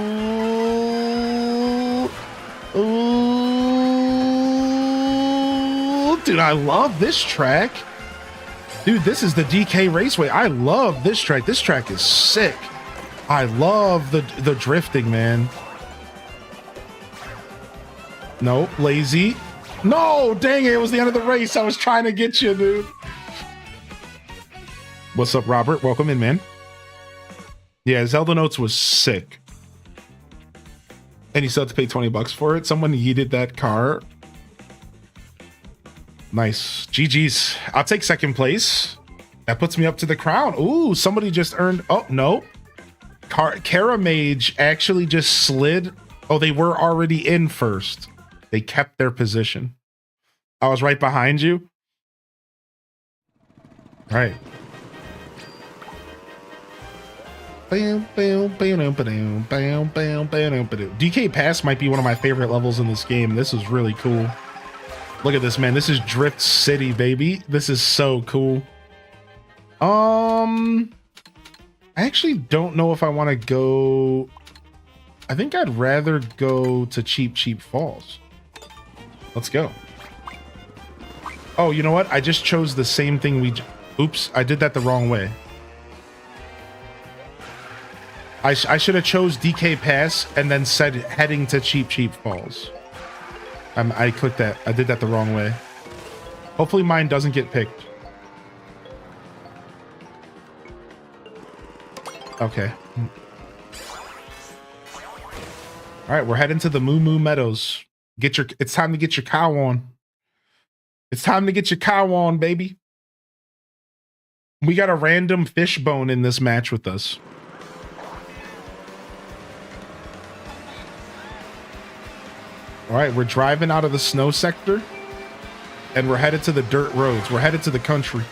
Oh. Dude, I love this track. Dude, this is the DK Raceway. I love this track. This track is sick. I love the drifting, man. Nope, lazy. No, dang it, it was the end of the race. I was trying to get you, dude. What's up, Robert? Welcome in, man. Yeah, Zelda Notes was sick. And you still have to pay 20 bucks for it. Someone yeeted that car. Nice. GG's. I'll take second place. That puts me up to the crown. Ooh, somebody just earned... Oh, no. Kara Mage actually just slid. Oh, they were already in first. They kept their position. I was right behind you. All right. DK Pass might be one of my favorite levels in this game. This is really cool. Look at this, man. This is Drift City, baby. This is so cool. I actually don't know if I want to go. I think I'd rather go to Cheap Falls. Let's go. Oh, you know what? I just chose the same thing oops, I did that the wrong way. I should have chose DK Pass and then said heading to Cheap Falls. I clicked that. I did that the wrong way. Hopefully mine doesn't get picked. Okay. All right, we're heading to the Moo Moo Meadows. It's time to get your cow on. It's time to get your cow on, baby. We got a random fishbone in this match with us. All right, we're driving out of the snow sector and we're headed to the dirt roads. We're headed to the country.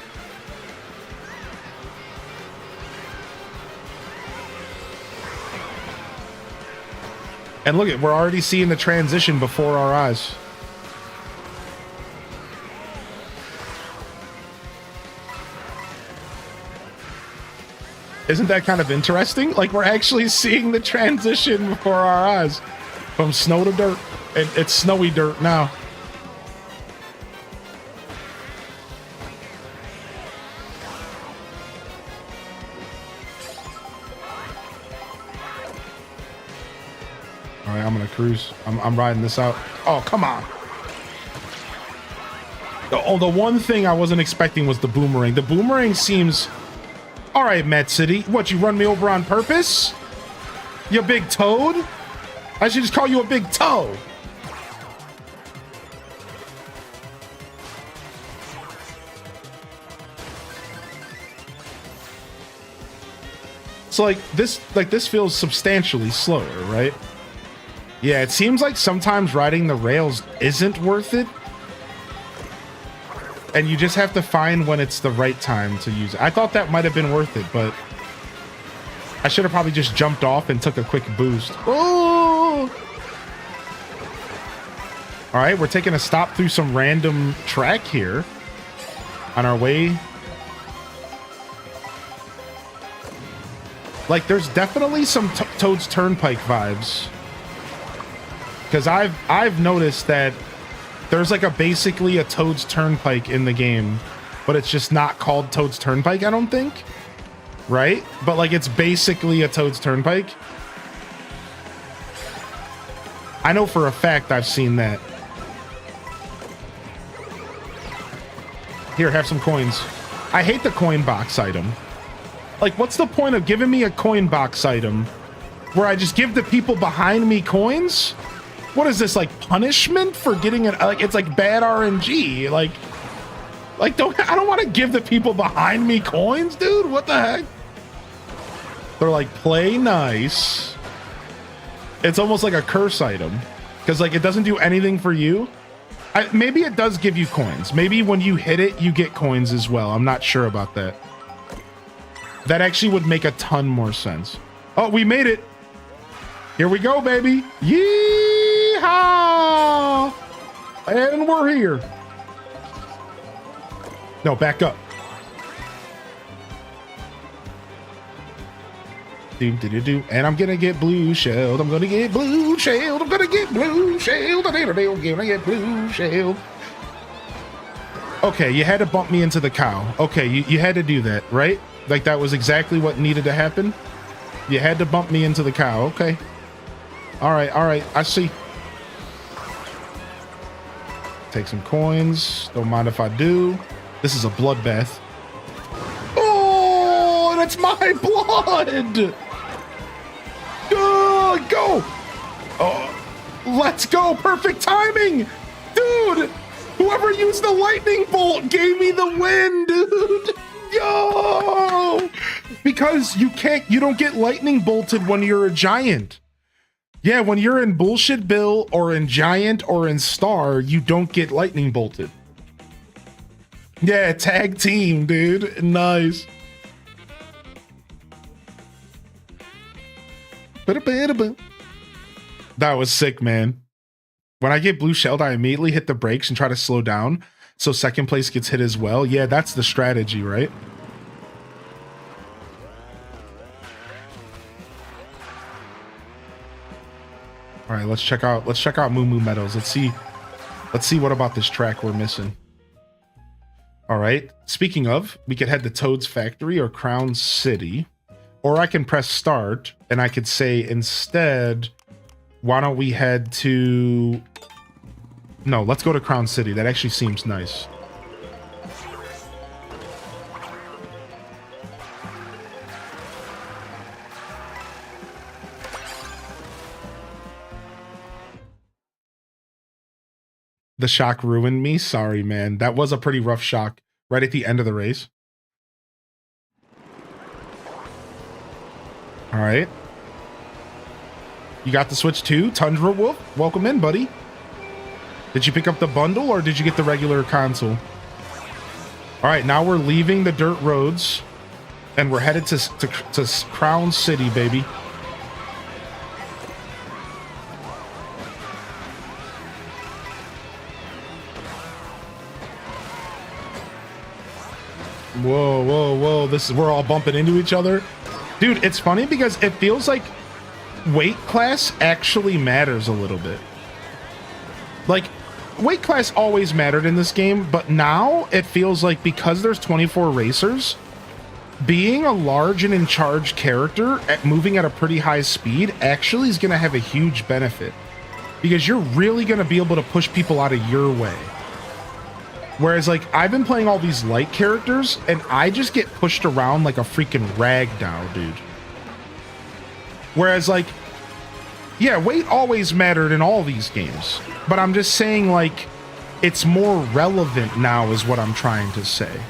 And look at, we're already seeing the transition before our eyes. Isn't that kind of interesting? Like we're actually seeing the transition before our eyes from snow to dirt. It's snowy dirt now. All right, I'm gonna cruise. I'm riding this out. Oh, come on. Oh, the one thing I wasn't expecting was the boomerang. The boomerang seems... All right, Met City. What, you run me over on purpose? You big toad? I should just call you a big toe. So this feels substantially slower, right? Yeah, it seems like sometimes riding the rails isn't worth it. and you just have to find when it's the right time to use it. I thought that might have been worth it, but I should have probably just jumped off and took a quick boost. Oh! All right, we're taking a stop through some random track here on our way. Like, there's definitely some Toad's Turnpike vibes, because I've noticed that there's like basically a Toad's Turnpike in the game, but it's just not called Toad's Turnpike, I don't think. Right? But like, it's basically a Toad's Turnpike. I know for a fact I've seen that. Here, have some coins. I hate the coin box item. Like, what's the point of giving me a coin box item where I just give the people behind me coins? What is this, like punishment for getting it? Like, it's like bad RNG. Like I don't want to give the people behind me coins, dude. What the heck? They're like, play nice. It's almost like a curse item, because like it doesn't do anything for you. Maybe it does give you coins. Maybe when you hit it, you get coins as well. I'm not sure about that. That actually would make a ton more sense. Oh, we made it. Here we go, baby. Yeehaw! And we're here. No, back up. And I'm gonna get blue shelled. I'm gonna get blue shelled. I'm gonna get blue shelled. I'm gonna get blue shelled. Okay, you had to bump me into the cow. Okay, you had to do that, right? Like, that was exactly what needed to happen. You had to bump me into the cow. Okay. All right. I see. Take some coins. Don't mind if I do. This is a bloodbath. Oh, and it's my blood. Go. Oh, let's go. Perfect timing. Dude, whoever used the lightning bolt gave me the win, dude. Yo! Because you don't get lightning bolted when you're a giant. Yeah, when you're in Bullshit Bill or in Giant or in Star, you don't get lightning bolted. Yeah, tag team, dude. Nice. That was sick, man. When I get blue shelled, I immediately hit the brakes and try to slow down, so second place gets hit as well. Yeah, that's the strategy, right? All right, let's check out Moo Moo Meadows. Let's see what about this track we're missing. All right. Speaking of, we could head to Toad's Factory or Crown City, or I can press start and I could say instead, why don't we head to... No, let's go to Crown City. That actually seems nice. The shock ruined me. Sorry, man. That was a pretty rough shock right at the end of the race. All right. You got the Switch too? Tundra Wolf, welcome in, buddy. Did you pick up the bundle or did you get the regular console? All right, now we're leaving the dirt roads and we're headed to Crown City, baby. Whoa. We're all bumping into each other. Dude, it's funny because it feels like weight class actually matters a little bit. Like, weight class always mattered in this game, but now it feels like because there's 24 racers, being a large and in charge character at moving at a pretty high speed actually is going to have a huge benefit, because you're really going to be able to push people out of your way. Whereas, like, I've been playing all these light characters, and I just get pushed around like a freaking ragdoll, dude. Whereas, like, yeah, weight always mattered in all these games. But I'm just saying, like, it's more relevant now is what I'm trying to say.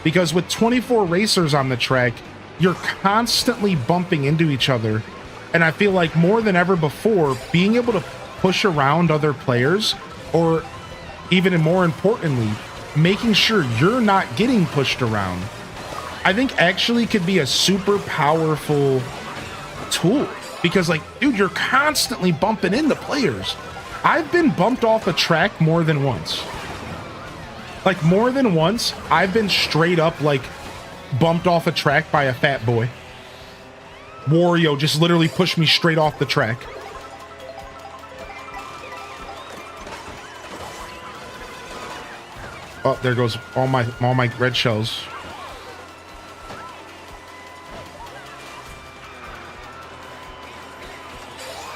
Because with 24 racers on the track, you're constantly bumping into each other. And I feel like more than ever before, being able to push around other players, or even more importantly, making sure you're not getting pushed around, I think actually could be a super powerful tool. Because like, dude, you're constantly bumping into players. I've been bumped off a track more than once. Like more than once, I've been straight up like bumped off a track by a fat boy. Wario just literally pushed me straight off the track. Oh, there goes all my red shells.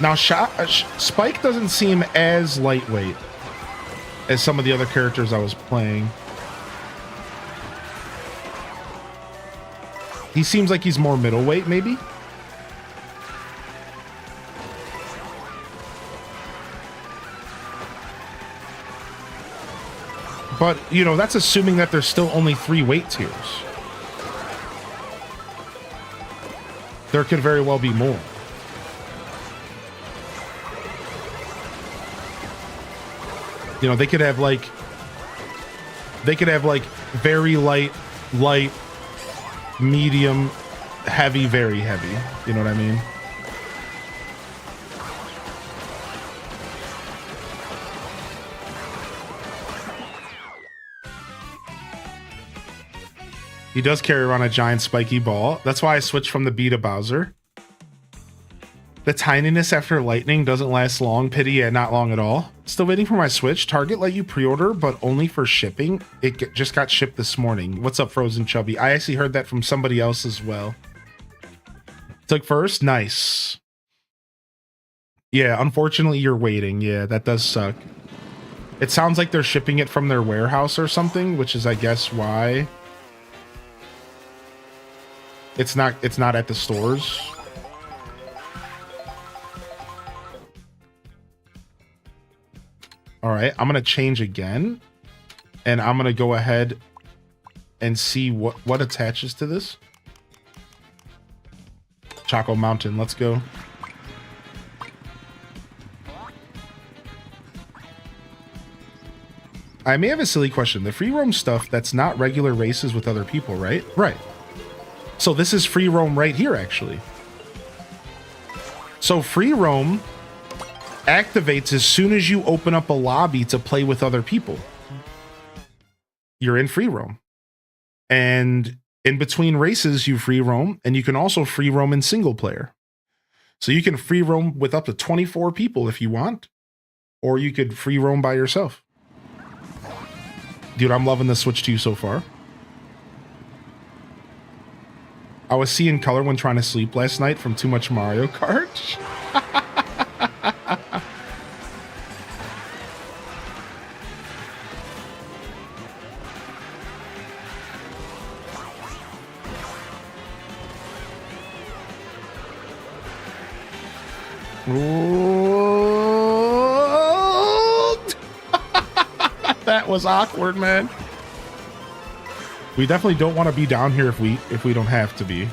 Now, Spike doesn't seem as lightweight as some of the other characters I was playing. He seems like he's more middleweight, maybe? But, you know, that's assuming that there's still only 3 weight tiers. There could very well be more. You know, they could have like very light, medium, heavy, very heavy. You know what I mean? He does carry around a giant spiky ball. That's why I switched from the Bee to Bowser. The tininess after lightning doesn't last long. Pity, yeah, not long at all. Still waiting for my Switch. Target let you pre-order, but only for shipping. It just got shipped this morning. What's up, Frozen Chubby? I actually heard that from somebody else as well. Took first? Nice. Yeah, unfortunately, you're waiting. Yeah, that does suck. It sounds like they're shipping it from their warehouse or something, which is, I guess, why it's not at the stores. All right, I'm gonna change again, and I'm gonna go ahead and see what attaches to this. Choco Mountain, let's go. I may have a silly question. The free roam stuff, that's not regular races with other people, right? Right. So this is free roam right here, actually. So free roam activates as soon as you open up a lobby to play with other people. You're in free roam. And in between races, you free roam, and you can also free roam in single player. So you can free roam with up to 24 people if you want, or you could free roam by yourself. Dude, I'm loving the Switch 2 so far. I was seeing color when trying to sleep last night from too much Mario Kart. That was awkward, man. We definitely don't want to be down here if we don't have to be.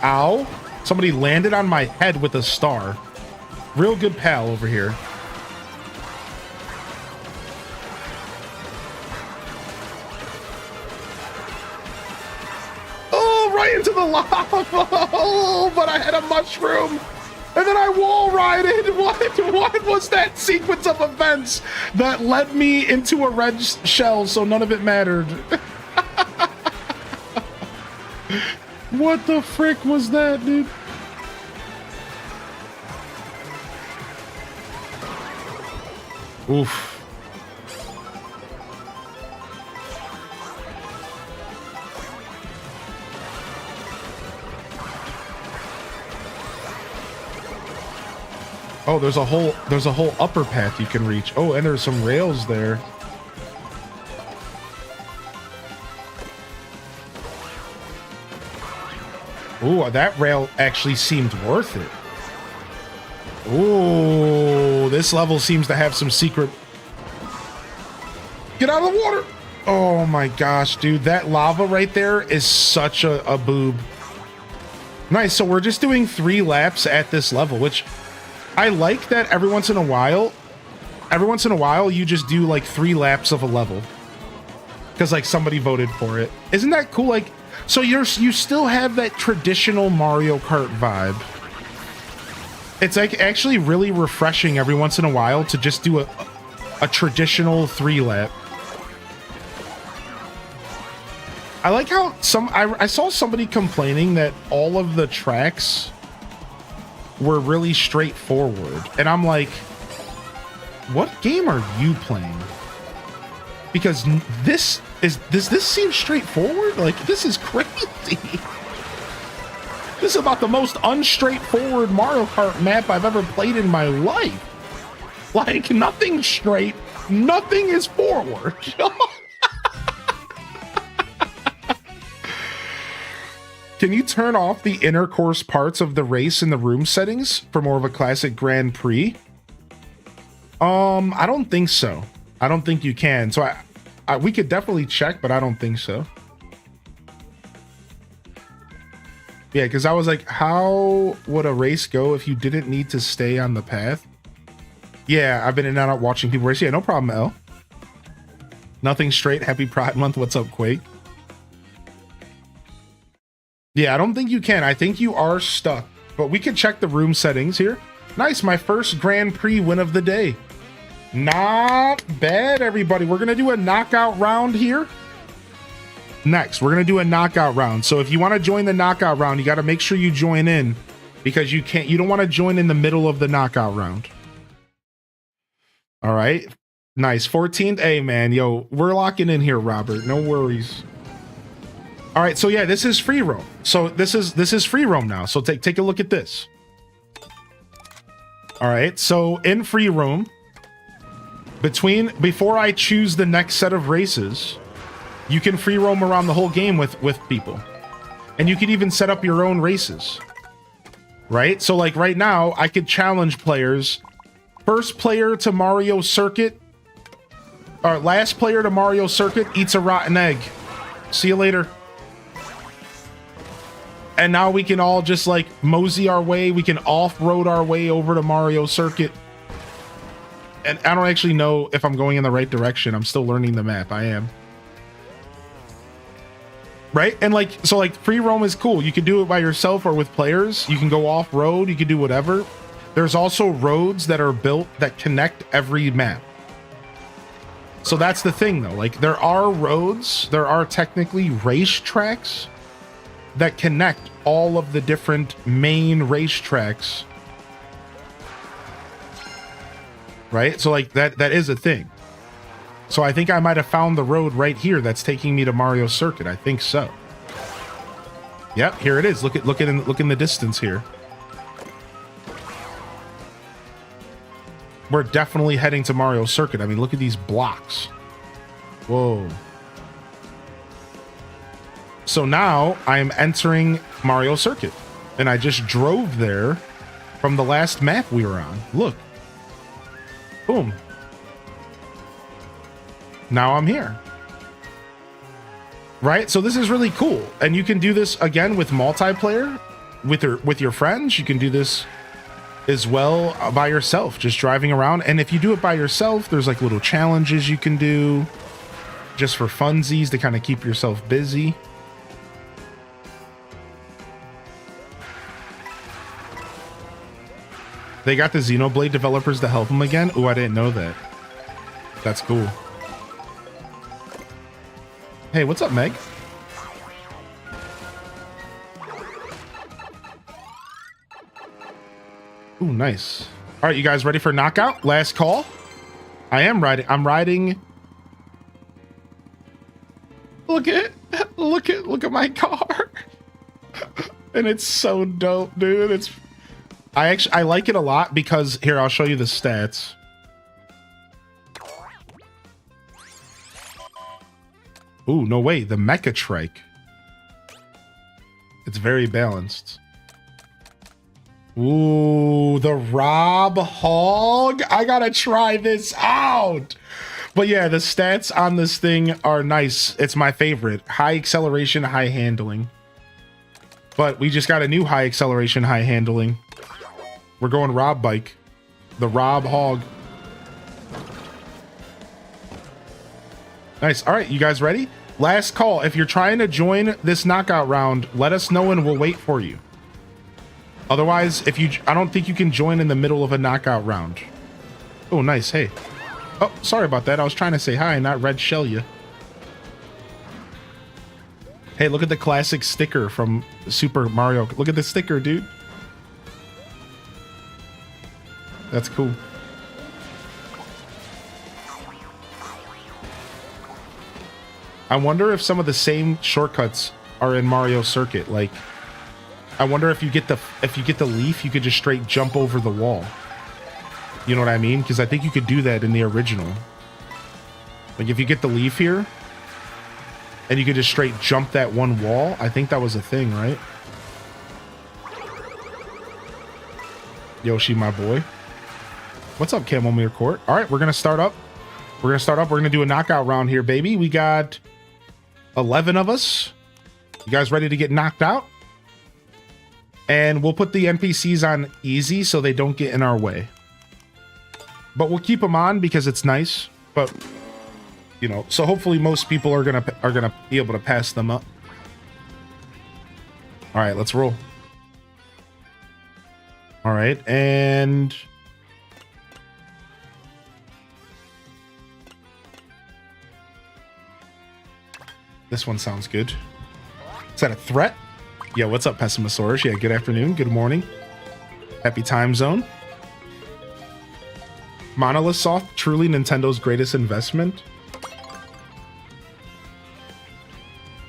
Ow. Somebody landed on my head with a star. Real good pal over here. Oh, right into the lava. Oh, but I had a mushroom. And then I wall rided. What was that sequence of events that led me into a red shell so none of it mattered? What the frick was that, dude? Oof. Oh, there's a whole upper path you can reach. Oh, and there's some rails there. Ooh, that rail actually seemed worth it. Ooh, this level seems to have some secret. Get out of the water! Oh my gosh, dude, that lava right there is such a boob. Nice, so we're just doing 3 laps at this level, which I like that every once in a while you just do like 3 laps of a level. Because like somebody voted for it. Isn't that cool? Like, so you still have that traditional Mario Kart vibe. It's like actually really refreshing every once in a while to just do a traditional 3 lap. I like how I saw somebody complaining that all of the tracks were really straightforward. And I'm like, what game are you playing? Because this seems straightforward? Like, this is crazy. This is about the most unstraightforward Mario Kart map I've ever played in my life. Like, nothing's straight, nothing is forward. Can you turn off the intercourse parts of the race in the room settings for more of a classic Grand Prix? I don't think so. I don't think you can. So we could definitely check, but I don't think so. Yeah, because I was like, how would a race go if you didn't need to stay on the path? Yeah, I've been in and out watching people race. Yeah, no problem, L. Nothing straight. Happy Pride Month. What's up, Quake? Yeah, I don't think you can. I think you are stuck. But we can check the room settings here. Nice, my first Grand Prix win of the day. Not bad, everybody. We're going to do a knockout round here. Next, we're going to do a knockout round. So if you want to join the knockout round, you got to make sure you join in because you don't want to join in the middle of the knockout round. All right. Nice. 14th. Hey, man. Yo, we're locking in here, Robert. No worries. All right. So yeah, this is free roam. So this is free roam now. So take a look at this. All right. So in free roam, before I choose the next set of races, you can free roam around the whole game with people. And you can even set up your own races. Right? So like right now, I could challenge players. First player to Mario Circuit, or last player to Mario Circuit eats a rotten egg. See you later. And now we can all just like mosey our way. We can off-road our way over to Mario Circuit. And I don't actually know if I'm going in the right direction. I'm still learning the map. I am. Right? And like, so like free roam is cool. You can do it by yourself or with players. You can go off-road. You can do whatever. There's also roads that are built that connect every map. So that's the thing though. Like there are roads, there are technically racetracks that connect all of the different main racetracks. Right? So like that is a thing. So I think I might have found the road right here that's taking me to Mario Circuit. I think so. Yep, here it is. Look in the distance here. We're definitely heading to Mario Circuit. I mean, look at these blocks. Whoa. So now I am entering Mario Circuit. And I just drove there from the last map we were on. Look. Boom. Now I'm here. Right? So this is really cool. And you can do this again with multiplayer with your friends. You can do this as well by yourself, just driving around. And if you do it by yourself, there's like little challenges you can do just for funsies to kind of keep yourself busy. They got the Xenoblade developers to help them again. Oh, I didn't know that. That's cool. Hey, what's up, Meg? Ooh, nice. All right, you guys ready for knockout? Last call. I am riding. I'm riding. Look at my car. And it's so dope, dude. I like it a lot because here, I'll show you the stats. Ooh, no way. The Mecha Trike. It's very balanced. Ooh, the Rob Hog. I gotta try this out. But yeah, the stats on this thing are nice. It's my favorite. High acceleration, high handling. But we just got a new high acceleration, high handling. We're going Rob Bike. The Rob Hog. Nice. All right, you guys ready? Last call. If you're trying to join this knockout round, let us know and we'll wait for you. Otherwise, I don't think you can join in the middle of a knockout round. Oh, nice. Hey. Oh, sorry about that. I was trying to say hi, not red shell you. Hey, look at the classic sticker from Super Mario. Look at the sticker, dude. That's cool. I wonder if some of the same shortcuts are in Mario Circuit. Like, I wonder if you get the leaf, you could just straight jump over the wall. You know what I mean? Because I think you could do that in the original. Like, if you get the leaf here, and you could just straight jump that one wall. I think that was a thing, right? Yoshi, my boy. What's up, Chamomile Court? All right, we're going to start up. We're going to do a knockout round here, baby. We got 11 of us. You guys ready to get knocked out? And we'll put the NPCs on easy so they don't get in our way. But we'll keep them on because it's nice. But, you know, so hopefully most people are gonna be able to pass them up. All right, let's roll. All right, and this one sounds good. Is that a threat? Yeah, what's up, Pessimosaurus? Yeah, good afternoon, good morning. Happy time zone. Monolith Soft, truly Nintendo's greatest investment.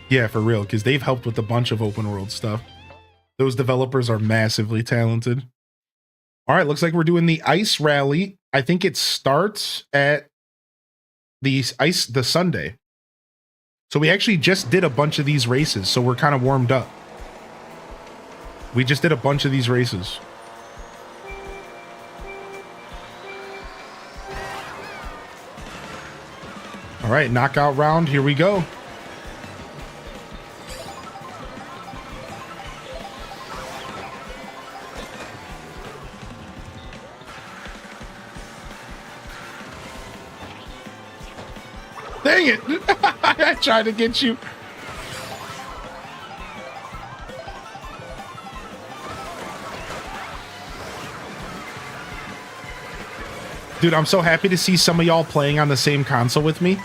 Yeah, for real, because they've helped with a bunch of open world stuff. Those developers are massively talented. All right, looks like we're doing the ice rally. I think it starts at the Sunday. So we actually just did a bunch of these races, so we're kind of warmed up. We just did a bunch of these races. All right, knockout round, here we go. Dang it! I tried to get you. Dude, I'm so happy to see some of y'all playing on the same console with me.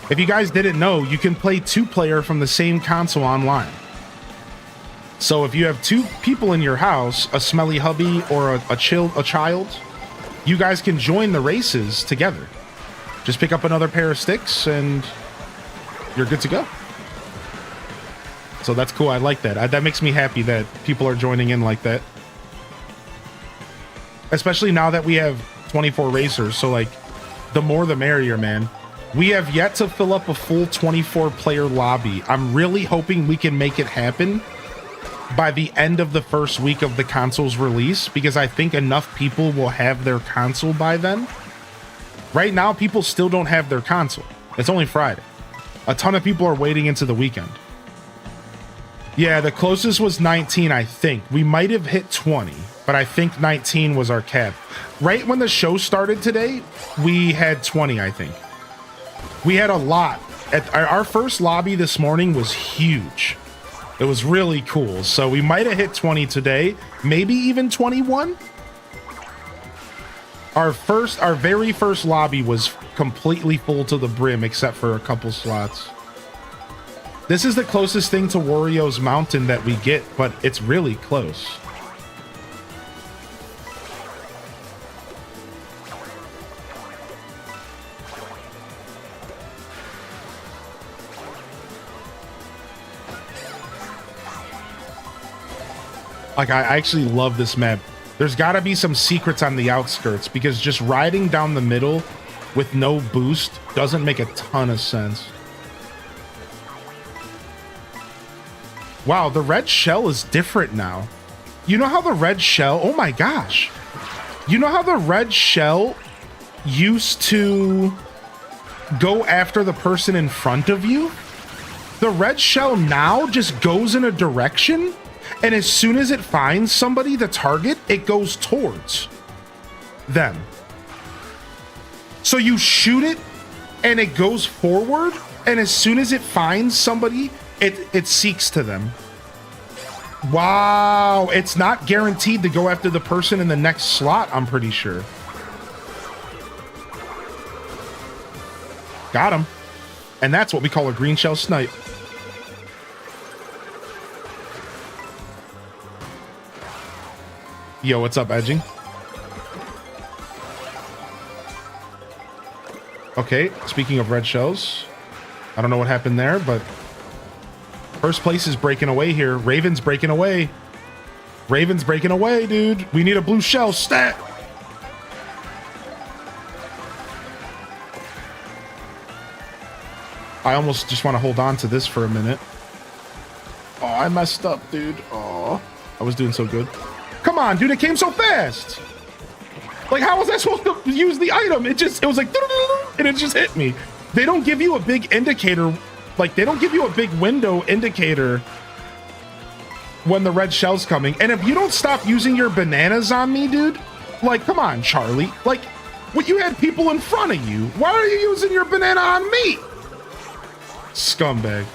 If you guys didn't know, you can play 2-player from the same console online. So if you have 2 people in your house, a smelly hubby or a child, you guys can join the races together. Just pick up another pair of sticks and you're good to go. So that's cool. I like that. That makes me happy that people are joining in like that. Especially now that we have 24 racers. So like the more the merrier, man. We have yet to fill up a full 24-player lobby. I'm really hoping we can make it happen by the end of the first week of the console's release, because I think enough people will have their console by then. Right now, people still don't have their console. It's only Friday. A ton of people are waiting into the weekend. Yeah, the closest was 19, I think. We might have hit 20, but I think 19 was our cap. Right when the show started today, we had 20, I think. We had a lot. Our first lobby this morning was huge. It was really cool. So we might have hit 20 today, maybe even 21. Our very first lobby was completely full to the brim, except for a couple slots. This is the closest thing to Wario's Mountain that we get, but it's really close. Like, I actually love this map. There's got to be some secrets on the outskirts, because just riding down the middle with no boost doesn't make a ton of sense. Wow, the red shell is different now. You know how the red shell... Oh my gosh. You know how the red shell used to go after the person in front of you? The red shell now just goes in a direction, and as soon as it finds somebody, the target, it goes towards. them. So you shoot it and it goes forward, and as soon as it finds somebody, it seeks to them. Wow, it's not guaranteed to go after the person in the next slot, I'm pretty sure. Got him. And that's what we call a green shell snipe. Yo, what's up, edging? Okay, speaking of red shells, I don't know what happened there, but first place is breaking away here. Raven's breaking away. Raven's breaking away, dude. We need a blue shell stat. I almost just want to hold on to this for a minute. Oh, I messed up, dude. Oh, I was doing so good. Come on, dude, it came so fast. Like, how was I supposed to use the item? It was like, and it just hit me. They don't give you a big indicator. Like, they don't give you a big window indicator when the red shell's coming. And if you don't stop using your bananas on me, dude, like, come on, Charlie. Like, what, you had people in front of you. Why are you using your banana on me? Scumbag.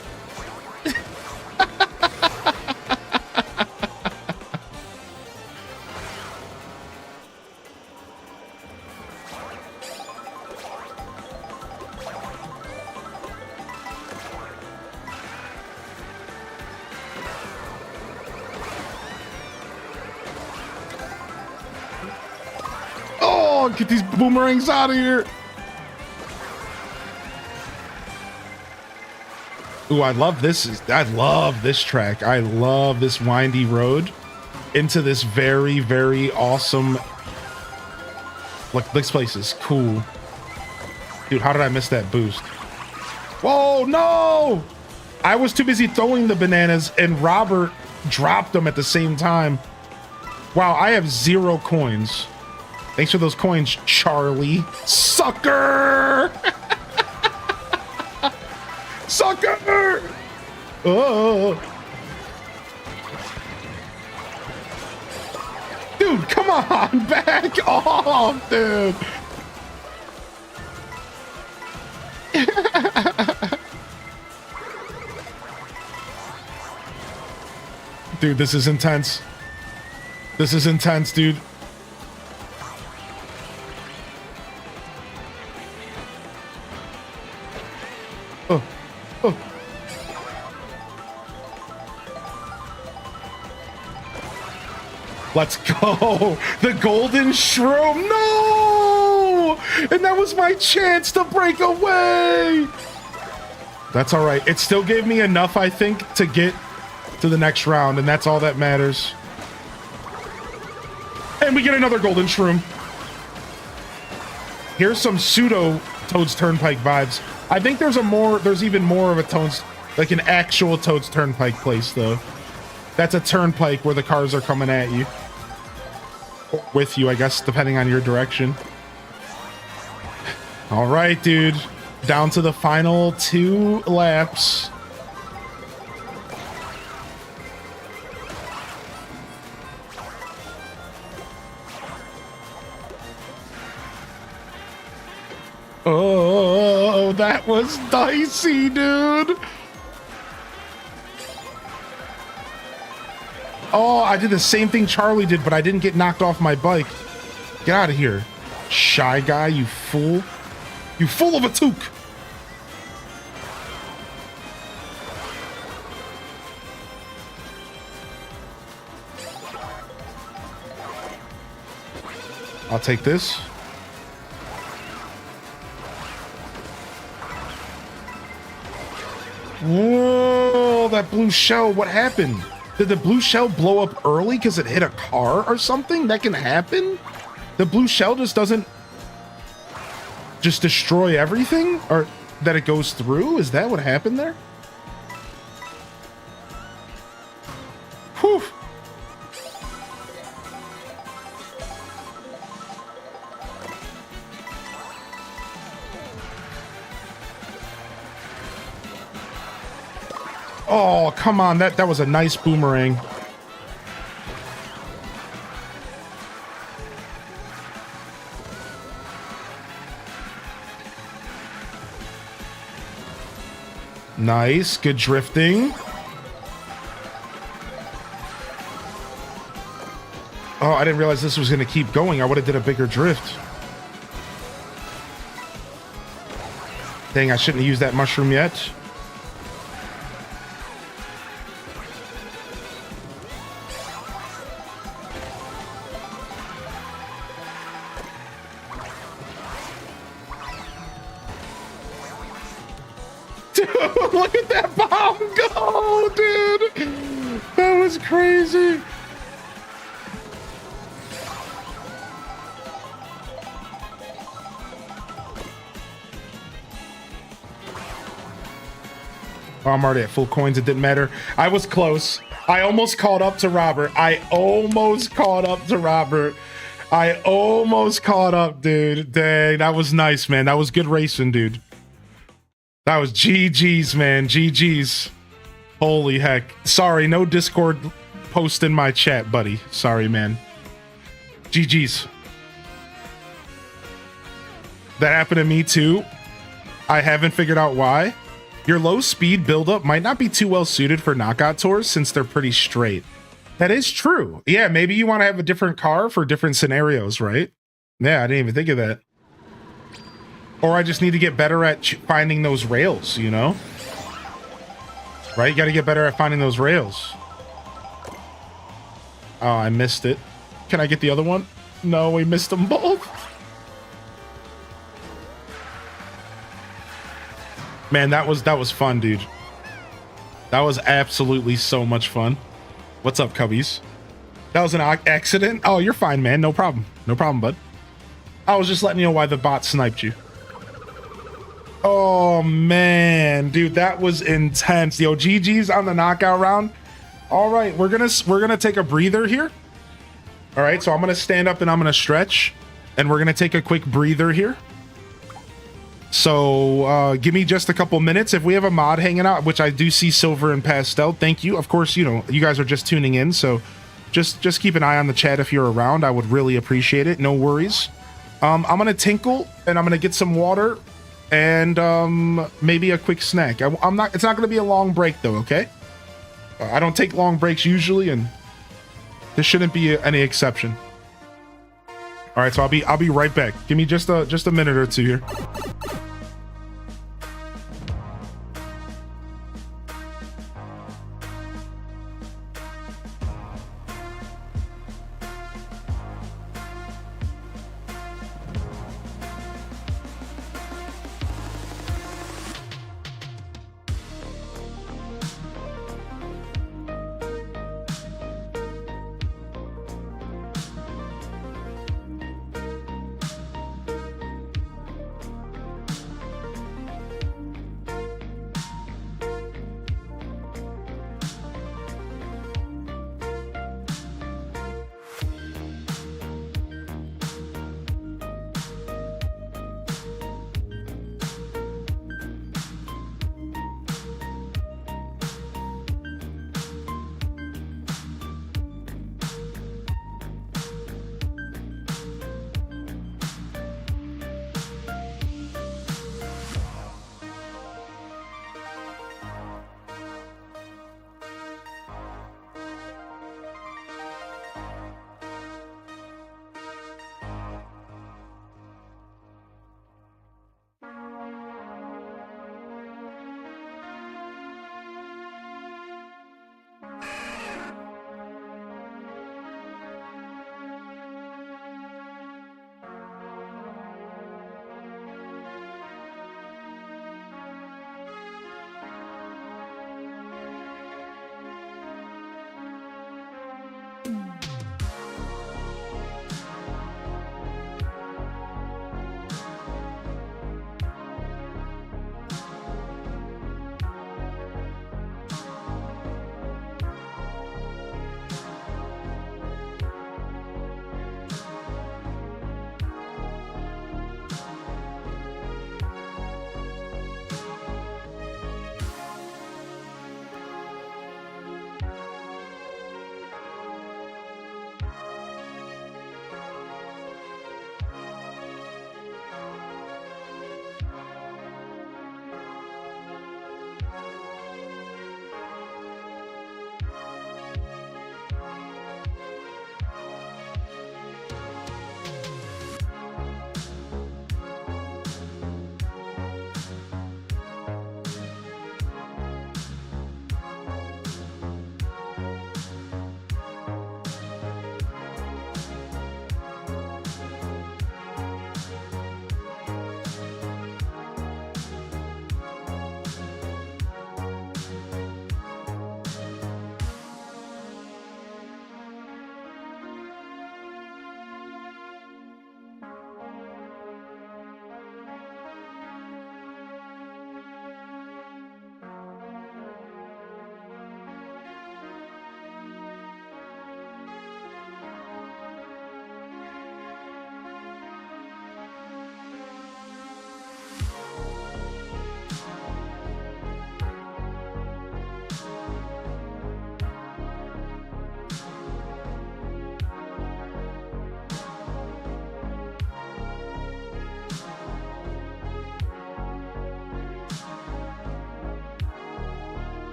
Get these boomerangs out of here. Ooh, I love this. I love this track. I love this windy road into this very, very awesome. Look, this place is cool. Dude, how did I miss that boost? Whoa, no! I was too busy throwing the bananas and Robert dropped them at the same time. Wow, I have 0 coins. Thanks for those coins, Charlie. Sucker! Sucker! Oh. Dude, come on! Back off, dude! Dude, this is intense. This is intense, dude. Oh, oh. Let's go. The golden shroom. No! And that was my chance to break away. That's all right. It still gave me enough, I think, to get to the next round, and that's all that matters. And we get another golden shroom. Here's some pseudo Toad's Turnpike vibes. I think there's even more of a Toad's, like an actual Toad's Turnpike place, though. That's a turnpike where the cars are coming at you. With you, I guess, depending on your direction. All right, dude. Down to the final 2 laps. Oh, that was dicey, dude. Oh, I did the same thing Charlie did, but I didn't get knocked off my bike. Get out of here. Shy guy, you fool. You fool of a toque. I'll take this. Whoa, that blue shell, what happened? Did the blue shell blow up early because it hit a car or something? That can happen? The blue shell just doesn't just destroy everything? Or that it goes through? Is that what happened there? Whew. Oh, come on. That was a nice boomerang. Nice. Good drifting. Oh, I didn't realize this was going to keep going. I would have did a bigger drift. Dang, I shouldn't have used that mushroom yet. Dude, look at that bomb go, dude. That was crazy. Oh, I'm already at full coins. It didn't matter. I was close. I almost caught up to Robert. I almost caught up, dude. Dang, that was nice, man. That was good racing, dude. That was GG's, man. GG's. Holy heck. Sorry, no Discord post in my chat, buddy. Sorry, man. GG's. That happened to me, too. I haven't figured out why. Your low speed buildup might not be too well suited for knockout tours since they're pretty straight. That is true. Yeah, maybe you want to have a different car for different scenarios, right? Yeah, I didn't even think of that. Or I just need to get better at finding those rails, you know? Right? You got to get better at finding those rails. Oh, I missed it. Can I get the other one? No, we missed them both. Man, that was fun, dude. That was absolutely so much fun. What's up, Cubbies? That was an accident? Oh, you're fine, man. No problem. No problem, bud. I was just letting you know why the bot sniped you. Oh, man. Dude, that was intense. Yo, GG's on the knockout round. All right, we're gonna take a breather here. All right, so I'm gonna stand up and I'm gonna stretch. And we're gonna take a quick breather here. So give me just a couple minutes. If we have a mod hanging out, which I do see Silver and Pastel, thank you. Of course, you know, you guys are just tuning in, so just keep an eye on the chat if you're around. I would really appreciate it. No worries. I'm gonna tinkle and I'm gonna get some water and maybe a quick snack. I'm not. It's not gonna be a long break though. Okay. I don't take long breaks usually, and this shouldn't be any exception. All right, so I'll be right back. Give me just a minute or two here.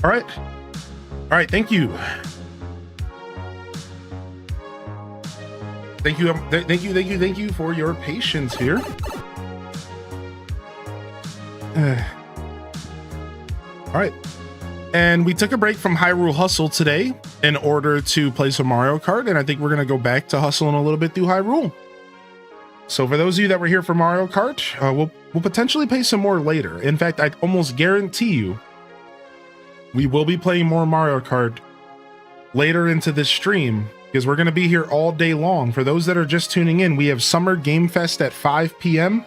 All right. All right. Thank you. Thank you. Thank you for your patience here. All right. And we took a break from Hyrule Hustle today in order to play some Mario Kart. And I think we're going to go back to hustling a little bit through Hyrule. So for those of you that were here for Mario Kart, we'll potentially play some more later. In fact, I almost guarantee you we will be playing more Mario Kart later into this stream because we're going to be here all day long. For those that are just tuning in, we have Summer Game Fest at 5 p.m.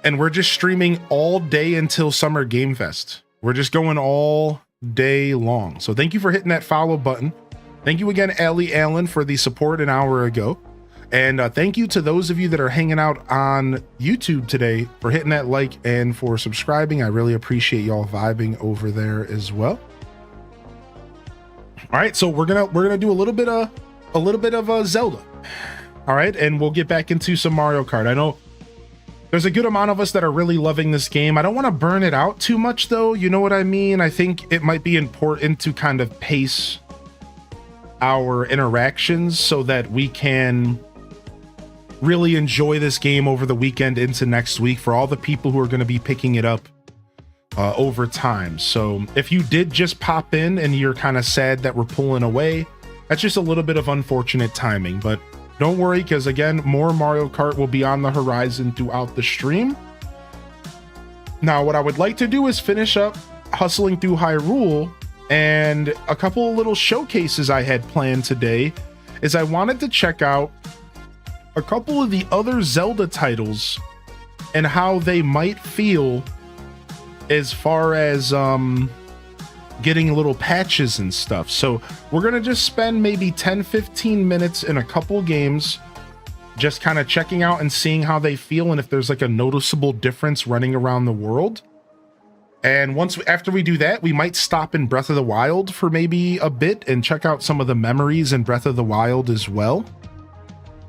and we're just streaming all day until Summer Game Fest. We're just going all day long. So thank you for hitting that follow button. Thank you again, Allie Allen, for the support an hour ago. And thank you to those of you that are hanging out on YouTube today for hitting that like and for subscribing. I really appreciate y'all vibing over there as well. All right, so we're gonna do a little bit of Zelda. All right, and we'll get back into some Mario Kart. I know there's a good amount of us that are really loving this game. I don't want to burn it out too much, though. You know what I mean? I think it might be important to kind of pace our interactions so that we can really enjoy this game over the weekend into next week for all the people who are going to be picking it up over time. So if you did just pop in and you're kind of sad that we're pulling away, that's just a little bit of unfortunate timing, but don't worry, because again, more Mario Kart will be on the horizon throughout the stream. Now, what I would like to do is finish up hustling through Hyrule, and a couple of little showcases I had planned today is I wanted to check out a couple of the other Zelda titles and how they might feel as far as getting little patches and stuff. So we're gonna just spend maybe 10-15 minutes in a couple games just kind of checking out and seeing how they feel and if there's like a noticeable difference running around the world. And after we do that, we might stop in Breath of the Wild for maybe a bit and check out some of the memories in Breath of the Wild as well.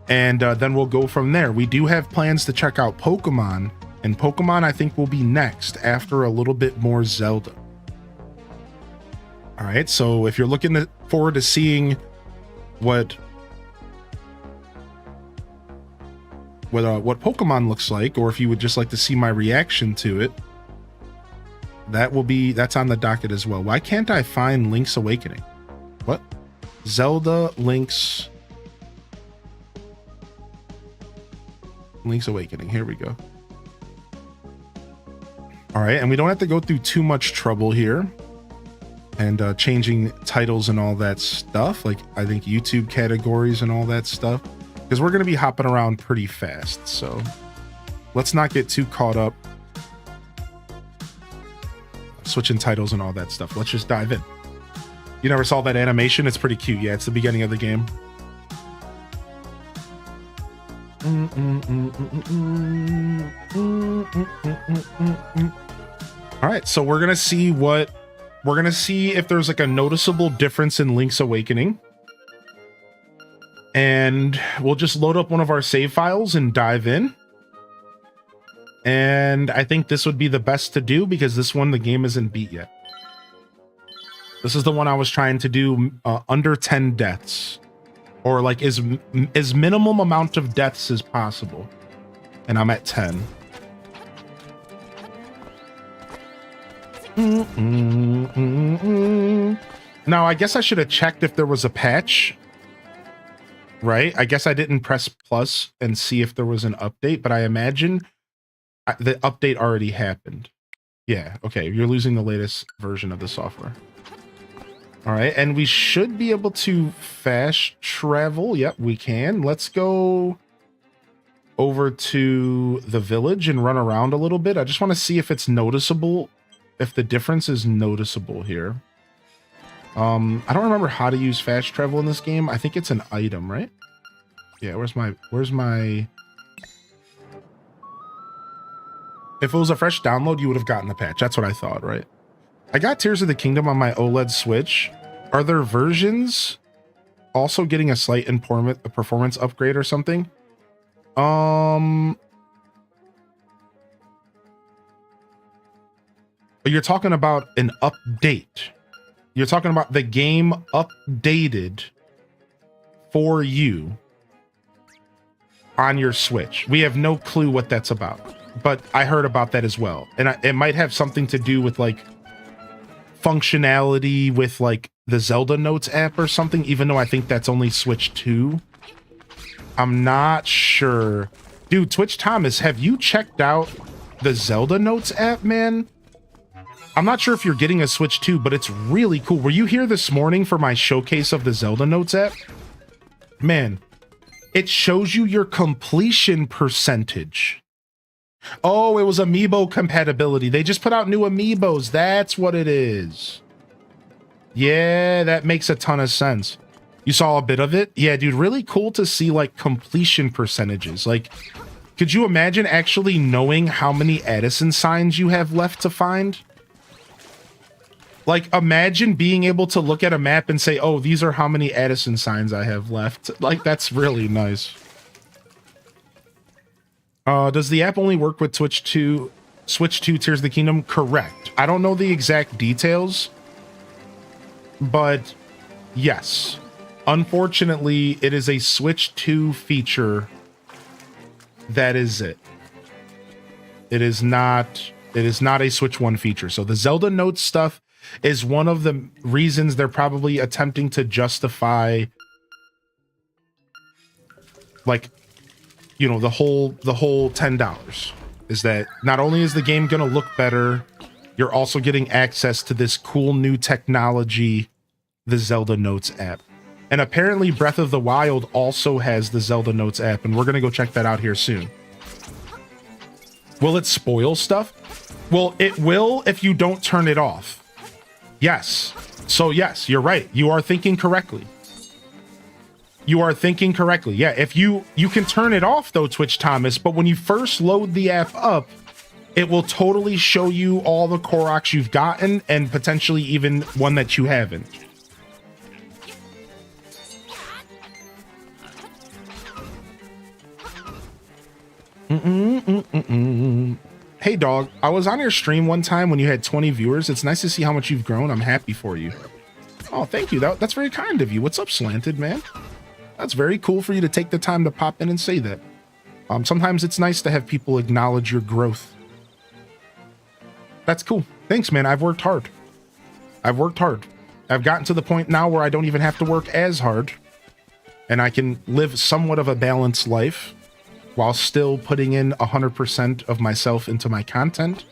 And then we'll go from there. We do have plans to check out Pokemon, and Pokemon I think will be next after a little bit more Zelda. All right, so if you're looking forward to seeing what Pokemon looks like, or if you would just like to see my reaction to it, that's on the docket as well. Why can't I find Link's Awakening? What? Zelda Link's Awakening. Here we go. All right, and we don't have to go through too much trouble here and changing titles and all that stuff, like I think YouTube categories and all that stuff, because we're going to be hopping around pretty fast. So let's not get too caught up switching titles and all that stuff. Let's just dive in. You never saw that animation? It's pretty cute. Yeah, it's the beginning of the game. All right, so we're gonna see if there's like a noticeable difference in Link's Awakening, and we'll just load up one of our save files and dive in. And I think this would be the best to do because this one the game isn't beat yet. This is the one I was trying to do under 10 deaths, or like as minimum amount of deaths as possible, and I'm at 10. Now I guess I should have checked if there was a patch, right? I guess I didn't press plus and see if there was an update, but I imagine the update already happened. Yeah, okay, you're losing the latest version of the software. All right, and we should be able to fast travel. Yep, we can. Let's go over to the village and run around a little bit. I just want to see if it's noticeable, if the difference is noticeable here. I don't remember how to use fast travel in this game. I think it's an item, right? Yeah, where's my... If it was a fresh download, you would have gotten the patch. That's what I thought, right? I got Tears of the Kingdom on my OLED Switch. Are there versions also getting a slight performance upgrade or something? You're talking about an update. You're talking about the game updated for you on your Switch. We have no clue what that's about, but I heard about that as well. And it might have something to do with like functionality with like the Zelda Notes app or something, even though I think that's only Switch 2. I'm not sure. Dude, Twitch Thomas, have you checked out the Zelda Notes app, man? I'm not sure if you're getting a Switch 2, but it's really cool. Were you here this morning for my showcase of the Zelda Notes app? Man, it shows you your completion percentage. Oh, it was amiibo compatibility. They just put out new amiibos. That's what it is. Yeah, that makes a ton of sense. You saw a bit of it? Yeah, dude, really cool to see like completion percentages. Like, could you imagine actually knowing how many Addison signs you have left to find? Like, imagine being able to look at a map and say, oh, these are how many Addison signs I have left. Like, that's really nice. Does the app only work with Switch 2 Tears of the Kingdom? Correct. I don't know the exact details, but yes. Unfortunately, it is a Switch 2 feature. That is it. It is not a Switch 1 feature. So the Zelda Notes stuff is one of the reasons they're probably attempting to justify, like, you know, the whole $10 is that not only is the game going to look better, you're also getting access to this cool new technology, the Zelda Notes app. And apparently Breath of the Wild also has the Zelda Notes app, and we're going to go check that out here soon. Will it spoil stuff? Well, it will if you don't turn it off. Yes. So yes, you're right. You are thinking correctly. You are thinking correctly. Yeah, if you can turn it off though, Twitch Thomas, but when you first load the app up, it will totally show you all the Koroks you've gotten and potentially even one that you haven't. Hey dog, I was on your stream one time when you had 20 viewers. It's nice to see how much you've grown. I'm happy for you. Oh, thank you. That's very kind of you. What's up, Slanted, man? That's very cool for you to take the time to pop in and say that. Sometimes it's nice to have people acknowledge your growth. That's cool. Thanks, man. I've worked hard. I've gotten to the point now where I don't even have to work as hard, and I can live somewhat of a balanced life while still putting in 100% of myself into my content,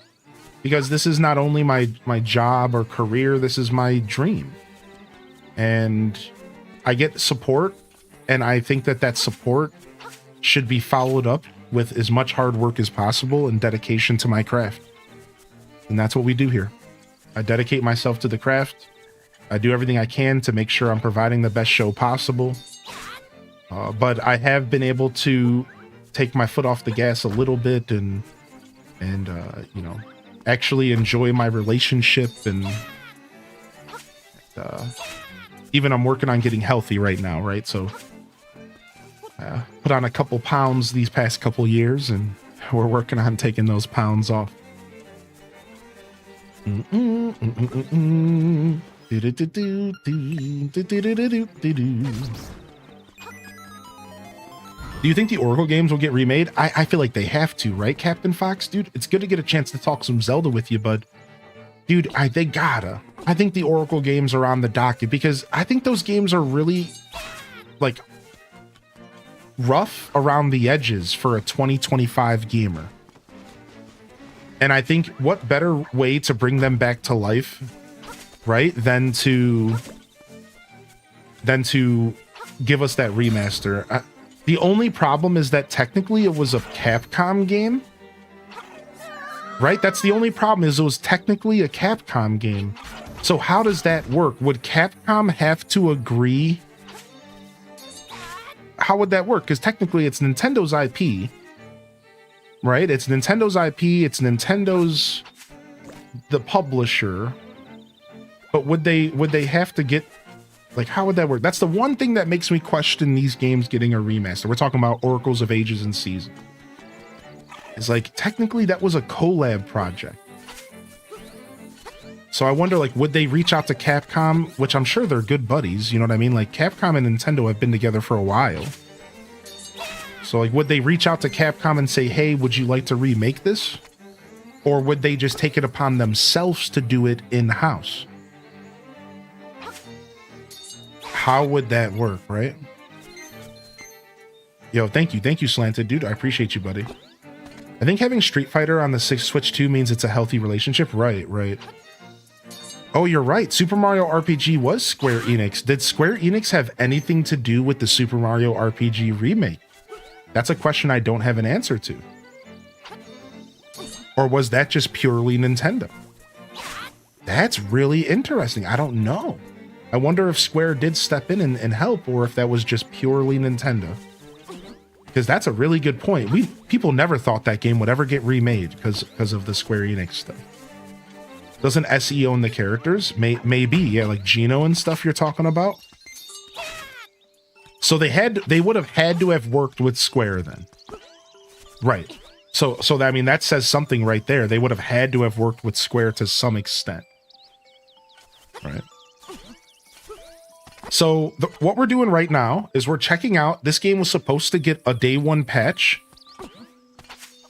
because this is not only my job or career, this is my dream. And I get support, and I think that support should be followed up with as much hard work as possible and dedication to my craft. And that's what we do here. I dedicate myself to the craft. I do everything I can to make sure I'm providing the best show possible. But I have been able to take my foot off the gas a little bit and you know, actually enjoy my relationship, and even I'm working on getting healthy right now, right? So put on a couple pounds these past couple years, and we're working on taking those pounds off. Do you think the Oracle games will get remade? I feel like they have to, right, Captain Fox? Dude, it's good to get a chance to talk some Zelda with you, but dude, they gotta. I think the Oracle games are on the docket because I think those games are really, like, rough around the edges for a 2025 gamer. And I think what better way to bring them back to life, right, than to give us that remaster. The only problem is that technically it was a Capcom game, right? That's the only problem, is it was technically a Capcom game. So how does that work? Would Capcom have to agree? How would that work? Because technically it's Nintendo's IP, right? It's Nintendo's IP. It's Nintendo's the publisher. But would they have to get, like, how would that work? That's the one thing that makes me question these games getting a remaster. We're talking about Oracles of Ages and Seasons. It's like, technically that was a collab project. So I wonder, like, would they reach out to Capcom, which I'm sure they're good buddies, you know what I mean? Like, Capcom and Nintendo have been together for a while. So, like, would they reach out to Capcom and say, hey, would you like to remake this? Or would they just take it upon themselves to do it in-house? How would that work, right? Yo, thank you, Slanted. Dude, I appreciate you, buddy. I think having Street Fighter on the Switch 2 means it's a healthy relationship. Right. Oh, you're right. Super Mario RPG was Square Enix. Did Square Enix have anything to do with the Super Mario RPG remake? That's a question I don't have an answer to. Or was that just purely Nintendo? That's really interesting. I don't know. I wonder if Square did step in and help, or if that was just purely Nintendo. Because that's a really good point. People never thought that game would ever get remade because of the Square Enix stuff. Doesn't SE own the characters? Maybe, yeah, like Geno and stuff you're talking about. So they would have had to have worked with Square then. Right. So I mean, that says something right there. They would have had to have worked with Square to some extent. Right. So what we're doing right now is we're checking out. This game was supposed to get a day one patch,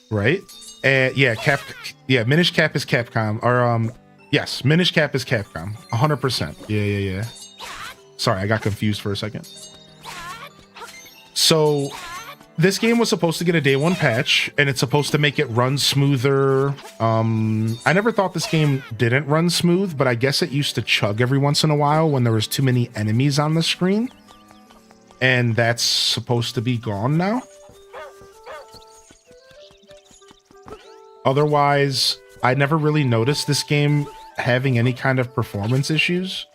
right? Yeah, Minish Cap is Capcom, or yes, Minish Cap is Capcom, 100%. Yeah. Sorry, I got confused for a second. So this game was supposed to get a day one patch, and it's supposed to make it run smoother. I never thought this game didn't run smooth, but I guess it used to chug every once in a while when there was too many enemies on the screen. And that's supposed to be gone now. Otherwise, I never really noticed this game having any kind of performance issues.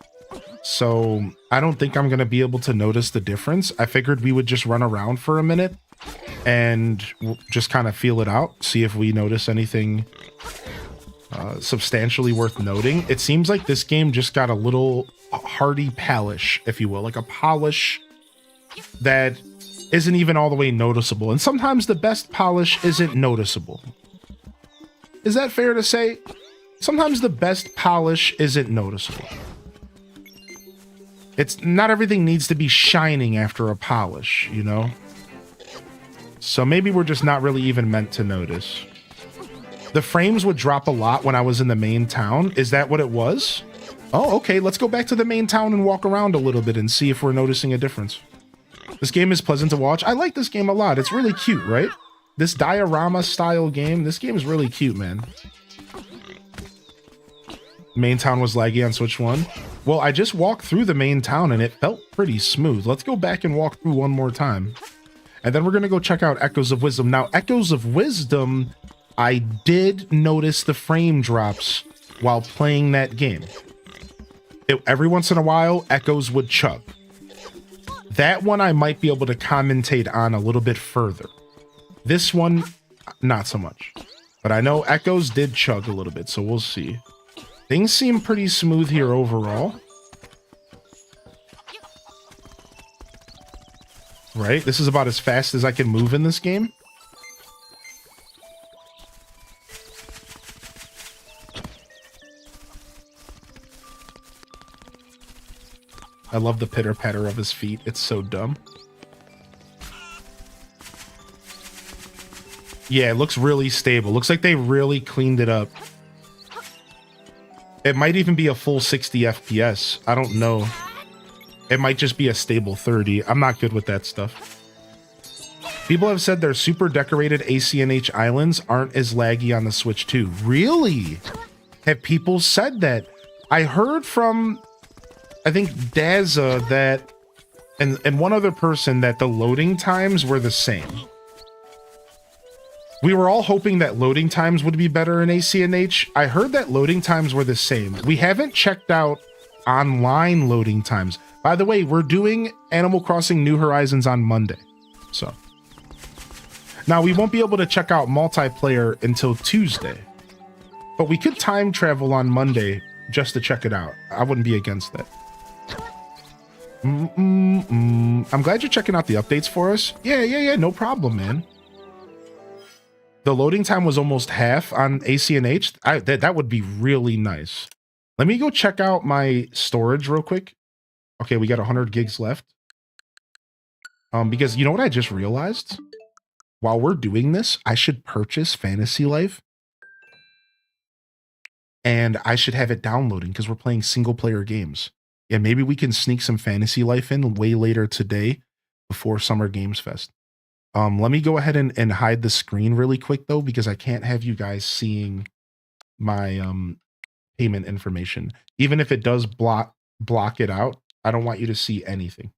So I don't think I'm going to be able to notice the difference. I figured we would just run around for a minute and just kind of feel it out, see if we notice anything substantially worth noting. It seems like this game just got a little hardy polish, if you will, like a polish that isn't even all the way noticeable. And sometimes the best polish isn't noticeable. Is that fair to say? Sometimes the best polish isn't noticeable. It's not everything needs to be shining after a polish, you know? So maybe we're just not really even meant to notice. The frames would drop a lot when I was in the main town. Is that what it was? Oh, okay. Let's go back to the main town and walk around a little bit and see if we're noticing a difference. This game is pleasant to watch. I like this game a lot. It's really cute, right? This diorama style game. This game is really cute, man. Main town was laggy on Switch 1. Well, I just walked through the main town and it felt pretty smooth. Let's go back and walk through one more time. And then we're going to go check out Echoes of Wisdom. Now, Echoes of Wisdom, I did notice the frame drops while playing that game. Every once in a while, Echoes would chug. That one I might be able to commentate on a little bit further. This one, not so much. But I know Echoes did chug a little bit, so we'll see. Things seem pretty smooth here overall. Right? This is about as fast as I can move in this game. I love the pitter-patter of his feet. It's so dumb. Yeah, it looks really stable. Looks like they really cleaned it up. It might even be a full 60 FPS. I don't know. It might just be a stable 30. I'm not good with that stuff. People have said their super decorated ACNH islands aren't as laggy on the Switch 2. Really? Have people said that? I heard from, I think, Daza that, and one other person, that the loading times were the same. We were all hoping that loading times would be better in ACNH. I heard that loading times were the same. We haven't checked out online loading times. By the way, we're doing Animal Crossing New Horizons on Monday. So now we won't be able to check out multiplayer until Tuesday, but we could time travel on Monday just to check it out. I wouldn't be against that. I'm glad you're checking out the updates for us. Yeah, no problem, man. The loading time was almost half on ACNH. That would be really nice. Let me go check out my storage real quick. Okay, we got 100 gigs left. Because you know what I just realized? While we're doing this, I should purchase Fantasy Life. And I should have it downloading because we're playing single player games. Yeah, maybe we can sneak some Fantasy Life in way later today before Summer Games Fest. Let me go ahead and hide the screen really quick though, because I can't have you guys seeing my payment information. Even if it does block it out, I don't want you to see anything.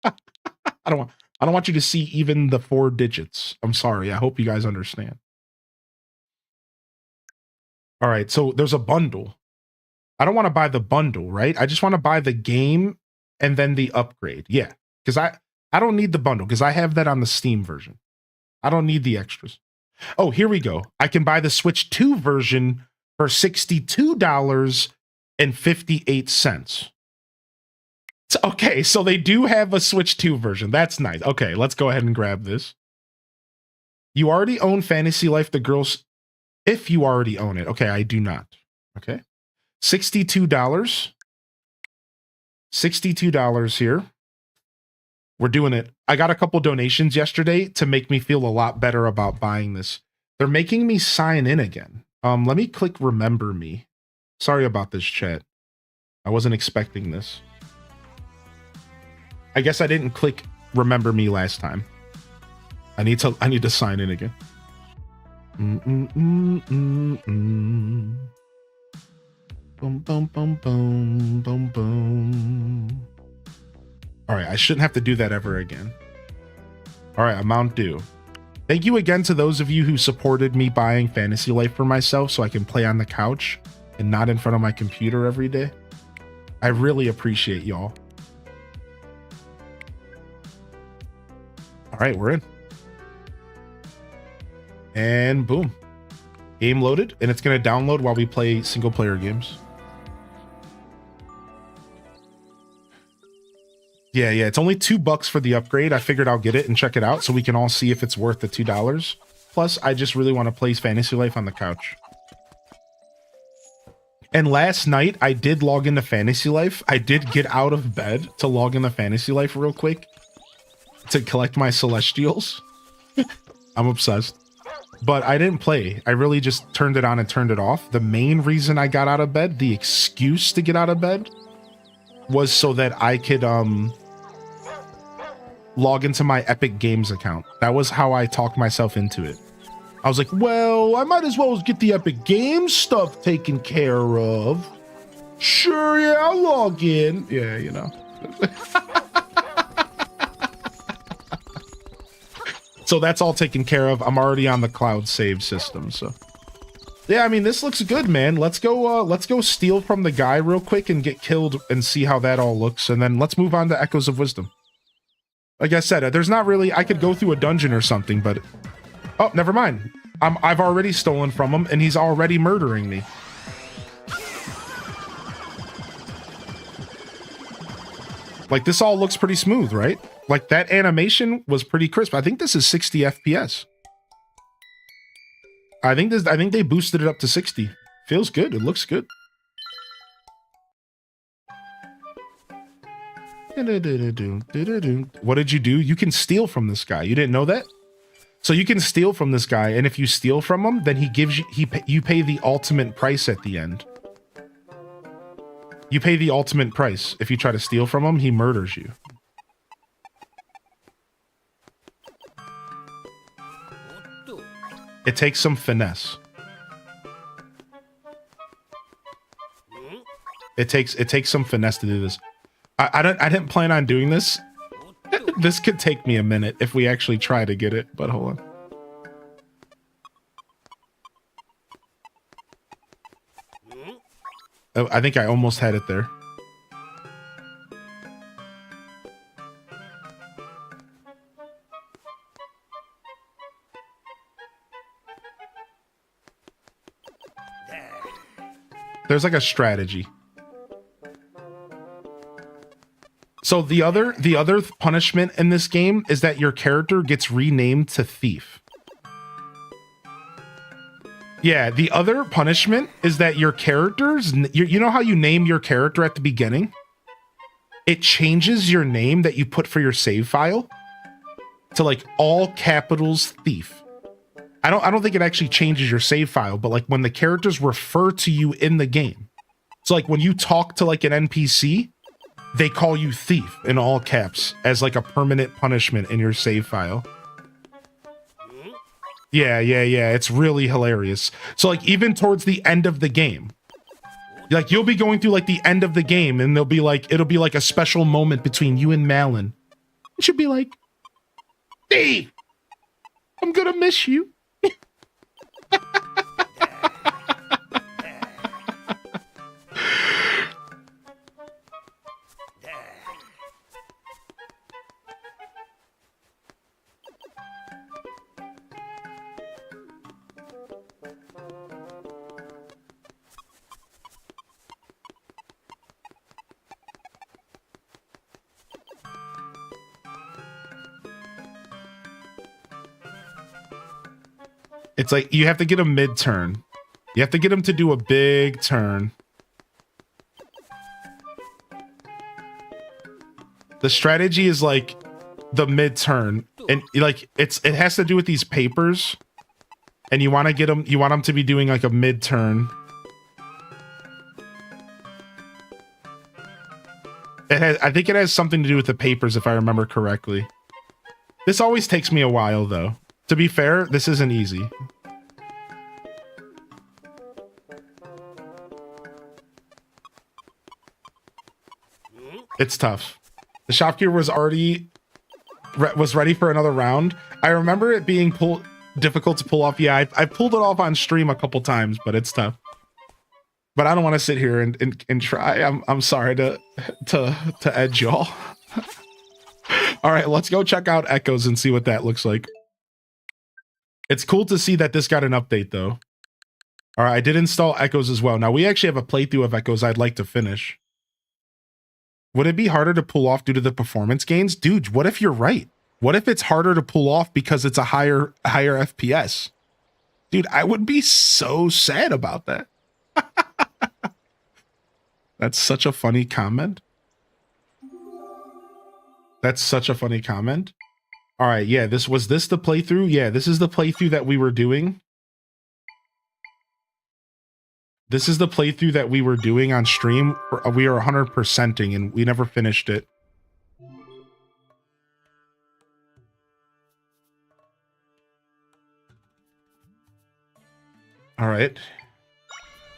I don't want you to see even the 4 digits. I'm sorry. I hope you guys understand. All right, so there's a bundle. I don't want to buy the bundle, right? I just want to buy the game and then the upgrade. Yeah, because I don't need the bundle because I have that on the Steam version. I don't need the extras. Oh, here we go. I can buy the Switch 2 version for $62.58. Okay, so they do have a Switch 2 version. That's nice. Okay, let's go ahead and grab this. You already own Fantasy Life, the girls... If you already own it. Okay, I do not. Okay. $62. $62 here. We're doing it. I got a couple donations yesterday to make me feel a lot better about buying this. They're making me sign in again. Let me click remember me. Sorry about this, chat. I wasn't expecting this. I guess I didn't click remember me last time. I need to sign in again. Boom, boom, boom, boom, boom, boom. All right, I shouldn't have to do that ever again. All right, amount due. Thank you again to those of you who supported me buying Fantasy Life for myself so I can play on the couch and not in front of my computer every day. I really appreciate y'all. All right, we're in. And boom, game loaded, and it's going to download while we play single player games. Yeah, it's only $2 for the upgrade. I figured I'll get it and check it out so we can all see if it's worth the $2. Plus, I just really want to play Fantasy Life on the couch. And last night, I did log into Fantasy Life. I did get out of bed to log into Fantasy Life real quick to collect my Celestials. I'm obsessed. But I didn't play. I really just turned it on and turned it off. The main reason I got out of bed, the excuse to get out of bed, was so that I could log into my Epic Games account. That was how I talked myself into it. I was like, well, I might as well get the Epic Games stuff taken care of. Sure, yeah, I'll log in. Yeah, you know. So that's all taken care of. I'm already on the cloud save system, so. Yeah, I mean, this looks good, man. Let's go steal from the guy real quick and get killed and see how that all looks. And then let's move on to Echoes of Wisdom. Like I said, there's not really, I could go through a dungeon or something, but, oh, never mind. I've already stolen from him and he's already murdering me. Like, this all looks pretty smooth, right? Like, that animation was pretty crisp. I think this is 60 FPS. I think they boosted it up to 60. Feels good. It looks good. What did you do? You can steal from this guy. You didn't know that? So you can steal from this guy, and if you steal from him, then he gives you you pay the ultimate price at the end. You pay the ultimate price. If you try to steal from him, he murders you. It takes some finesse. It takes some finesse to do this. I didn't plan on doing this. This could take me a minute if we actually try to get it, but hold on. Oh, I think I almost had it there. There's like a strategy. So the other punishment in this game is that your character gets renamed to Thief. Yeah, the other punishment is that your characters, you know how you name your character at the beginning? It changes your name that you put for your save file to like all capitals thief. I don't think it actually changes your save file, but like when the characters refer to you in the game. So like when you talk to like an NPC, they call you thief in all caps as like a permanent punishment in your save file. Yeah. It's really hilarious. So like even towards the end of the game, like you'll be going through like the end of the game and it'll be like a special moment between you and Malin. It should be like, hey, I'm gonna miss you. It's like you have to get a mid-turn. You have to get him to do a big turn. The strategy is like the mid-turn, and like it has to do with these papers, and you want to get him. You want him to be doing like a mid-turn. I think it has something to do with the papers, if I remember correctly. This always takes me a while, though. To be fair, this isn't easy. It's tough. The shopkeeper was already ready for another round. I remember it being difficult to pull off. Yeah, I pulled it off on stream a couple times, but it's tough. But I don't want to sit here and try. I'm sorry to edge y'all. All right, let's go check out Echoes and see what that looks like. It's cool to see that this got an update, though. All right, I did install Echoes as well. Now, we actually have a playthrough of Echoes I'd like to finish. Would it be harder to pull off due to the performance gains? Dude, what if you're right? What if it's harder to pull off because it's a higher FPS? Dude, I would be so sad about that. That's such a funny comment. That's such a funny comment. All right, yeah, was this the playthrough? Yeah, this is the playthrough that we were doing. This is the playthrough that we were doing on stream. We are 100%ing and we never finished it. All right.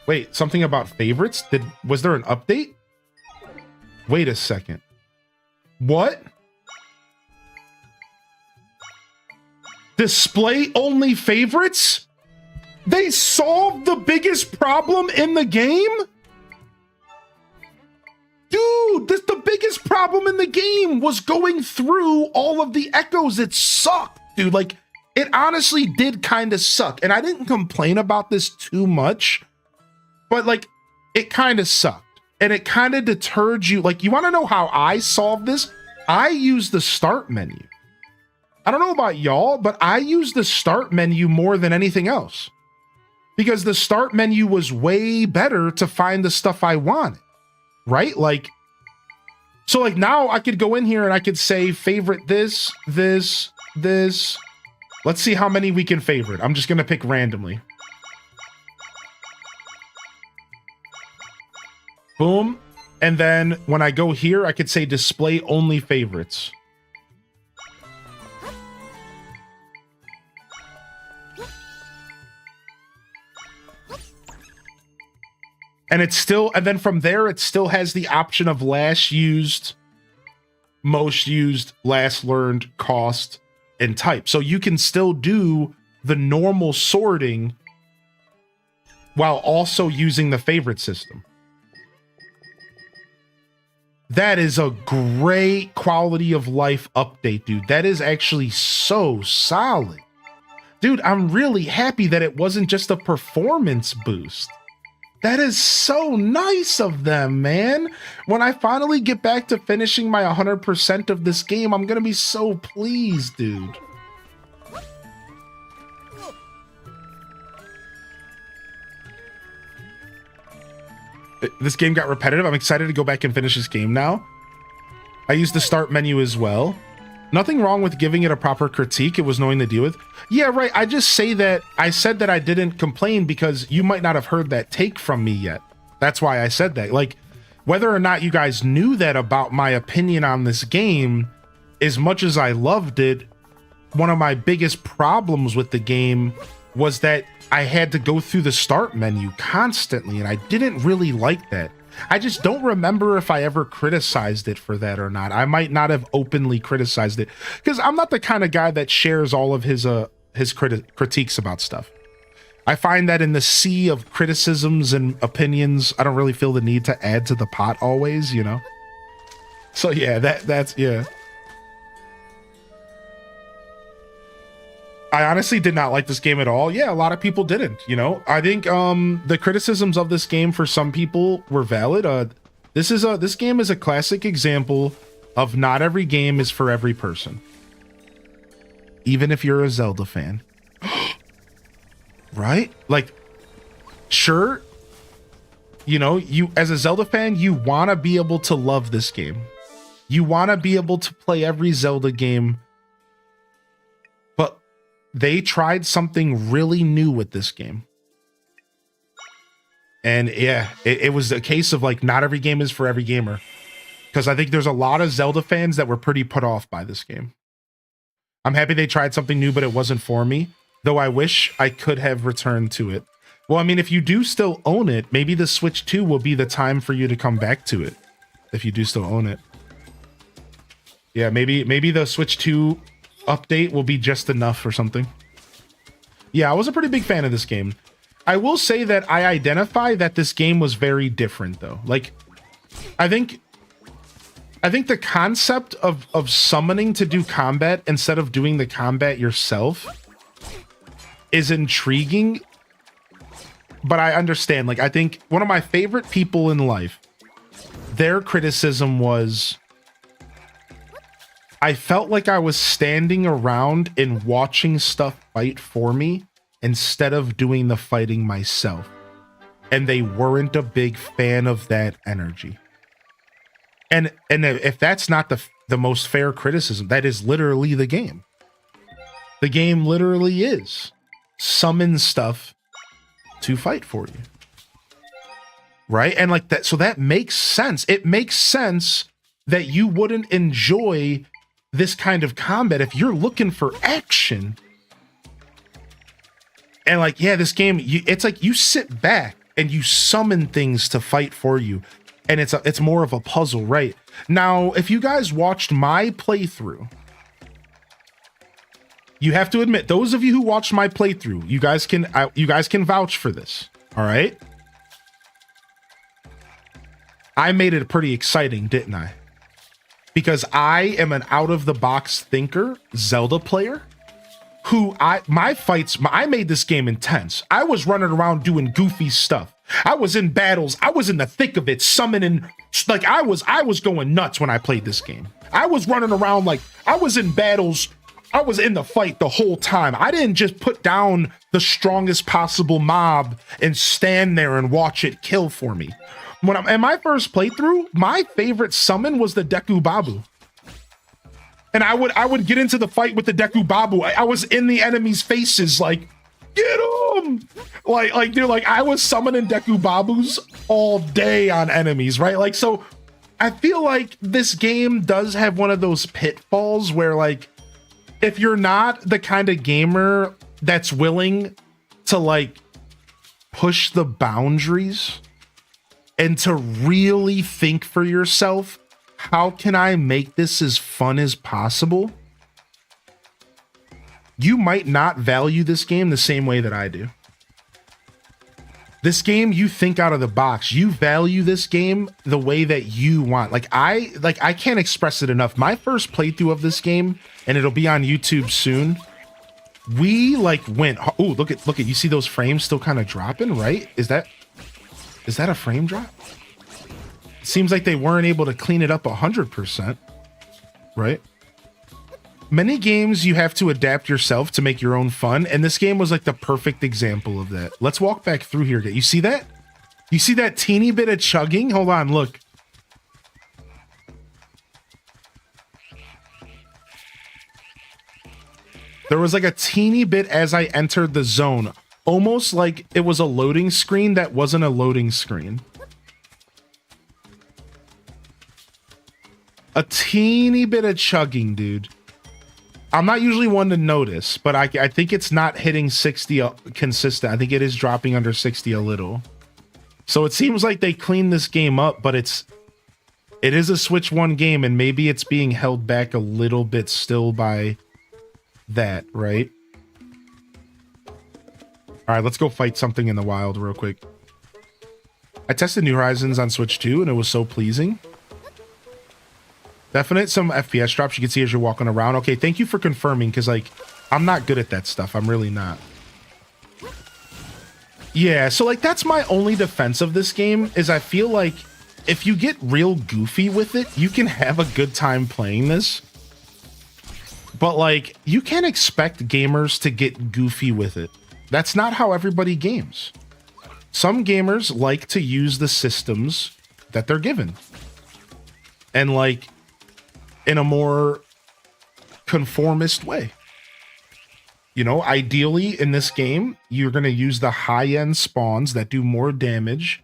Wait, something about favorites? Was there an update? Wait a second. What? Display only favorites? They solved the biggest problem in the game? Dude, the biggest problem in the game was going through all of the echoes. It sucked, dude. Like, it honestly did kind of suck. And I didn't complain about this too much, but like, it kind of sucked. And it kind of deterred you. Like, you want to know how I solved this? I used the start menu. I don't know about y'all, but I use the start menu more than anything else because the start menu was way better to find the stuff I wanted, right? Like, so like now I could go in here and I could say favorite this. Let's see how many we can favorite. I'm just going to pick randomly. Boom. And then when I go here, I could say display only favorites. And it's still, and then from there, it still has the option of last used, most used, last learned, cost, and type. So you can still do the normal sorting while also using the favorite system. That is a great quality of life update, dude. That is actually so solid. Dude, I'm really happy that it wasn't just a performance boost. That is so nice of them, man. When I finally get back to finishing my 100% of this game, I'm gonna be so pleased, dude. This game got repetitive. I'm excited to go back and finish this game now. I used the start menu as well. Nothing wrong with giving it a proper critique. It was knowing to deal with. Yeah, right. I just say that I said that I didn't complain because you might not have heard that take from me yet. That's why I said that. Like, whether or not you guys knew that about my opinion on this game, as much as I loved it, one of my biggest problems with the game was that I had to go through the start menu constantly, and I didn't really like that. I just don't remember if I ever criticized it for that or not. I might not have openly criticized it because I'm not the kind of guy that shares all of his critiques about stuff. I find that in the sea of criticisms and opinions, I don't really feel the need to add to the pot always, you know? So yeah, that's yeah. I honestly did not like this game at all. Yeah, a lot of people didn't, you know. I think the criticisms of this game for some people were valid. This game is a classic example of not every game is for every person. Even if you're a Zelda fan. Right? Like, sure, you know, you as a Zelda fan, you want to be able to love this game. You want to be able to play every Zelda game. But they tried something really new with this game. And yeah, it was a case of like, not every game is for every gamer. Because I think there's a lot of Zelda fans that were pretty put off by this game. I'm happy they tried something new, but it wasn't for me. Though I wish I could have returned to it. Well, I mean, if you do still own it, maybe the Switch 2 will be the time for you to come back to it. If you do still own it. Yeah, maybe the Switch 2 update will be just enough or something. Yeah, I was a pretty big fan of this game. I will say that I identify that this game was very different though. Like, I think the concept of summoning to do combat instead of doing the combat yourself is intriguing, but I understand. Like, I think one of my favorite people in life, their criticism was, I felt like I was standing around and watching stuff fight for me instead of doing the fighting myself. And they weren't a big fan of that energy. And if that's not the most fair criticism, that is literally the game. The game literally is summon stuff to fight for you. Right? And like that, so that makes sense. It makes sense that you wouldn't enjoy this kind of combat if you're looking for action. And like, yeah, this game, it's like you sit back and you summon things to fight for you. And it's more of a puzzle, right? Now, if you guys watched my playthrough, you have to admit, those of you who watched my playthrough, you guys can vouch for this, all right? I made it pretty exciting, didn't I? Because I am an out-of-the-box thinker Zelda player who I made this game intense. I was running around doing goofy stuff. I was in battles. I was in the thick of it, summoning. Like, I was going nuts when I played this game. I was running around like I was in battles. I was in the fight the whole time. I didn't just put down the strongest possible mob and stand there and watch it kill for me. When I'm in my first playthrough, my favorite summon was the Deku Babu. And I would get into the fight with the Deku Babu. I was in the enemy's faces like, get him! Like, dude, like I was summoning Deku Babus all day on enemies, right? Like, so I feel like this game does have one of those pitfalls where like, if you're not the kind of gamer that's willing to like push the boundaries and to really think for yourself, how can I make this as fun as possible? You might not value this game the same way that I do. This game, you think out of the box. You value this game the way that you want. Like I can't express it enough. My first playthrough of this game, and it'll be on YouTube soon. We like went, oh, look at, you see those frames still kind of dropping, right? Is that a frame drop? It seems like they weren't able to clean it up 100%, right? Many games you have to adapt yourself to make your own fun, and this game was like the perfect example of that. Let's walk back through here. You see that? You see that teeny bit of chugging? Hold on, look. There was like a teeny bit as I entered the zone. Almost like it was a loading screen that wasn't a loading screen. A teeny bit of chugging, dude. I'm not usually one to notice, but I think it's not hitting 60 consistent. I think it is dropping under 60 a little. So it seems like they cleaned this game up, but it is a Switch 1 game, and maybe it's being held back a little bit still by that, right? All right, let's go fight something in the wild real quick. I tested New Horizons on Switch 2, and it was so pleasing. Definite some FPS drops you can see as you're walking around. Okay, thank you for confirming, because, like, I'm not good at that stuff. I'm really not. Yeah, so, like, that's my only defense of this game, is I feel like if you get real goofy with it, you can have a good time playing this. But, like, you can't expect gamers to get goofy with it. That's not how everybody games. Some gamers like to use the systems that they're given. And, like, in a more conformist way. You know, ideally in this game, you're going to use the high-end spawns that do more damage,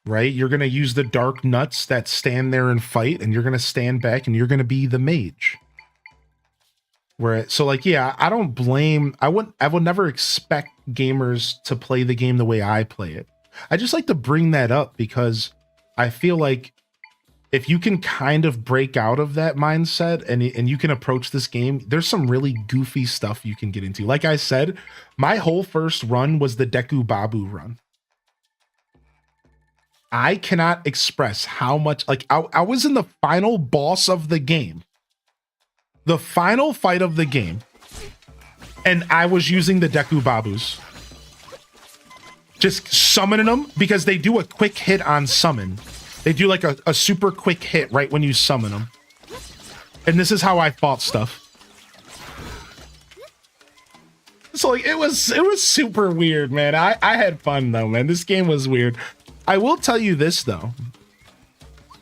right? You're going to use the dark nuts that stand there and fight, and you're going to stand back and you're going to be the mage. So like, yeah, I don't blame, I would never expect gamers to play the game the way I play it. I just like to bring that up because I feel like if you can kind of break out of that mindset and you can approach this game, there's some really goofy stuff you can get into. Like I said, my whole first run was the Deku Babu run. I cannot express how much, like, I was in the final boss of the game. The final fight of the game. And I was using the Deku Babus. Just summoning them because they do a quick hit on summon. They do like a super quick hit right when you summon them. And this is how I fought stuff. So like it was super weird, man. I had fun though, man. This game was weird. I will tell you this though.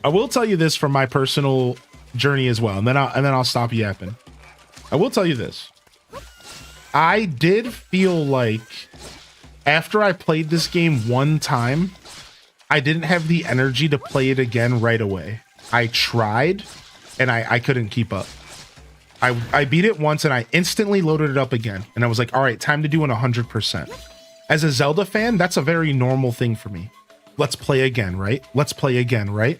I will tell you this from my personal journey as well, and then I'll stop yapping. I will tell you this. I did feel like after I played this game one time, I didn't have the energy to play it again right away. I tried, and I couldn't keep up. I beat it once, and I instantly loaded it up again, and I was like, all right, time to do an 100%. As a Zelda fan, that's a very normal thing for me. Let's play again, right? Let's play again, right?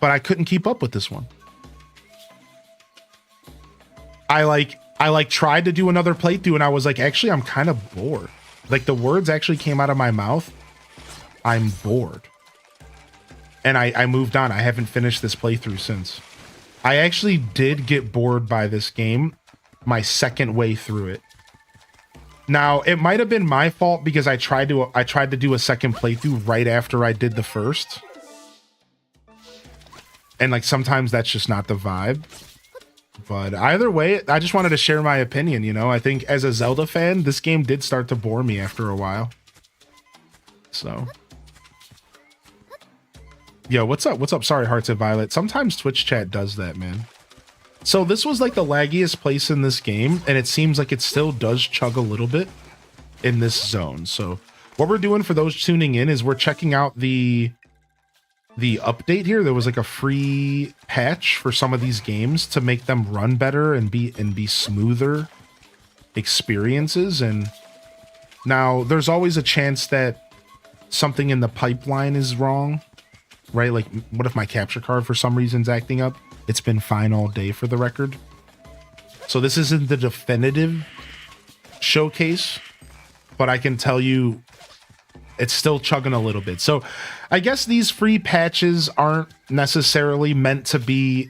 But I couldn't keep up with this one. I tried to do another playthrough, and I was like, actually, I'm kind of bored. Like, the words actually came out of my mouth. I'm bored. And I moved on. I haven't finished this playthrough since. I actually did get bored by this game my second way through it. Now, it might have been my fault because I tried to do a second playthrough right after I did the first. And like sometimes that's just not the vibe. But either way, I just wanted to share my opinion, you know. I think as a Zelda fan, this game did start to bore me after a while. So. Yo, what's up? What's up? Sorry, Hearts of Violet. Sometimes Twitch chat does that, man. So this was like the laggiest place in this game, and it seems like it still does chug a little bit in this zone. So what we're doing for those tuning in is we're checking out the update here. There was like a free patch for some of these games to make them run better and be smoother experiences. And now there's always a chance that something in the pipeline is wrong, right? Like what if my capture card for some reason's acting up? It's been fine all day for the record. So this isn't the definitive showcase, but I can tell you it's still chugging a little bit. So I guess these free patches aren't necessarily meant to be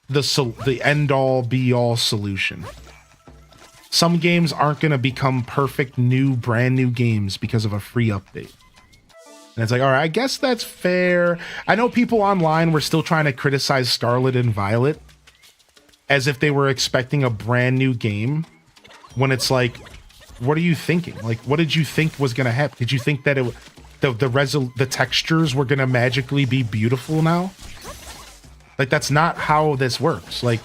the end-all be-all solution. Some games aren't going to become perfect brand new games because of a free update. And it's like, all right, I guess that's fair. I know people online were still trying to criticize Scarlet and Violet as if they were expecting a brand new game when it's like, what are you thinking? Like, what did you think was going to happen? Did you think that the textures were gonna magically be beautiful now. Like, that's not how this works. Like,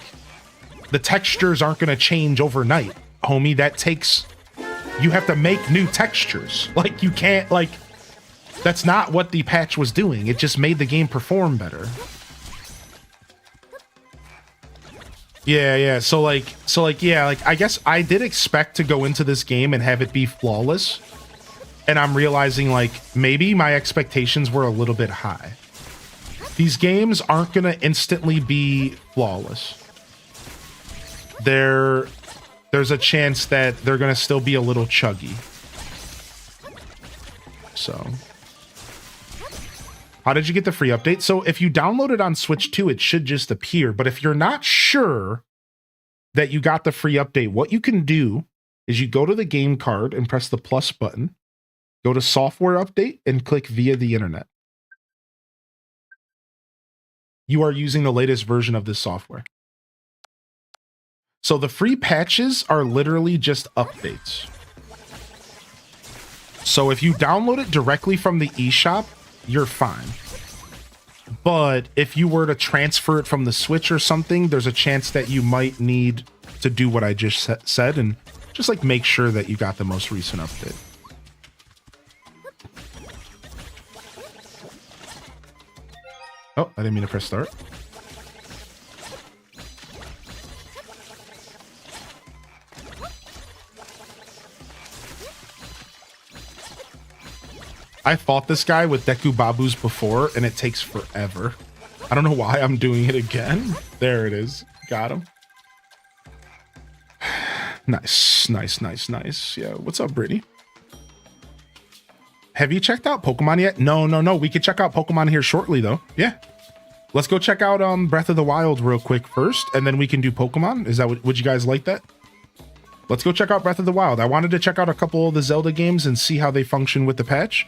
the textures aren't gonna change overnight, homie. That takes, you have to make new textures. Like, you can't, like, that's not what the patch was doing. It just made the game perform better. Yeah. So like, yeah, like, I guess I did expect to go into this game and have it be flawless. And I'm realizing, like, maybe my expectations were a little bit high. These games aren't going to instantly be flawless. There's a chance that they're going to still be a little chuggy. So, how did you get the free update? So if you download it on Switch 2, it should just appear. But if you're not sure that you got the free update, what you can do is you go to the game card and press the plus button. Go to software update and click via the internet. You are using the latest version of this software. So the free patches are literally just updates. So if you download it directly from the eShop, you're fine. But if you were to transfer it from the Switch or something, there's a chance that you might need to do what I just said and just like make sure that you got the most recent update. Oh, I didn't mean to press start. I fought this guy with Deku Babus before, and it takes forever. I don't know why I'm doing it again. There it is. Got him. Nice. Yeah, what's up, Brittany? Have you checked out Pokemon yet? No. We could check out Pokemon here shortly, though. Yeah. Let's go check out Breath of the Wild real quick first, and then we can do Pokemon. Is that would you guys like that? Let's go check out Breath of the Wild. I wanted to check out a couple of the Zelda games and see how they function with the patch.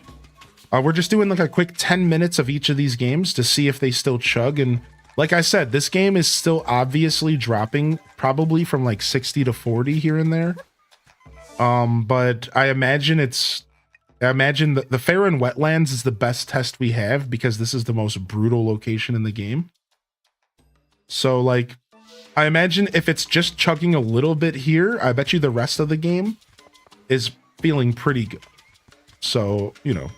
We're just doing like a quick 10 minutes of each of these games to see if they still chug. And like I said, this game is still obviously dropping probably from like 60 to 40 here and there. But I imagine that the Faron Wetlands is the best test we have because this is the most brutal location in the game. So like, I imagine if it's just chugging a little bit here, I bet you the rest of the game is feeling pretty good. So, you know.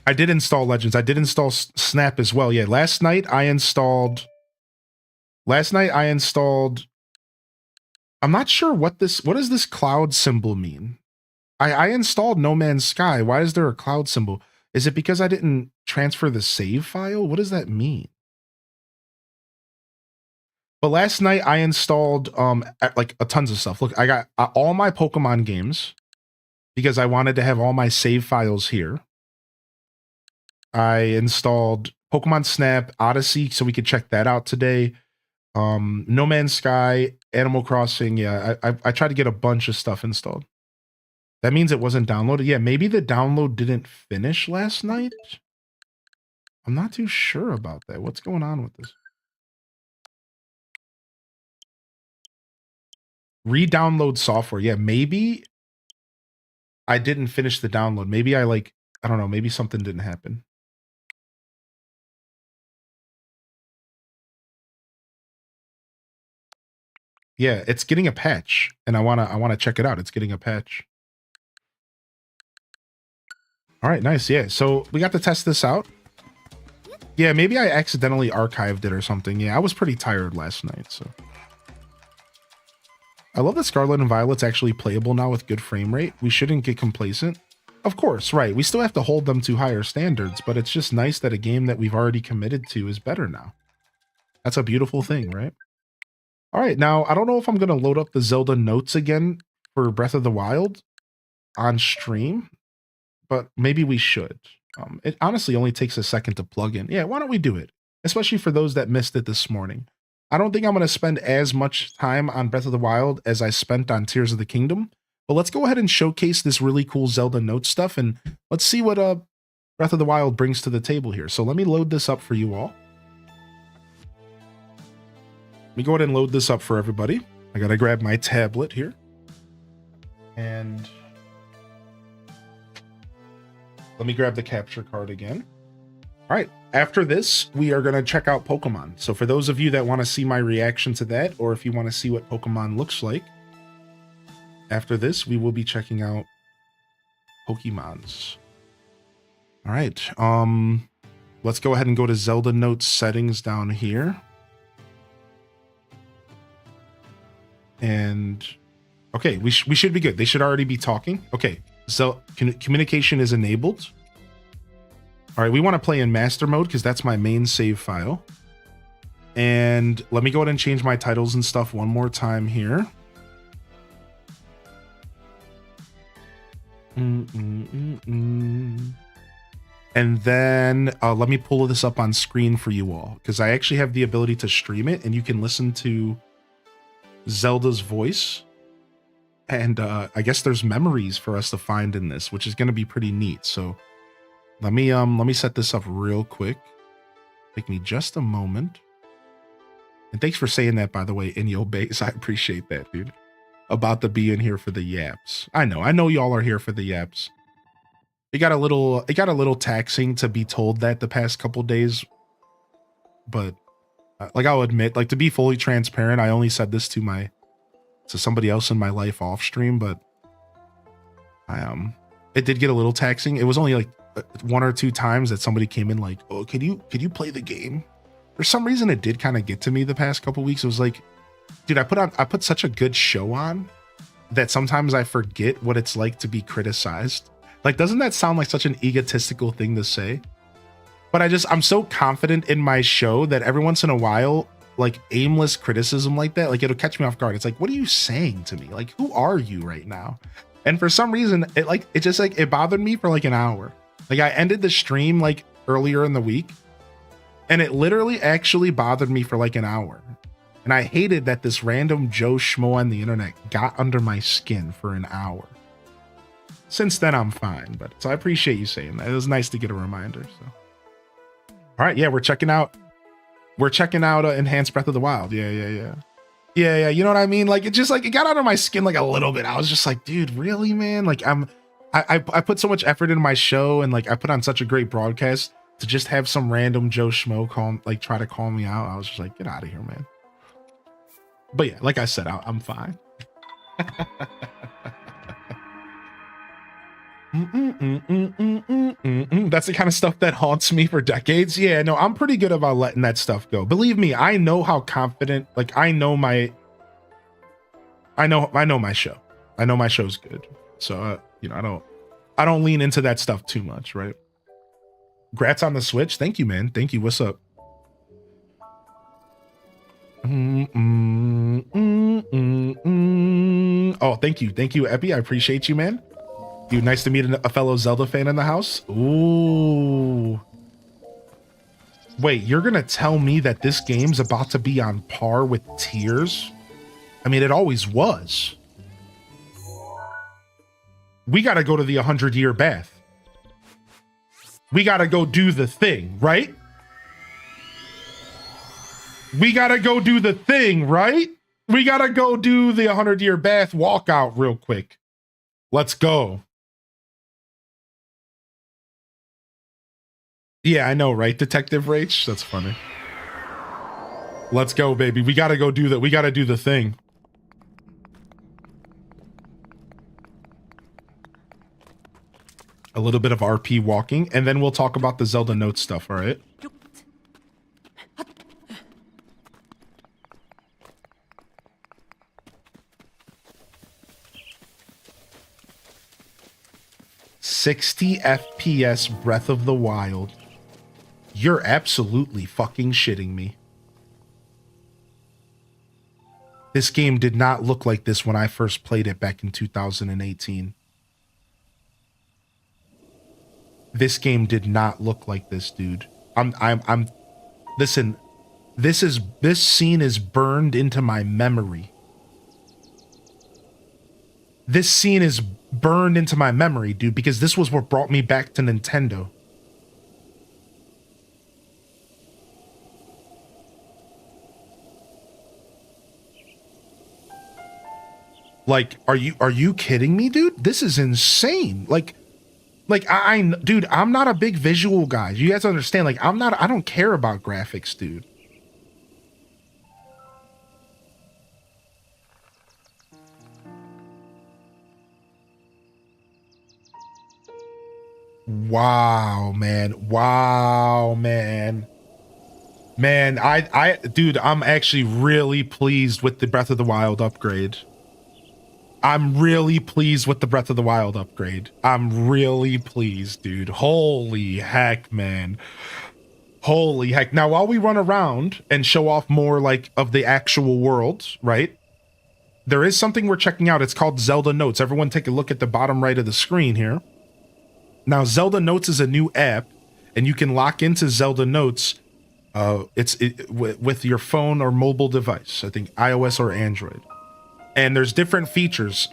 I did install Legends. I did install Snap as well. Yeah, last night I installed... I'm not sure what does this cloud symbol mean? I installed No Man's Sky. Why is there a cloud symbol? Is it because I didn't transfer the save file? What does that mean? But last night I installed like tons of stuff. Look, I got all my Pokemon games because I wanted to have all my save files here. I installed Pokemon Snap, Odyssey, so we could check that out today. No Man's Sky, Animal Crossing. Yeah, I tried to get a bunch of stuff installed. That means it wasn't downloaded. Yeah, maybe the download didn't finish last night. I'm not too sure about that. What's going on with this? Re-download software. Yeah, maybe I didn't finish the download. Maybe I don't know, maybe something didn't happen. Yeah, it's getting a patch, and I wanna check it out. It's getting a patch. All right, nice. Yeah, so we got to test this out. Yeah, maybe I accidentally archived it or something. Yeah, I was pretty tired last night, so. I love that Scarlet and Violet's actually playable now with good frame rate. We shouldn't get complacent. Of course, right. We still have to hold them to higher standards, but it's just nice that a game that we've already committed to is better now. That's a beautiful thing, right? All right, now, I don't know if I'm going to load up the Zelda notes again for Breath of the Wild on stream, but maybe we should. It honestly only takes a second to plug in. Yeah, why don't we do it? Especially for those that missed it this morning. I don't think I'm going to spend as much time on Breath of the Wild as I spent on Tears of the Kingdom, but let's go ahead and showcase this really cool Zelda note stuff, and let's see what Breath of the Wild brings to the table here. So let me load this up for you all. Let me go ahead and load this up for everybody. I got to grab my tablet here. And Let me grab the capture card again. All right, after this, we are going to check out Pokemon. So for those of you that want to see my reaction to that, or if you want to see what Pokemon looks like, after this, we will be checking out Pokemons. All right, let's go ahead and go to Zelda Notes settings down here. And, okay, we should be good. They should already be talking. Okay, so communication is enabled. All right, we want to play in master mode because that's my main save file. And let me go ahead and change my titles and stuff one more time here. And then let me pull this up on screen for you all because I actually have the ability to stream it and you can listen to Zelda's voice. And I guess there's memories for us to find in this, which is going to be pretty neat. So let me set this up real quick. Take me just a moment. And thanks for saying that, by the way, in your base. I appreciate that, dude. About to be in here for the yaps. I know y'all are here for the yaps. It got a little taxing to be told that the past couple days. But like I'll admit, like to be fully transparent, I only said this to somebody else in my life off stream, but it did get a little taxing. It was only like 1 or 2 times that somebody came in like, oh, could you play the game? For some reason it did kind of get to me the past couple weeks. It was like, dude, I put such a good show on that sometimes I forget what it's like to be criticized. Like, doesn't that sound like such an egotistical thing to say? But I'm so confident in my show that every once in a while, like aimless criticism like that, like it'll catch me off guard. It's like, what are you saying to me? Like, who are you right now? And for some reason, it bothered me for like an hour. Like I ended the stream like earlier in the week and it literally actually bothered me for like an hour. And I hated that this random Joe Schmo on the internet got under my skin for an hour. Since then, I'm fine. But so I appreciate you saying that. It was nice to get a reminder. So, all right, yeah, we're checking out Enhanced Breath of the Wild. Yeah. You know what I mean? Like it got under my skin like a little bit. I was just like, dude, really, man? Like I put so much effort into my show and like I put on such a great broadcast to just have some random Joe Schmo try to call me out. I was just like, get out of here, man. But yeah, like I said, I'm fine. That's the kind of stuff that haunts me for decades. Yeah, no, I'm pretty good about letting that stuff go. Believe me, I know how confident, like I know my show. I know my show's good. So, I don't lean into that stuff too much, right? Grats on the Switch. Thank you, man. Thank you. What's up? Oh, thank you. Thank you, Epi. I appreciate you, man. You nice to meet a fellow Zelda fan in the house. Ooh. Wait, you're gonna tell me that this game's about to be on par with Tears? I mean, it always was. We gotta go to the 100-year bath. We gotta go do the thing, right? We gotta go do the thing, right? We gotta go do the 100-year bath walkout real quick. Let's go. Yeah, I know, right? Detective Rach? That's funny. Let's go, baby. We gotta go do that. We gotta do the thing. A little bit of RP walking, and then we'll talk about the Zelda Notes stuff, all right? "60 FPS Breath of the Wild. You're absolutely fucking shitting me. This game did not look like this when I first played it back in 2018. This game did not look like this, dude. Listen, this scene is burned into my memory. This scene is burned into my memory, dude, because this was what brought me back to Nintendo. Like, are you kidding me, dude? This is insane. Like Like dude, I'm not a big visual guy. You guys understand? Like I don't care about graphics, dude. Wow, man. Wow, man. Man, dude, I'm actually really pleased with the Breath of the Wild upgrade. I'm really pleased with the Breath of the Wild upgrade. I'm really pleased, dude. Holy heck, man. Holy heck. Now, while we run around and show off more like of the actual world, right? There is something we're checking out. It's called Zelda Notes. Everyone take a look at the bottom right of the screen here. Now, Zelda Notes is a new app, and you can lock into Zelda Notes with your phone or mobile device. I think iOS or Android. And there's different features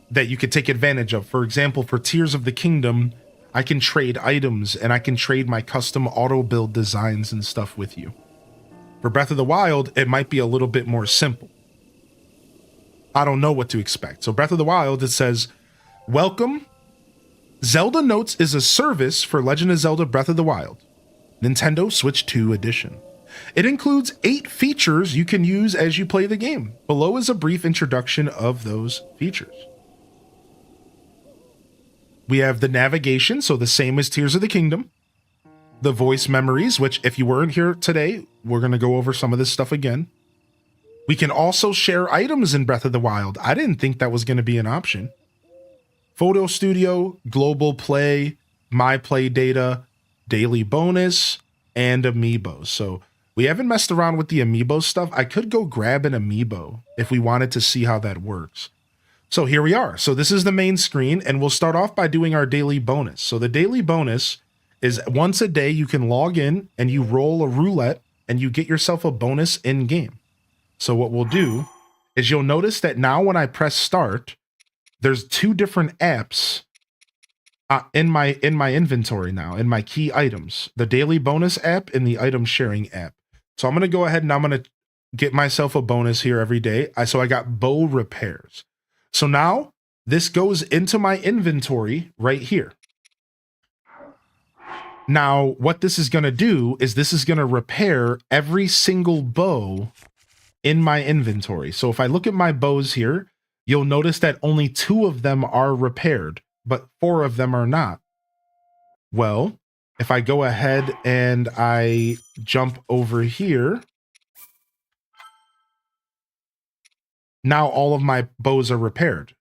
that you could take advantage of. For example, for Tears of the Kingdom, I can trade items and I can trade my custom auto build designs and stuff with you. For Breath of the Wild, it might be a little bit more simple. I don't know what to expect. So Breath of the Wild, it says, welcome. Zelda Notes is a service for Legend of Zelda Breath of the Wild, Nintendo Switch 2 edition. It includes 8 features you can use as you play the game. Below is a brief introduction of those features. We have the navigation, so the same as Tears of the Kingdom. The voice memories, which if you weren't here today, we're going to go over some of this stuff again. We can also share items in Breath of the Wild. I didn't think that was going to be an option. Photo Studio, Global Play, My Play Data, Daily Bonus, and Amiibo. So we haven't messed around with the Amiibo stuff. I could go grab an Amiibo if we wanted to see how that works. So here we are. So this is the main screen, and we'll start off by doing our daily bonus. So the daily bonus is once a day you can log in and you roll a roulette and you get yourself a bonus in game. So what we'll do is you'll notice that now when I press start, there's 2 different apps in my inventory now, in my key items, the daily bonus app and the item sharing app. So I'm going to go ahead and I'm going to get myself a bonus here every day. So I got bow repairs. So now this goes into my inventory right here. Now, what this is going to do is this is going to repair every single bow in my inventory. So if I look at my bows here, you'll notice that only 2 of them are repaired, but 4 of them are not. Well, if I go ahead and I jump over here, now all of my bows are repaired.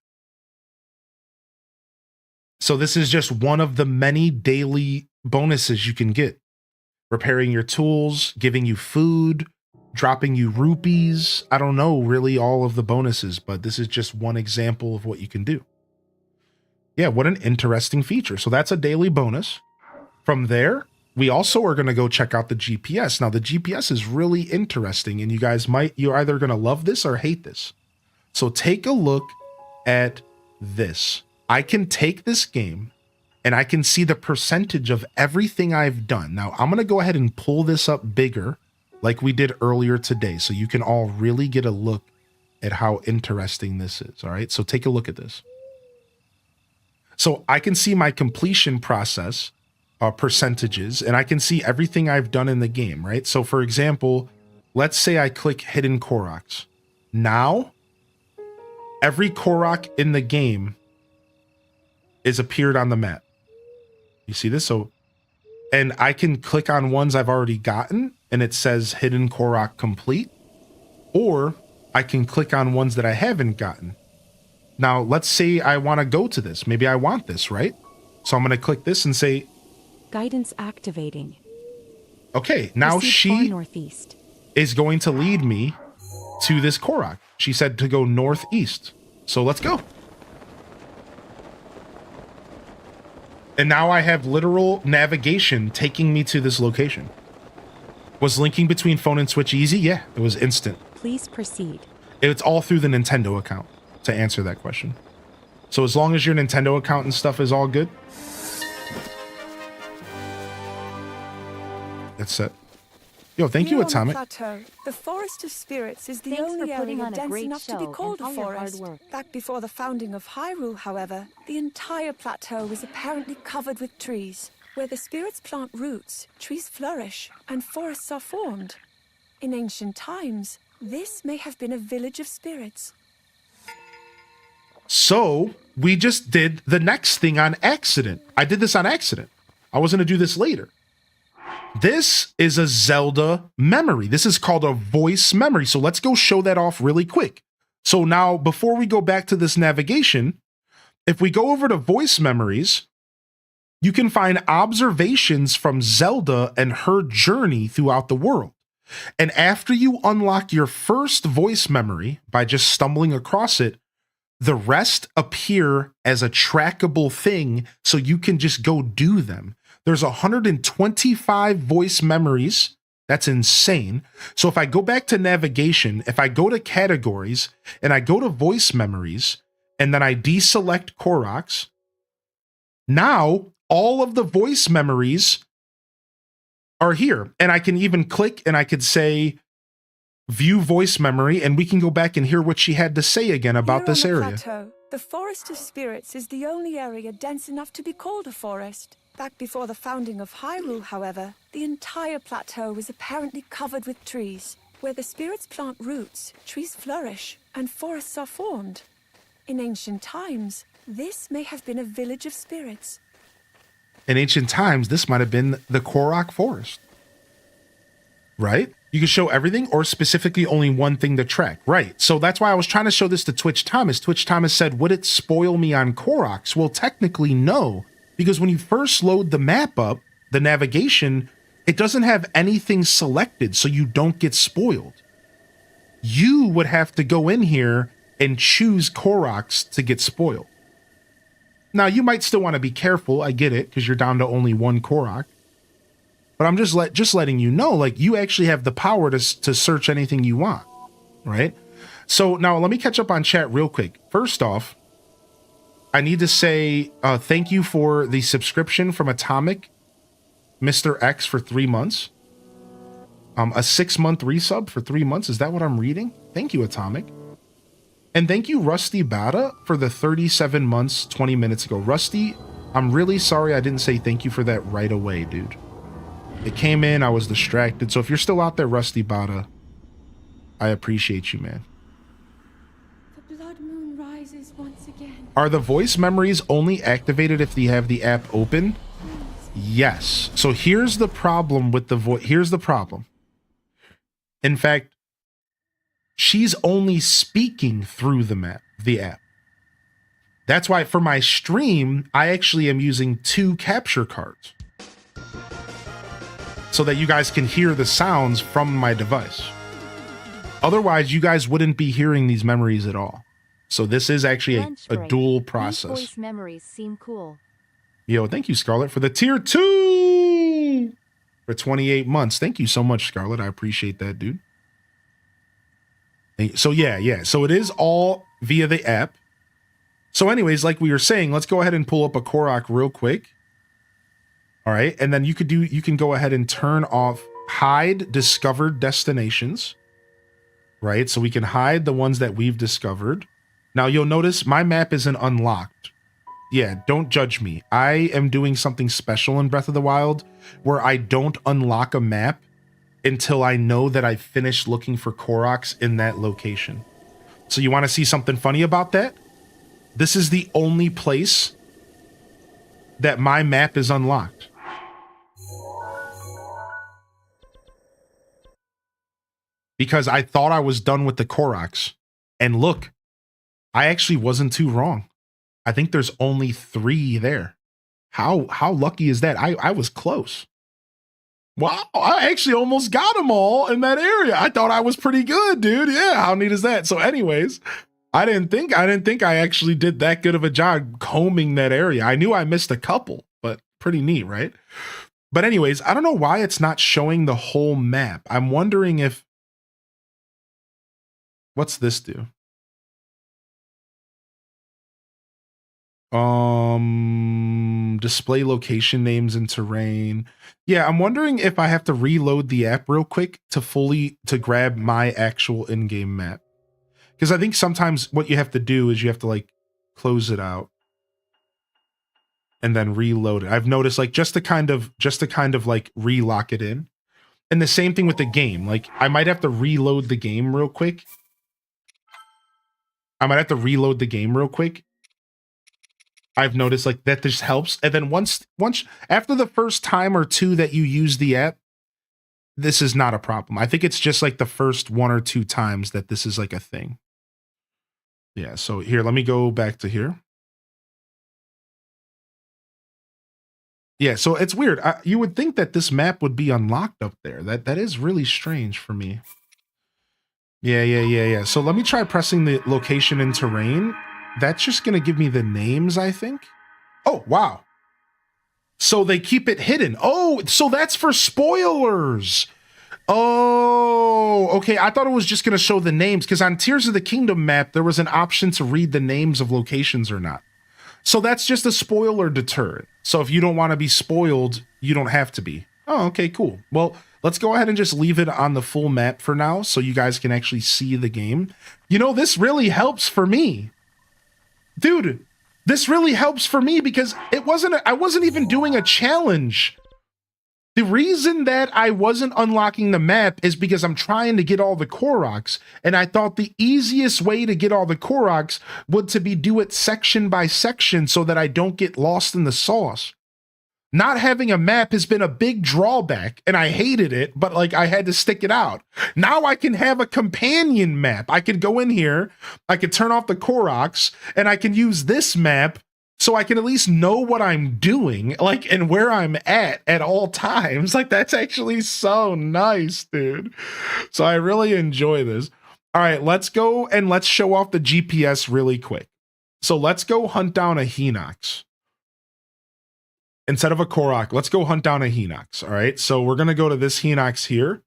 So this is just one of the many daily bonuses you can get. Repairing your tools, giving you food, dropping you rupees. I don't know really all of the bonuses, but this is just one example of what you can do. Yeah, what an interesting feature. So that's a daily bonus. From there, we also are going to go check out the GPS. Now, the GPS is really interesting, and you're either going to love this or hate this. So take a look at this. I can take this game and I can see the percentage of everything I've done. Now, I'm going to go ahead and pull this up bigger like we did earlier today, so you can all really get a look at how interesting this is. All right, so take a look at this. So I can see my completion process percentages, and I can see everything I've done in the game, right? So for example, let's say I click Hidden Koroks. Now, every Korok in the game is appeared on the map. You see this? So, and I can click on ones I've already gotten, and it says Hidden Korok complete, or I can click on ones that I haven't gotten. Now, let's say I want to go to this. Maybe I want this, right? So I'm going to click this and say, Guidance activating. okay, now Proceed she far northeast. is going to lead me to this Korok. She said to go northeast. So let's go. And now I have literal navigation taking me to this location. Was linking between phone and Switch easy? Yeah, it was instant. Please proceed. It's all through the Nintendo account to answer that question. So as long as your Nintendo account and stuff is all good, that's set. Yo, thank you, Here on the Atomic. plateau, the Forest of Spirits is the Thanks only for putting area on a dense great enough to be show called a and all your hard forest. work. Back before the founding of Hyrule, however, the entire plateau is apparently covered with trees. Where the spirits plant roots, trees flourish, and forests are formed. In ancient times, this may have been a village of spirits. So we just did the next thing on accident. I did this on accident. I was going to do this later. This is a Zelda memory. This is called a voice memory. So let's go show that off really quick. So now, before we go back to this navigation, if we go over to voice memories, you can find observations from Zelda and her journey throughout the world. And after you unlock your first voice memory by just stumbling across it, the rest appear as a trackable thing so you can just go do them. There's 125 voice memories. That's insane. So if I go back to navigation, if I go to categories and I go to voice memories and then I deselect Koroks, now all of the voice memories are here. And I can even click and I could say view voice memory and we can go back and hear what she had to say again about Here this on the area. plateau, the Forest of Spirits is the only area dense enough to be called a forest. Back before the founding of Hyrule, however, the entire plateau is apparently covered with trees. Where the spirits plant roots, trees flourish, and forests are formed. In ancient times, this may have been a village of spirits. In ancient times, this might have been the Korok Forest. Right? You can show everything or specifically only one thing to track. Right. So that's why I was trying to show this to Twitch Thomas. Twitch Thomas said, would it spoil me on Koroks? Well, technically, no. Because when you first load the map up, the navigation, it doesn't have anything selected, so you don't get spoiled. You would have to go in here and choose Koroks to get spoiled. Now, you might still want to be careful. I get it, because you're down to only one Korok. But I'm just letting you know, like, you actually have the power to search anything you want, right? So now let me catch up on chat real quick. First off, I need to say thank you for the subscription from Atomic Mr. X for 3 months. A 6-month resub for 3 months. Is that what I'm reading? Thank you, Atomic. And thank you, Rusty Bada, for the 37 months, 20 minutes ago. Rusty, I'm really sorry I didn't say thank you for that right away, dude. It came in, I was distracted. So if you're still out there, Rusty Bada, I appreciate you, man. The blood moon rises once again. Are the voice memories only activated if you have the app open? Yes. So here's the problem with the voice. Here's the problem. In fact, she's only speaking through the app. That's why for my stream, I actually am using 2 capture cards so that you guys can hear the sounds from my device. Otherwise, you guys wouldn't be hearing these memories at all. So this is actually a dual process. These voice memories seem cool. Yo, thank you, Scarlet, for the tier 2 for 28 months. Thank you so much, Scarlet. I appreciate that, dude. So yeah. So it is all via the app. So anyways, like we were saying, let's go ahead and pull up a Korok real quick. All right, and then you can go ahead and turn off hide discovered destinations. Right, so we can hide the ones that we've discovered. Now you'll notice my map isn't unlocked. Yeah, don't judge me. I am doing something special in Breath of the Wild where I don't unlock a map until I know that I've finished looking for Koroks in that location. So you want to see something funny about that? This is the only place that my map is unlocked. Because I thought I was done with the Koroks. And look, I actually wasn't too wrong. I think there's only 3 there. How lucky is that? I was close. Wow, I actually almost got them all in that area. I thought I was pretty good, dude. Yeah, how neat is that? So anyways, I didn't think I actually did that good of a job combing that area. I knew I missed a couple, but pretty neat, right? But anyways, I don't know why it's not showing the whole map. I'm wondering if... What's this do? display location names and terrain. Yeah, I'm wondering if I have to reload the app real quick to grab my actual in-game map. Because I think sometimes what you have to do is you have to like close it out and then reload it. I've noticed like just to kind of like relock it in. And the same thing with the game. Like I might have to reload the game real quick. I've noticed like that just helps. And then once after the first time or two that you use the app, this is not a problem. I think it's just like the first 1 or 2 times that this is like a thing. Yeah, so here, let me go back to here. Yeah, so it's weird. You would think that this map would be unlocked up there. That is really strange for me. Yeah. So let me try pressing the location and terrain. That's just going to give me the names, I think. Oh, wow. So they keep it hidden. Oh, so that's for spoilers. Oh, okay. I thought it was just going to show the names because on Tears of the Kingdom map, there was an option to read the names of locations or not. So that's just a spoiler deterrent. So if you don't want to be spoiled, you don't have to be. Oh, okay, cool. Well, let's go ahead and just leave it on the full map for now so you guys can actually see the game. You know, this really helps for me. Dude, this really helps for me because I wasn't even doing a challenge. The reason that I wasn't unlocking the map is because I'm trying to get all the Koroks, and I thought the easiest way to get all the Koroks would to be do it section by section so that I don't get lost in the sauce. Not having a map has been a big drawback, and I hated it, but like I had to stick it out. Now I can have a companion map. I could go in here, I could turn off the Koroks, and I can use this map so I can at least know what I'm doing, like, and where I'm at all times. Like, that's actually so nice, dude. So I really enjoy this. All right, let's go and let's show off the GPS really quick. So let's go hunt down a Hinox. Instead of a Korok, let's go hunt down a Hinox. All right, so we're going to go to this Hinox here.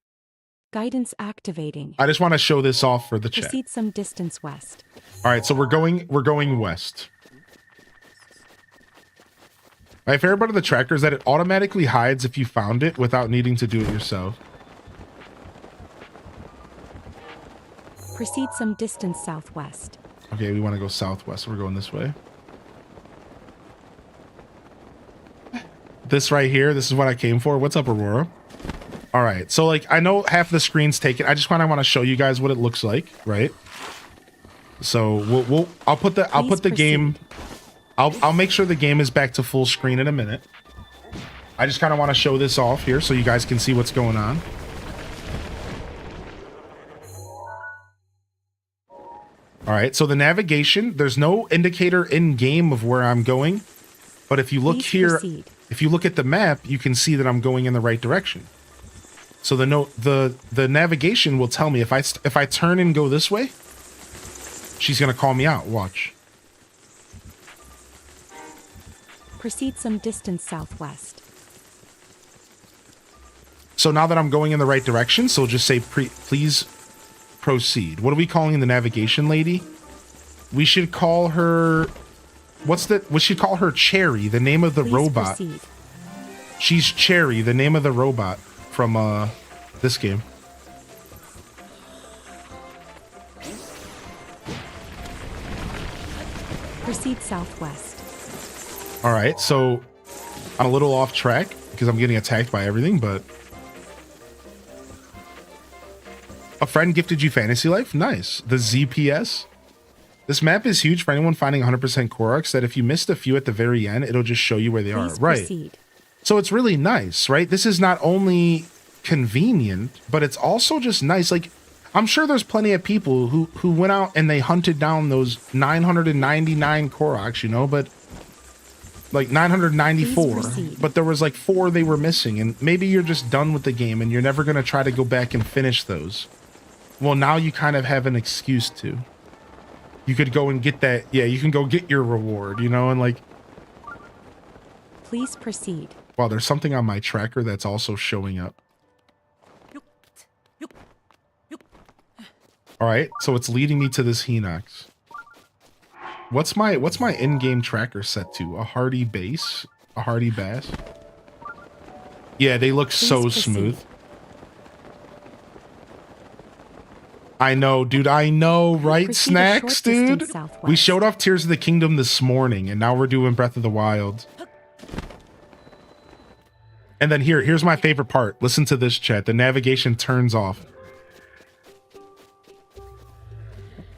Guidance activating. I just want to show this off for the chat. Proceed some distance west. All right, so we're going west. My favorite part of the tracker is that it automatically hides if you found it without needing to do it yourself. Proceed some distance southwest. Okay, we want to go southwest. We're going this way. This right here, this is what I came for. What's up, Aurora? All right, so like I know half the screen's taken. I just want to show you guys what it looks like, right? So I'll put the game. I'll make sure the game is back to full screen in a minute. I just kind of want to show this off here so you guys can see what's going on. All right, so the navigation, there's no indicator in game of where I'm going, but if you look here, if you look at the map, you can see that I'm going in the right direction. So the navigation will tell me if I turn and go this way, she's gonna call me out. Watch. Proceed some distance southwest. So now that I'm going in the right direction, so just say please proceed. What are we calling the navigation lady? We should call her we should call her Cherry, the name of the robot. Proceed. She's Cherry, the name of the robot from this game. Proceed southwest. All right, so I'm a little off track because I'm getting attacked by everything, but a friend gifted you Fantasy Life? Nice. The ZPS. This map is huge for anyone finding 100% Koroks, that if you missed a few at the very end, it'll just show you where they are. Right. Proceed. So it's really nice, right? This is not only convenient, but it's also just nice. Like, I'm sure there's plenty of people who went out and they hunted down those 999 Koroks, you know, but like 994, but there was like 4 they were missing, and maybe you're just done with the game and you're never going to try to go back and finish those. Well, now you kind of have an excuse to. You could go and get that. Yeah, you can go get your reward, you know, and like. Please proceed. Wow, there's something on my tracker that's also showing up. All right, so it's leading me to this Hinox. What's my in-game tracker set to? A hardy base? A hardy bass. Yeah, they look so proceed. smooth. I know, dude. I know, right? Proceed a Snacks, short distance dude. southwest. We showed off Tears of the Kingdom this morning, and now we're doing Breath of the Wild. And then here's my favorite part. Listen to this, chat. The navigation turns off.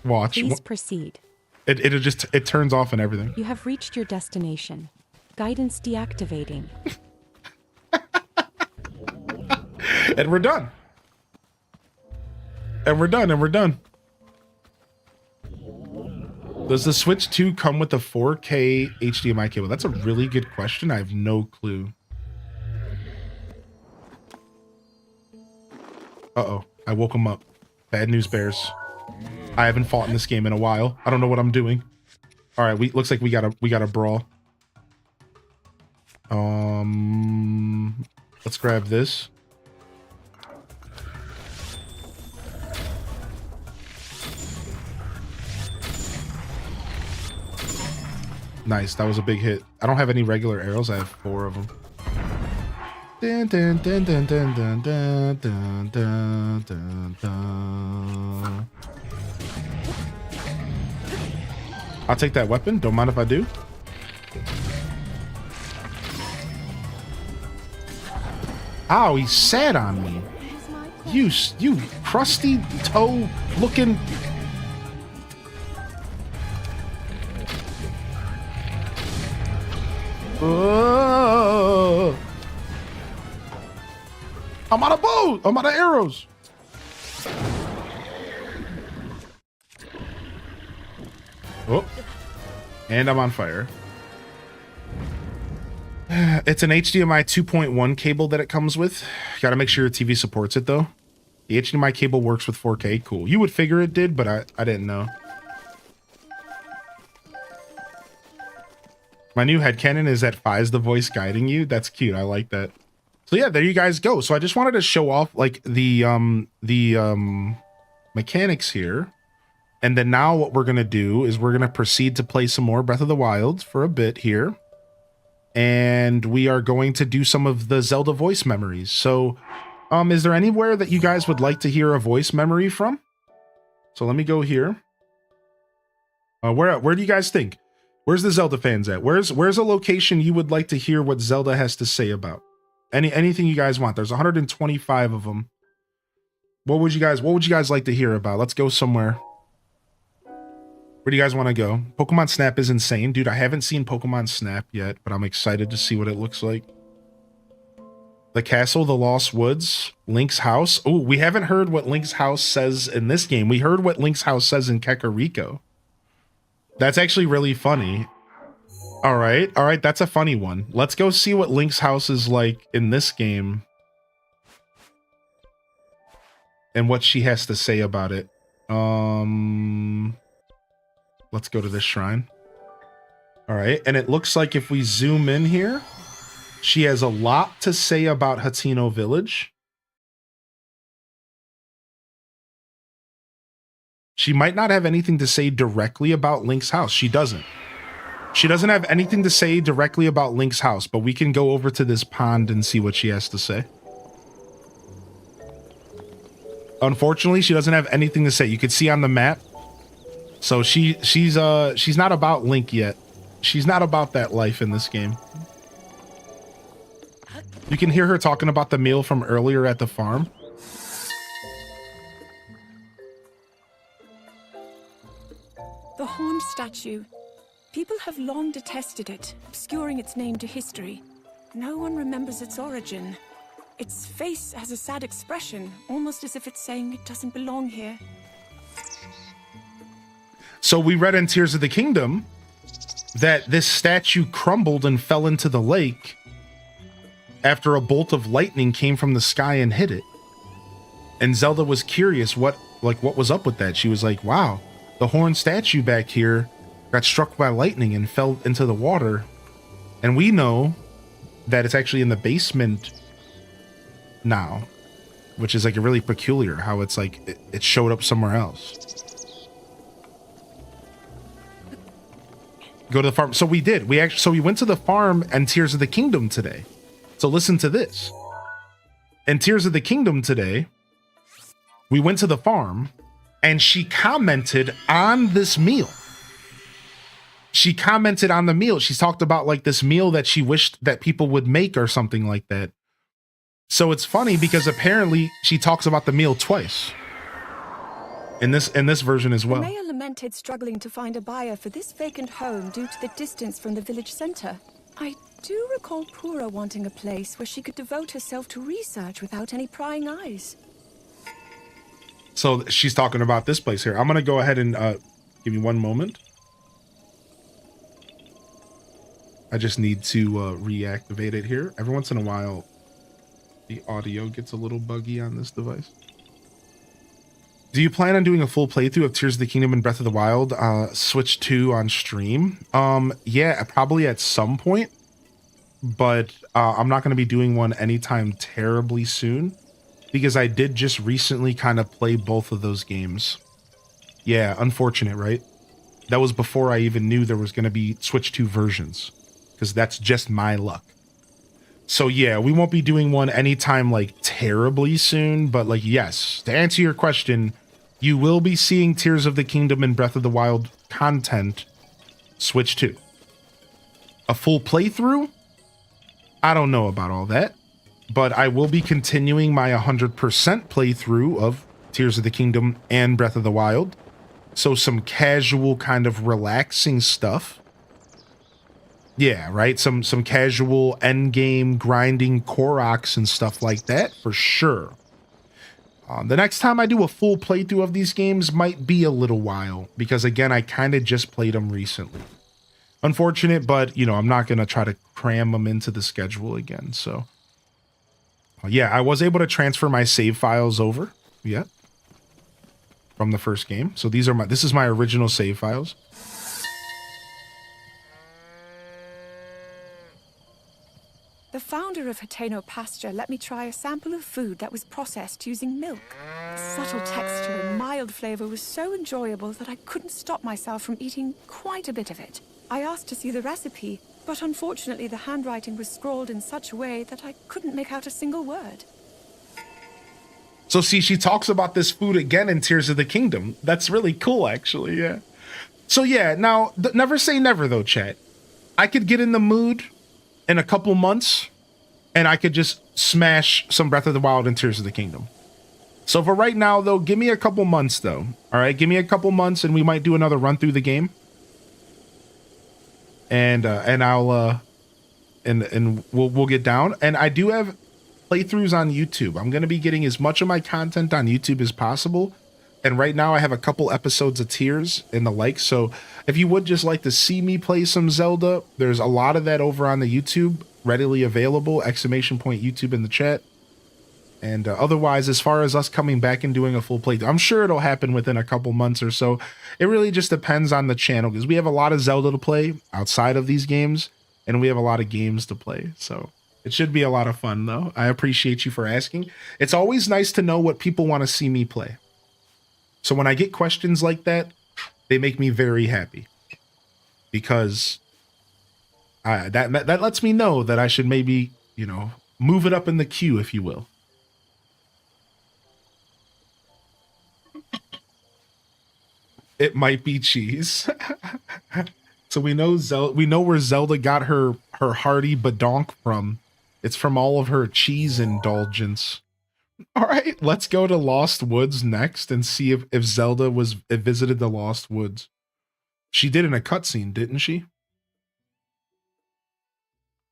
Watch. Please proceed. It turns off and everything. You have reached your destination. Guidance deactivating. And we're done. And we're done, and we're done. Does the Switch 2 come with a 4K HDMI cable? That's a really good question. I have no clue. Uh-oh. I woke him up. Bad news bears. I haven't fought in this game in a while. I don't know what I'm doing. All right, looks like we got a brawl. Let's grab this. Nice, that was a big hit. I don't have any regular arrows. I have 4 of them. Dun, dun, dun, dun, dun, dun, dun, dun, dun, dun, dun. I'll take that weapon. Don't mind if I do. Ow, he sat on me. You crusty toe looking. I'm out of bows. I'm out of arrows. Oh, and I'm on fire. It's an HDMI 2.1 cable that it comes with. Got to make sure your TV supports it though. The HDMI cable works with 4K. Cool. You would figure it did, but I didn't know. My new headcanon is that Fi's the voice guiding you. That's cute. I like that. So yeah, there you guys go. So I just wanted to show off like the mechanics here. And then now what we're going to do is we're going to proceed to play some more Breath of the Wild for a bit here. And we are going to do some of the Zelda voice memories. So is there anywhere that you guys would like to hear a voice memory from? So let me go here. Where do you guys think? Where's the Zelda fans at? Where's a location you would like to hear what Zelda has to say about? Anything you guys want. There's 125 of them. What would you guys like to hear about? Let's go somewhere. Where do you guys want to go? Pokemon Snap is insane. Dude, I haven't seen Pokemon Snap yet, but I'm excited to see what it looks like. The Castle, the Lost Woods, Link's house. Oh, we haven't heard what Link's house says in this game. We heard what Link's house says in Kakariko. That's actually really funny. All right, that's a funny one. Let's go see what Link's house is like in this game. And what she has to say about it. Let's go to this shrine. All right, and it looks like if we zoom in here, she has a lot to say about Hateno Village. She might not have anything to say directly about Link's house. She doesn't. She doesn't have anything to say directly about Link's house, but we can go over to this pond and see what she has to say. Unfortunately, she doesn't have anything to say. You can see on the map. So she's not about Link yet. She's not about that life in this game. You can hear her talking about the meal from earlier at the farm. The horned statue. People have long detested it, obscuring its name to history. No one remembers its origin. Its face has a sad expression, almost as if it's saying it doesn't belong here. So we read in Tears of the Kingdom that this statue crumbled and fell into the lake after a bolt of lightning came from the sky and hit it. And Zelda was curious what was up with that. She was like, wow, the horned statue back here got struck by lightning and fell into the water. And we know that it's actually in the basement now, which is like a really peculiar how it's like it showed up somewhere else. Go to the farm. So we did. We went to the farm and Tears of the Kingdom today. So listen to this. In Tears of the Kingdom today, we went to the farm and she commented on this meal. She commented on the meal. She talked about like this meal that she wished that people would make or something like that. So it's funny because apparently she talks about the meal twice in this version as well. The mayor lamented struggling to find a buyer for this vacant home due to the distance from the village center. I do recall Pura wanting a place where she could devote herself to research without any prying eyes. So she's talking about this place here. I'm going to go ahead and give me one moment. I just need to reactivate it here. Every once in a while, the audio gets a little buggy on this device. Do you plan on doing a full playthrough of Tears of the Kingdom and Breath of the Wild Switch 2 on stream? Yeah, probably at some point. But I'm not going to be doing one anytime terribly soon. Because I did just recently kind of play both of those games. Yeah, unfortunate, right? That was before I even knew there was going to be Switch 2 versions. Because that's just my luck. So yeah, we won't be doing one anytime like terribly soon, but like yes, to answer your question, you will be seeing Tears of the Kingdom and Breath of the Wild content Switch 2. A full playthrough? I don't know about all that, but I will be continuing my 100% playthrough of Tears of the Kingdom and Breath of the Wild. So some casual kind of relaxing stuff. Yeah, right? Some casual endgame grinding Koroks and stuff like that, for sure. The next time I do a full playthrough of these games might be a little while, because again, I kind of just played them recently. Unfortunate, but, you know, I'm not going to try to cram them into the schedule again, so. Yeah, I was able to transfer my save files over, yeah, from the first game. So this is my original save files. The founder of Hateno Pasture let me try a sample of food that was processed using milk. The subtle texture and mild flavor was so enjoyable that I couldn't stop myself from eating quite a bit of it. I asked to see the recipe, but unfortunately the handwriting was scrawled in such a way that I couldn't make out a single word. So see, she talks about this food again in Tears of the Kingdom. That's really cool, actually, yeah. So yeah, now, never say never though, chat. I could get in the mood in a couple months, and I could just smash some Breath of the Wild and Tears of the Kingdom. So for right now, though, give me a couple months, though. All right, give me a couple months, and we might do another run through the game. And I'll we'll get down. And I do have playthroughs on YouTube. I'm gonna be getting as much of my content on YouTube as possible. And right now I have a couple episodes of Tears and the like. So if you would just like to see me play some Zelda, there's a lot of that over on the YouTube, readily available, ! YouTube in the chat. And otherwise, as far as us coming back and doing a full playthrough, I'm sure it'll happen within a couple months or so. It really just depends on the channel, because we have a lot of Zelda to play outside of these games, and we have a lot of games to play. So it should be a lot of fun, though. I appreciate you for asking. It's always nice to know what people want to see me play. So when I get questions like that, they make me very happy, because that lets me know that I should maybe, you know, move it up in the queue, if you will. It might be cheese. So we know where Zelda got her hearty badonk from. It's from all of her cheese indulgence. All right, let's go to Lost Woods next and see if Zelda visited the Lost Woods. She did in a cutscene, didn't she?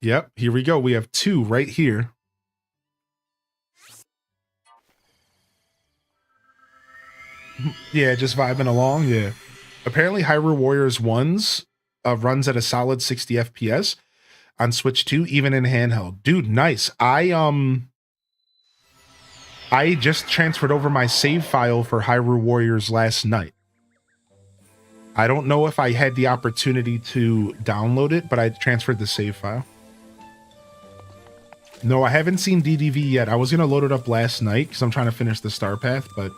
Yep, here we go. We have 2 right here. Yeah, just vibing along, yeah. Apparently Hyrule Warriors 1's runs at a solid 60 FPS on Switch 2, even in handheld. Dude, nice. I just transferred over my save file for Hyrule Warriors last night. I don't know if I had the opportunity to download it, but I transferred the save file. No, I haven't seen DDV yet. I was going to load it up last night because I'm trying to finish the Star Path, but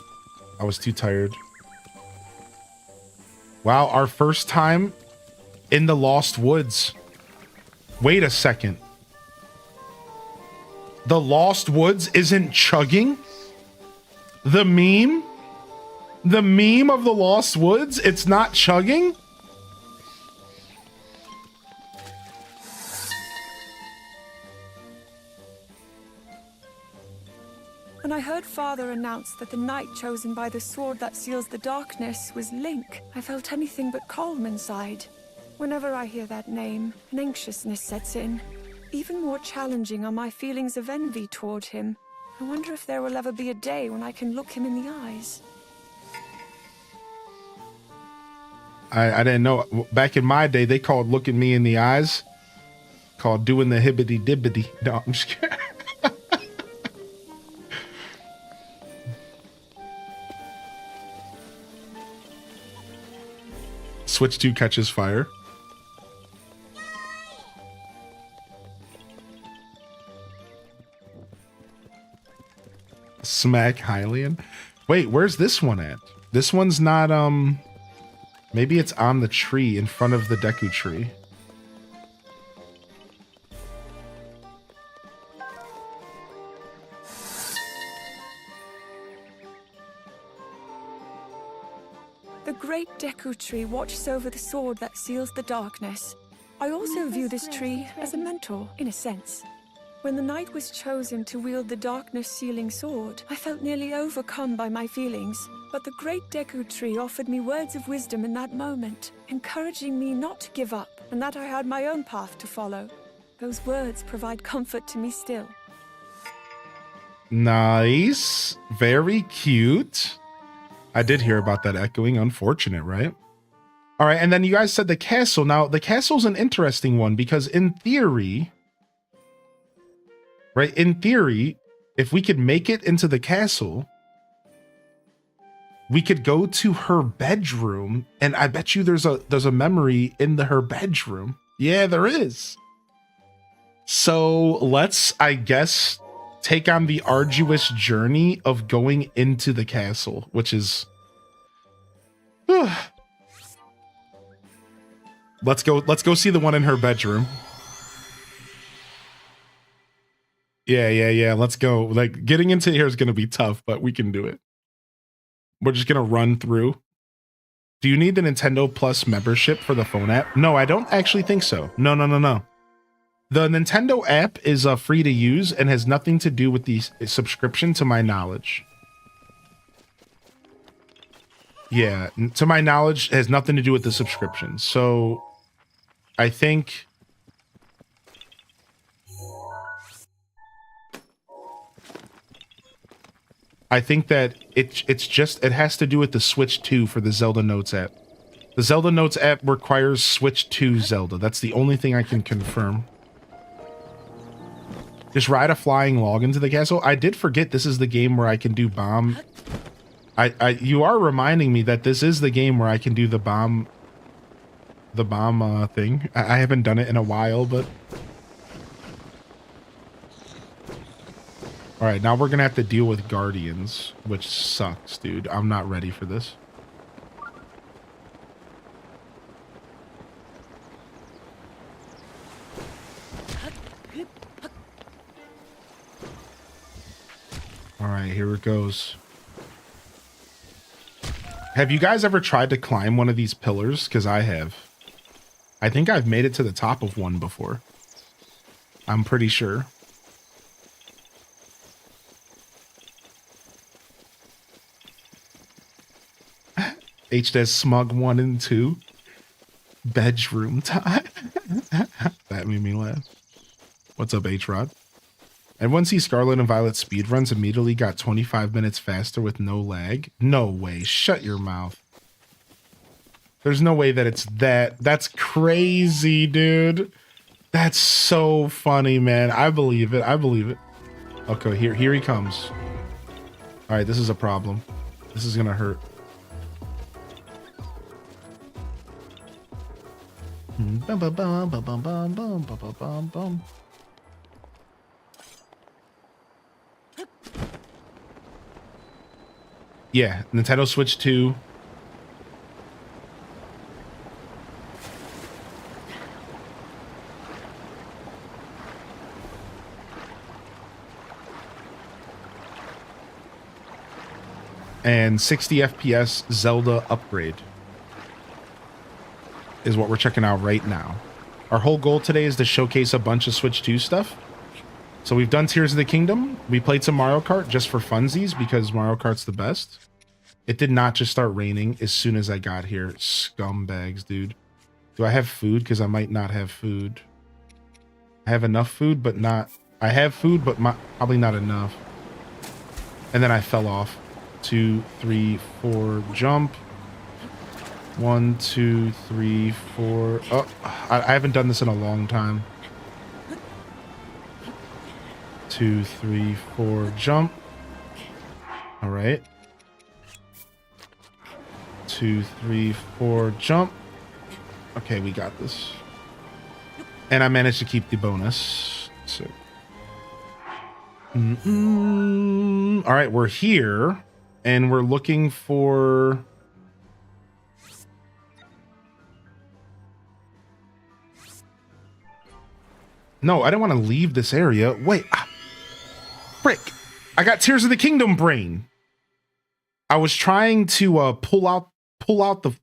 I was too tired. Wow, our first time in the Lost Woods. Wait a second. The Lost Woods isn't chugging? The meme? The meme of the Lost Woods? It's not chugging? When I heard Father announce that the knight chosen by the sword that seals the darkness was Link, I felt anything but calm inside. Whenever I hear that name, an anxiousness sets in. Even more challenging are my feelings of envy toward him. I wonder if there will ever be a day when I can look him in the eyes. I didn't know. Back in my day, they called looking me in the eyes, called doing the hibbity dibbity. No, I'm just kidding. Switch 2 catches fire. Smack Hylian. Wait, where's this one at? This one's not, maybe it's on the tree in front of the Deku tree. The great Deku tree watches over the sword that seals the darkness. I also view this tree as a mentor, in a sense. When the knight was chosen to wield the darkness-sealing sword, I felt nearly overcome by my feelings. But the great Deku tree offered me words of wisdom in that moment, encouraging me not to give up, and that I had my own path to follow. Those words provide comfort to me still. Nice. Very cute. I did hear about that echoing. Unfortunate, right? All right, and then you guys said the castle. Now, the castle's an interesting one because in theory, right? In theory, if we could make it into the castle, we could go to her bedroom, and I bet you there's a memory in her bedroom. Yeah, there is. So let's, I guess, take on the arduous journey of going into the castle, which is let's go see the one in her bedroom. Yeah, let's go. Like, getting into here is going to be tough, but we can do it. We're just going to run through. Do you need the Nintendo Plus membership for the phone app? No, I don't actually think so. No. The Nintendo app is free to use and has nothing to do with the subscription, to my knowledge. Yeah, to my knowledge, it has nothing to do with the subscription. So I think that it has to do with the Switch 2 for the Zelda Notes app. The Zelda Notes app requires Switch 2 Zelda. That's the only thing I can confirm. Just ride a flying log into the castle. I did forget this is the game where I can do bomb. You are reminding me that this is the game where I can do the bomb thing. I haven't done it in a while, but all right, now we're gonna have to deal with guardians, which sucks, dude. I'm not ready for this. All right, here it goes. Have you guys ever tried to climb one of these pillars? Because I have. I think I've made it to the top of one before. I'm pretty sure. H does smug 1 and 2. Bedroom time. That made me laugh. What's up, H-Rod? Everyone sees Scarlet and Violet speedruns immediately got 25 minutes faster with no lag. No way. Shut your mouth. There's no way that it's that. That's crazy, dude. That's so funny, man. I believe it. I believe it. Okay, here he comes. All right, this is a problem. This is gonna hurt. Bum, bum, bum, bum, bum, bum, bum, bum, bum, bum. Yeah, Nintendo Switch 2. and 60 FPS Zelda upgrade is what we're checking out right now. Our whole goal today is to showcase a bunch of Switch 2 stuff. So we've done Tears of the Kingdom. We played some Mario Kart just for funsies because Mario Kart's the best. It did not just start raining as soon as I got here. Scumbags, dude. Do I have food? Because I might not have food. I have enough food, but not... I have food, but probably not enough. And then I fell off. 2, 3, 4, jump. 1, 2, 3, 4. Oh, I haven't done this in a long time. 2, 3, 4, jump. All right. 2, 3, 4, jump. Okay, we got this. And I managed to keep the bonus. So. All right, we're here. And we're looking for... No, I don't want to leave this area. Wait. Frick. I got Tears of the Kingdom brain. I was trying to pull out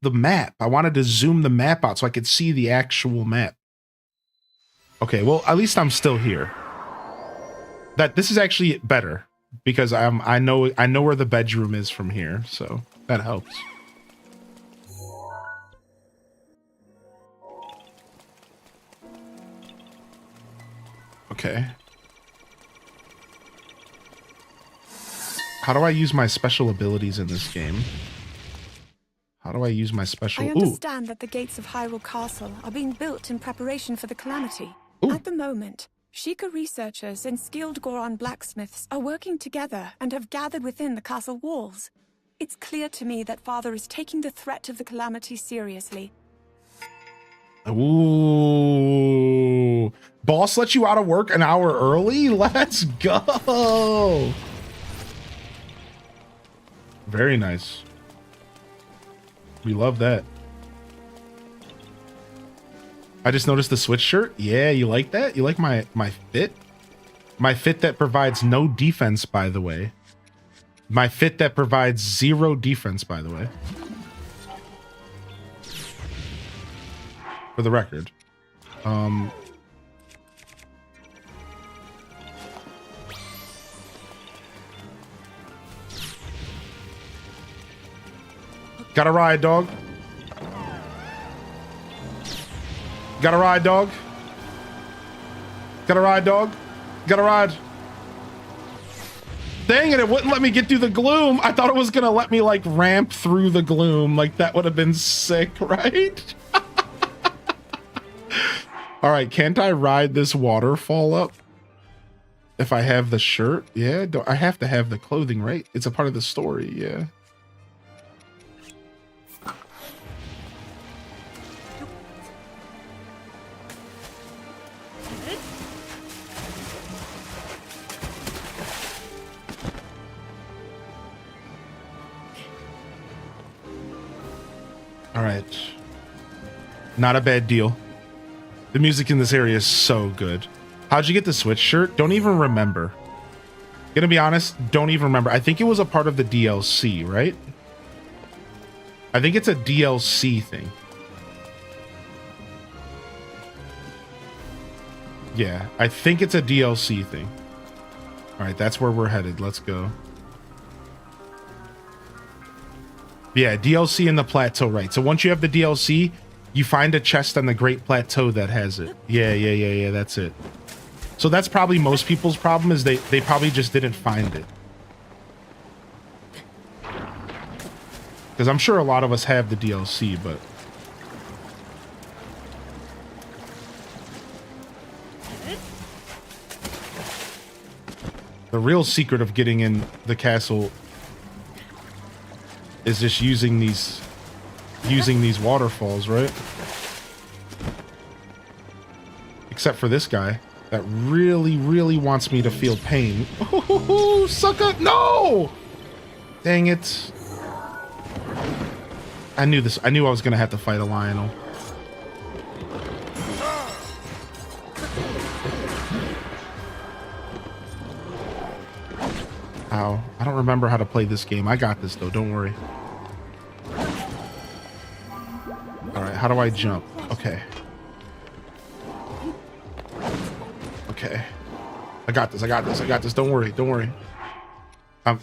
the map. I wanted to zoom the map out so I could see the actual map. Okay, well, at least I'm still here. This is actually better because I know where the bedroom is from here, so that helps. Okay. How do I use my special abilities in this game? How do I use my special... I understand that the gates of Hyrule Castle are being built in preparation for the Calamity. Ooh. At the moment, Sheikah researchers and skilled Goron blacksmiths are working together and have gathered within the castle walls. It's clear to me that Father is taking the threat of the Calamity seriously. Ooh. Boss let you out of work an hour early? Let's go. Very nice. We love that. I just noticed the Switch shirt. Yeah, you like that? You like my fit? My fit that provides no defense, by the way. My fit that provides 0 defense, by the way. For the record. Gotta ride, dog. Gotta ride, dog. Gotta ride, dog. Gotta ride. Dang it, it wouldn't let me get through the gloom. I thought it was gonna let me like ramp through the gloom. Like that would have been sick, right? All right, can't I ride this waterfall up? If I have the shirt? Yeah, I have to have the clothing, right? It's a part of the story, yeah. All right. Not a bad deal. The music in this area is so good. How'd you get the Switch shirt? Don't even remember. Gonna be honest, don't even remember. I think it was a part of the DLC, right? I think it's a DLC thing. Yeah, I think it's a DLC thing. All right, that's where we're headed. Let's go. Yeah, DLC in the plateau, right? So once you have the DLC, you find a chest on the Great Plateau that has it. Yeah, that's it. So that's probably most people's problem is they probably just didn't find it. Because I'm sure a lot of us have the DLC, but... The real secret of getting in the castle is just using these waterfalls, right? Except for this guy that really wants me to feel pain. Oh, sucker! No! Dang it. I knew this. I knew I was gonna have to fight a Lionel. How? I don't remember how to play this game. I got this though, don't worry. All right, how do I jump? Okay. Okay. I got this, I got this, I got this. Don't worry, don't worry.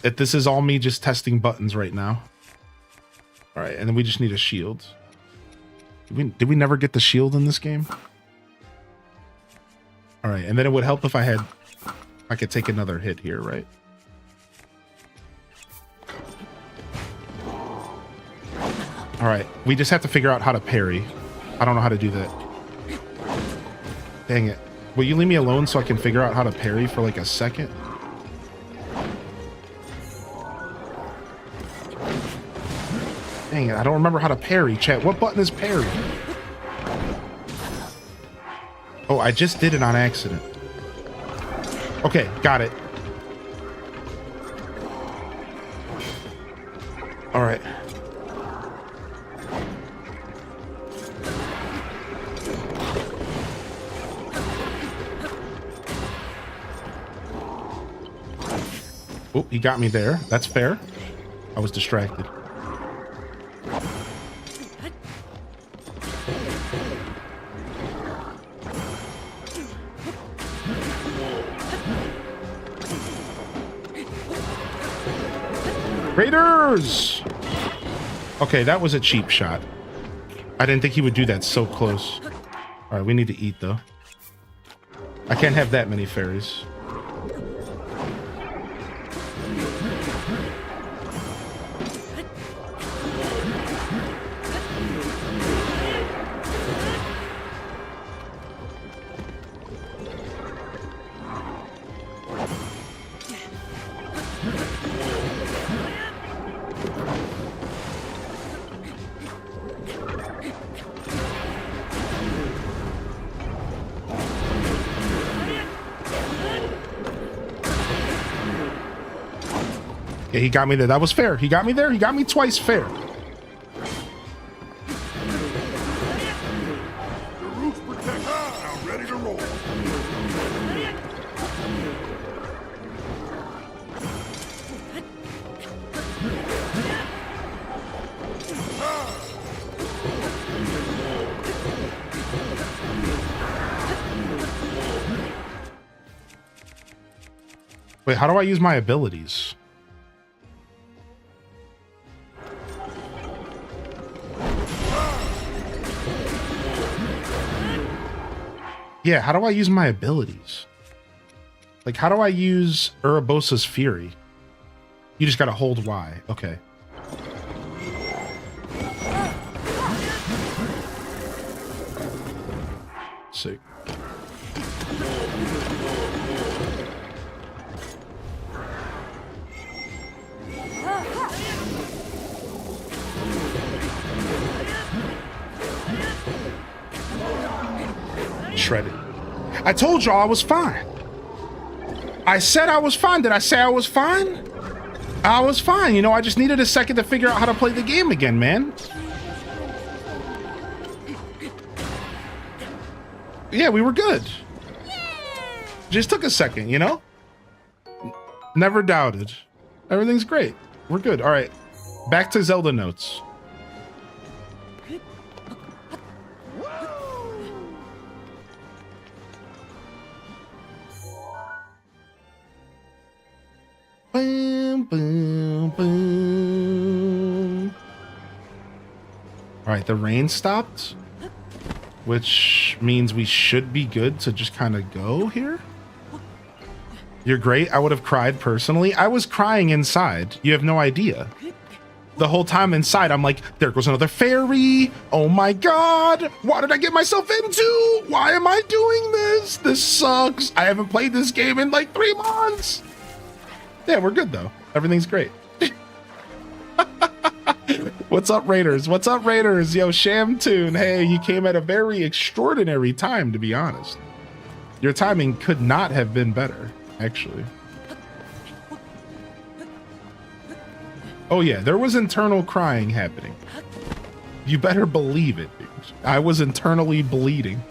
This is all me just testing buttons right now. All right, and then we just need a shield. Did we never get the shield in this game? All right, and then it would help if I could take another hit here, right? All right, we just have to figure out how to parry. I don't know how to do that. Dang it. Will you leave me alone so I can figure out how to parry for like a second? Dang it, I don't remember how to parry, chat. What button is parry? Oh, I just did it on accident. Okay, got it. All right. Oh, he got me there. That's fair. I was distracted. Raiders! Okay, that was a cheap shot. I didn't think he would do that so close. All right, we need to eat though. I can't have that many fairies. Yeah, he got me there. That was fair. He got me there. He got me twice fair. Ready to roll. Wait, how do I use my abilities? Yeah, how do I use my abilities? Like, how do I use Urobosa's Fury? You just gotta hold Y. Okay. Sick. Shredded. I told y'all I was fine. I said I was fine. Did I say I was fine? I was fine. You know, I just needed a second to figure out how to play the game again, man. Yeah, we were good. Just took a second, you know? Never doubted. Everything's great. We're good. All right. Back to Zelda notes. Boom, boom, boom. All right, the rain stopped, which means we should be good to just kind of go here. You're great. I would have cried personally. I was crying inside. You have no idea. The whole time inside, I'm like, there goes another fairy. Oh my God. What did I get myself into? Why am I doing this? This sucks. I haven't played this game in like 3 months. Yeah, we're good though. Everything's great. What's up, Raiders? What's up, Raiders? Yo, Shamtoon. Hey, you came at a very extraordinary time, to be honest. Your timing could not have been better, actually. Oh yeah, there was internal crying happening. You better believe it, dude. I was internally bleeding.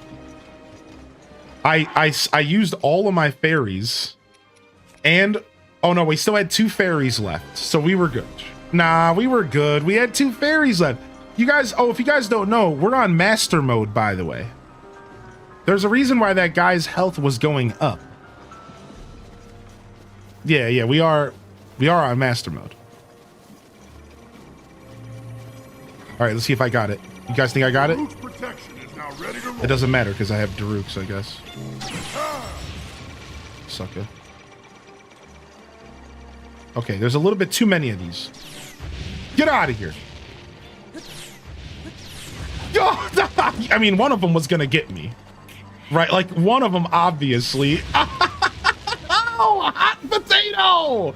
I used all of my fairies and Oh no, we still had 2 fairies left, so we were good. Nah, we were good. We had 2 fairies left. You guys, oh, if you guys don't know, we're on master mode, by the way. There's a reason why that guy's health was going up. Yeah, we are on master mode. All right, let's see if I got it. You guys think I got it? It doesn't matter because I have Daruk's, I guess. Sucker. Okay, there's a little bit too many of these. Get out of here. I mean, one of them was gonna get me. Right, like one of them, obviously. Oh, hot potato!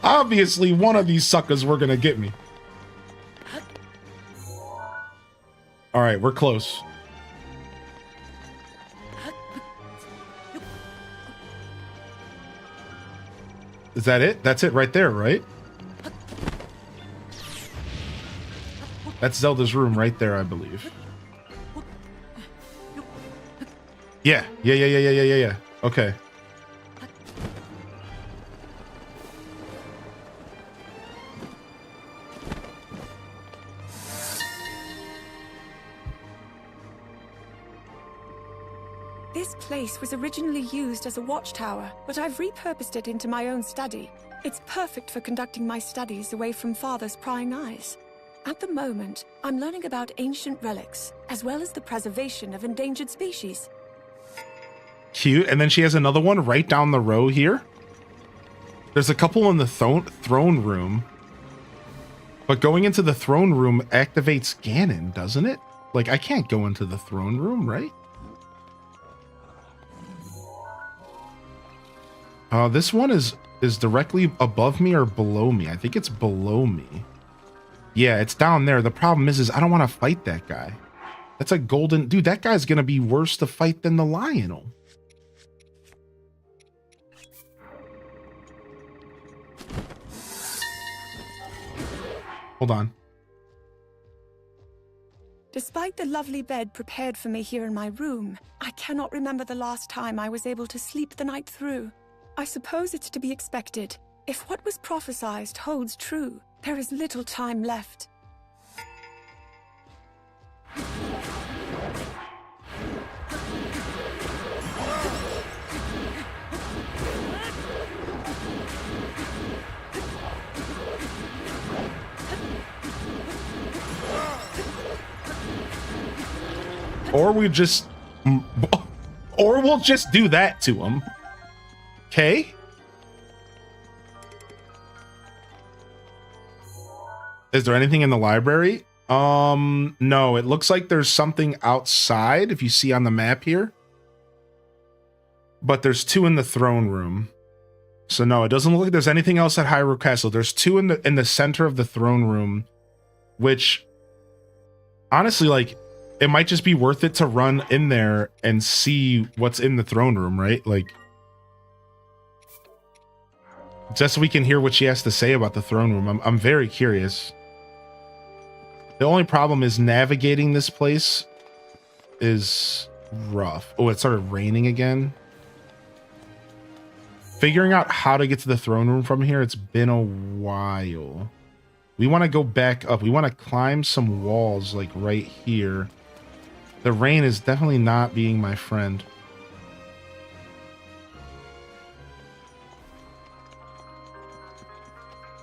Obviously, one of these suckers were gonna get me. All right, we're close. Is that it? That's it right there, right? That's Zelda's room right there, I believe. Yeah. Okay. This place was originally used as a watchtower, but I've repurposed it into my own study. It's perfect for conducting my studies away from Father's prying eyes. At the moment, I'm learning about ancient relics, as well as the preservation of endangered species. Cute. And then she has another one right down the row here. There's a couple in the throne room. But going into the throne room activates Ganon, doesn't it? Like, I can't go into the throne room, right? This one is directly above me or below me. I think it's below me. Yeah, it's down there. The problem is I don't want to fight that guy. That's a golden... Dude, that guy's going to be worse to fight than the Lionel. Hold on. Despite the lovely bed prepared for me here in my room, I cannot remember the last time I was able to sleep the night through. I suppose it's to be expected. If what was prophesied holds true, there is little time left. Or we'll just do that to him. Okay. Is there anything in the library? No, it looks like there's something outside if you see on the map here. But there's 2 in the throne room. So no, it doesn't look like there's anything else at Hyrule Castle. There's 2 in the center of the throne room, which honestly, like, it might just be worth it to run in there and see what's in the throne room, right? Like, just so we can hear what she has to say about the throne room. I'm very curious. The only problem is navigating this place is rough. Oh, it started raining again. Figuring out how to get to the throne room from here, it's been a while. We want to go back up. We want to climb some walls like right here. The rain is definitely not being my friend.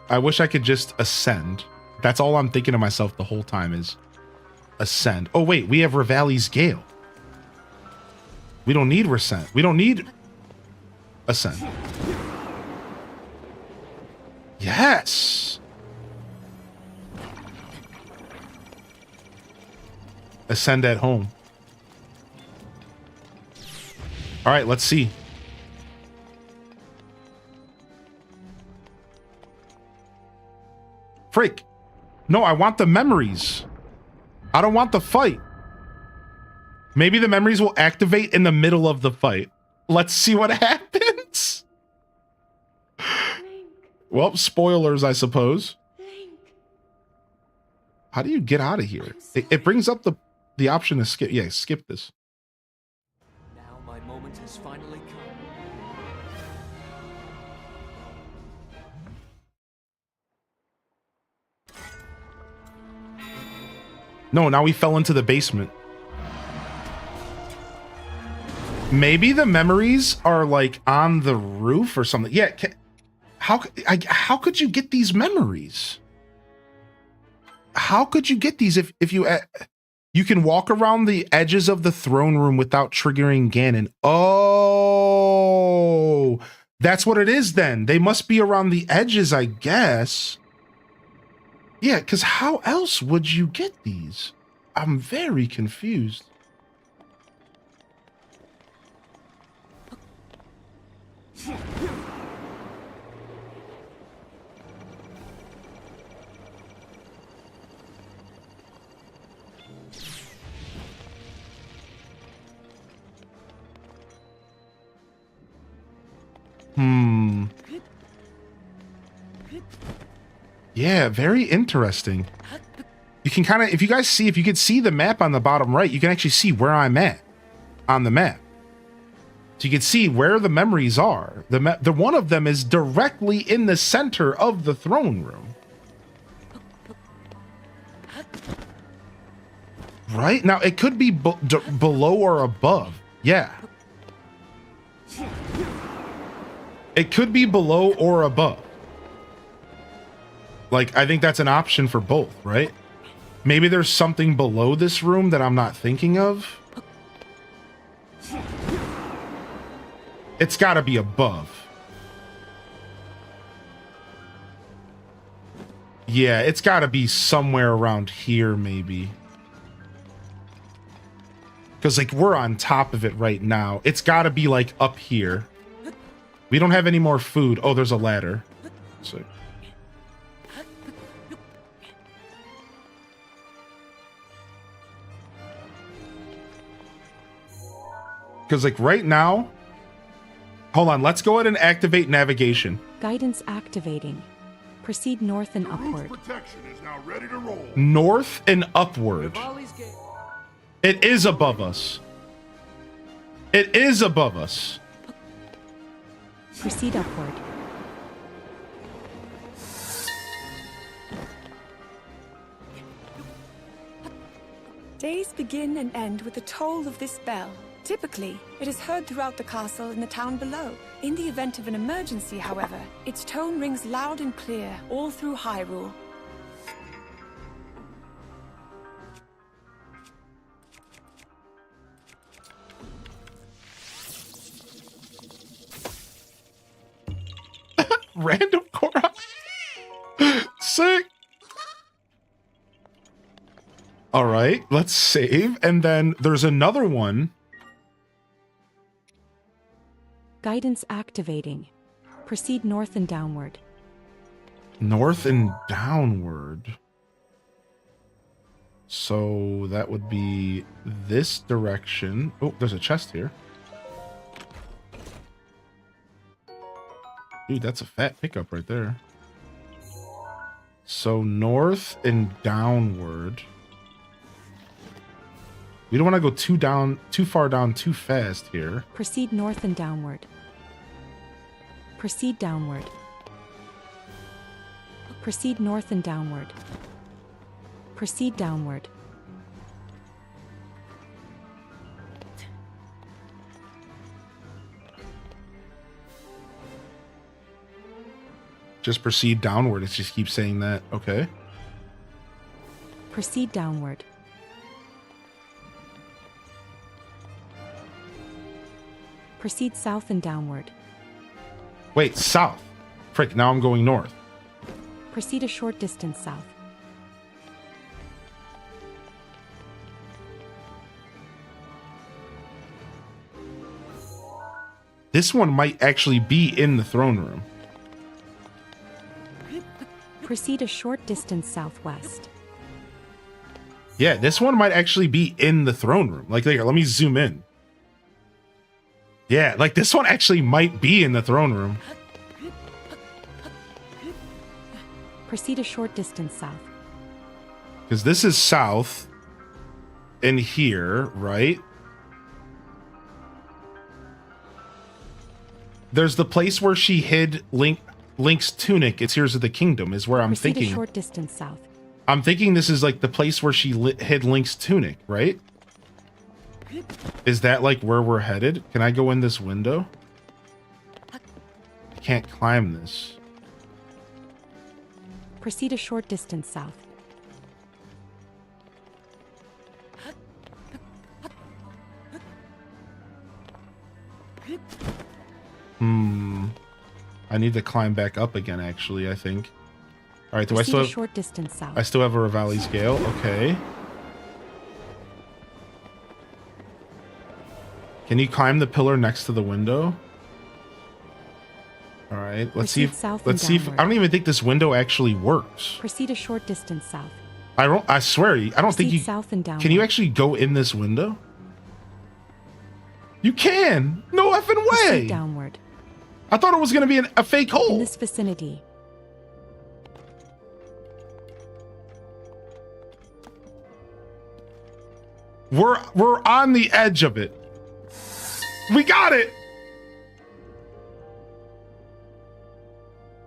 I wish I could just ascend. That's all I'm thinking to myself the whole time is ascend. Oh, wait, we have Revali's Gale. We don't need ascend. We don't need ascend. Yes. Ascend at home. All right, let's see. Freak. No, I want the memories. I don't want the fight. Maybe the memories will activate in the middle of the fight. Let's see what happens. Well, spoilers, I suppose. How do you get out of here? It brings up the the option to skip. Yeah, skip this. Now my moment has finally come. No, now we fell into the basement. Maybe the memories are like on the roof or something. Yeah. How could you get these memories? How could you get these if you you can walk around the edges of the throne room without triggering Ganon? Oh, that's what it is then. They must be around the edges, I guess. Yeah, because how else would you get these? I'm very confused. Yeah, very interesting. You can kind of, if you guys see, if you could see the map on the bottom right, you can actually see where I'm at on the map. So you can see where the memories are. The one of them is directly in the center of the throne room. Right? Now, it could be below or above. Yeah. It could be below or above. Like, I think that's an option for both, right? Maybe there's something below this room that I'm not thinking of. It's got to be above. Yeah, it's got to be somewhere around here, maybe. Because, like, we're on top of it right now. It's got to be, like, up here. We don't have any more food. Oh, there's a ladder. So... Because, like, right now... Hold on, let's go ahead and activate navigation. Guidance activating. Proceed north and upward. Protection is now ready to roll. North and upward. Vivali's gate. It is above us. It is above us. Proceed upward. Days begin and end with the toll of this bell. Typically, it is heard throughout the castle and the town below. In the event of an emergency, however, its tone rings loud and clear all through Hyrule. Random Korra. Sick. All right, let's save. And then there's another one. Guidance activating. Proceed north and downward. North and downward. So that would be this direction. Oh, there's a chest here. Dude, that's a fat pickup right there. So north and downward. We don't want to go too far down too fast here. Proceed north and downward. Proceed downward. Proceed north and downward. Proceed downward. Just proceed downward. It just keeps saying that. Okay. Proceed downward. Proceed south and downward. Wait, south. Frick, now I'm going north. Proceed a short distance south. This one might actually be in the throne room. Proceed a short distance southwest. Yeah, this one might actually be in the throne room. Like, let me zoom in. Yeah, like this one actually might be in the throne room. Proceed a short distance south. Because this is south. in here, right? There's the place where she hid Link's tunic. It's Tears of the Kingdom is where I'm Proceed thinking. a short distance south. I'm thinking this is like the place where she hid Link's tunic, right? Is that like where we're headed? Can I go in this window? I can't climb this. Proceed a short distance south. I need to climb back up again, actually, I think. All right, do Proceed I still a have... short distance south. I still have a Revali's Gale. Okay. Can you climb the pillar next to the window? All right, let's see. Let's see if I don't even think this window actually works. Proceed a short distance south. I swear, I don't think you. South and downward. Can you actually go in this window? You can. No effing way. Proceed downward. I thought it was gonna be a fake hole. In this vicinity. We're on the edge of it. We got it.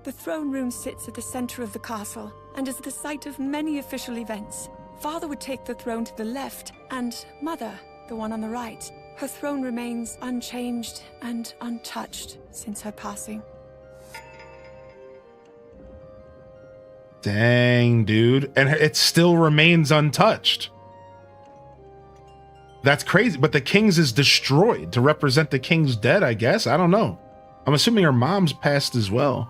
The throne room sits at the center of the castle and is the site of many official events. Father would take the throne to the left, and Mother, the one on the right. Her throne remains unchanged and untouched since her passing. Dang, dude. And it still remains untouched. That's crazy. But the king's is destroyed to represent the king's dead, I guess. I don't know. I'm assuming her mom's passed as well.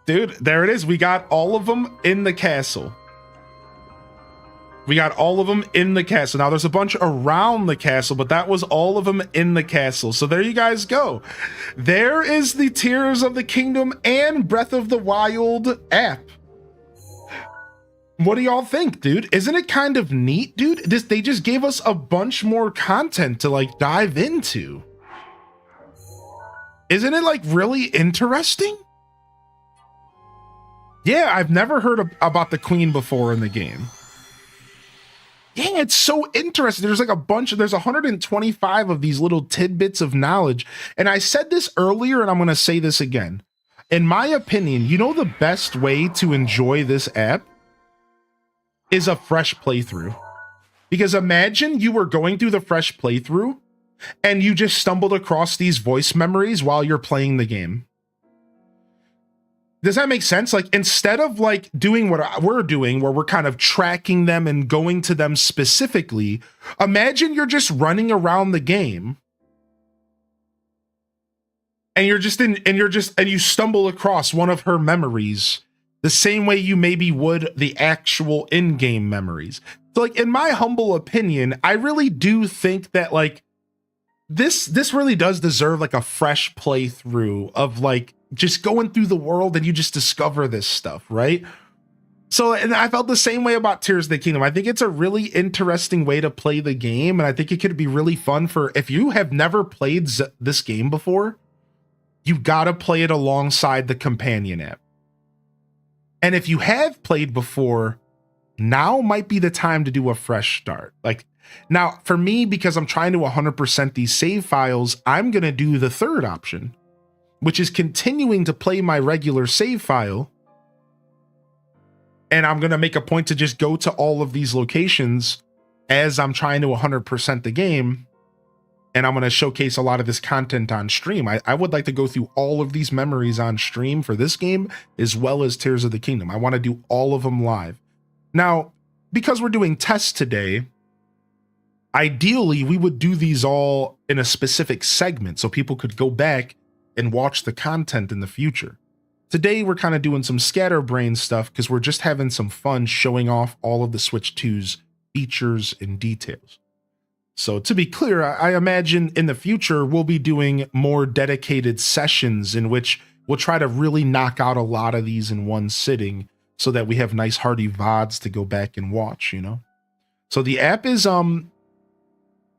Dude, there it is. We got all of them in the castle. We got all of them in the castle. Now, there's a bunch around the castle, but that was all of them in the castle. So there you guys go. There is the Tears of the Kingdom and Breath of the Wild app. What do y'all think, dude? Isn't it kind of neat, dude? They just gave us a bunch more content to like dive into. Isn't it like really interesting? Yeah, I've never heard about the Queen before in the game. Yeah, it's so interesting. There's like there's 125 of these little tidbits of knowledge. And I said this earlier, and I'm going to say this again. In my opinion, you know the best way to enjoy this app is a fresh playthrough. Because imagine you were going through the fresh playthrough and you just stumbled across these voice memories while you're playing the game. Does that make sense? Like, instead of like doing what we're doing, where we're kind of tracking them and going to them specifically, imagine you're just running around the game and you stumble across one of her memories the same way you maybe would the actual in-game memories. So like, in my humble opinion, I really do think that like this really does deserve like a fresh playthrough of like just going through the world and you just discover this stuff, right? So, and I felt the same way about Tears of the Kingdom. I think it's a really interesting way to play the game, and I think it could be really fun for, if you have never played this game before, you gotta play it alongside the companion app. And if you have played before, now might be the time to do a fresh start. Like, now for me, because I'm trying to 100% these save files, I'm gonna do the third option, which is continuing to play my regular save file. And I'm going to make a point to just go to all of these locations as I'm trying to 100% the game. And I'm going to showcase a lot of this content on stream. I would like to go through all of these memories on stream for this game, as well as Tears of the Kingdom. I want to do all of them live. Now, because we're doing tests today, ideally we would do these all in a specific segment so people could go back and watch the content in the future. Today, we're kind of doing some scatterbrain stuff because we're just having some fun showing off all of the Switch 2's features and details. So to be clear, I imagine in the future, we'll be doing more dedicated sessions in which we'll try to really knock out a lot of these in one sitting so that we have nice hearty VODs to go back and watch, you know? So the app is,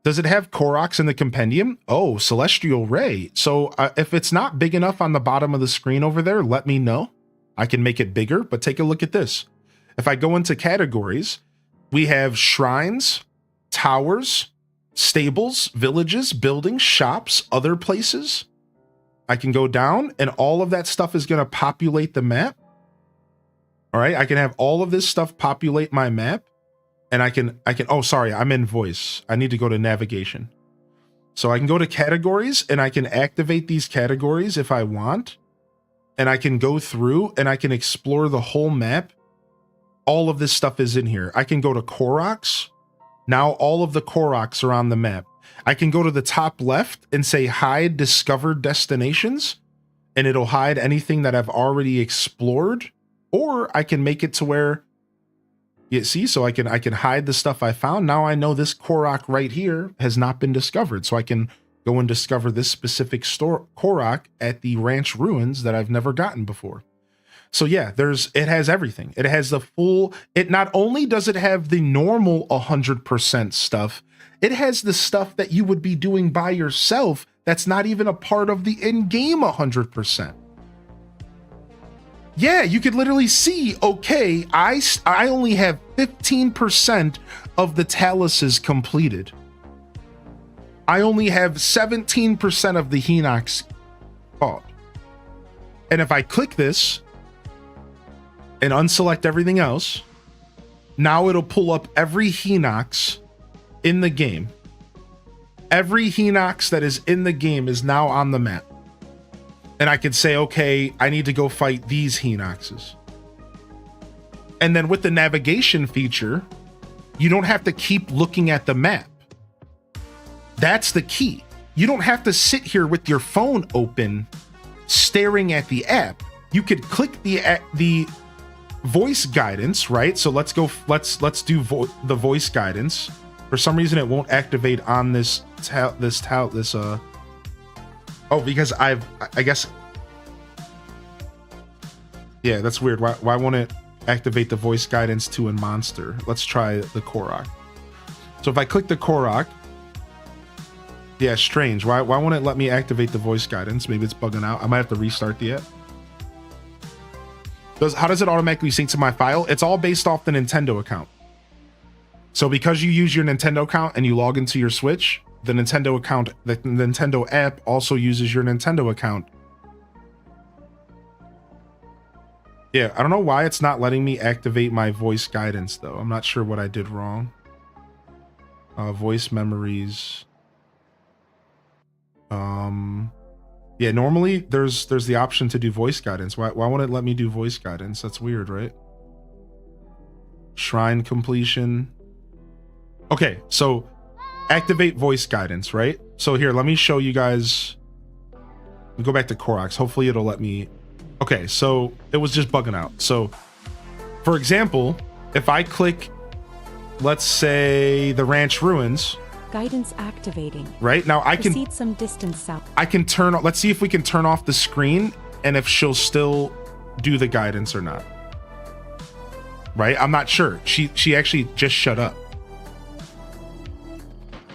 does it have Koroks in the compendium? Oh, Celestial Ray. So if it's not big enough on the bottom of the screen over there, let me know. I can make it bigger, but take a look at this. If I go into categories, We have shrines, towers, stables, villages, buildings, shops, other places. I can go down and all of that stuff is going to populate the map. All right, I can have all of this stuff populate my map, and I can, oh, sorry, I'm in voice. I need to go to navigation. So I can go to categories and I can activate these categories if I want. And I can go through and I can explore the whole map. All of this stuff is in here. I can go to Koroks. Now all of the Koroks are on the map. I can go to the top left and say hide discovered destinations, and it'll hide anything that I've already explored. Or I can make it to where, you see, so I can hide the stuff I found. Now I know this Korok right here has not been discovered, so I can go and discover this specific Korok at the ranch ruins that I've never gotten before. So yeah, it has everything. It has the full, it not only does it have the normal 100% stuff, it has the stuff that you would be doing by yourself that's not even a part of the in-game 100%. Yeah, you could literally see, okay, I only have 15% of the taluses completed. I only have 17% of the Hinox caught. And if I click this and unselect everything else, now it'll pull up every Hinox in the game. Every Hinox that is in the game is now on the map. And I could say, okay, I need to go fight these Hinoxes. And then with the navigation feature, you don't have to keep looking at the map. That's the key. You don't have to sit here with your phone open, staring at the app. You could click the voice guidance, right? So let's go. Let's do the voice guidance. For some reason, it won't activate on this. Oh, because I guess. Yeah, that's weird. Why won't it activate the voice guidance to a monster? Let's try the Korok. So if I click the Korok. Yeah, strange. Why won't it let me activate the voice guidance? Maybe it's bugging out. I might have to restart the app. How does it automatically sync to my file? It's all based off the Nintendo account. So because you use your Nintendo account and you log into your Switch, the Nintendo account, the Nintendo app also uses your Nintendo account. Yeah, I don't know why it's not letting me activate my voice guidance though. I'm not sure what I did wrong. Voice memories. Yeah, normally there's the option to do voice guidance. Why won't it let me do voice guidance? That's weird, right? Shrine completion. Okay, so activate voice guidance, right? So here, let me show you guys. We go back to Koroks. Hopefully it'll let me. Okay, so it was just bugging out. So for example, if I click, let's say the ranch ruins. Guidance activating. Right now I can proceed some distance south. I can turn. Let's see if we can turn off the screen and if she'll still do the guidance or not. Right? I'm not sure. She actually just shut up.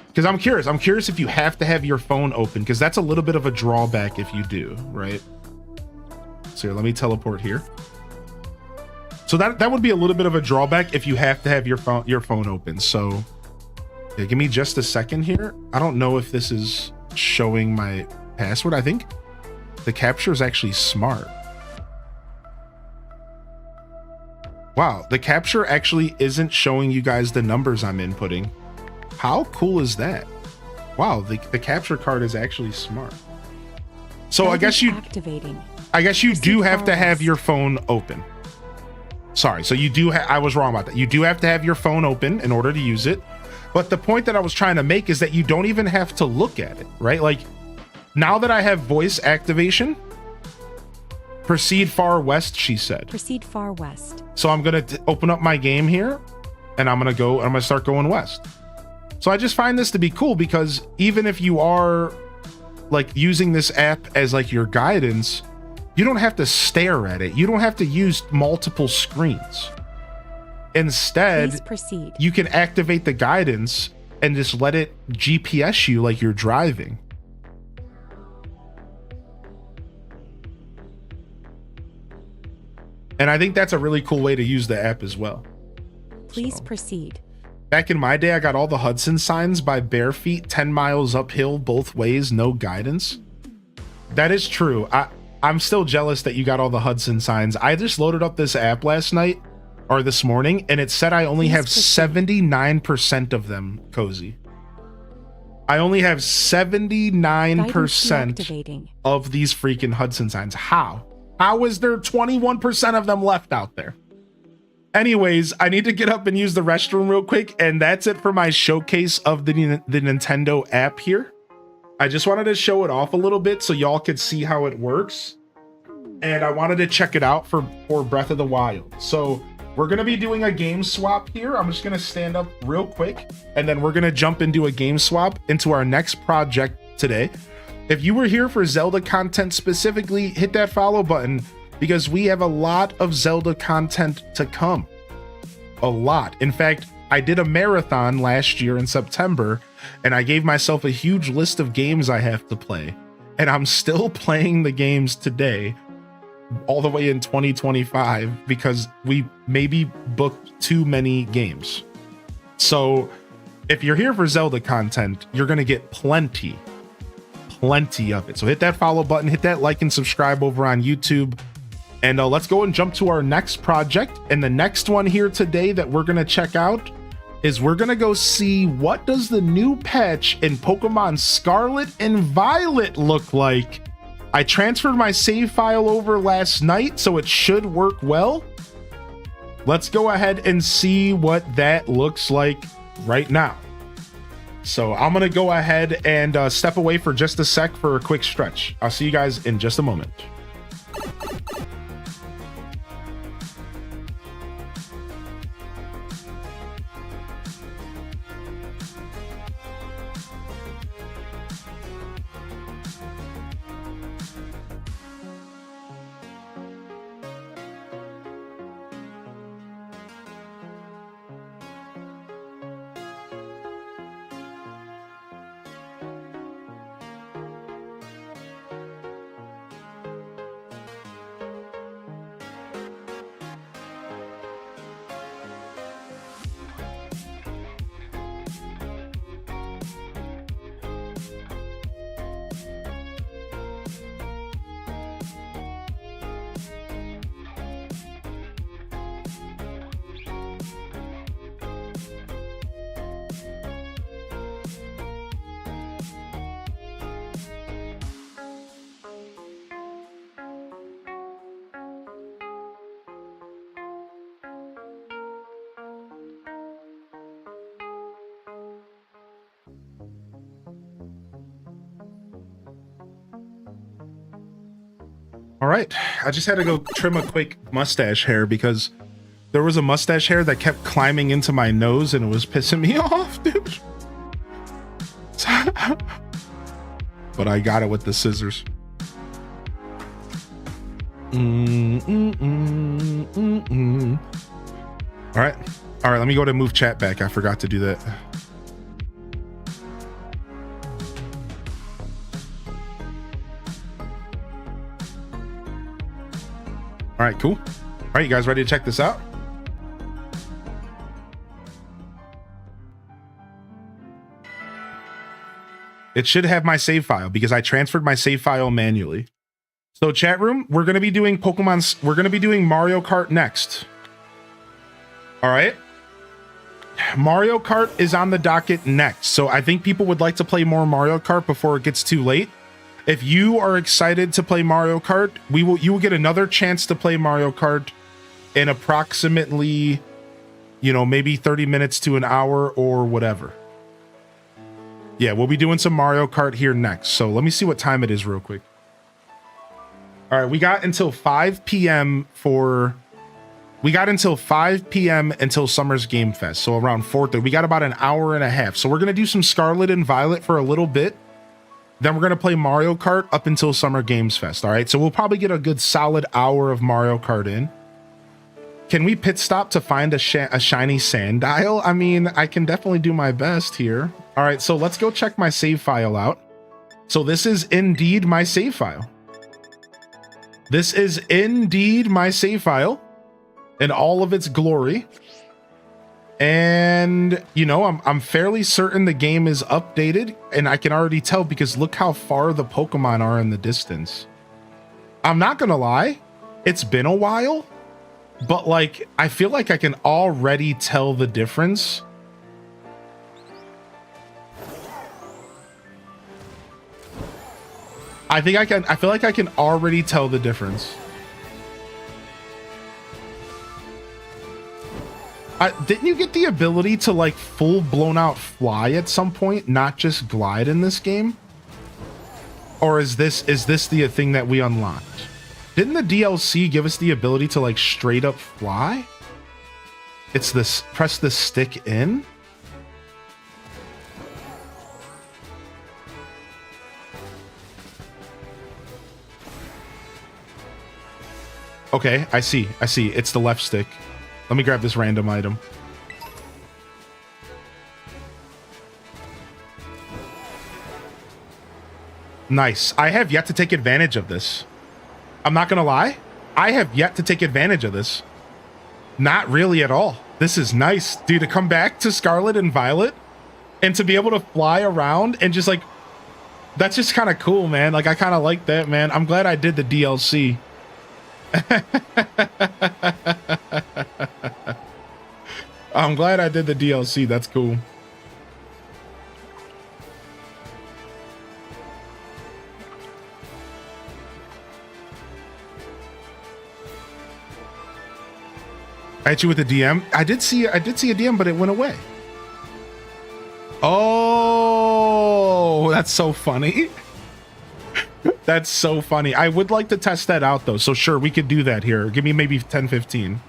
Because I'm curious. I'm curious if you have to have your phone open, because that's a little bit of a drawback if you do, right? So here, let me teleport here. So that would be a little bit of a drawback if you have to have your phone open. So yeah, give me just a second here. I don't know if this is showing my password. I think the capture is actually smart. Wow, the capture actually isn't showing you guys the numbers I'm inputting. How cool is that? Wow, the capture card is actually smart. So I guess you do have to have your phone open. Sorry, so you do I was wrong about that. You do have to have your phone open in order to use it. But the point that I was trying to make is that you don't even have to look at it, right? Like now that I have voice activation, proceed far west, she said. Proceed far west. So I'm going to open up my game here and I'm going to start going west. So I just find this to be cool because even if you are like using this app as like your guidance, you don't have to stare at it. You don't have to use multiple screens. Instead, you can activate the guidance and just let it GPS you like you're driving. And I think that's a really cool way to use the app as well. Please So. proceed. Back in my day, I got all the Hudson signs by bare feet, 10 miles uphill both ways, no guidance. That is true. I'm still jealous that you got all the Hudson signs. I just loaded up this app last night or this morning, and it said I only have 79% of them, Cozy. I only have 79% of these freaking Hudson signs. How? How is there 21% of them left out there? Anyways, I need to get up and use the restroom real quick, and that's it for my showcase of the Nintendo app here. I just wanted to show it off a little bit so y'all could see how it works. And I wanted to check it out for Breath of the Wild. So we're going to be doing a game swap here. I'm just going to stand up real quick, and then we're going to jump into a game swap into our next project today. If you were here for Zelda content specifically, hit that follow button because we have a lot of Zelda content to come. A lot. In fact, I did a marathon last year in September, and I gave myself a huge list of games I have to play. And I'm still playing the games today, all the way in 2025, because we maybe booked too many games. So if you're here for Zelda content, you're going to get plenty of it. So hit that follow button, hit that like and subscribe over on YouTube. And let's go and jump to our next project. And the next one here today that we're going to check out is we're going to go see what does the new patch in Pokemon Scarlet and Violet look like. I transferred my save file over last night, so it should work well. Let's go ahead and see what that looks like right now. So I'm going to go ahead and step away for just a sec for a quick stretch. I'll see you guys in just a moment. All right, I just had to go trim a quick mustache hair because there was a mustache hair that kept climbing into my nose and it was pissing me off, dude. But I got it with the scissors. All right, let me go to move chat back. I forgot to do that. All right, cool. All right, you guys ready to check this out? It should have my save file because I transferred my save file manually. So chat room, we're going to be doing we're going to be doing Mario Kart next. All right. Mario Kart is on the docket next. So I think people would like to play more Mario Kart before it gets too late. If you are excited to play Mario Kart, you will get another chance to play Mario Kart in approximately, maybe 30 minutes to an hour or whatever. Yeah, we'll be doing some Mario Kart here next. So let me see what time it is real quick. All right, we got until 5 p.m. until Summer's Game Fest. So around 4:30. We got about an hour and a half. So we're going to do some Scarlet and Violet for a little bit. Then we're going to play Mario Kart up until Summer Games Fest. All right, so we'll probably get a good solid hour of Mario Kart in. Can we pit stop to find a shiny sand dial? I mean, I can definitely do my best here. All right, so let's go check my save file out. So this is indeed my save file. This is indeed my save file in all of its glory. And you know, I'm fairly certain the game is updated, and I can already tell because look how far the Pokemon are in the distance. I'm not gonna lie, it's been a while, but like I feel like I can already tell the difference. I feel like I can already tell the difference. Didn't you get the ability to like full blown out fly at some point, not just glide in this game? Or is this the thing that we unlocked? Didn't the DLC give us the ability to like straight up fly? It's this, press the stick in. Okay, I see. It's the left stick. Let me grab this random item. Nice. I have yet to take advantage of this. I'm not gonna lie. I have yet to take advantage of this. Not really at all. This is nice, dude, to come back to Scarlet and Violet and to be able to fly around and just like, that's just kind of cool, man. Like, I kind of like that, man. I'm glad I did the DLC. I'm glad I did the DLC. That's cool. I hit you with a DM. I did see a DM, but it went away. Oh, that's so funny. That's so funny. I would like to test that out though. So sure, we could do that here. Give me maybe 10, 15.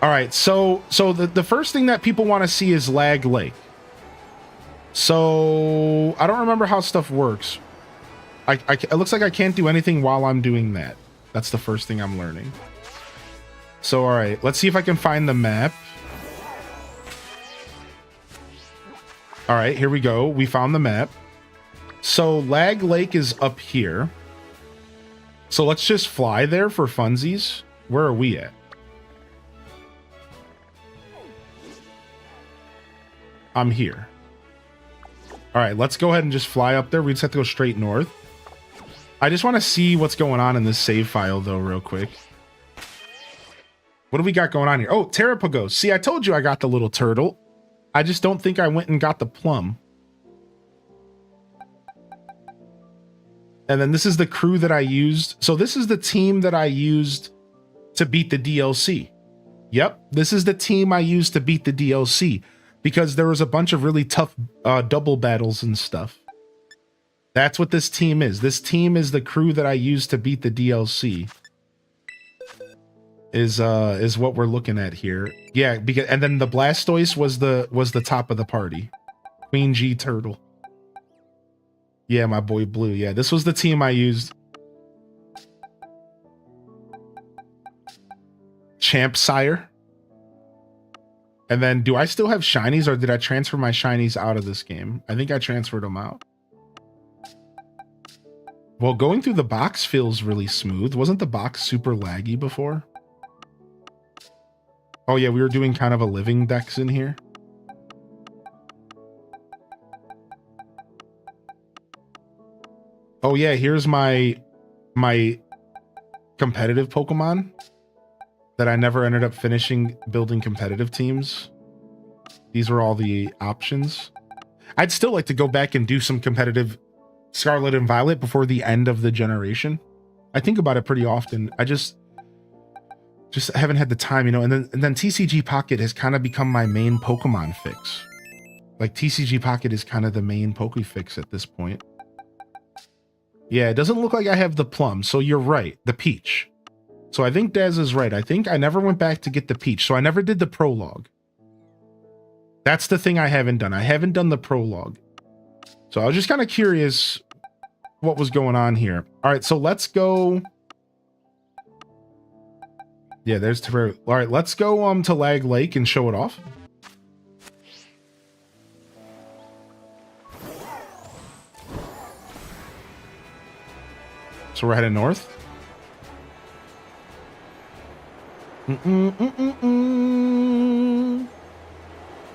All right. So the first thing that people want to see is Lag Lake. So I don't remember how stuff works. It looks like I can't do anything while I'm doing that. That's the first thing I'm learning. So, all right, let's see if I can find the map. All right, here we go. We found the map. So Lag Lake is up here. So let's just fly there for funsies. Where are we at? I'm here. All right, let's go ahead and just fly up there. We just have to go straight north. I just want to see what's going on in this save file, though, real quick. What do we got going on here? Oh, Terrapagos. See, I told you I got the little turtle. I just don't think I went and got the plum. And then this is the crew that I used. So this is the team that I used to beat the DLC. Yep, this is the team I used to beat the DLC. Because there was a bunch of really tough double battles and stuff. That's what this team is. This team is the crew that I used to beat the DLC. Is what we're looking at here. Yeah, because and then the Blastoise was the top of the party. Queen G Turtle. Yeah, my boy Blue. Yeah, this was the team I used. Champ Sire. And then do I still have shinies or did I transfer my shinies out of this game? I think I transferred them out. Well, going through the box feels really smooth. Wasn't the box super laggy before? Oh yeah, we were doing kind of a living dex in here. Oh yeah, here's my competitive Pokemon that I never ended up finishing building competitive teams. These were all the options. I'd still like to go back and do some competitive Scarlet and Violet before the end of the generation. I think about it pretty often. I just haven't had the time, you know. And then TCG Pocket has kind of become my main Pokemon fix. Like TCG Pocket is kind of the main Pokefix at this point. Yeah, it doesn't look like I have the plum, so you're right, the peach. So I think Daz is right. I think I never went back to get the peach, so I never did the prologue. That's the thing I haven't done. I haven't done the prologue. So I was just kind of curious what was going on here. All right, so let's go. Yeah, there's Terraria. All right, let's go to Lag Lake and show it off. So we're heading north.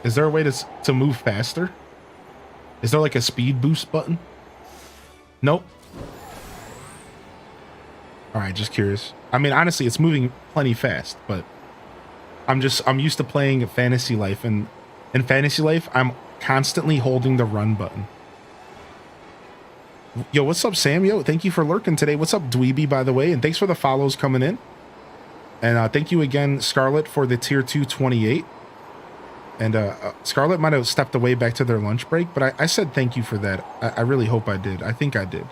Is there a way to move faster? Is there like a speed boost button? Nope. All right, just curious. I mean, honestly, it's moving plenty fast, but I'm used to playing Fantasy Life, and in Fantasy Life, I'm constantly holding the run button. Yo, what's up, Sam? Yo, thank you for lurking today. What's up, Dweeby, by the way? And thanks for the follows coming in. And thank you again, Scarlet, for the tier 228. And Scarlet might have stepped away back to their lunch break, but I said thank you for that. I really hope I did. I think I did.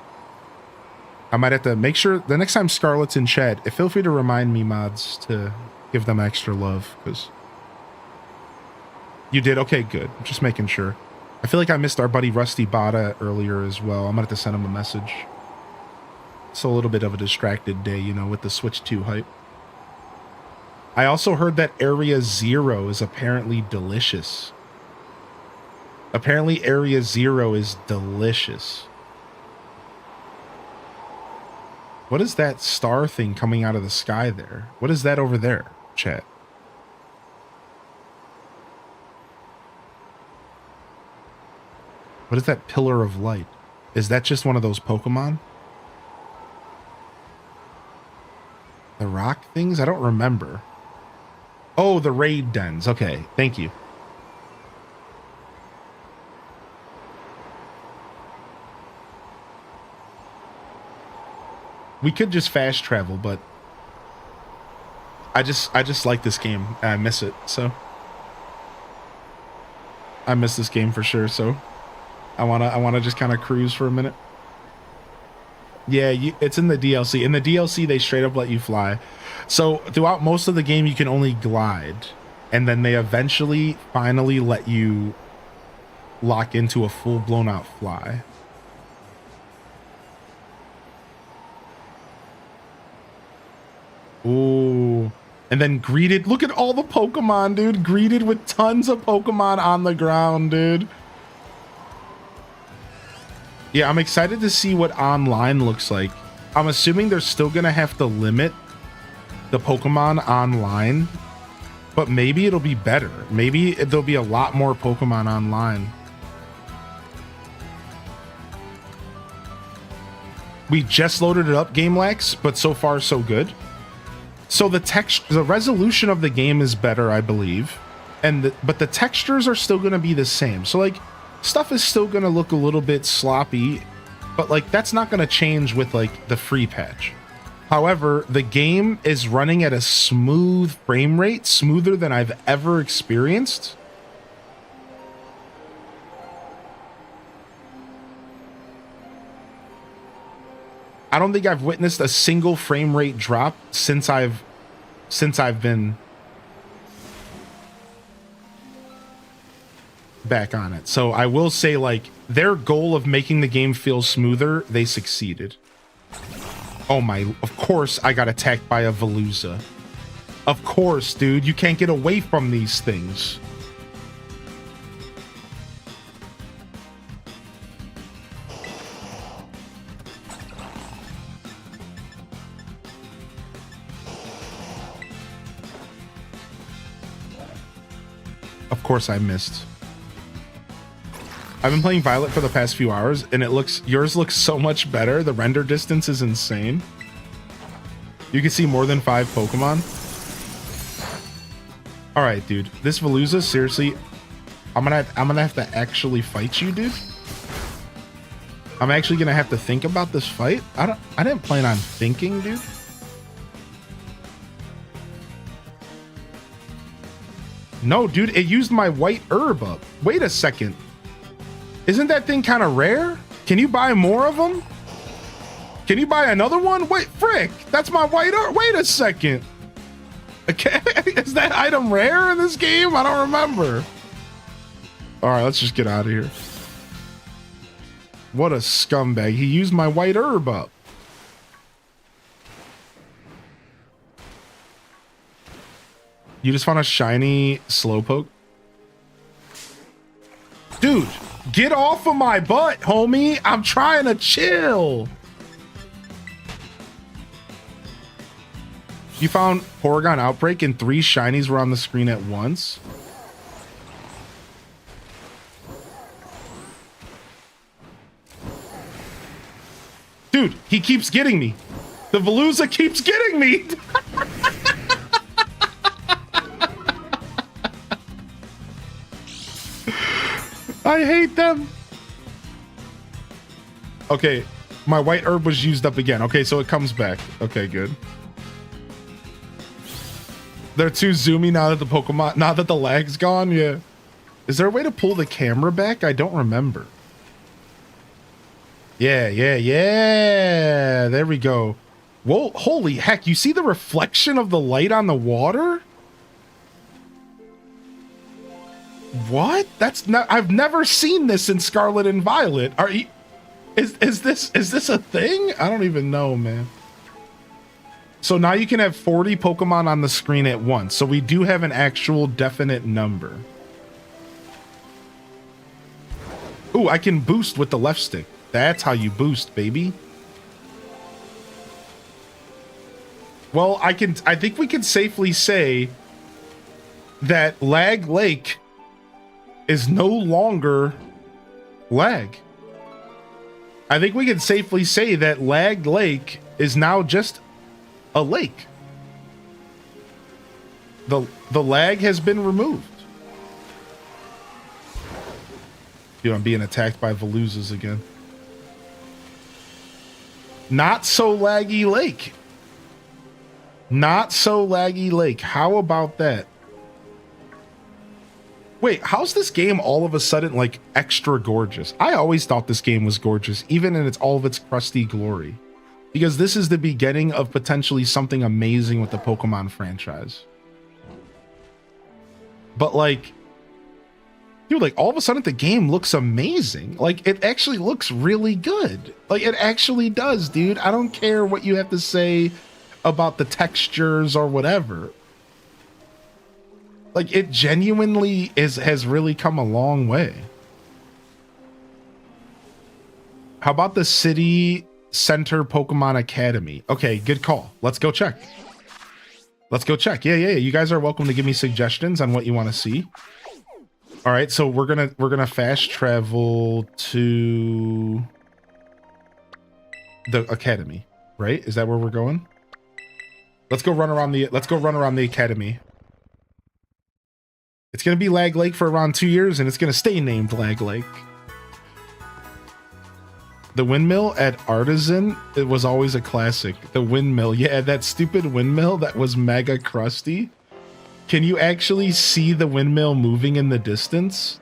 I might have to make sure the next time Scarlet's in chat, feel free to remind me, mods, to give them extra love, because you did. Okay, good. Just making sure. I feel like I missed our buddy Rusty Bada earlier as well. I'm gonna have to send him a message. It's a little bit of a distracted day, you know, with the Switch 2 hype. I also heard that Area Zero is apparently delicious. Apparently Area Zero is delicious. What is that star thing coming out of the sky there? What is that over there, chat? What is that pillar of light? Is that just one of those Pokemon? The rock things? I don't remember. Oh, the raid dens. Okay, thank you. We could just fast travel, but I just like this game. I miss it, so I miss this game for sure. So I wanna just kind of cruise for a minute. Yeah, it's in the DLC. In the DLC, they straight up let you fly. So throughout most of the game, you can only glide, and then they eventually finally let you lock into a full blown out fly. Ooh. And then greeted, look at all the Pokemon, dude. Greeted with tons of Pokemon on the ground, dude. Yeah, I'm excited to see what online looks like. I'm assuming they're still gonna have to limit the Pokemon online, but maybe it'll be better. Maybe there'll be a lot more Pokemon online. We just loaded it up, GameLax, but so far so good. So the resolution of the game is better, I believe, but the textures are still gonna be the same. So like, stuff is still gonna look a little bit sloppy, but like that's not gonna change with like the free patch. However, the game is running at a smooth frame rate, smoother than I've ever experienced. I don't think I've witnessed a single frame rate drop since I've been back on it. So I will say, like, their goal of making the game feel smoother, they succeeded. Oh my, of course I got attacked by a Veluza. Of course, dude, you can't get away from these things. Of course I missed. I've been playing Violet for the past few hours, and yours looks so much better. The render distance is insane. You can see more than 5 Pokemon. All right, dude. This Veluza, seriously, I'm gonna have to actually fight you, dude. I'm actually gonna have to think about this fight. I didn't plan on thinking, dude. No, dude, it used my white herb up. Wait a second. Isn't that thing kind of rare? Can you buy more of them? Can you buy another one? Wait, frick, that's my white herb. Wait a second. Okay, is that item rare in this game? I don't remember. All right, let's just get out of here. What a scumbag. He used my white herb up. You just found a shiny Slowpoke? Dude, get off of my butt, homie. I'm trying to chill. You found Porygon Outbreak and 3 shinies were on the screen at once. Dude, he keeps getting me. The Veluza keeps getting me. I hate them. Okay, my white herb was used up again. Okay, so it comes back. Okay, good. They're too zoomy now that the lag's gone. Yeah. Is there a way to pull the camera back? I don't remember. Yeah. There we go. Whoa, holy heck. You see the reflection of the light on the water? What? That's not, I've never seen this in Scarlet and Violet. Is this a thing? I don't even know, man. So now you can have 40 Pokemon on the screen at once. So we do have an actual definite number. Ooh, I can boost with the left stick. That's how you boost, baby. Well, I think we can safely say that Lag Lake is no longer lag. I think we can safely say that Lag Lake is now just a lake. The lag has been removed. Dude, I'm being attacked by Veluzas again. Not so laggy lake. Not so laggy lake. How about that? Wait, how's this game all of a sudden like extra gorgeous? I always thought this game was gorgeous, even in all of its crusty glory. Because this is the beginning of potentially something amazing with the Pokemon franchise. But like, dude, like all of a sudden the game looks amazing. Like it actually looks really good. Like it actually does, dude. I don't care what you have to say about the textures or whatever. Like it genuinely has really come a long way. How about the city center Pokemon Academy? Okay, good call. Let's go check. Let's go check. Yeah. You guys are welcome to give me suggestions on what you want to see. All right, so we're gonna fast travel to the academy, right? Is that where we're going? Let's go run around the academy. It's gonna be Lag Lake for around 2 years, and it's gonna stay named Lag Lake. The windmill at Artisan, it was always a classic. The windmill, yeah, that stupid windmill that was mega crusty. Can you actually see the windmill moving in the distance?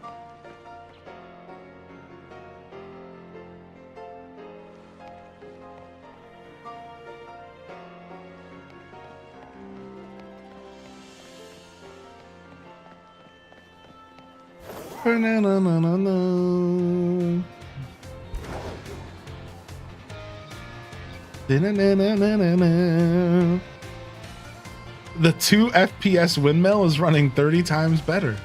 The 2 FPS windmill is running 30 times better.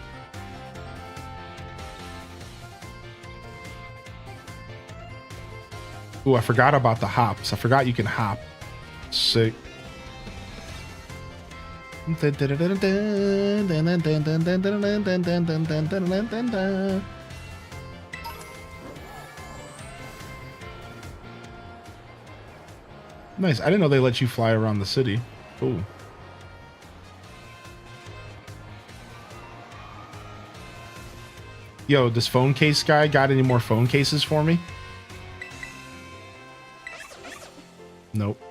Ooh, I forgot about the hops. I forgot you can hop. Sick. Nice. I didn't know they let you fly around the city. Cool. Yo, this phone case guy got any more phone cases for me? Nope.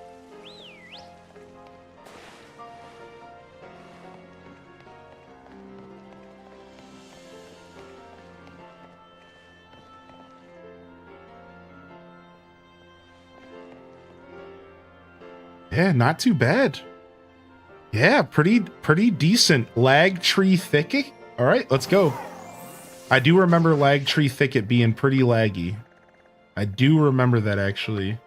Yeah, not too bad. Yeah, pretty decent. Lag Tree Thicket. All right, let's go. I do remember Lag Tree Thicket being pretty laggy. I do remember that, actually.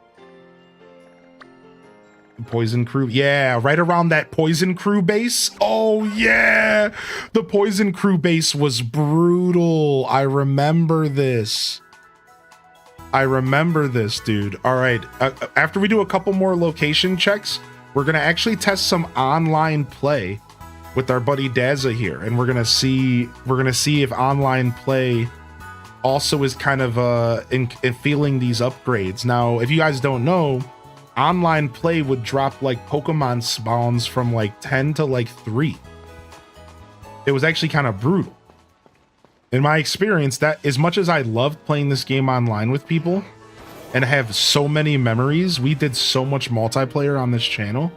Poison Crew. Yeah, right around that Poison Crew base. Oh, yeah. The Poison Crew base was brutal. I remember this. I remember this, dude. All right. After we do a couple more location checks, we're gonna actually test some online play with our buddy Dazza here, and we're gonna see if online play also is kind of in feeling these upgrades. Now, if you guys don't know, online play would drop like Pokemon spawns from like 10 to like 3. It was actually kind of brutal. In my experience, that as much as I loved playing this game online with people and have so many memories, we did so much multiplayer on this channel.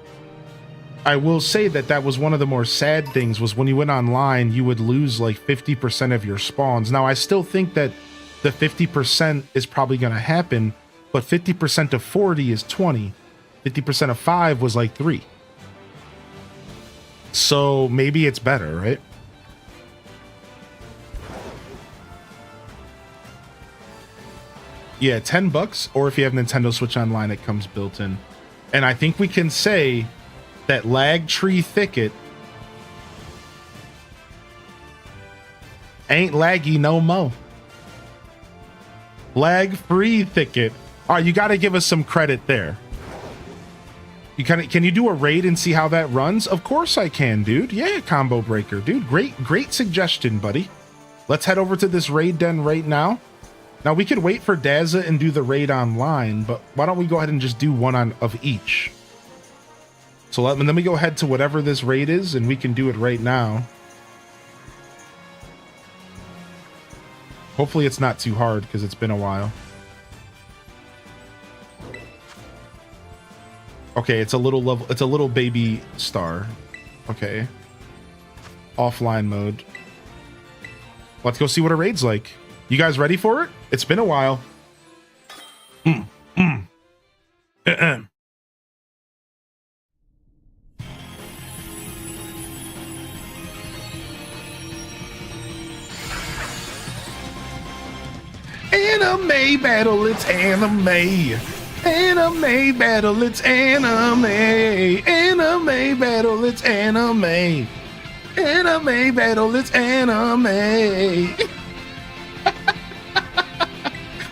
I will say that that was one of the more sad things, was when you went online, you would lose like 50% of your spawns. Now, I still think that the 50% is probably going to happen, but 50% of 40 is 20. 50% of 5 was like 3. So maybe it's better, right? Yeah, $10, or if you have Nintendo Switch Online, it comes built in. And I think we can say that Lag Tree Thicket ain't laggy no mo. Lag Free Thicket. All right, you got to give us some credit there. Can you do a raid and see how that runs? Of course I can, dude. Yeah, Combo Breaker, dude. Great suggestion, buddy. Let's head over to this raid den right now. Now, we could wait for Dazza and do the raid online, but why don't we go ahead and just do one of each? So let me go ahead to whatever this raid is, and we can do it right now. Hopefully it's not too hard, because it's been a while. Okay, it's a little baby star. Okay. Offline mode. Let's go see what a raid's like. You guys ready for it? It's been a while. Anime battle, it's anime. Anime battle, it's anime. Anime battle, it's anime. Anime battle, it's anime.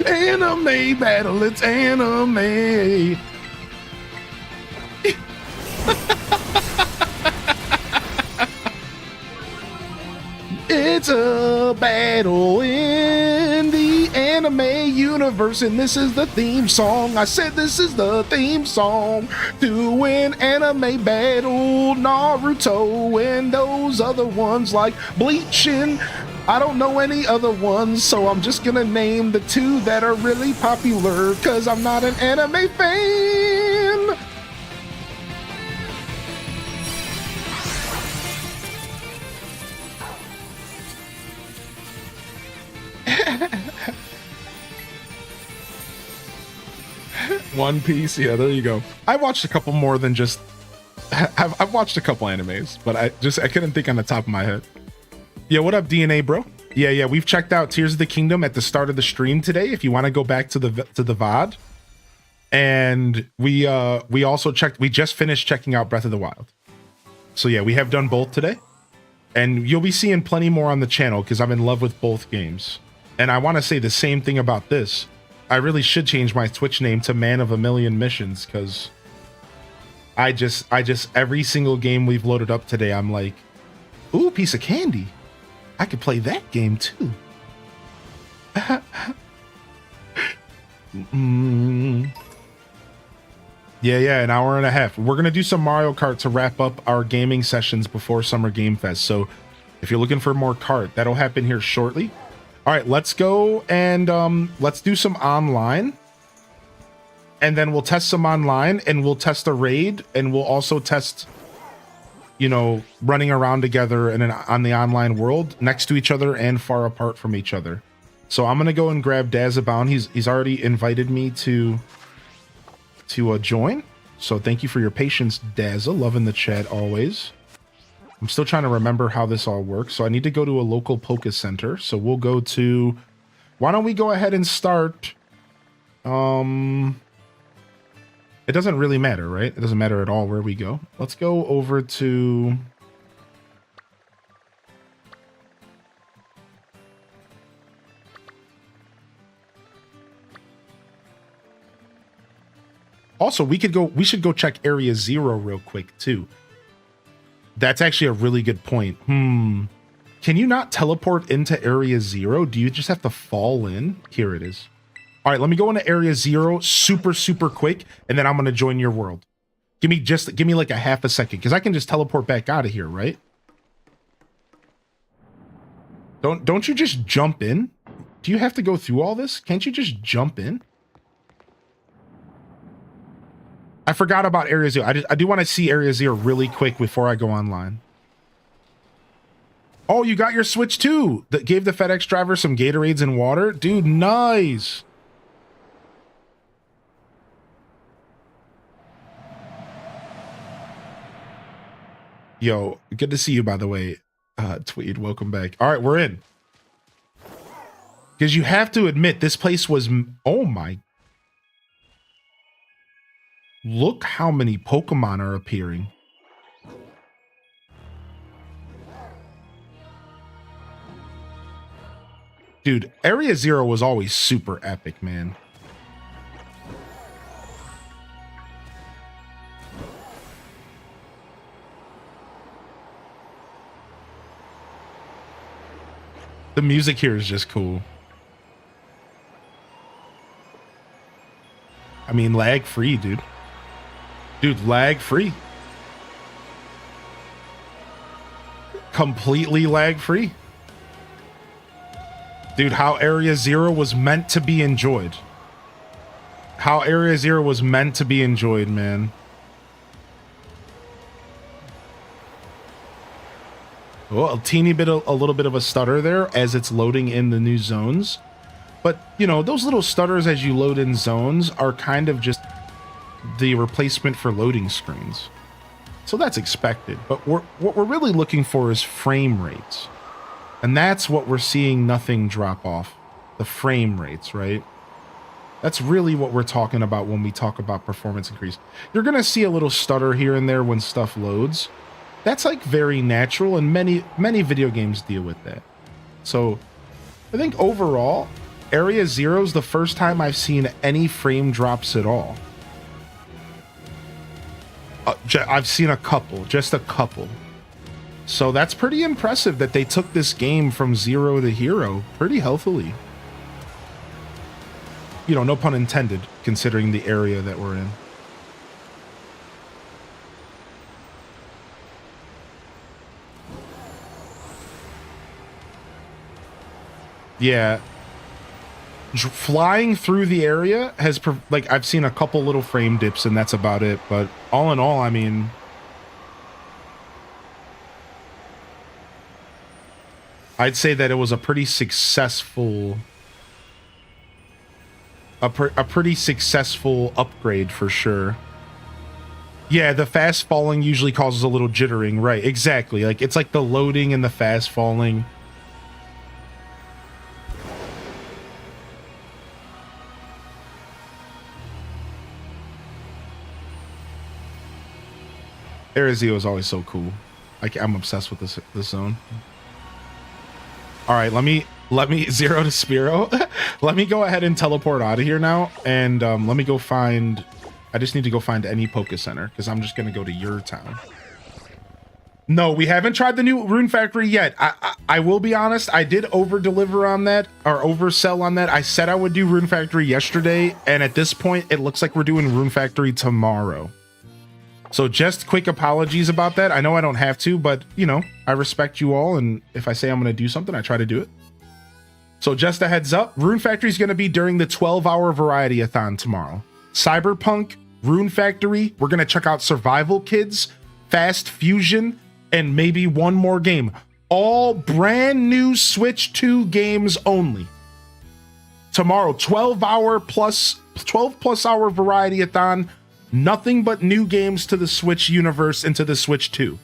Anime battle, it's anime. It's a battle in the anime universe, and this is the theme song. I said this is the theme song to an anime battle. Naruto and those other ones like Bleach, and I don't know any other ones, so I'm just gonna name the 2 that are really popular, cause I'm not an anime fan. One Piece, yeah, there you go. I watched a couple more than just I've watched a couple animes, but I couldn't think on the top of my head. Yeah, what up, DNA bro? Yeah, we've checked out Tears of the Kingdom at the start of the stream today, if you want to go back to the VOD. And we also we just finished checking out Breath of the Wild. So yeah, we have done both today. And you'll be seeing plenty more on the channel because I'm in love with both games. And I want to say the same thing about this. I really should change my Twitch name to Man of a Million Missions, because I just every single game we've loaded up today, I'm like, ooh, piece of candy. I could play that game too. Yeah, an hour and a half. We're gonna do some Mario Kart to wrap up our gaming sessions before Summer Game Fest. So if you're looking for more Kart, that'll happen here shortly. All right, let's go and let's do some online, and then we'll test some online, and we'll test a raid, and we'll also test, you know, running around together on the online world next to each other and far apart from each other. So I'm gonna go and grab Dazabound. He's already invited me to join. So thank you for your patience, Dazza. Loving the chat always. I'm still trying to remember how this all works. So I need to go to a local Poké Center. So we'll go to, why don't we go ahead and start? It doesn't really matter, right? It doesn't matter at all where we go. Let's go over to, Also, we should go check Area 0 real quick too. That's actually a really good point. Can you not teleport into Area 0? Do you just have to fall in? Here it is. All right, let me go into Area 0 super quick, and then I'm gonna join your world. Give me like a half a second, because I can just teleport back out of here, right? Don't you just jump in? Do you have to go through all this? Can't you just jump in? I forgot about Area 0. I do want to see Area 0 really quick before I go online. Oh, you got your Switch too. That gave the FedEx driver some Gatorades and water. Dude, nice. Yo, good to see you, by the way. Tweed, welcome back. All right, we're in. Because you have to admit, this place was... Oh my... Look how many Pokemon are appearing. Dude, Area 0 was always super epic, man. The music here is just cool. I mean, lag free, dude. Dude, lag free. Completely lag free. Dude, how Area 0 was meant to be enjoyed. How Area 0 was meant to be enjoyed, man. Well, a little bit of a stutter there as it's loading in the new zones. But, you know, those little stutters as you load in zones are kind of just the replacement for loading screens. So that's expected. But what we're really looking for is frame rates. And that's what we're seeing nothing drop off. The frame rates, right? That's really what we're talking about when we talk about performance increase. You're going to see a little stutter here and there when stuff loads. That's like very natural, and many video games deal with that. So I think overall, Area 0 is the first time I've seen any frame drops at all. I've seen a couple, just a couple. So that's pretty impressive that they took this game from 0 to hero pretty healthily. You know, no pun intended, considering the area that we're in. Yeah. Flying through the area has, like, I've seen a couple little frame dips and that's about it. But all in all, I mean, I'd say that it was a pretty successful, a pretty successful upgrade for sure. Yeah, the fast falling usually causes a little jittering, right? Exactly. Like, it's like the loading and the fast falling. Area 0 is always so cool. I'm obsessed with this zone. All right, let me 0 to Spiro. Let me go ahead and teleport out of here now, and let me go find. I just need to go find any Poké Center because I'm just gonna go to your town. No, we haven't tried the new Rune Factory yet. I will be honest. I did over deliver on that or oversell on that. I said I would do Rune Factory yesterday, and at this point, it looks like we're doing Rune Factory tomorrow. So just quick apologies about that. I know I don't have to, but, you know, I respect you all. And if I say I'm going to do something, I try to do it. So just a heads up, Rune Factory is going to be during the 12-hour Variety-a-thon tomorrow. Cyberpunk, Rune Factory, we're going to check out Survival Kids, Fast Fusion, and maybe one more game. All brand new Switch 2 games only. Tomorrow, 12 plus hour Variety-a-thon. Nothing but new games to the Switch universe and to the Switch 2.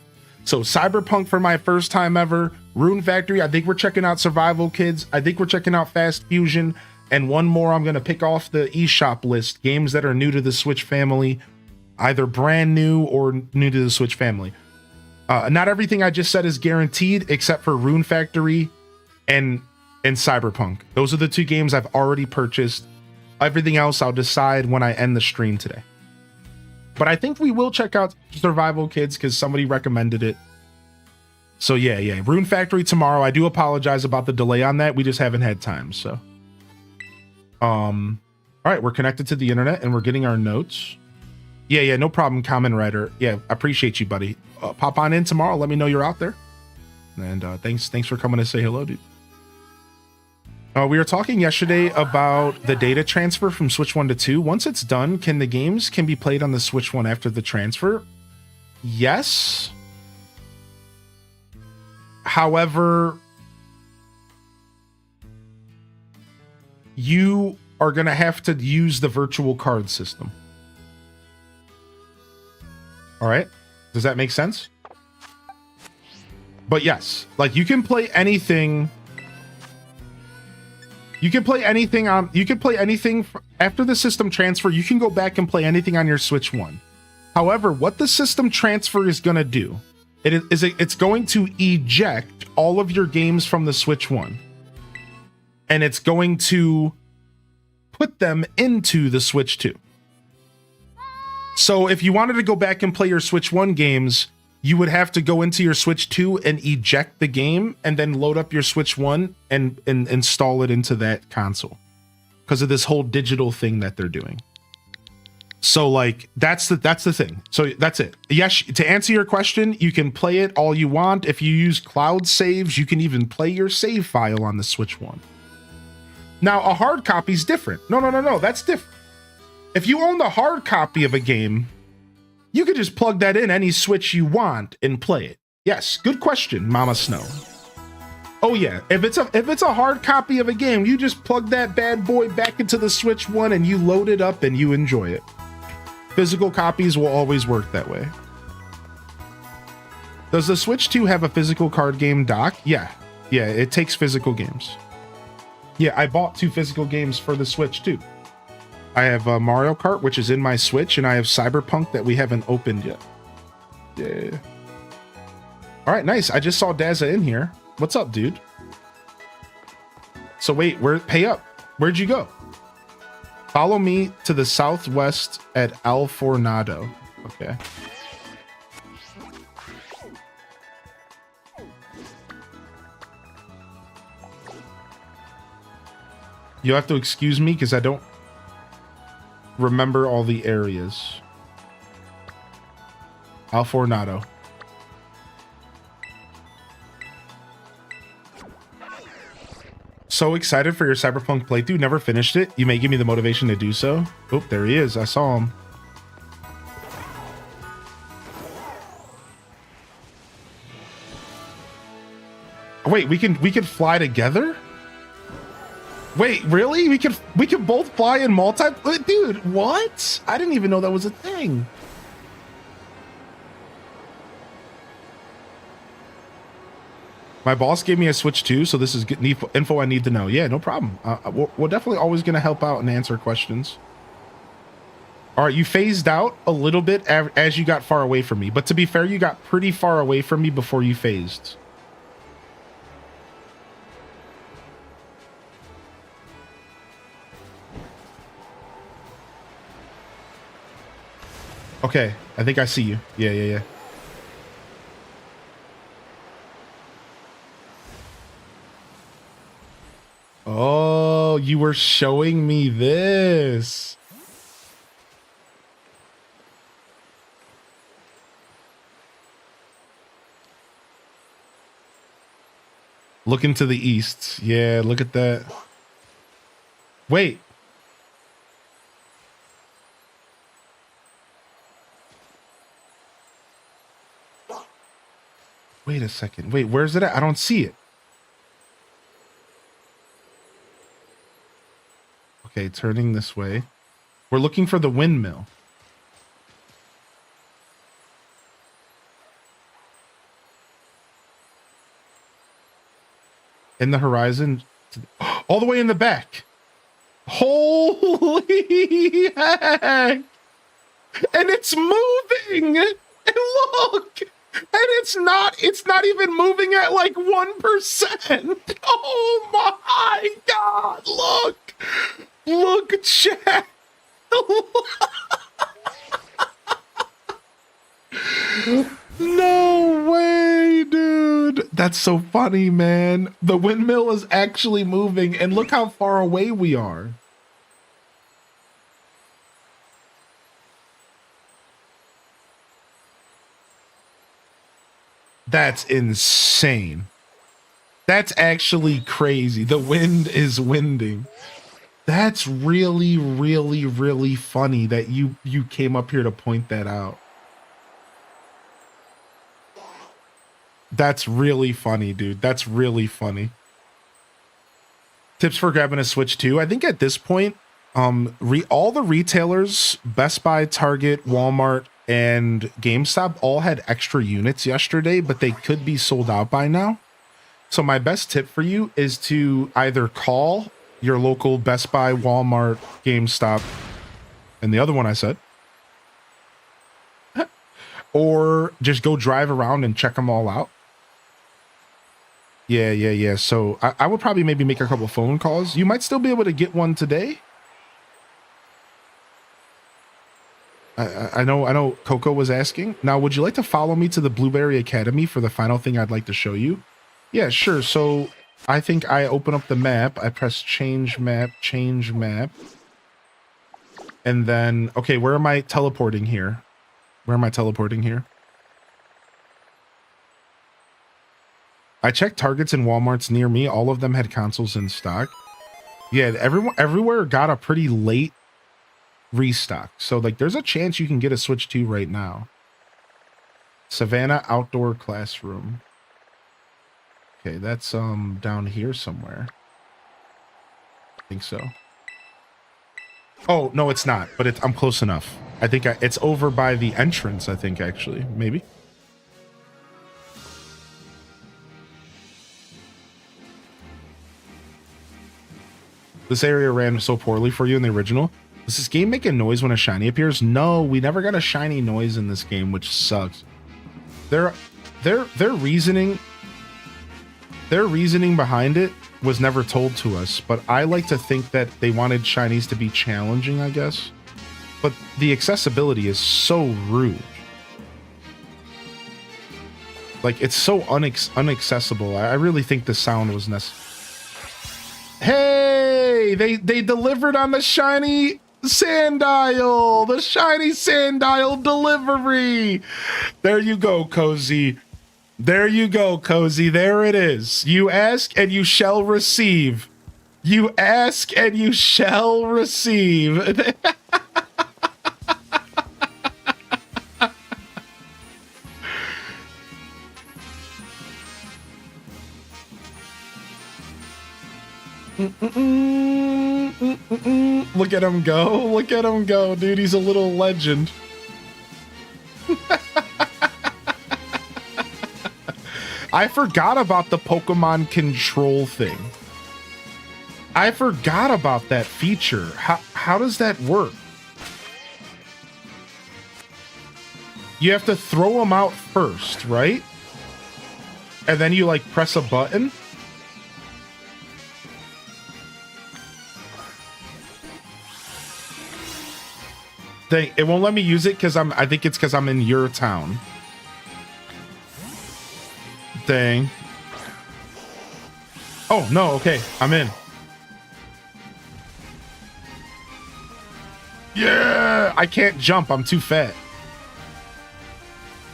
So Cyberpunk for my first time ever, Rune Factory, I think we're checking out Survival Kids, I think we're checking out Fast Fusion, and one more I'm going to pick off the eShop list, games that are new to the Switch family, either brand new or new to the Switch family. Not everything I just said is guaranteed except for Rune Factory and Cyberpunk. Those are the two games I've already purchased. Everything else I'll decide when I end the stream today. But I think we will check out Survival Kids because somebody recommended it. So yeah. Rune Factory tomorrow. I do apologize about the delay on that. We just haven't had time. So, all right, we're connected to the internet and we're getting our notes. Yeah, no problem, Common Writer. Yeah, I appreciate you, buddy. Pop on in tomorrow. Let me know you're out there. And thanks for coming to say hello, dude. We were talking yesterday about the data transfer from Switch 1 to 2. Once it's done, the games can be played on the Switch 1 after the transfer? Yes. However, you are going to have to use the virtual card system. All right. Does that make sense? But yes, like you can play anything. You can play anything after the system transfer. You can go back and play anything on your Switch 1. However, what the system transfer is going to do, it's going to eject all of your games from the Switch 1. And it's going to put them into the Switch 2. So if you wanted to go back and play your Switch 1 games, you would have to go into your Switch 2 and eject the game and then load up your Switch 1 and install it into that console because of this whole digital thing that they're doing. So like that's the thing. So that's it. Yes, to answer your question, you can play it all you want. If you use cloud saves, you can even play your save file on the Switch 1. Now, a hard copy is different. No, that's different. If you own the hard copy of a game, you could just plug that in any Switch you want and play it. Yes, good question, Mama Snow. Oh yeah, if it's a hard copy of a game, you just plug that bad boy back into the Switch 1 and you load it up and you enjoy it. Physical copies will always work that way. Does the Switch 2 have a physical card game dock? Yeah, it takes physical games. Yeah, I bought 2 physical games for the Switch too. I have Mario Kart, which is in my Switch, and I have Cyberpunk that we haven't opened yet. Yeah. All right, nice. I just saw Dazza in here. What's up, dude? So wait, pay up. Where'd you go? Follow me to the southwest at El Fornado. Okay. You'll have to excuse me because I don't remember all the areas. El Fornado. So excited for your Cyberpunk playthrough. Never finished it. You may give me the motivation to do so. Oh, there he is. I saw him. Wait, we can fly together? Wait, really? We can both fly in dude, what? I didn't even know that was a thing. My boss gave me a Switch 2, so this is good info I need to know. Yeah, no problem. We're definitely always going to help out and answer questions. All right, you phased out a little bit as you got far away from me. But to be fair, you got pretty far away from me before you phased. Okay, I think I see you. Yeah. Oh, you were showing me this. Looking to the east. Yeah, look at that. Wait. Wait a second. Wait, where's it at? I don't see it. Okay, turning this way. We're looking for the windmill. In the horizon. All the way in the back. Holy heck! And it's moving! And look! And it's not even moving at like 1%. Oh my God, look, chat. No way, dude. That's so funny, man. The windmill is actually moving, and look how far away we are. That's insane. That's actually crazy. The wind is winding. That's really, really, really funny that you came up here to point that out. That's really funny, dude. That's really funny. Tips for grabbing a Switch 2. I think at this point, all the retailers, Best Buy, Target, Walmart, and GameStop all had extra units yesterday, but they could be sold out by now. So my best tip for you is to either call your local Best Buy, Walmart, GameStop, and the other one I said, or just go drive around and check them all out. Yeah. So I would probably maybe make a couple phone calls. You might still be able to get one today. I know Coco was asking. Now, would you like to follow me to the Blueberry Academy for the final thing I'd like to show you? Yeah, sure. So I think I open up the map. I press change map. And then, okay, where am I teleporting here? I checked Targets and Walmarts near me. All of them had consoles in stock. Yeah, everywhere got a pretty late restock. So like there's a chance you can get a Switch 2 right now. Savannah Outdoor Classroom. Okay, that's down here somewhere. I think so. Oh, no, it's not, but I'm close enough. I think it's over by the entrance, I think, actually. Maybe. This area ran so poorly for you in the original. Does this game make a noise when a shiny appears? No, we never got a shiny noise in this game, which sucks. Their reasoning behind it was never told to us, but I like to think that they wanted shinies to be challenging, I guess. But the accessibility is so rude. Like, it's so unaccessible. I really think the sound was necessary. Hey, they delivered on the shiny Sandile, the shiny Sandile delivery. There you go, Cozy. There you go, Cozy. There it is. You ask and you shall receive. You ask and you shall receive. Look at him go. Look at him go, dude. He's a little legend. I forgot about the Pokemon control thing. I forgot about that feature. How does that work? You have to throw them out first, right? And then you like press a button. It won't let me use it because I think it's because I'm in your town. Dang. Oh no, okay, I'm in. Yeah, I can't jump, I'm too fat.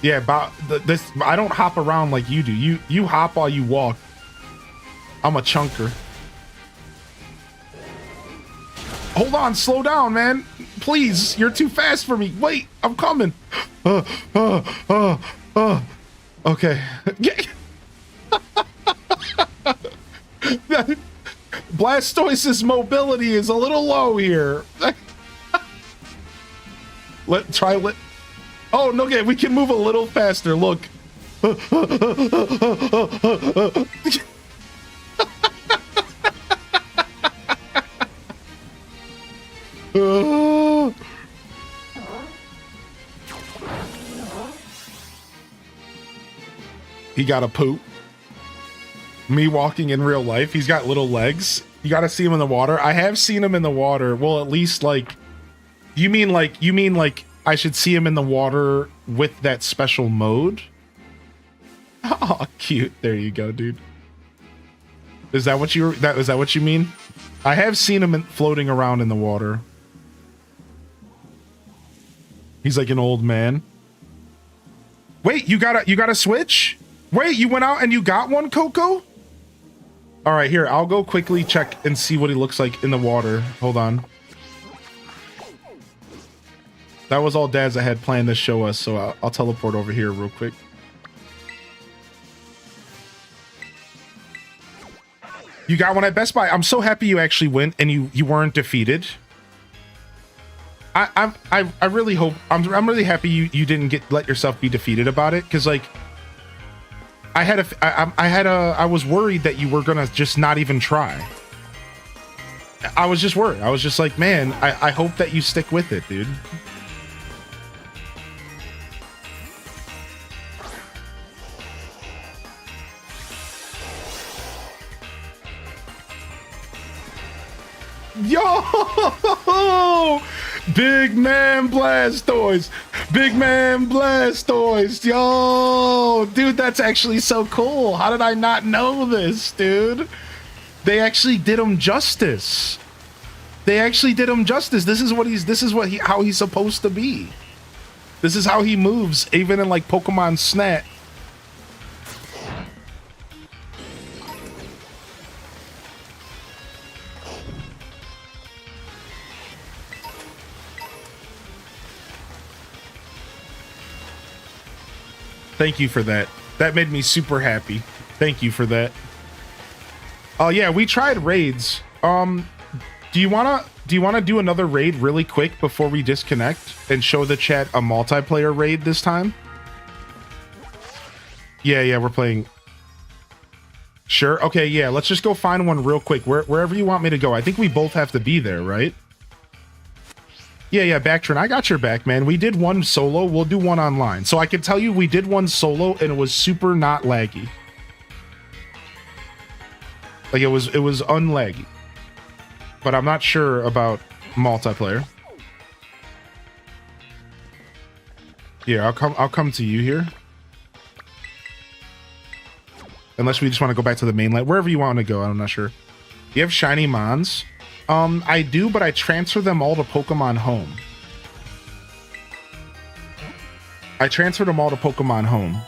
Yeah, about this, I don't hop around like you do. You hop while you walk. I'm a chunker. Hold on, slow down, man. Please, you're too fast for me. Wait, I'm coming. Okay. Blastoise's mobility is a little low here. Oh, no, okay, we can move a little faster. Look. He got a poop. Me walking in real life, he's got little legs. You gotta see him in the water. I have seen him in the water. Well, at least like, you mean like I should see him in the water with that special mode. Oh, cute. There you go, dude. Is that what you mean? I have seen him floating around in the water. He's like an old man. Wait, you got a Switch? Wait, you went out and you got one, Coco? All right, here, I'll go quickly check and see what he looks like in the water. Hold on. That was all Dad's I had planned to show us, so I'll teleport over here real quick. You got one at Best Buy. I'm so happy you actually went and you weren't defeated. I really hope I'm really happy you didn't let yourself be defeated about it, because like I was worried that you were gonna just not even try. I was just worried. I was just like, man, I hope that you stick with it, dude. Yo! Big man Blastoise! Big man Blastoise! Yo! Dude, that's actually so cool. How did I not know this, dude? They actually did him justice. They actually did him justice. This is how he's supposed to be. This is how he moves, even in like Pokemon Snap. Thank you for that. That made me super happy. Thank you for that. Oh yeah, we tried raids. Do you wanna do another raid really quick before we disconnect and show the chat a multiplayer raid this time? Yeah, we're playing. Sure. Okay, yeah, let's just go find one real quick. Wherever you want me to go. I think we both have to be there, right? Yeah, Bactrin, I got your back, man. We did one solo. We'll do one online. So I can tell you we did one solo and it was super not laggy. Like it was unlaggy. But I'm not sure about multiplayer. Yeah, I'll come to you here. Unless we just want to go back to the mainland. Wherever you want to go, I'm not sure. You have shiny Mons? I do, but I transfer them all to Pokemon Home. I transferred them all to Pokemon Home.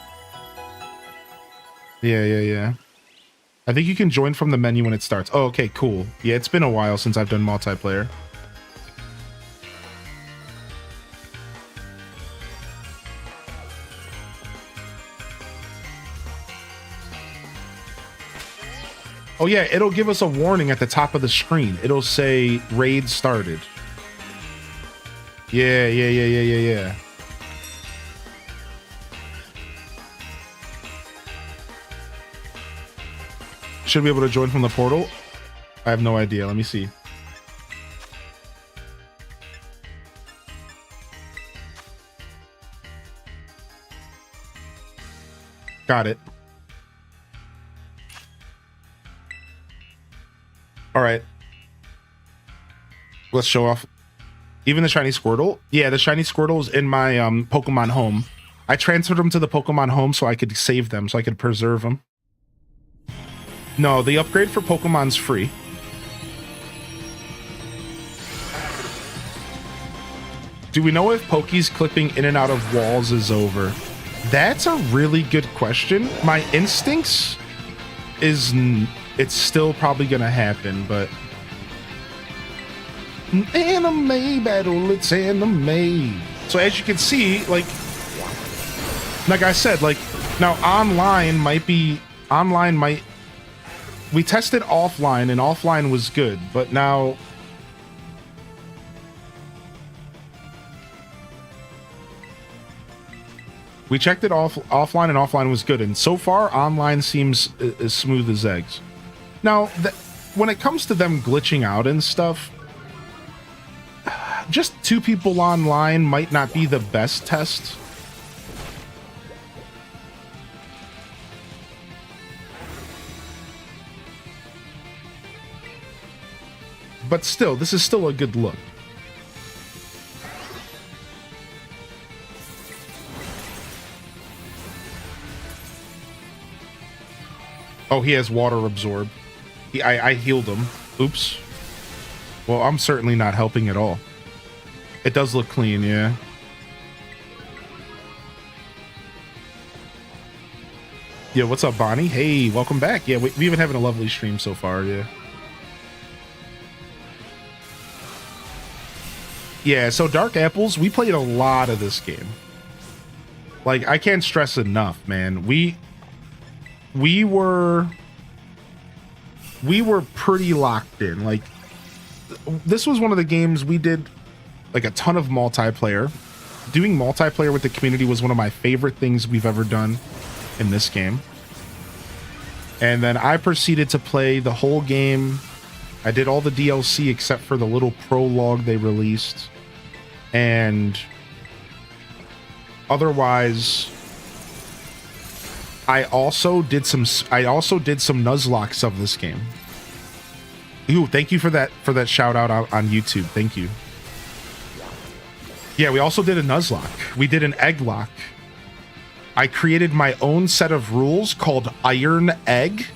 Yeah. I think you can join from the menu when it starts. Oh, okay, cool. Yeah, it's been a while since I've done multiplayer. Oh yeah, it'll give us a warning at the top of the screen. It'll say raid started. Yeah. Should be able to join from the portal? I have no idea. Let me see. Got it. All right. Let's show off. Even the shiny Squirtle? Yeah, the shiny Squirtle is in my Pokemon Home. I transferred them to the Pokemon Home so I could save them, so I could preserve them. No, the upgrade for Pokemon's free. Do we know if Poke's clipping in and out of walls is over? That's a really good question. My instincts is it's still probably gonna happen, but anime battle, it's anime. So as you can see, like I said, like now online might, we tested offline and offline was good, but now we checked it offline and offline was good, and so far online seems as smooth as eggs. Now, when it comes to them glitching out and stuff, just 2 people online might not be the best test. But still, this is still a good look. Oh, he has water absorb. I healed him. Oops. Well, I'm certainly not helping at all. It does look clean, yeah. Yeah, what's up, Bonnie? Hey, welcome back. Yeah, we've been having a lovely stream so far, yeah. Yeah, so Dark Apples, we played a lot of this game. Like, I can't stress enough, man. We were pretty locked in. Like, this was one of the games we did like a ton of multiplayer. Doing multiplayer with the community was one of my favorite things we've ever done in this game. And then I proceeded to play the whole game. I did all the DLC except for the little prologue they released. And otherwise, I also did some Nuzlocke of this game. Ooh, thank you for that shout out on YouTube. Thank you. Yeah, we also did a Nuzlocke. We did an egg lock. I created my own set of rules called Iron Egg,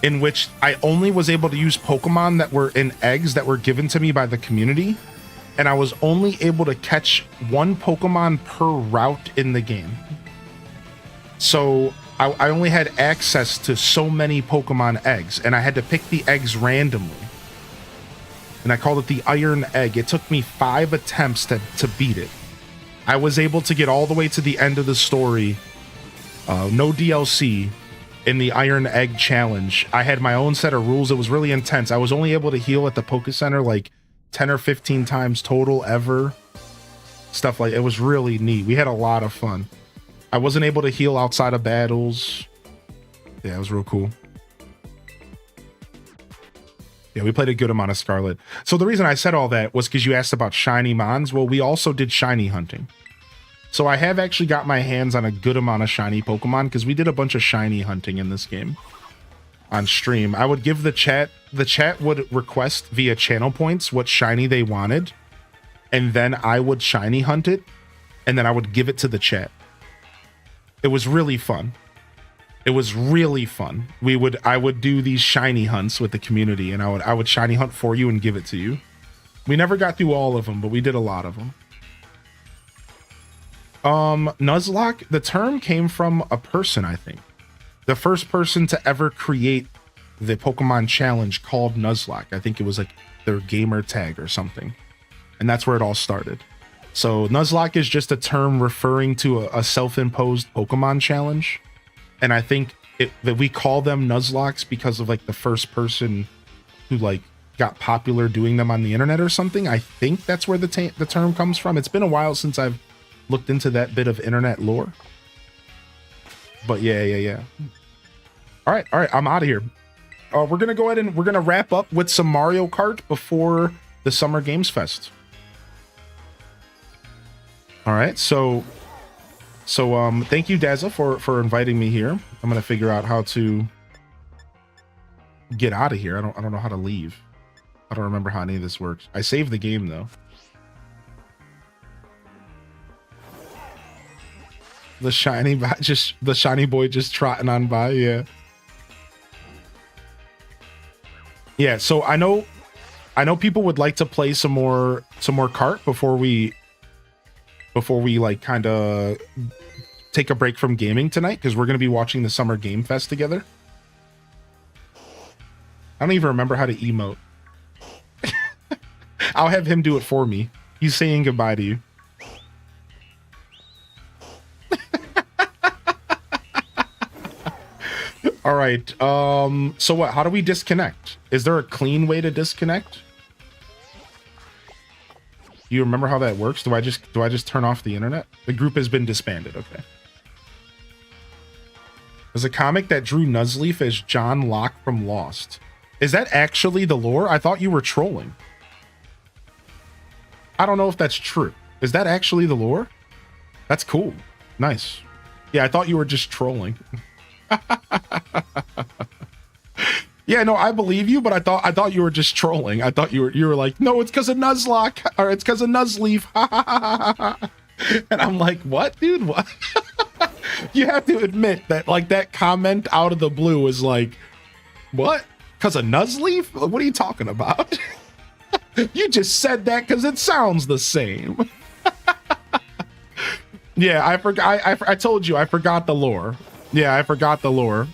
in which I only was able to use Pokemon that were in eggs that were given to me by the community, and I was only able to catch one Pokemon per route in the game. So I only had access to so many Pokemon eggs, and I had to pick the eggs randomly. And I called it the Iron Egg. It took me 5 attempts to beat it. I was able to get all the way to the end of the story, no DLC, in the Iron Egg Challenge. I had my own set of rules. It was really intense. I was only able to heal at the Poke Center like 10 or 15 times total ever. Stuff like it was really neat. We had a lot of fun. I wasn't able to heal outside of battles. Yeah, it was real cool. Yeah, we played a good amount of Scarlet. So the reason I said all that was because you asked about shiny mons. Well, we also did shiny hunting. So I have actually got my hands on a good amount of shiny Pokemon because we did a bunch of shiny hunting in this game on stream. I would give the chat would request via channel points what shiny they wanted, and then I would shiny hunt it, and then I would give it to the chat. It was really fun. It was really fun. I would do these shiny hunts with the community, and I would shiny hunt for you and give it to you. We never got through all of them, but we did a lot of them. Nuzlocke, the term came from a person, I think. The first person to ever create the Pokemon challenge called Nuzlocke. I think it was like their gamer tag or something. And that's where it all started. So Nuzlocke is just a term referring to a self-imposed Pokemon challenge. And I think that we call them Nuzlocks because of like the first person who like got popular doing them on the internet or something. I think that's where the term comes from. It's been a while since I've looked into that bit of internet lore. But yeah. All right. I'm out of here. We're going to go ahead and we're going to wrap up with some Mario Kart before the Summer Games Fest. All right. So thank you, Dazza, for inviting me here. I'm going to figure out how to get out of here. I don't know how to leave. I don't remember how any of this works. I saved the game though. The shiny boy just trotting on by, yeah. Yeah, so I know people would like to play some more Kart before we like kind of take a break from gaming tonight, because we're going to be watching the Summer Game Fest together. I don't even remember how to emote. I'll have him do it for me. He's saying goodbye to you. All right. So what? How do we disconnect? Is there a clean way to disconnect? You remember how that works? Do I just turn off the internet? The group has been disbanded. Okay. There's a comic that drew Nuzleaf as John Locke from Lost. Is that actually the lore? I thought you were trolling. I don't know if that's true. Is that actually the lore? That's cool. Nice. Yeah, I thought you were just trolling. Yeah, no, I believe you, but I thought you were just trolling. I thought you were like, no, it's because of Nuzlocke, or it's because of Nuzleaf. And I'm like, what, dude? What? You have to admit that like that comment out of the blue was like, what? Because of Nuzleaf? What are you talking about? You just said that because it sounds the same. Yeah, I forgot. I told you I forgot the lore. Yeah, I forgot the lore.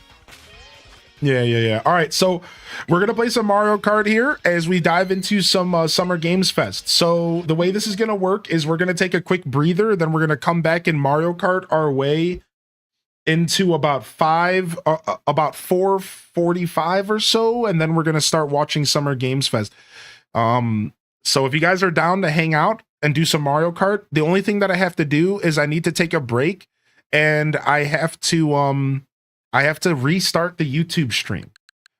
Yeah. All right, so we're gonna play some Mario Kart here as we dive into some Summer Games Fest. So the way this is gonna work is we're gonna take a quick breather, then we're gonna come back in Mario Kart our way into about 4:45 or so, and then we're gonna start watching Summer Games Fest. So if you guys are down to hang out and do some Mario Kart, the only thing that I have to do is I need to take a break, and I have to restart the YouTube stream.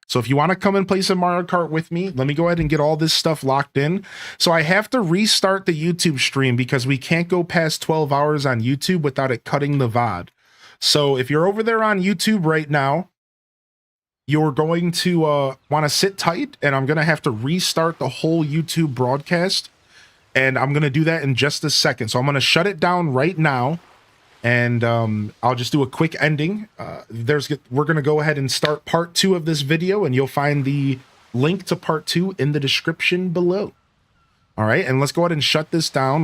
So if you want to come and play some Mario Kart with me, let me go ahead and get all this stuff locked in. So I have to restart the YouTube stream because we can't go past 12 hours on YouTube without it cutting the VOD. So if you're over there on YouTube right now, you're going to want to sit tight, and I'm going to have to restart the whole YouTube broadcast, and I'm going to do that in just a second. So I'm going to shut it down right now, and I'll just do a quick ending. We're going to go ahead and start part 2 of this video, and you'll find the link to part 2 in the description below. All right, and let's go ahead and shut this down.